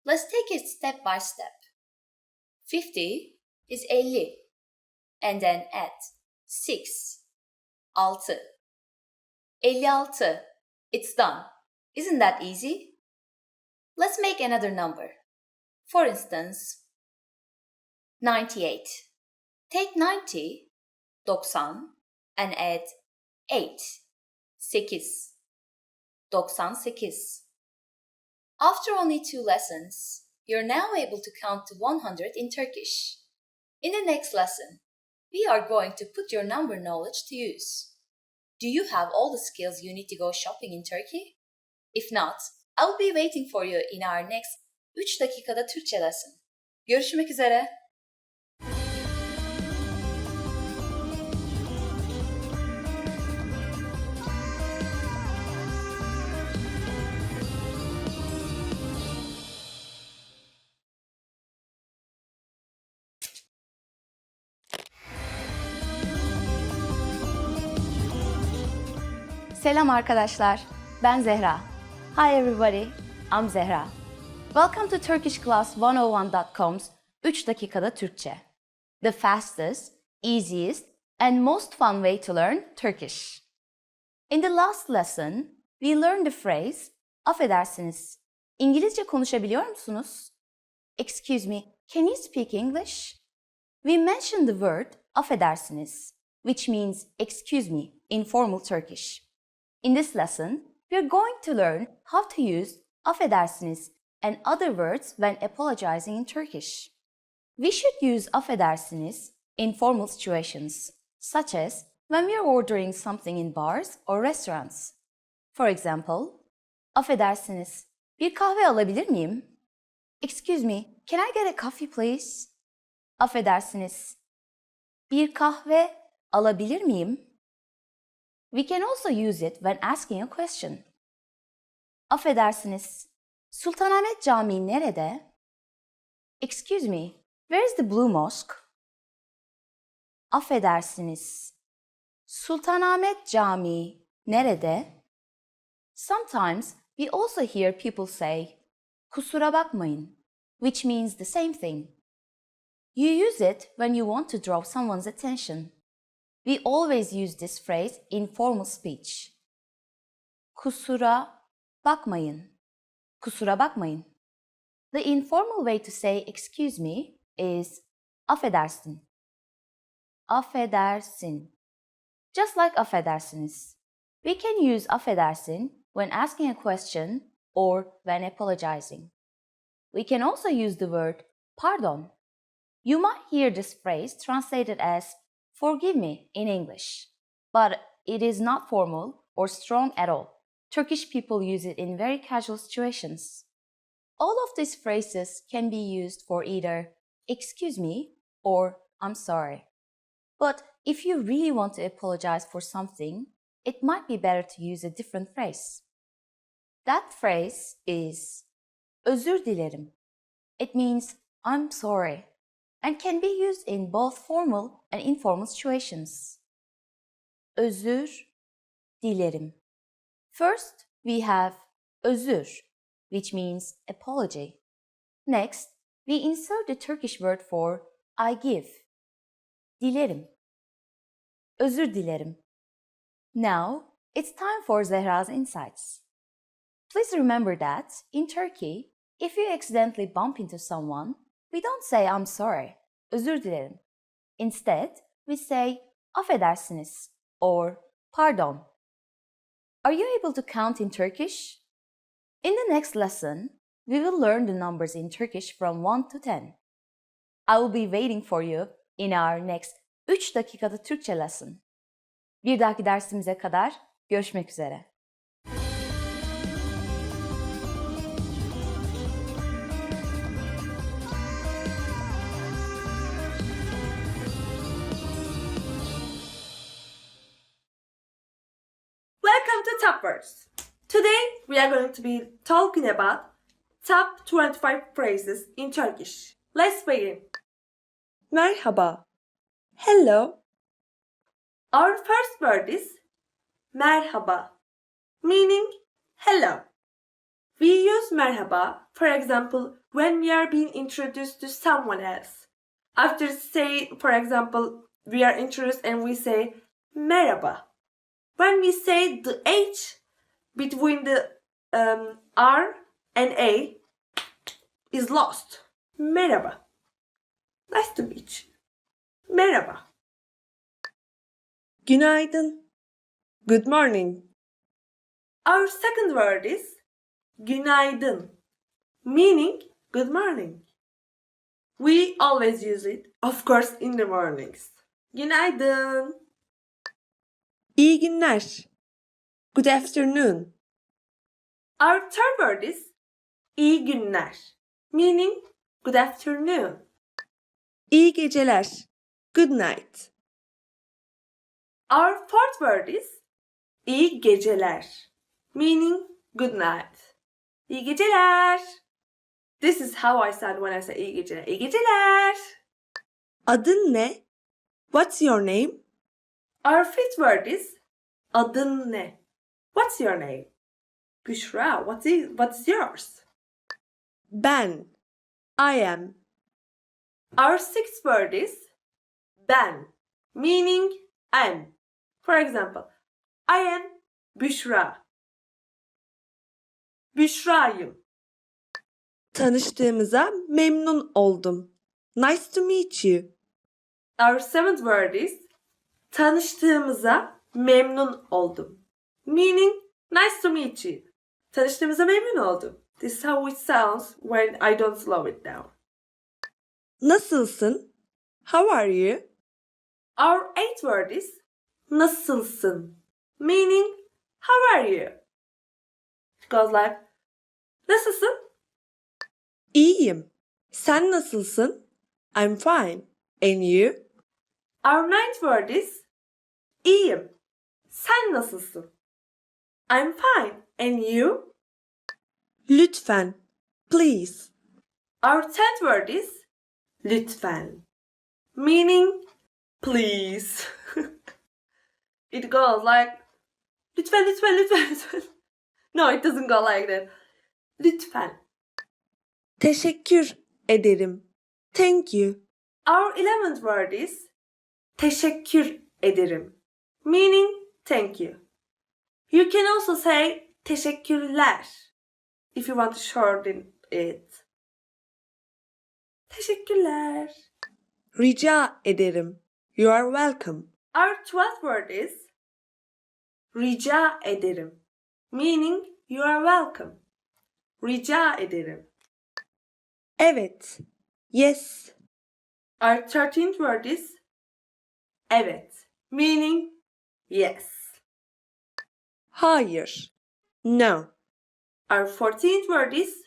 Let's take it step by step. 50 is 50, and then add 6, 6. 56. It's done. Isn't that easy? Let's make another number. For instance, 98. Take 90, 90, and add 8, 8. 98. After only 2 lessons, you're now able to count to 100 in Turkish. In the next lesson, we are going to put your number knowledge to use. Do you have all the skills you need to go shopping in Turkey? If not, I'll be waiting for you in our next 3 dakikada Türkçe lesson. Görüşmek üzere. Selam arkadaşlar, ben Zehra. Hi everybody, I'm Zehra. Welcome to TurkishClass101.com's 3 dakikada Türkçe. The fastest, easiest, and most fun way to learn Turkish. In the last lesson, we learned the phrase, affedersiniz. İngilizce konuşabiliyor musunuz? Excuse me, can you speak English? We mentioned the word affedersiniz, which means excuse me in formal Turkish. In this lesson, we are going to learn how to use affedersiniz and other words when apologizing in Turkish. We should use affedersiniz in formal situations, such as when we are ordering something in bars or restaurants. For example, affedersiniz, bir kahve alabilir miyim? Excuse me, can I get a coffee please? Affedersiniz, bir kahve alabilir miyim? We can also use it when asking a question. Affedersiniz, Sultanahmet Camii nerede? Excuse me, where is the Blue Mosque? Affedersiniz, Sultanahmet Camii nerede? Sometimes we also hear people say, kusura bakmayın, which means the same thing. You use it when you want to draw someone's attention. We always use this phrase in formal speech. Kusura bakmayın. Kusura bakmayın. The informal way to say excuse me is affedersin. Affedersin. Just like affedersiniz. We can use affedersin when asking a question or when apologizing. We can also use the word pardon. You might hear this phrase translated as forgive me in English, but it is not formal or strong at all. Turkish people use it in very casual situations. All of these phrases can be used for either excuse me or I'm sorry. But if you really want to apologize for something, it might be better to use a different phrase. That phrase is özür dilerim. It means I'm sorry and can be used in both formal and informal situations. Özür dilerim. First, we have özür, which means apology. Next, we insert the Turkish word for I give. Dilerim. Özür dilerim. Now, it's time for Zehra's insights. Please remember that in Turkey, if you accidentally bump into someone, we don't say I'm sorry, özür dilerim. Instead, we say affedersiniz or pardon. Are you able to count in Turkish? In the next lesson, we will learn the numbers in Turkish from 1 to 10. I will be waiting for you in our next 3 dakikada Türkçe lesson. Bir dahaki dersimize kadar görüşmek üzere. Welcome to Top Words. Today we are going to be talking about top 25 phrases in Turkish. Let's begin. Merhaba. Hello. Our first word is merhaba, meaning hello. We use merhaba, for example, when we are being introduced to someone else. After say, for example, we are introduced and we say merhaba. When we say the H between the R and A is lost. Merhaba. Nice to meet you. Merhaba. Günaydın. Good morning. Our second word is günaydın, meaning good morning. We always use it, of course, in the mornings. Günaydın. İyi günler. Good afternoon. Our third word is iyi günler, meaning good afternoon. İyi geceler. Good night. Our fourth word is iyi geceler, meaning good night. İyi geceler. This is how I sound when I say iyi geceler. İyi geceler. Adın ne? What's your name? Our fifth word is adın ne? What's your name? Büşra, what's yours? Ben. I am. Our sixth word is ben, meaning I'm. For example, I am Büşra. Büşra'yım. Tanıştığımıza memnun oldum. Nice to meet you. Our seventh word is tanıştığımıza memnun oldum. Meaning nice to meet you. Tanıştığımıza memnun oldum. This is how it sounds when I don't slow it down. Nasılsın? How are you? Our eighth word is nasılsın? Meaning how are you? It goes like nasılsın? İyiyim. Sen nasılsın? I'm fine. And you? Our ninth word is İyiyim. Sen nasılsın? I'm fine. And you? Lütfen. Please. Our tenth word is lütfen. Meaning please. It goes like lütfen, lütfen, lütfen, lütfen. No, it doesn't go like that. Lütfen. Teşekkür ederim. Thank you. Our 11th word is teşekkür ederim. Meaning thank you. You can also say teşekkürler if you want to shorten it. Teşekkürler. Rica ederim. You are welcome. Our 12th word is rica ederim. Meaning you are welcome. Rica ederim. Evet. Yes. Our 13th word is evet. Meaning yes. Hayır. No. Our 14th word is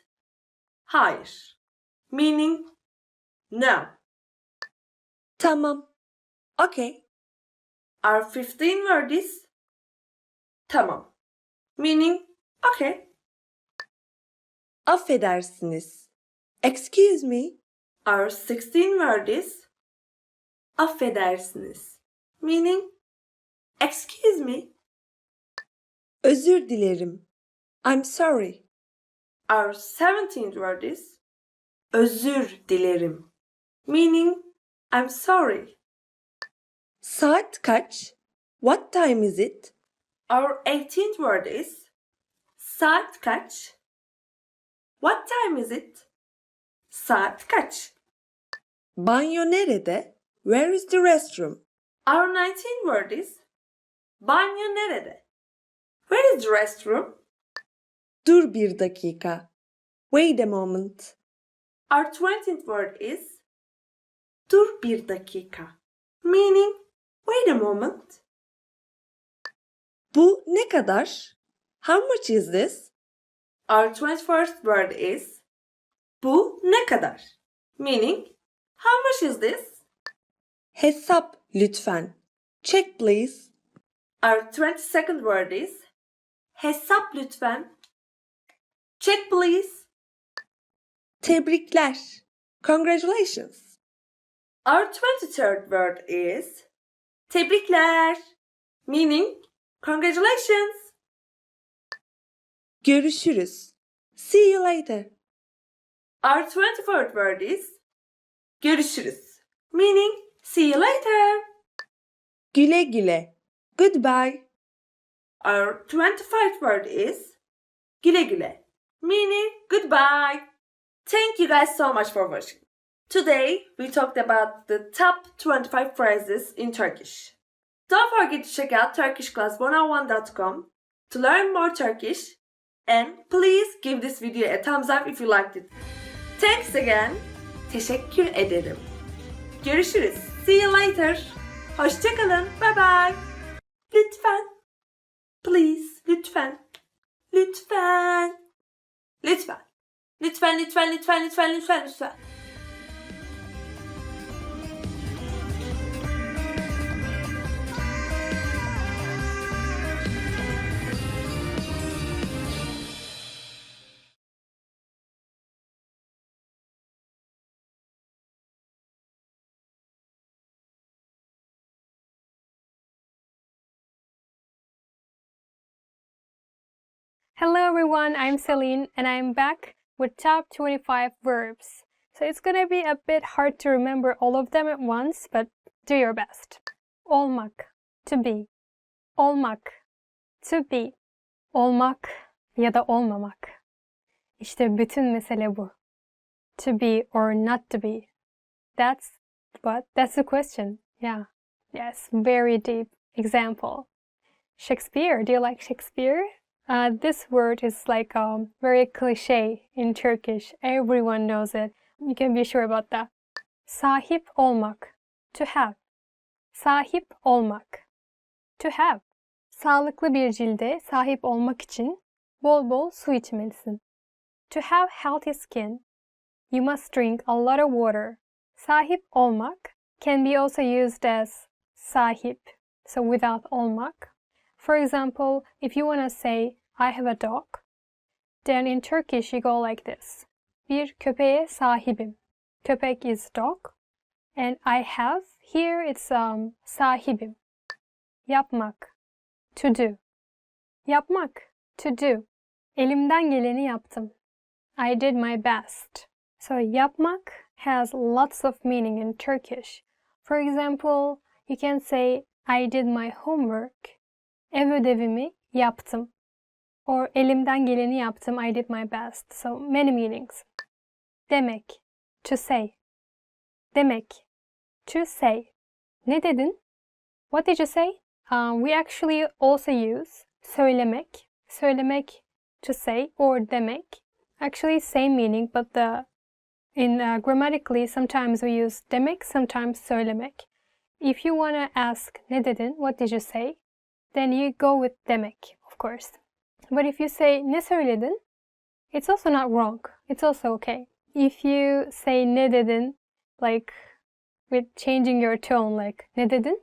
hayır. Meaning no. Tamam. Okay. Our 15th word is tamam. Meaning okay. Affedersiniz. Excuse me. Our 16th word is affedersiniz. Meaning excuse me. Özür dilerim. I'm sorry. Our 17th word is özür dilerim. Meaning I'm sorry. Saat kaç? What time is it? Our 18th word is saat kaç? What time is it? Saat kaç? Banyo nerede? Where is the restroom? Our 19th word is banyo nerede? Where is the restroom? Dur bir dakika. Wait a moment. Our 20th word is dur bir dakika. Meaning wait a moment. Bu ne kadar? How much is this? Our 21st word is bu ne kadar? Meaning how much is this? Hesap lütfen. Check please. Our 22nd word is hesap lütfen. Check please. Tebrikler. Congratulations. Our 23rd word is tebrikler. Meaning congratulations. Görüşürüz. See you later. Our 24th word is görüşürüz. Meaning see you later. Güle güle. Goodbye. Our 25th word is güle güle. Meaning goodbye. Thank you guys so much for watching. Today we talked about the top 25 phrases in Turkish. Don't forget to check out turkishclass101.com to learn more Turkish And please give this video a thumbs up if you liked it. Thanks again. Teşekkür ederim. Görüşürüz. See you later. Hoşçakalın. Bye bye. Lütfen. Please. Lütfen. Lütfen. Lütfen. Lütfen, lütfen, lütfen, lütfen, lütfen, lütfen. Hello everyone, I'm Celine and I'm back with top 25 verbs. So it's gonna be a bit hard to remember all of them at once, but do your best. Olmak, to be. Olmak, to be. Olmak ya da olmamak. İşte bütün mesele bu. To be or not to be. That's the question. Yeah. Yes, very deep. Example. Shakespeare. Do you like Shakespeare? This word is like very cliche in Turkish. Everyone knows it. You can be sure about that. Sahip olmak. To have. Sahip olmak. To have. Sağlıklı bir cilde sahip olmak için bol bol su içmelisin. To have healthy skin, you must drink a lot of water. Sahip olmak can be also used as sahip, so without olmak. For example, if you want to say, I have a dog, then in Turkish you go like this. Bir köpeğe sahibim. Köpek is dog. And I have, here it's sahibim. Yapmak, to do. Yapmak, to do. Elimden geleni yaptım. I did my best. So yapmak has lots of meaning in Turkish. For example, you can say, I did my homework. Ev ödevimi yaptım. Or elimden geleni yaptım. I did my best. So many meanings. Demek, to say. Demek, to say. Ne dedin? What did you say? We actually also use söylemek. Söylemek, to say, or demek. Actually same meaning, but grammatically sometimes we use demek, sometimes söylemek. If you want to ask ne dedin, what did you say? Then you go with demek, of course. But if you say ne söyledin, it's also not wrong. It's also okay. If you say ne dedin, like with changing your tone, like ne dedin,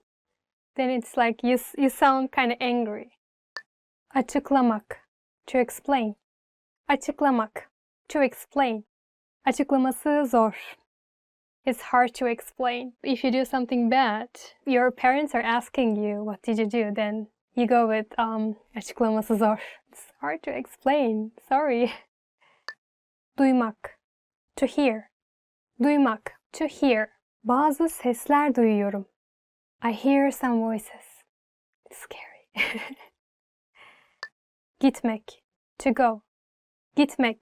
then it's like you sound kind of angry. Açıklamak, to explain. Açıklamak, to explain. Açıklaması zor. It's hard to explain. If you do something bad, your parents are asking you, what did you do? Then you go with açıklaması zor. It's hard to explain. Sorry. Duymak, to hear. Duymak, to hear. Bazı sesler duyuyorum. I hear some voices. It's scary. Gitmek, to go. Gitmek,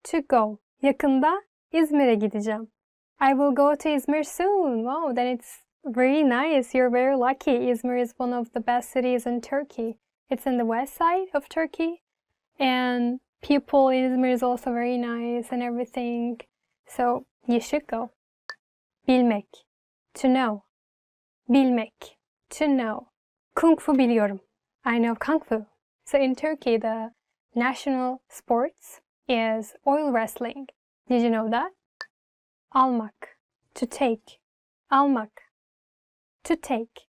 to go. Yakında İzmir'e gideceğim. I will go to Izmir soon. Wow, then it's very nice. You're very lucky. Izmir is one of the best cities in Turkey. It's in the west side of Turkey. And people in Izmir is also very nice and everything. So you should go. Bilmek, to know. Bilmek, to know. Kung Fu biliyorum. I know Kung Fu. So in Turkey, the national sports is oil wrestling. Did you know that? Almak, to take. Almak, to take.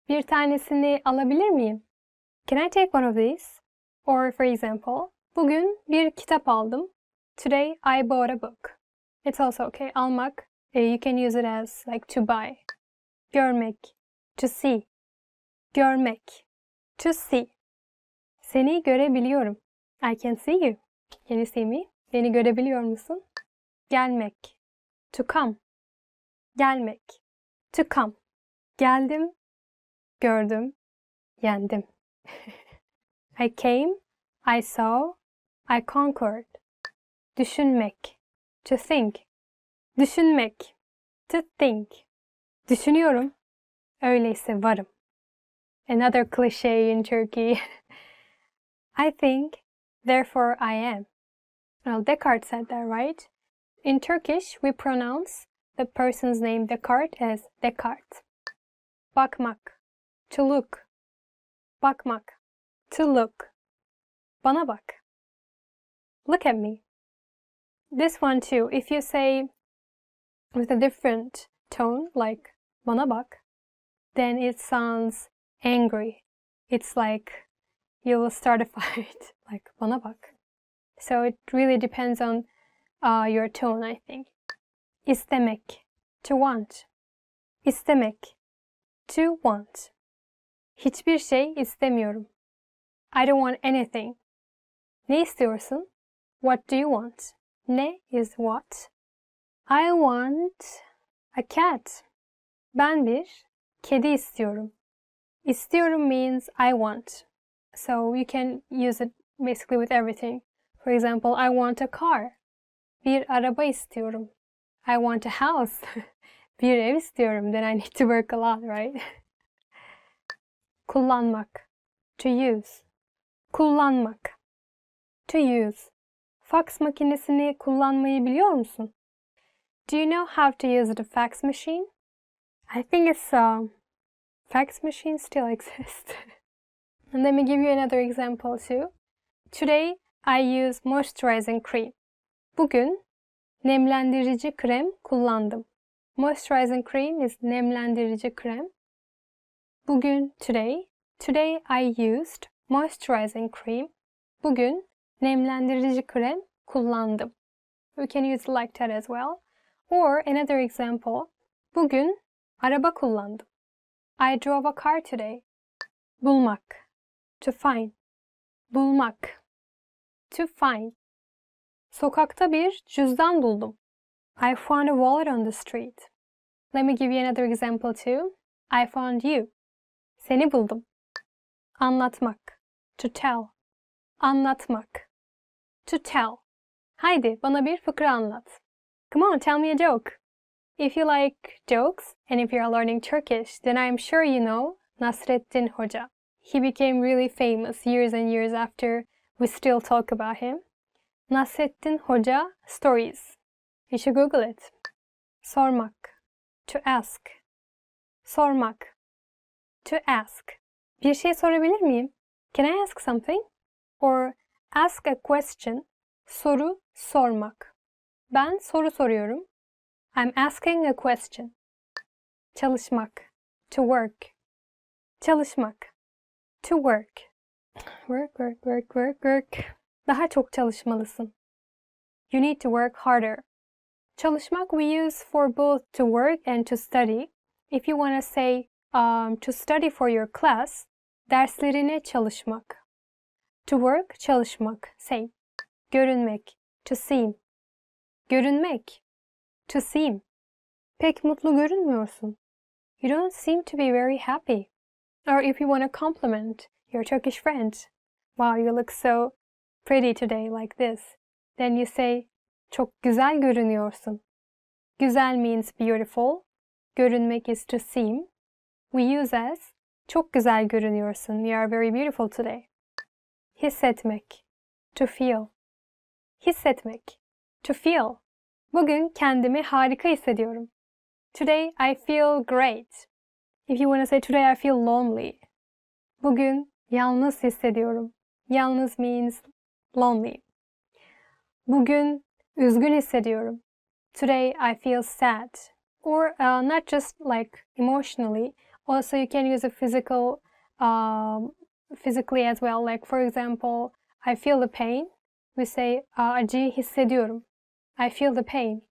Bir tanesini alabilir miyim? Can I take one of these? Or for example, bugün bir kitap aldım. Today I bought a book. It's also okay. Almak, you can use it as like to buy. Görmek, to see. Görmek, to see. Seni görebiliyorum. I can see you. Can you see me? Beni görebiliyor musun? Gelmek, to come. Gelmek, to come. Geldim, gördüm, yendim. I came, I saw, I conquered. Düşünmek, to think. Düşünmek, to think. Düşünüyorum, öyleyse varım. Another cliche in Turkey. I think, therefore I am. Well, Descartes said that, right? In Turkish, we pronounce the person's name Descartes as Descartes. Bakmak, to look. Bakmak, to look. Bana bak. Look at me. This one too, if you say with a different tone, like bana bak, then it sounds angry. It's like you will start a fight, like bana bak. So it really depends on your tone, I think. İstemek, to want. İstemek, to want. Hiçbir şey istemiyorum. I don't want anything. Ne istiyorsun? What do you want? Ne is what? I want a cat. Ben bir kedi istiyorum. İstiyorum means I want. So you can use it basically with everything. For example, I want a car. Bir araba istiyorum. I want a house. Bir ev istiyorum. Then I need to work a lot, right? Kullanmak. To use. Kullanmak. To use. Fax makinesini kullanmayı biliyor musun? Do you know how to use the fax machine? I think it's fax machine still exists. And let me give you another example too. Today I use moisturizing cream. Bugün nemlendirici krem kullandım. Moisturizing cream is nemlendirici krem. Bugün today I used moisturizing cream. Bugün nemlendirici krem kullandım. We can use it like that as well. Or another example. Bugün araba kullandım. I drove a car today. Bulmak. To find. Bulmak. To find. Sokakta bir cüzdan buldum. I found a wallet on the street. Let me give you another example too. I found you. Seni buldum. Anlatmak. To tell. Anlatmak. To tell. Haydi bana bir fıkra anlat. Come on, tell me a joke. If you like jokes, and if you're learning Turkish, then I'm sure you know Nasreddin Hoca. He became really famous years and years after we still talk about him. Nasreddin Hoca stories. You should Google it. Sormak. To ask. Sormak. To ask. Bir şey sorabilir miyim? Can I ask something? Or ask a question. Soru sormak. Ben soru soruyorum. I'm asking a question. Çalışmak. To work. Çalışmak. To work. Work. Daha çok çalışmalısın. You need to work harder. Çalışmak we use for both to work and to study. If you want to say to study for your class, derslerine çalışmak. To work, çalışmak. Same. Görünmek. To seem. Görünmek. To seem. Pek mutlu görünmüyorsun. You don't seem to be very happy. Or if you want to compliment your Turkish friend. Wow, you look so pretty today like this. Then you say, çok güzel görünüyorsun. Güzel means beautiful. Görünmek is to seem. We use as, çok güzel görünüyorsun. You are very beautiful today. Hissetmek. To feel. Hissetmek. To feel. Bugün kendimi harika hissediyorum. Today I feel great. If you want to say today I feel lonely. Bugün yalnız hissediyorum. Yalnız means lonely. Bugün üzgün hissediyorum. Today I feel sad. Or not just like emotionally. Also you can use a physically as well. Like for example, I feel the pain. We say acıyı hissediyorum. I feel the pain.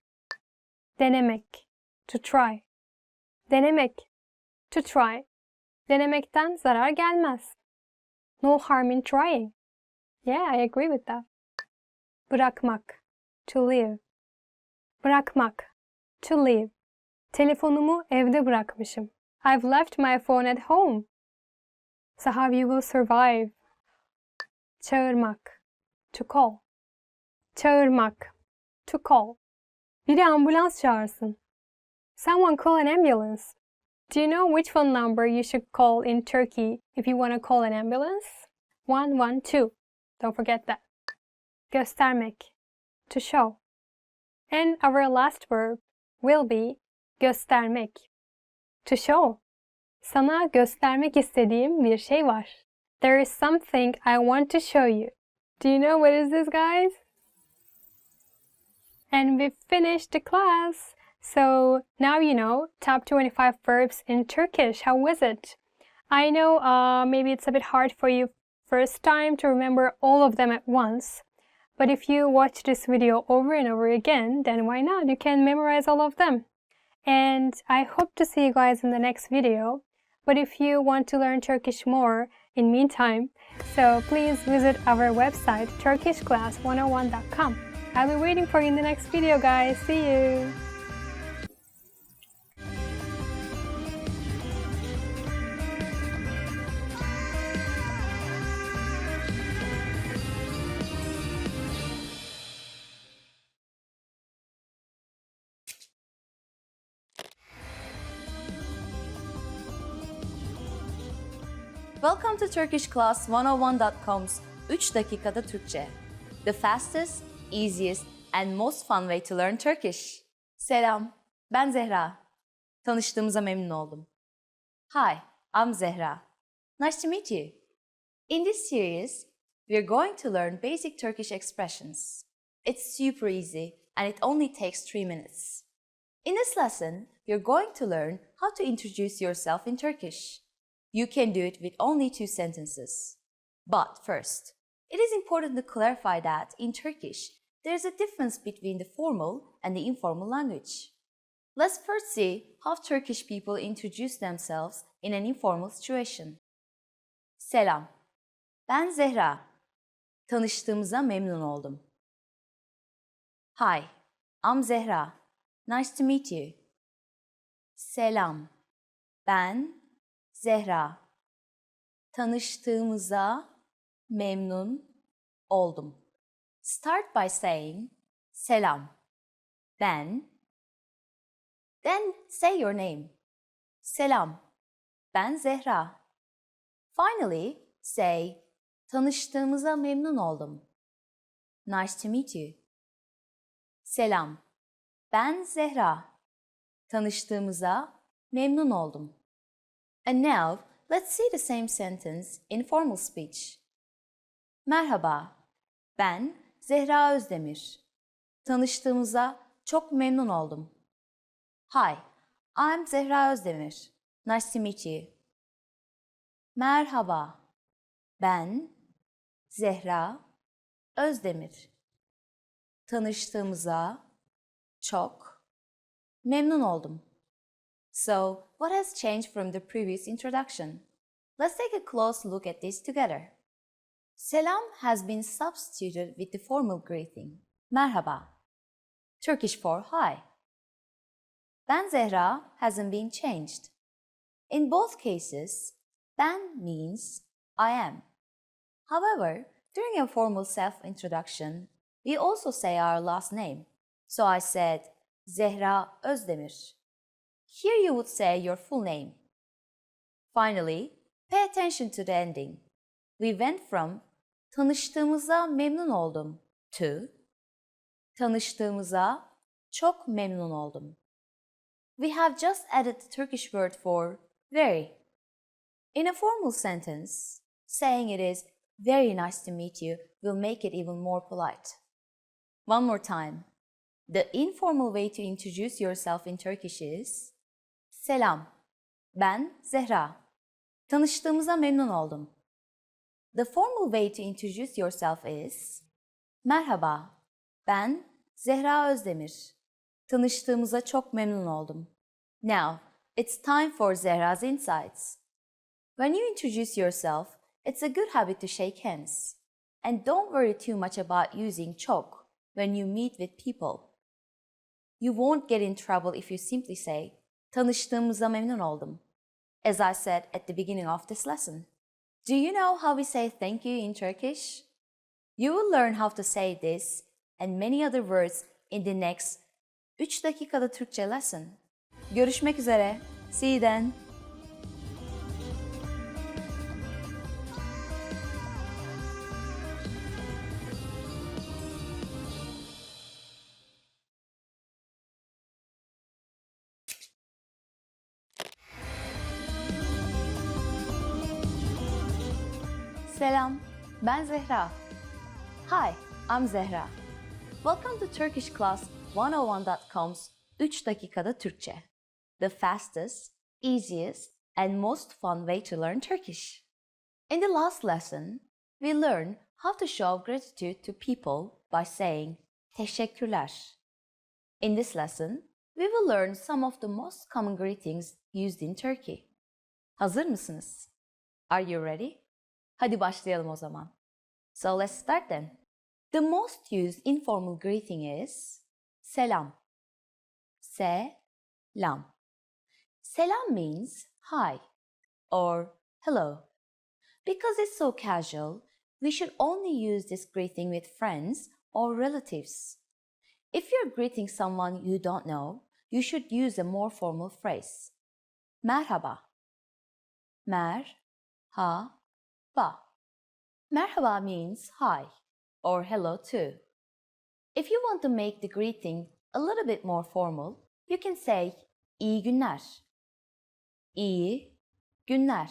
Denemek. To try. Denemek. To try. Denemekten zarar gelmez. No harm in trying. Yeah, I agree with that. Bırakmak. To leave. Bırakmak. To leave. Telefonumu evde bırakmışım. I've left my phone at home. So how you will survive? Çağırmak. To call. Çağırmak. To call. Biri ambulans çağırsın. Someone call an ambulance. Do you know which phone number you should call in Turkey if you want to call an ambulance? 112. Don't forget that. göstermek, to show. And our last verb will be göstermek, to show. Sana göstermek istediğim bir şey var. There is something I want to show you. Do you know what is this, guys? And we finished the class. So now you know top 25 verbs in Turkish. How was it? I know maybe it's a bit hard for you first time to remember all of them at once. But if you watch this video over and over again, then why not? You can memorize all of them. And I hope to see you guys in the next video. But if you want to learn Turkish more in meantime, so please visit our website turkishclass101.com. I'll be waiting for you in the next video, guys. See you! Welcome to turkishclass101.com's 3 dakikada Türkçe. The fastest, easiest and most fun way to learn Turkish. Selam, ben Zehra. Tanıştığımıza memnun oldum. Hi, I'm Zehra. Nice to meet you. In this series, we're going to learn basic Turkish expressions. It's super easy and it only takes 3 minutes. In this lesson, you're going to learn how to introduce yourself in Turkish. You can do it with only 2 sentences. But first, it is important to clarify that in Turkish, there is a difference between the formal and the informal language. Let's first see how Turkish people introduce themselves in an informal situation. Selam, ben Zehra. Tanıştığımıza memnun oldum. Hi, I'm Zehra. Nice to meet you. Selam, ben Zehra. Tanıştığımıza memnun oldum. Start by saying selam, ben. Then say your name. Selam, ben Zehra. Finally, say tanıştığımıza memnun oldum. Nice to meet you. Selam, ben Zehra. Tanıştığımıza memnun oldum. And now, let's see the same sentence in formal speech. Merhaba, ben Zehra Özdemir. Tanıştığımıza çok memnun oldum. Hi, I'm Zehra Özdemir. Nice to meet you. Merhaba, ben Zehra Özdemir. Tanıştığımıza çok memnun oldum. So, what has changed from the previous introduction? Let's take a close look at this together. Selam has been substituted with the formal greeting, merhaba, Turkish for hi. Ben Zehra hasn't been changed. In both cases, ben means I am. However, during a formal self-introduction, we also say our last name. So I said Zehra Özdemir. Here you would say your full name. Finally, pay attention to the ending. We went from tanıştığımıza memnun oldum to tanıştığımıza çok memnun oldum. We have just added the Turkish word for very. In a formal sentence, saying it is very nice to meet you will make it even more polite. One more time. The informal way to introduce yourself in Turkish is selam, ben Zehra. Tanıştığımıza memnun oldum. The formal way to introduce yourself is merhaba, ben Zehra Özdemir. Tanıştığımıza çok memnun oldum. Now, it's time for Zehra's insights. When you introduce yourself, it's a good habit to shake hands. And don't worry too much about using çok when you meet with people. You won't get in trouble if you simply say, tanıştığımıza memnun oldum, as I said at the beginning of this lesson. Do you know how we say thank you in Turkish? You will learn how to say this and many other words in the next 3 dakikada Türkçe lesson. Görüşmek üzere. See you then. Selam, ben Zehra. Hi, I'm Zehra. Welcome to Turkish Class 101.com's 3 dakikada Türkçe. The fastest, easiest, and most fun way to learn Turkish. In the last lesson, we learned how to show gratitude to people by saying teşekkürler. In this lesson, we will learn some of the most common greetings used in Turkey. Hazır mısınız? Are you ready? Hadi başlayalım o zaman. So let's start then. The most used informal greeting is selam. Selam. Selam means hi or hello. Because it's so casual, we should only use this greeting with friends or relatives. If you're greeting someone you don't know, you should use a more formal phrase. Merhaba. Merhaba. Merhaba means hi or hello too. If you want to make the greeting a little bit more formal, you can say iyi günler. İyi günler.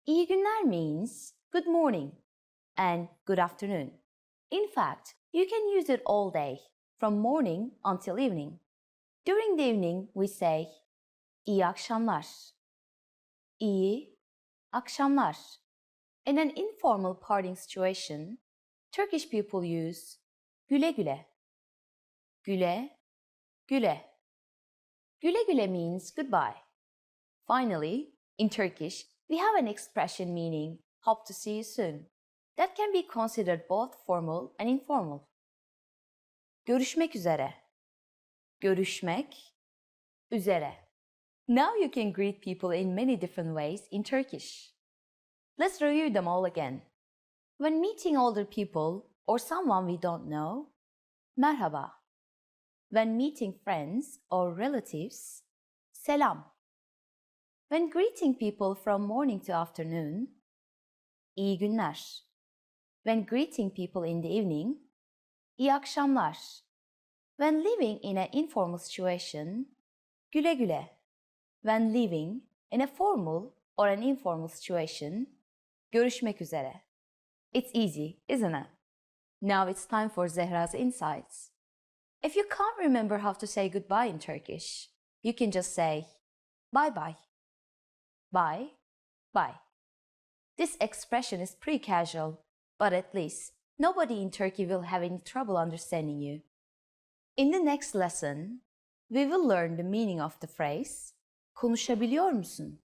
İyi günler means good morning and good afternoon. In fact, you can use it all day, from morning until evening. During the evening, we say iyi akşamlar. İyi akşamlar. In an informal parting situation, Turkish people use güle güle. Güle güle. Güle güle means goodbye. Finally, in Turkish, we have an expression meaning hope to see you soon. That can be considered both formal and informal. Görüşmek üzere. Görüşmek üzere. Now you can greet people in many different ways in Turkish. Let's review them all again. When meeting older people or someone we don't know, merhaba. When meeting friends or relatives, selam. When greeting people from morning to afternoon, iyi günler. When greeting people in the evening, iyi akşamlar. When living in an informal situation, güle güle. When living in a formal or an informal situation, görüşmek üzere. It's easy, isn't it? Now it's time for Zehra's insights. If you can't remember how to say goodbye in Turkish, you can just say bye bye. Bye, bye. This expression is pretty casual, but at least nobody in Turkey will have any trouble understanding you. In the next lesson, we will learn the meaning of the phrase konuşabiliyor musun?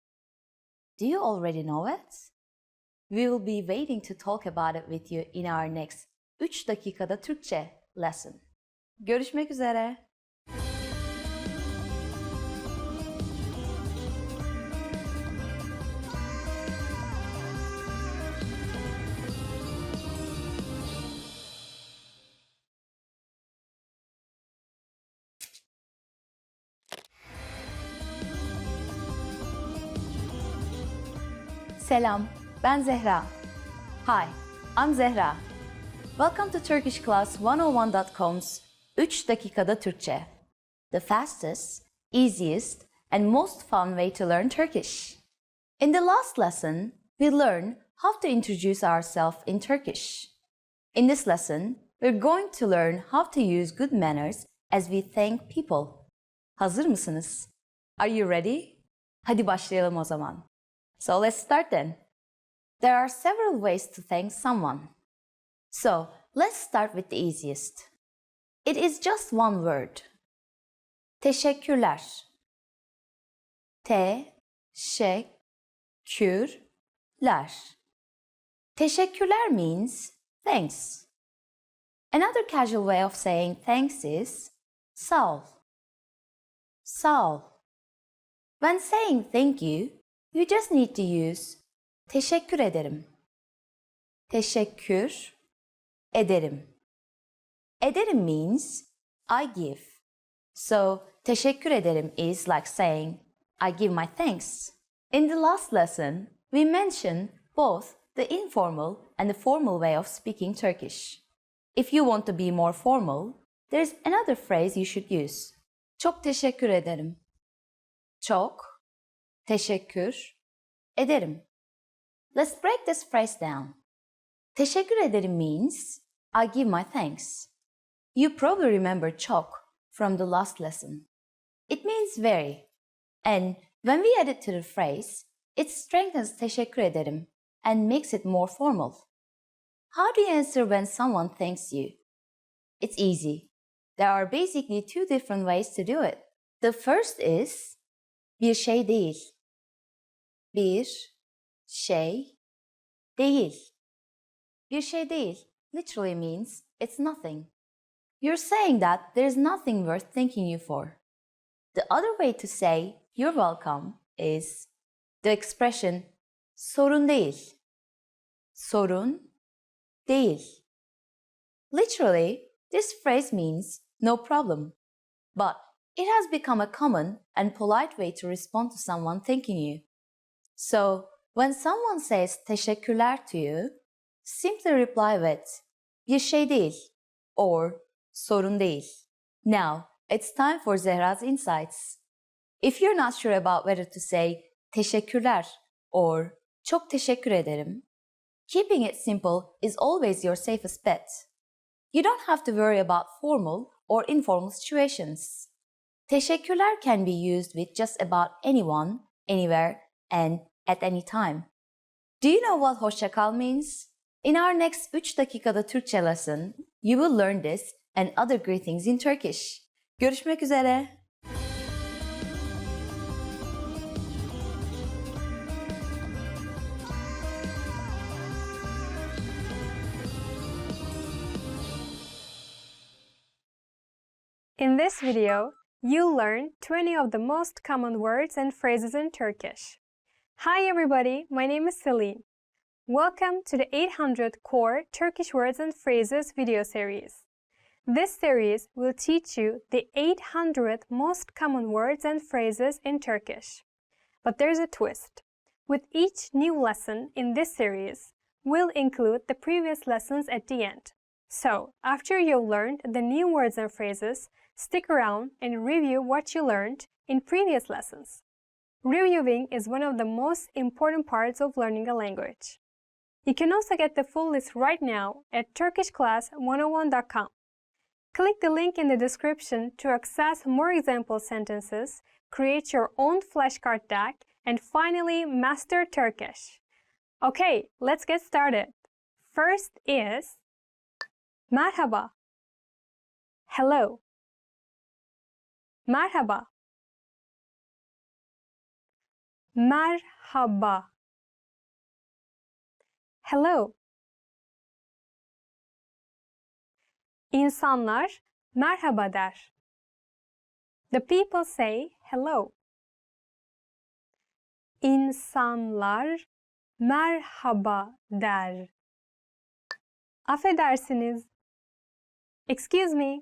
Do you already know it? We will be waiting to talk about it with you in our next 3 dakikada Türkçe lesson. Görüşmek üzere. Selam, ben Zehra. Hi, I'm Zehra. Welcome to Turkish Class 101.com's 3 dakikada Türkçe. The fastest, easiest, and most fun way to learn Turkish. In the last lesson, we learned how to introduce ourselves in Turkish. In this lesson, we're going to learn how to use good manners as we thank people. Hazır mısınız? Are you ready? Hadi başlayalım o zaman. So let's start then. There are several ways to thank someone. So let's start with the easiest. It is just one word. Teşekkürler. Teşekkürler. Teşekkürler means thanks. Another casual way of saying thanks is sağ ol. Sağ ol. When saying thank you, you just need to use teşekkür ederim. Teşekkür ederim. Ederim means I give. So teşekkür ederim is like saying I give my thanks. In the last lesson, we mentioned both the informal and the formal way of speaking Turkish. If you want to be more formal, there's another phrase you should use. Çok teşekkür ederim. Çok teşekkür ederim. Let's break this phrase down. Teşekkür ederim means I give my thanks. You probably remember çok from the last lesson. It means very. And when we add it to the phrase, it strengthens teşekkür ederim and makes it more formal. How do you answer when someone thanks you? It's easy. There are basically two different ways to do it. The first is bir şey değil. Bir şey değil. Bir şey değil literally means it's nothing. You're saying that there's nothing worth thanking you for. The other way to say you're welcome is the expression sorun değil. Sorun değil. Literally, this phrase means no problem. But it has become a common and polite way to respond to someone thanking you. So, when someone says teşekkürler to you, simply reply with bir şey değil or sorun değil. Now, it's time for Zehra's insights. If you're not sure about whether to say teşekkürler or çok teşekkür ederim, keeping it simple is always your safest bet. You don't have to worry about formal or informal situations. Teşekkürler can be used with just about anyone, anywhere, and at any time. Do you know what hoşça kal means? In our next 3 dakikada Türkçe lesson, you will learn this and other greetings in Turkish. Görüşmek üzere. In this video, you'll learn 20 of the most common words and phrases in Turkish. Hi everybody, my name is Celine. Welcome to the 800 Core Turkish Words and Phrases video series. This series will teach you the 800 most common words and phrases in Turkish. But there's a twist. With each new lesson in this series, we'll include the previous lessons at the end. So, after you've learned the new words and phrases, stick around and review what you learned in previous lessons. Reviewing is one of the most important parts of learning a language. You can also get the full list right now at turkishclass101.com. Click the link in the description to access more example sentences, create your own flashcard deck, and finally master Turkish. Okay, let's get started. First is merhaba. Hello. Merhaba. Merhaba. Hello. İnsanlar merhaba der. The people say hello. İnsanlar merhaba der. Affedersiniz. Excuse me.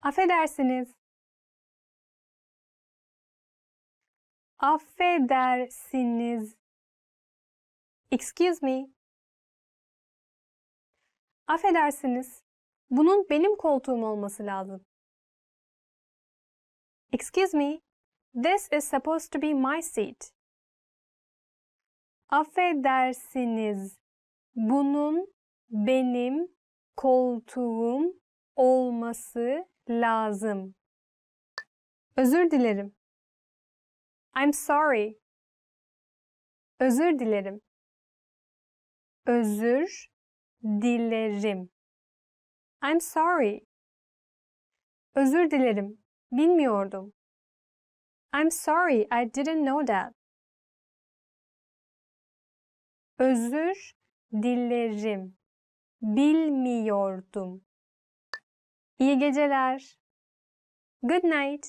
Affedersiniz. Affedersiniz. Excuse me. Affedersiniz. Bunun benim koltuğum olması lazım. Excuse me. This is supposed to be my seat. Affedersiniz. Bunun benim koltuğum olması lazım. Özür dilerim. I'm sorry. Özür dilerim. Özür dilerim. I'm sorry. Özür dilerim. Bilmiyordum. I'm sorry, I didn't know that. Özür dilerim. Bilmiyordum. İyi geceler. Good night.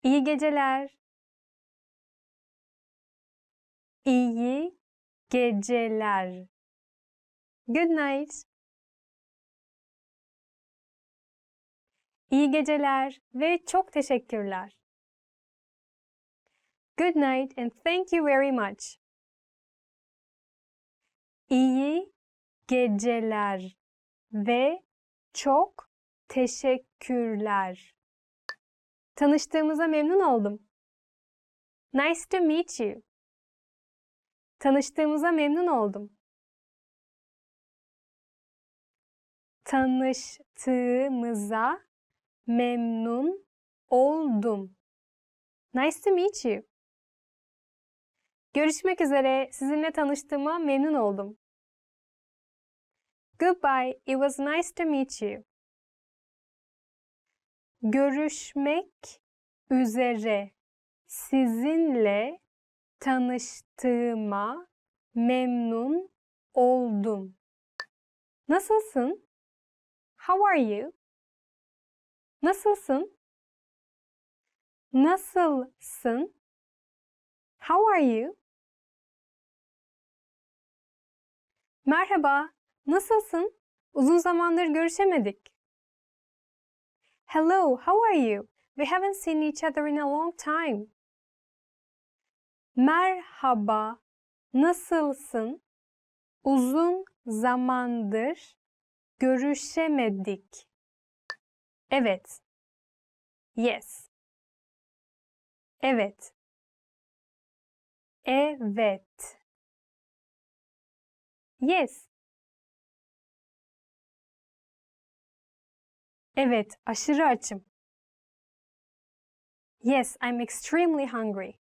İyi geceler. İyi geceler. Good night. İyi geceler ve çok teşekkürler. Good night and thank you very much. İyi geceler ve çok teşekkürler. Tanıştığımıza memnun oldum. Nice to meet you. Tanıştığımıza memnun oldum. Tanıştığımıza memnun oldum. Nice to meet you. Görüşmek üzere. Sizinle tanıştığıma memnun oldum. Goodbye. It was nice to meet you. Görüşmek üzere. Sizinle tanıştığıma memnun oldum. Nasılsın? How are you? Nasılsın? Nasılsın? How are you? Merhaba, nasılsın? Uzun zamandır görüşemedik. Hello, how are you? We haven't seen each other in a long time. Merhaba, nasılsın? Uzun zamandır görüşemedik. Evet. Yes. Evet. Evet. Yes. Evet, aşırı açım. Yes, I'm extremely hungry.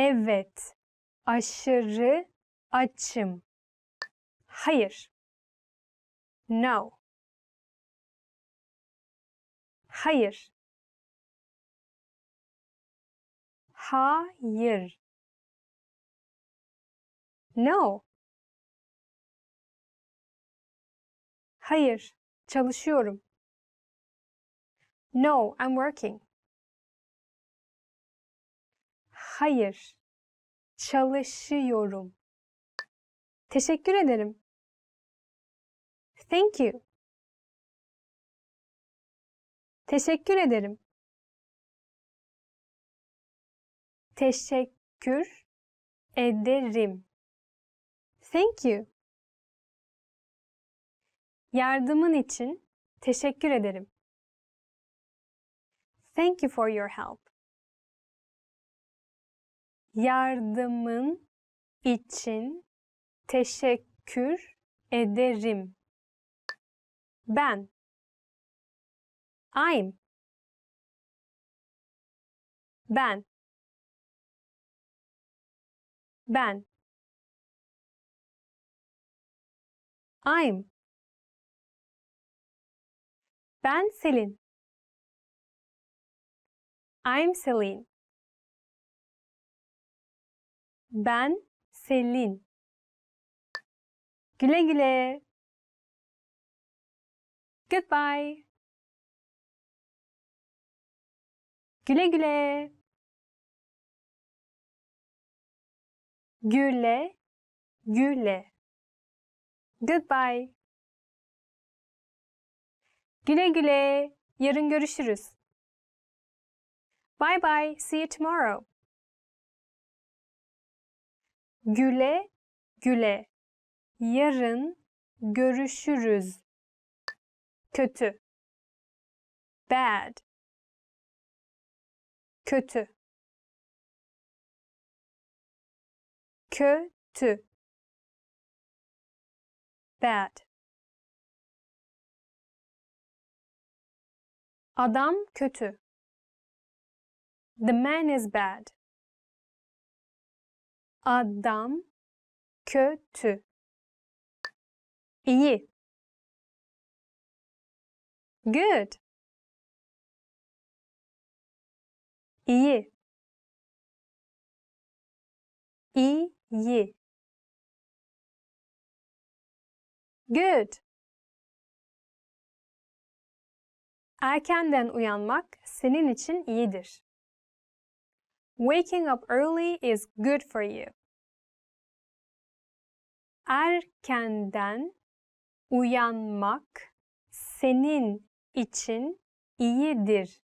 Evet, aşırı açım. Hayır. No. Hayır. Hayır. No. Hayır, çalışıyorum. No, I'm working. Hayır, çalışıyorum. Teşekkür ederim. Thank you. Teşekkür ederim. Teşekkür ederim. Thank you. Yardımın için teşekkür ederim. Thank you for your help. Yardımın için teşekkür ederim. Ben. I'm. Ben. Ben. I'm. Ben Selin. I'm Selin. Ben Selin. Güle güle. Goodbye. Güle güle. Güle güle. Goodbye. Güle güle. Yarın görüşürüz. Bye bye. See you tomorrow. Güle güle. Yarın görüşürüz. Kötü. Bad. Kötü. Kötü. Bad. Adam kötü. The man is bad. Adam kötü. İyi. Good. İyi. İyi. Good. Erkenden uyanmak senin için iyidir. Waking up early is good for you. Erkenden uyanmak senin için iyidir.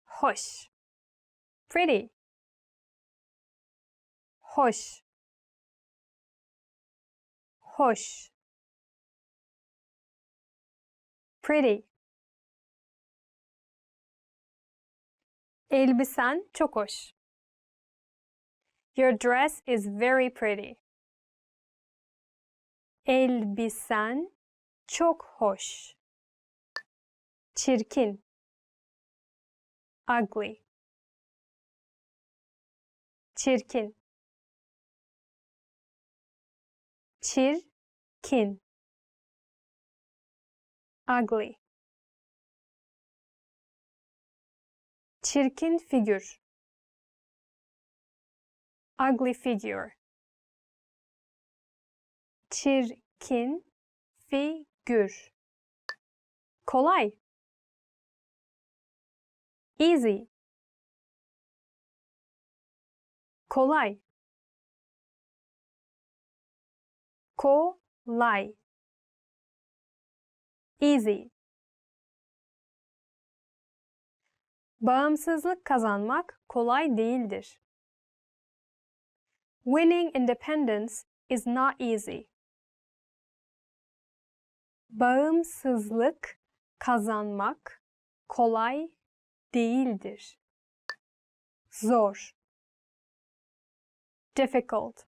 Hoş. Pretty. Hoş. Hoş. Pretty. Elbisen çok hoş. Your dress is very pretty. Elbisen çok hoş. Çirkin. Ugly. Çirkin. Çirkin. Ugly. Çirkin figür. Ugly figure. Çirkin figür. Kolay. Easy. Kolay. Kolay. Easy. Bağımsızlık kazanmak kolay değildir. Winning independence is not easy. Bağımsızlık kazanmak kolay değildir. Zor. Difficult.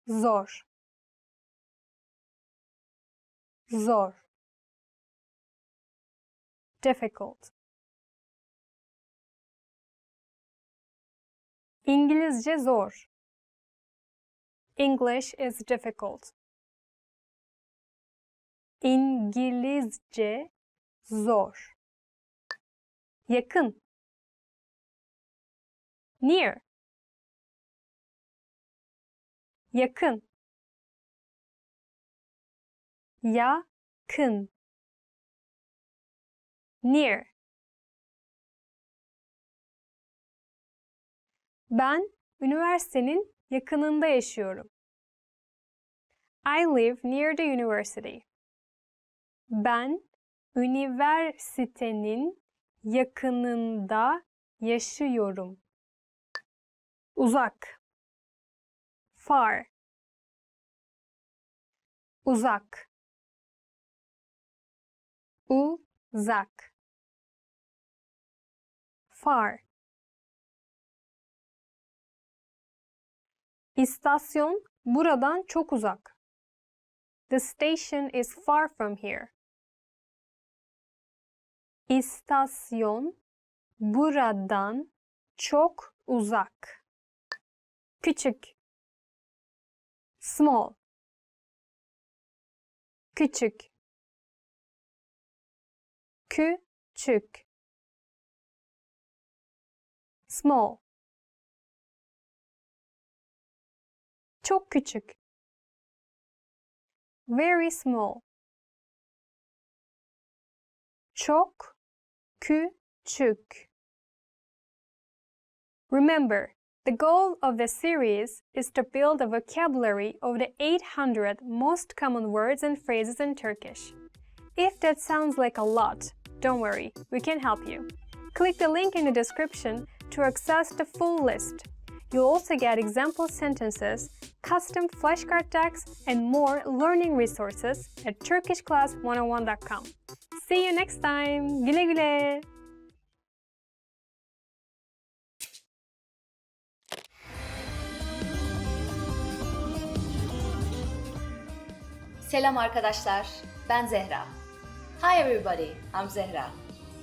Zor. Zor. Difficult. İngilizce zor. English is difficult. İngilizce zor. Yakın. Near. Yakın. Yakın. Near. Ben üniversitenin yakınında yaşıyorum. I live near the university. Ben üniversitenin yakınında yaşıyorum. Uzak. Far. Uzak. Uzak. Far. İstasyon buradan çok uzak. The station is far from here. İstasyon buradan çok uzak. Küçük. Small. Küçük. Küçük. Small. Çok küçük. Very small. Çok küçük. Remember, the goal of the series is to build a vocabulary of the 800 most common words and phrases in Turkish. If that sounds like a lot, don't worry, we can help you. Click the link in the description to access the full list. You'll also get example sentences, custom flashcard decks, and more learning resources at turkishclass101.com. See you next time. Güle güle. Selam arkadaşlar, ben Zehra. Hi everybody, I'm Zehra.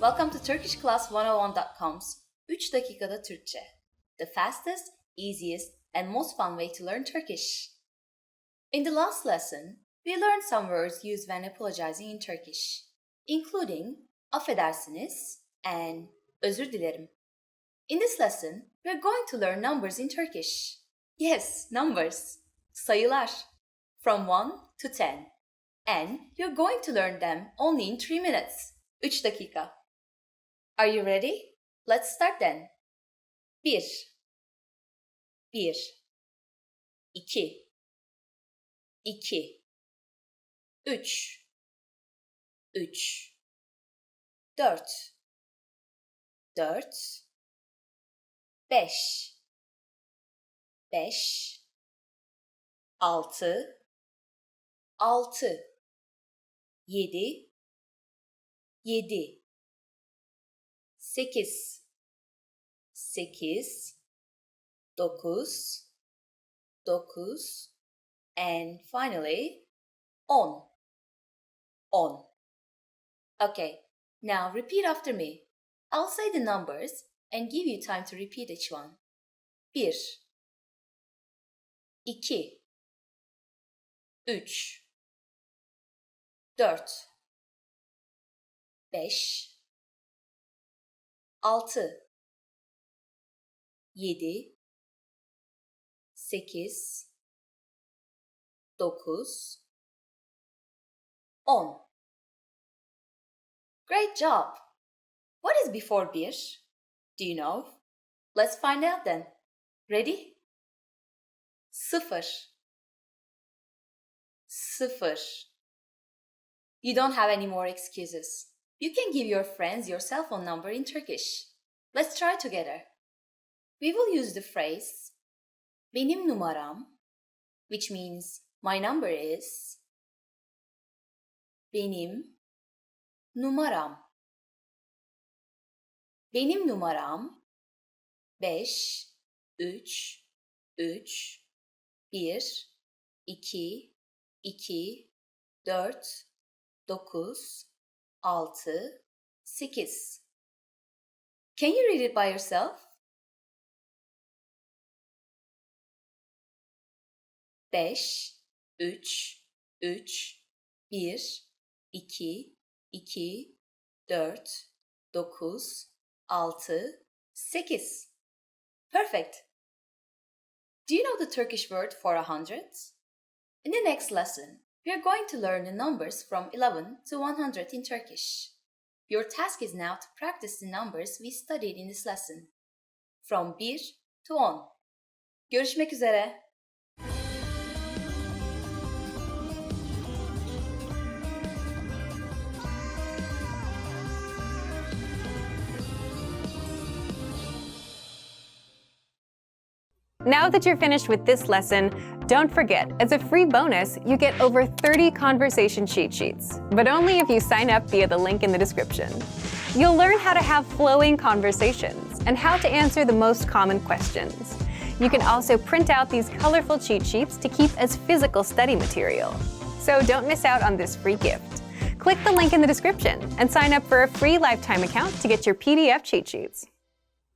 Welcome to turkishclass101.com's 3 dakikada Türkçe. The fastest, easiest, and most fun way to learn Turkish. In the last lesson, we learned some words used when apologizing in Turkish, including affedersiniz and özür dilerim. In this lesson, we are going to learn numbers in Turkish. Yes, numbers, sayılar, from 1 to 10. And you're going to learn them only in 3 minutes, 3 dakika. Are you ready? Let's start then. 1 1 2 2 3 3 4 4 5 5 6 6 7 7 8, 8, 9, 9, and finally 10, 10. Okay, now repeat after me. I'll say the numbers and give you time to repeat each one. 1, 2, 3, 4, 5, 6, 7, 8, 9, 10. Great job! What is before 1? Do you know? Let's find out then. Ready? 0, 0. You don't have any more excuses. You can give your friends your cell phone number in Turkish. Let's try together. We will use the phrase benim numaram, which means my number is benim numaram. Benim numaram 5, 3, 3, 1, 2, 2, 4, 9, 6, 8. Can you read it by yourself? 5, 3, 3, 1, 2, 2, 4, 9, 6, 8. Perfect! Do you know the Turkish word for 100? In the next lesson, we are going to learn the numbers from 11 to 100 in Turkish. Your task is now to practice the numbers we studied in this lesson. From 1 to 10. Görüşmek üzere. Now that you're finished with this lesson, don't forget, as a free bonus, you get over 30 conversation cheat sheets, but only if you sign up via the link in the description. You'll learn how to have flowing conversations and how to answer the most common questions. You can also print out these colorful cheat sheets to keep as physical study material. So don't miss out on this free gift. Click the link in the description and sign up for a free lifetime account to get your PDF cheat sheets.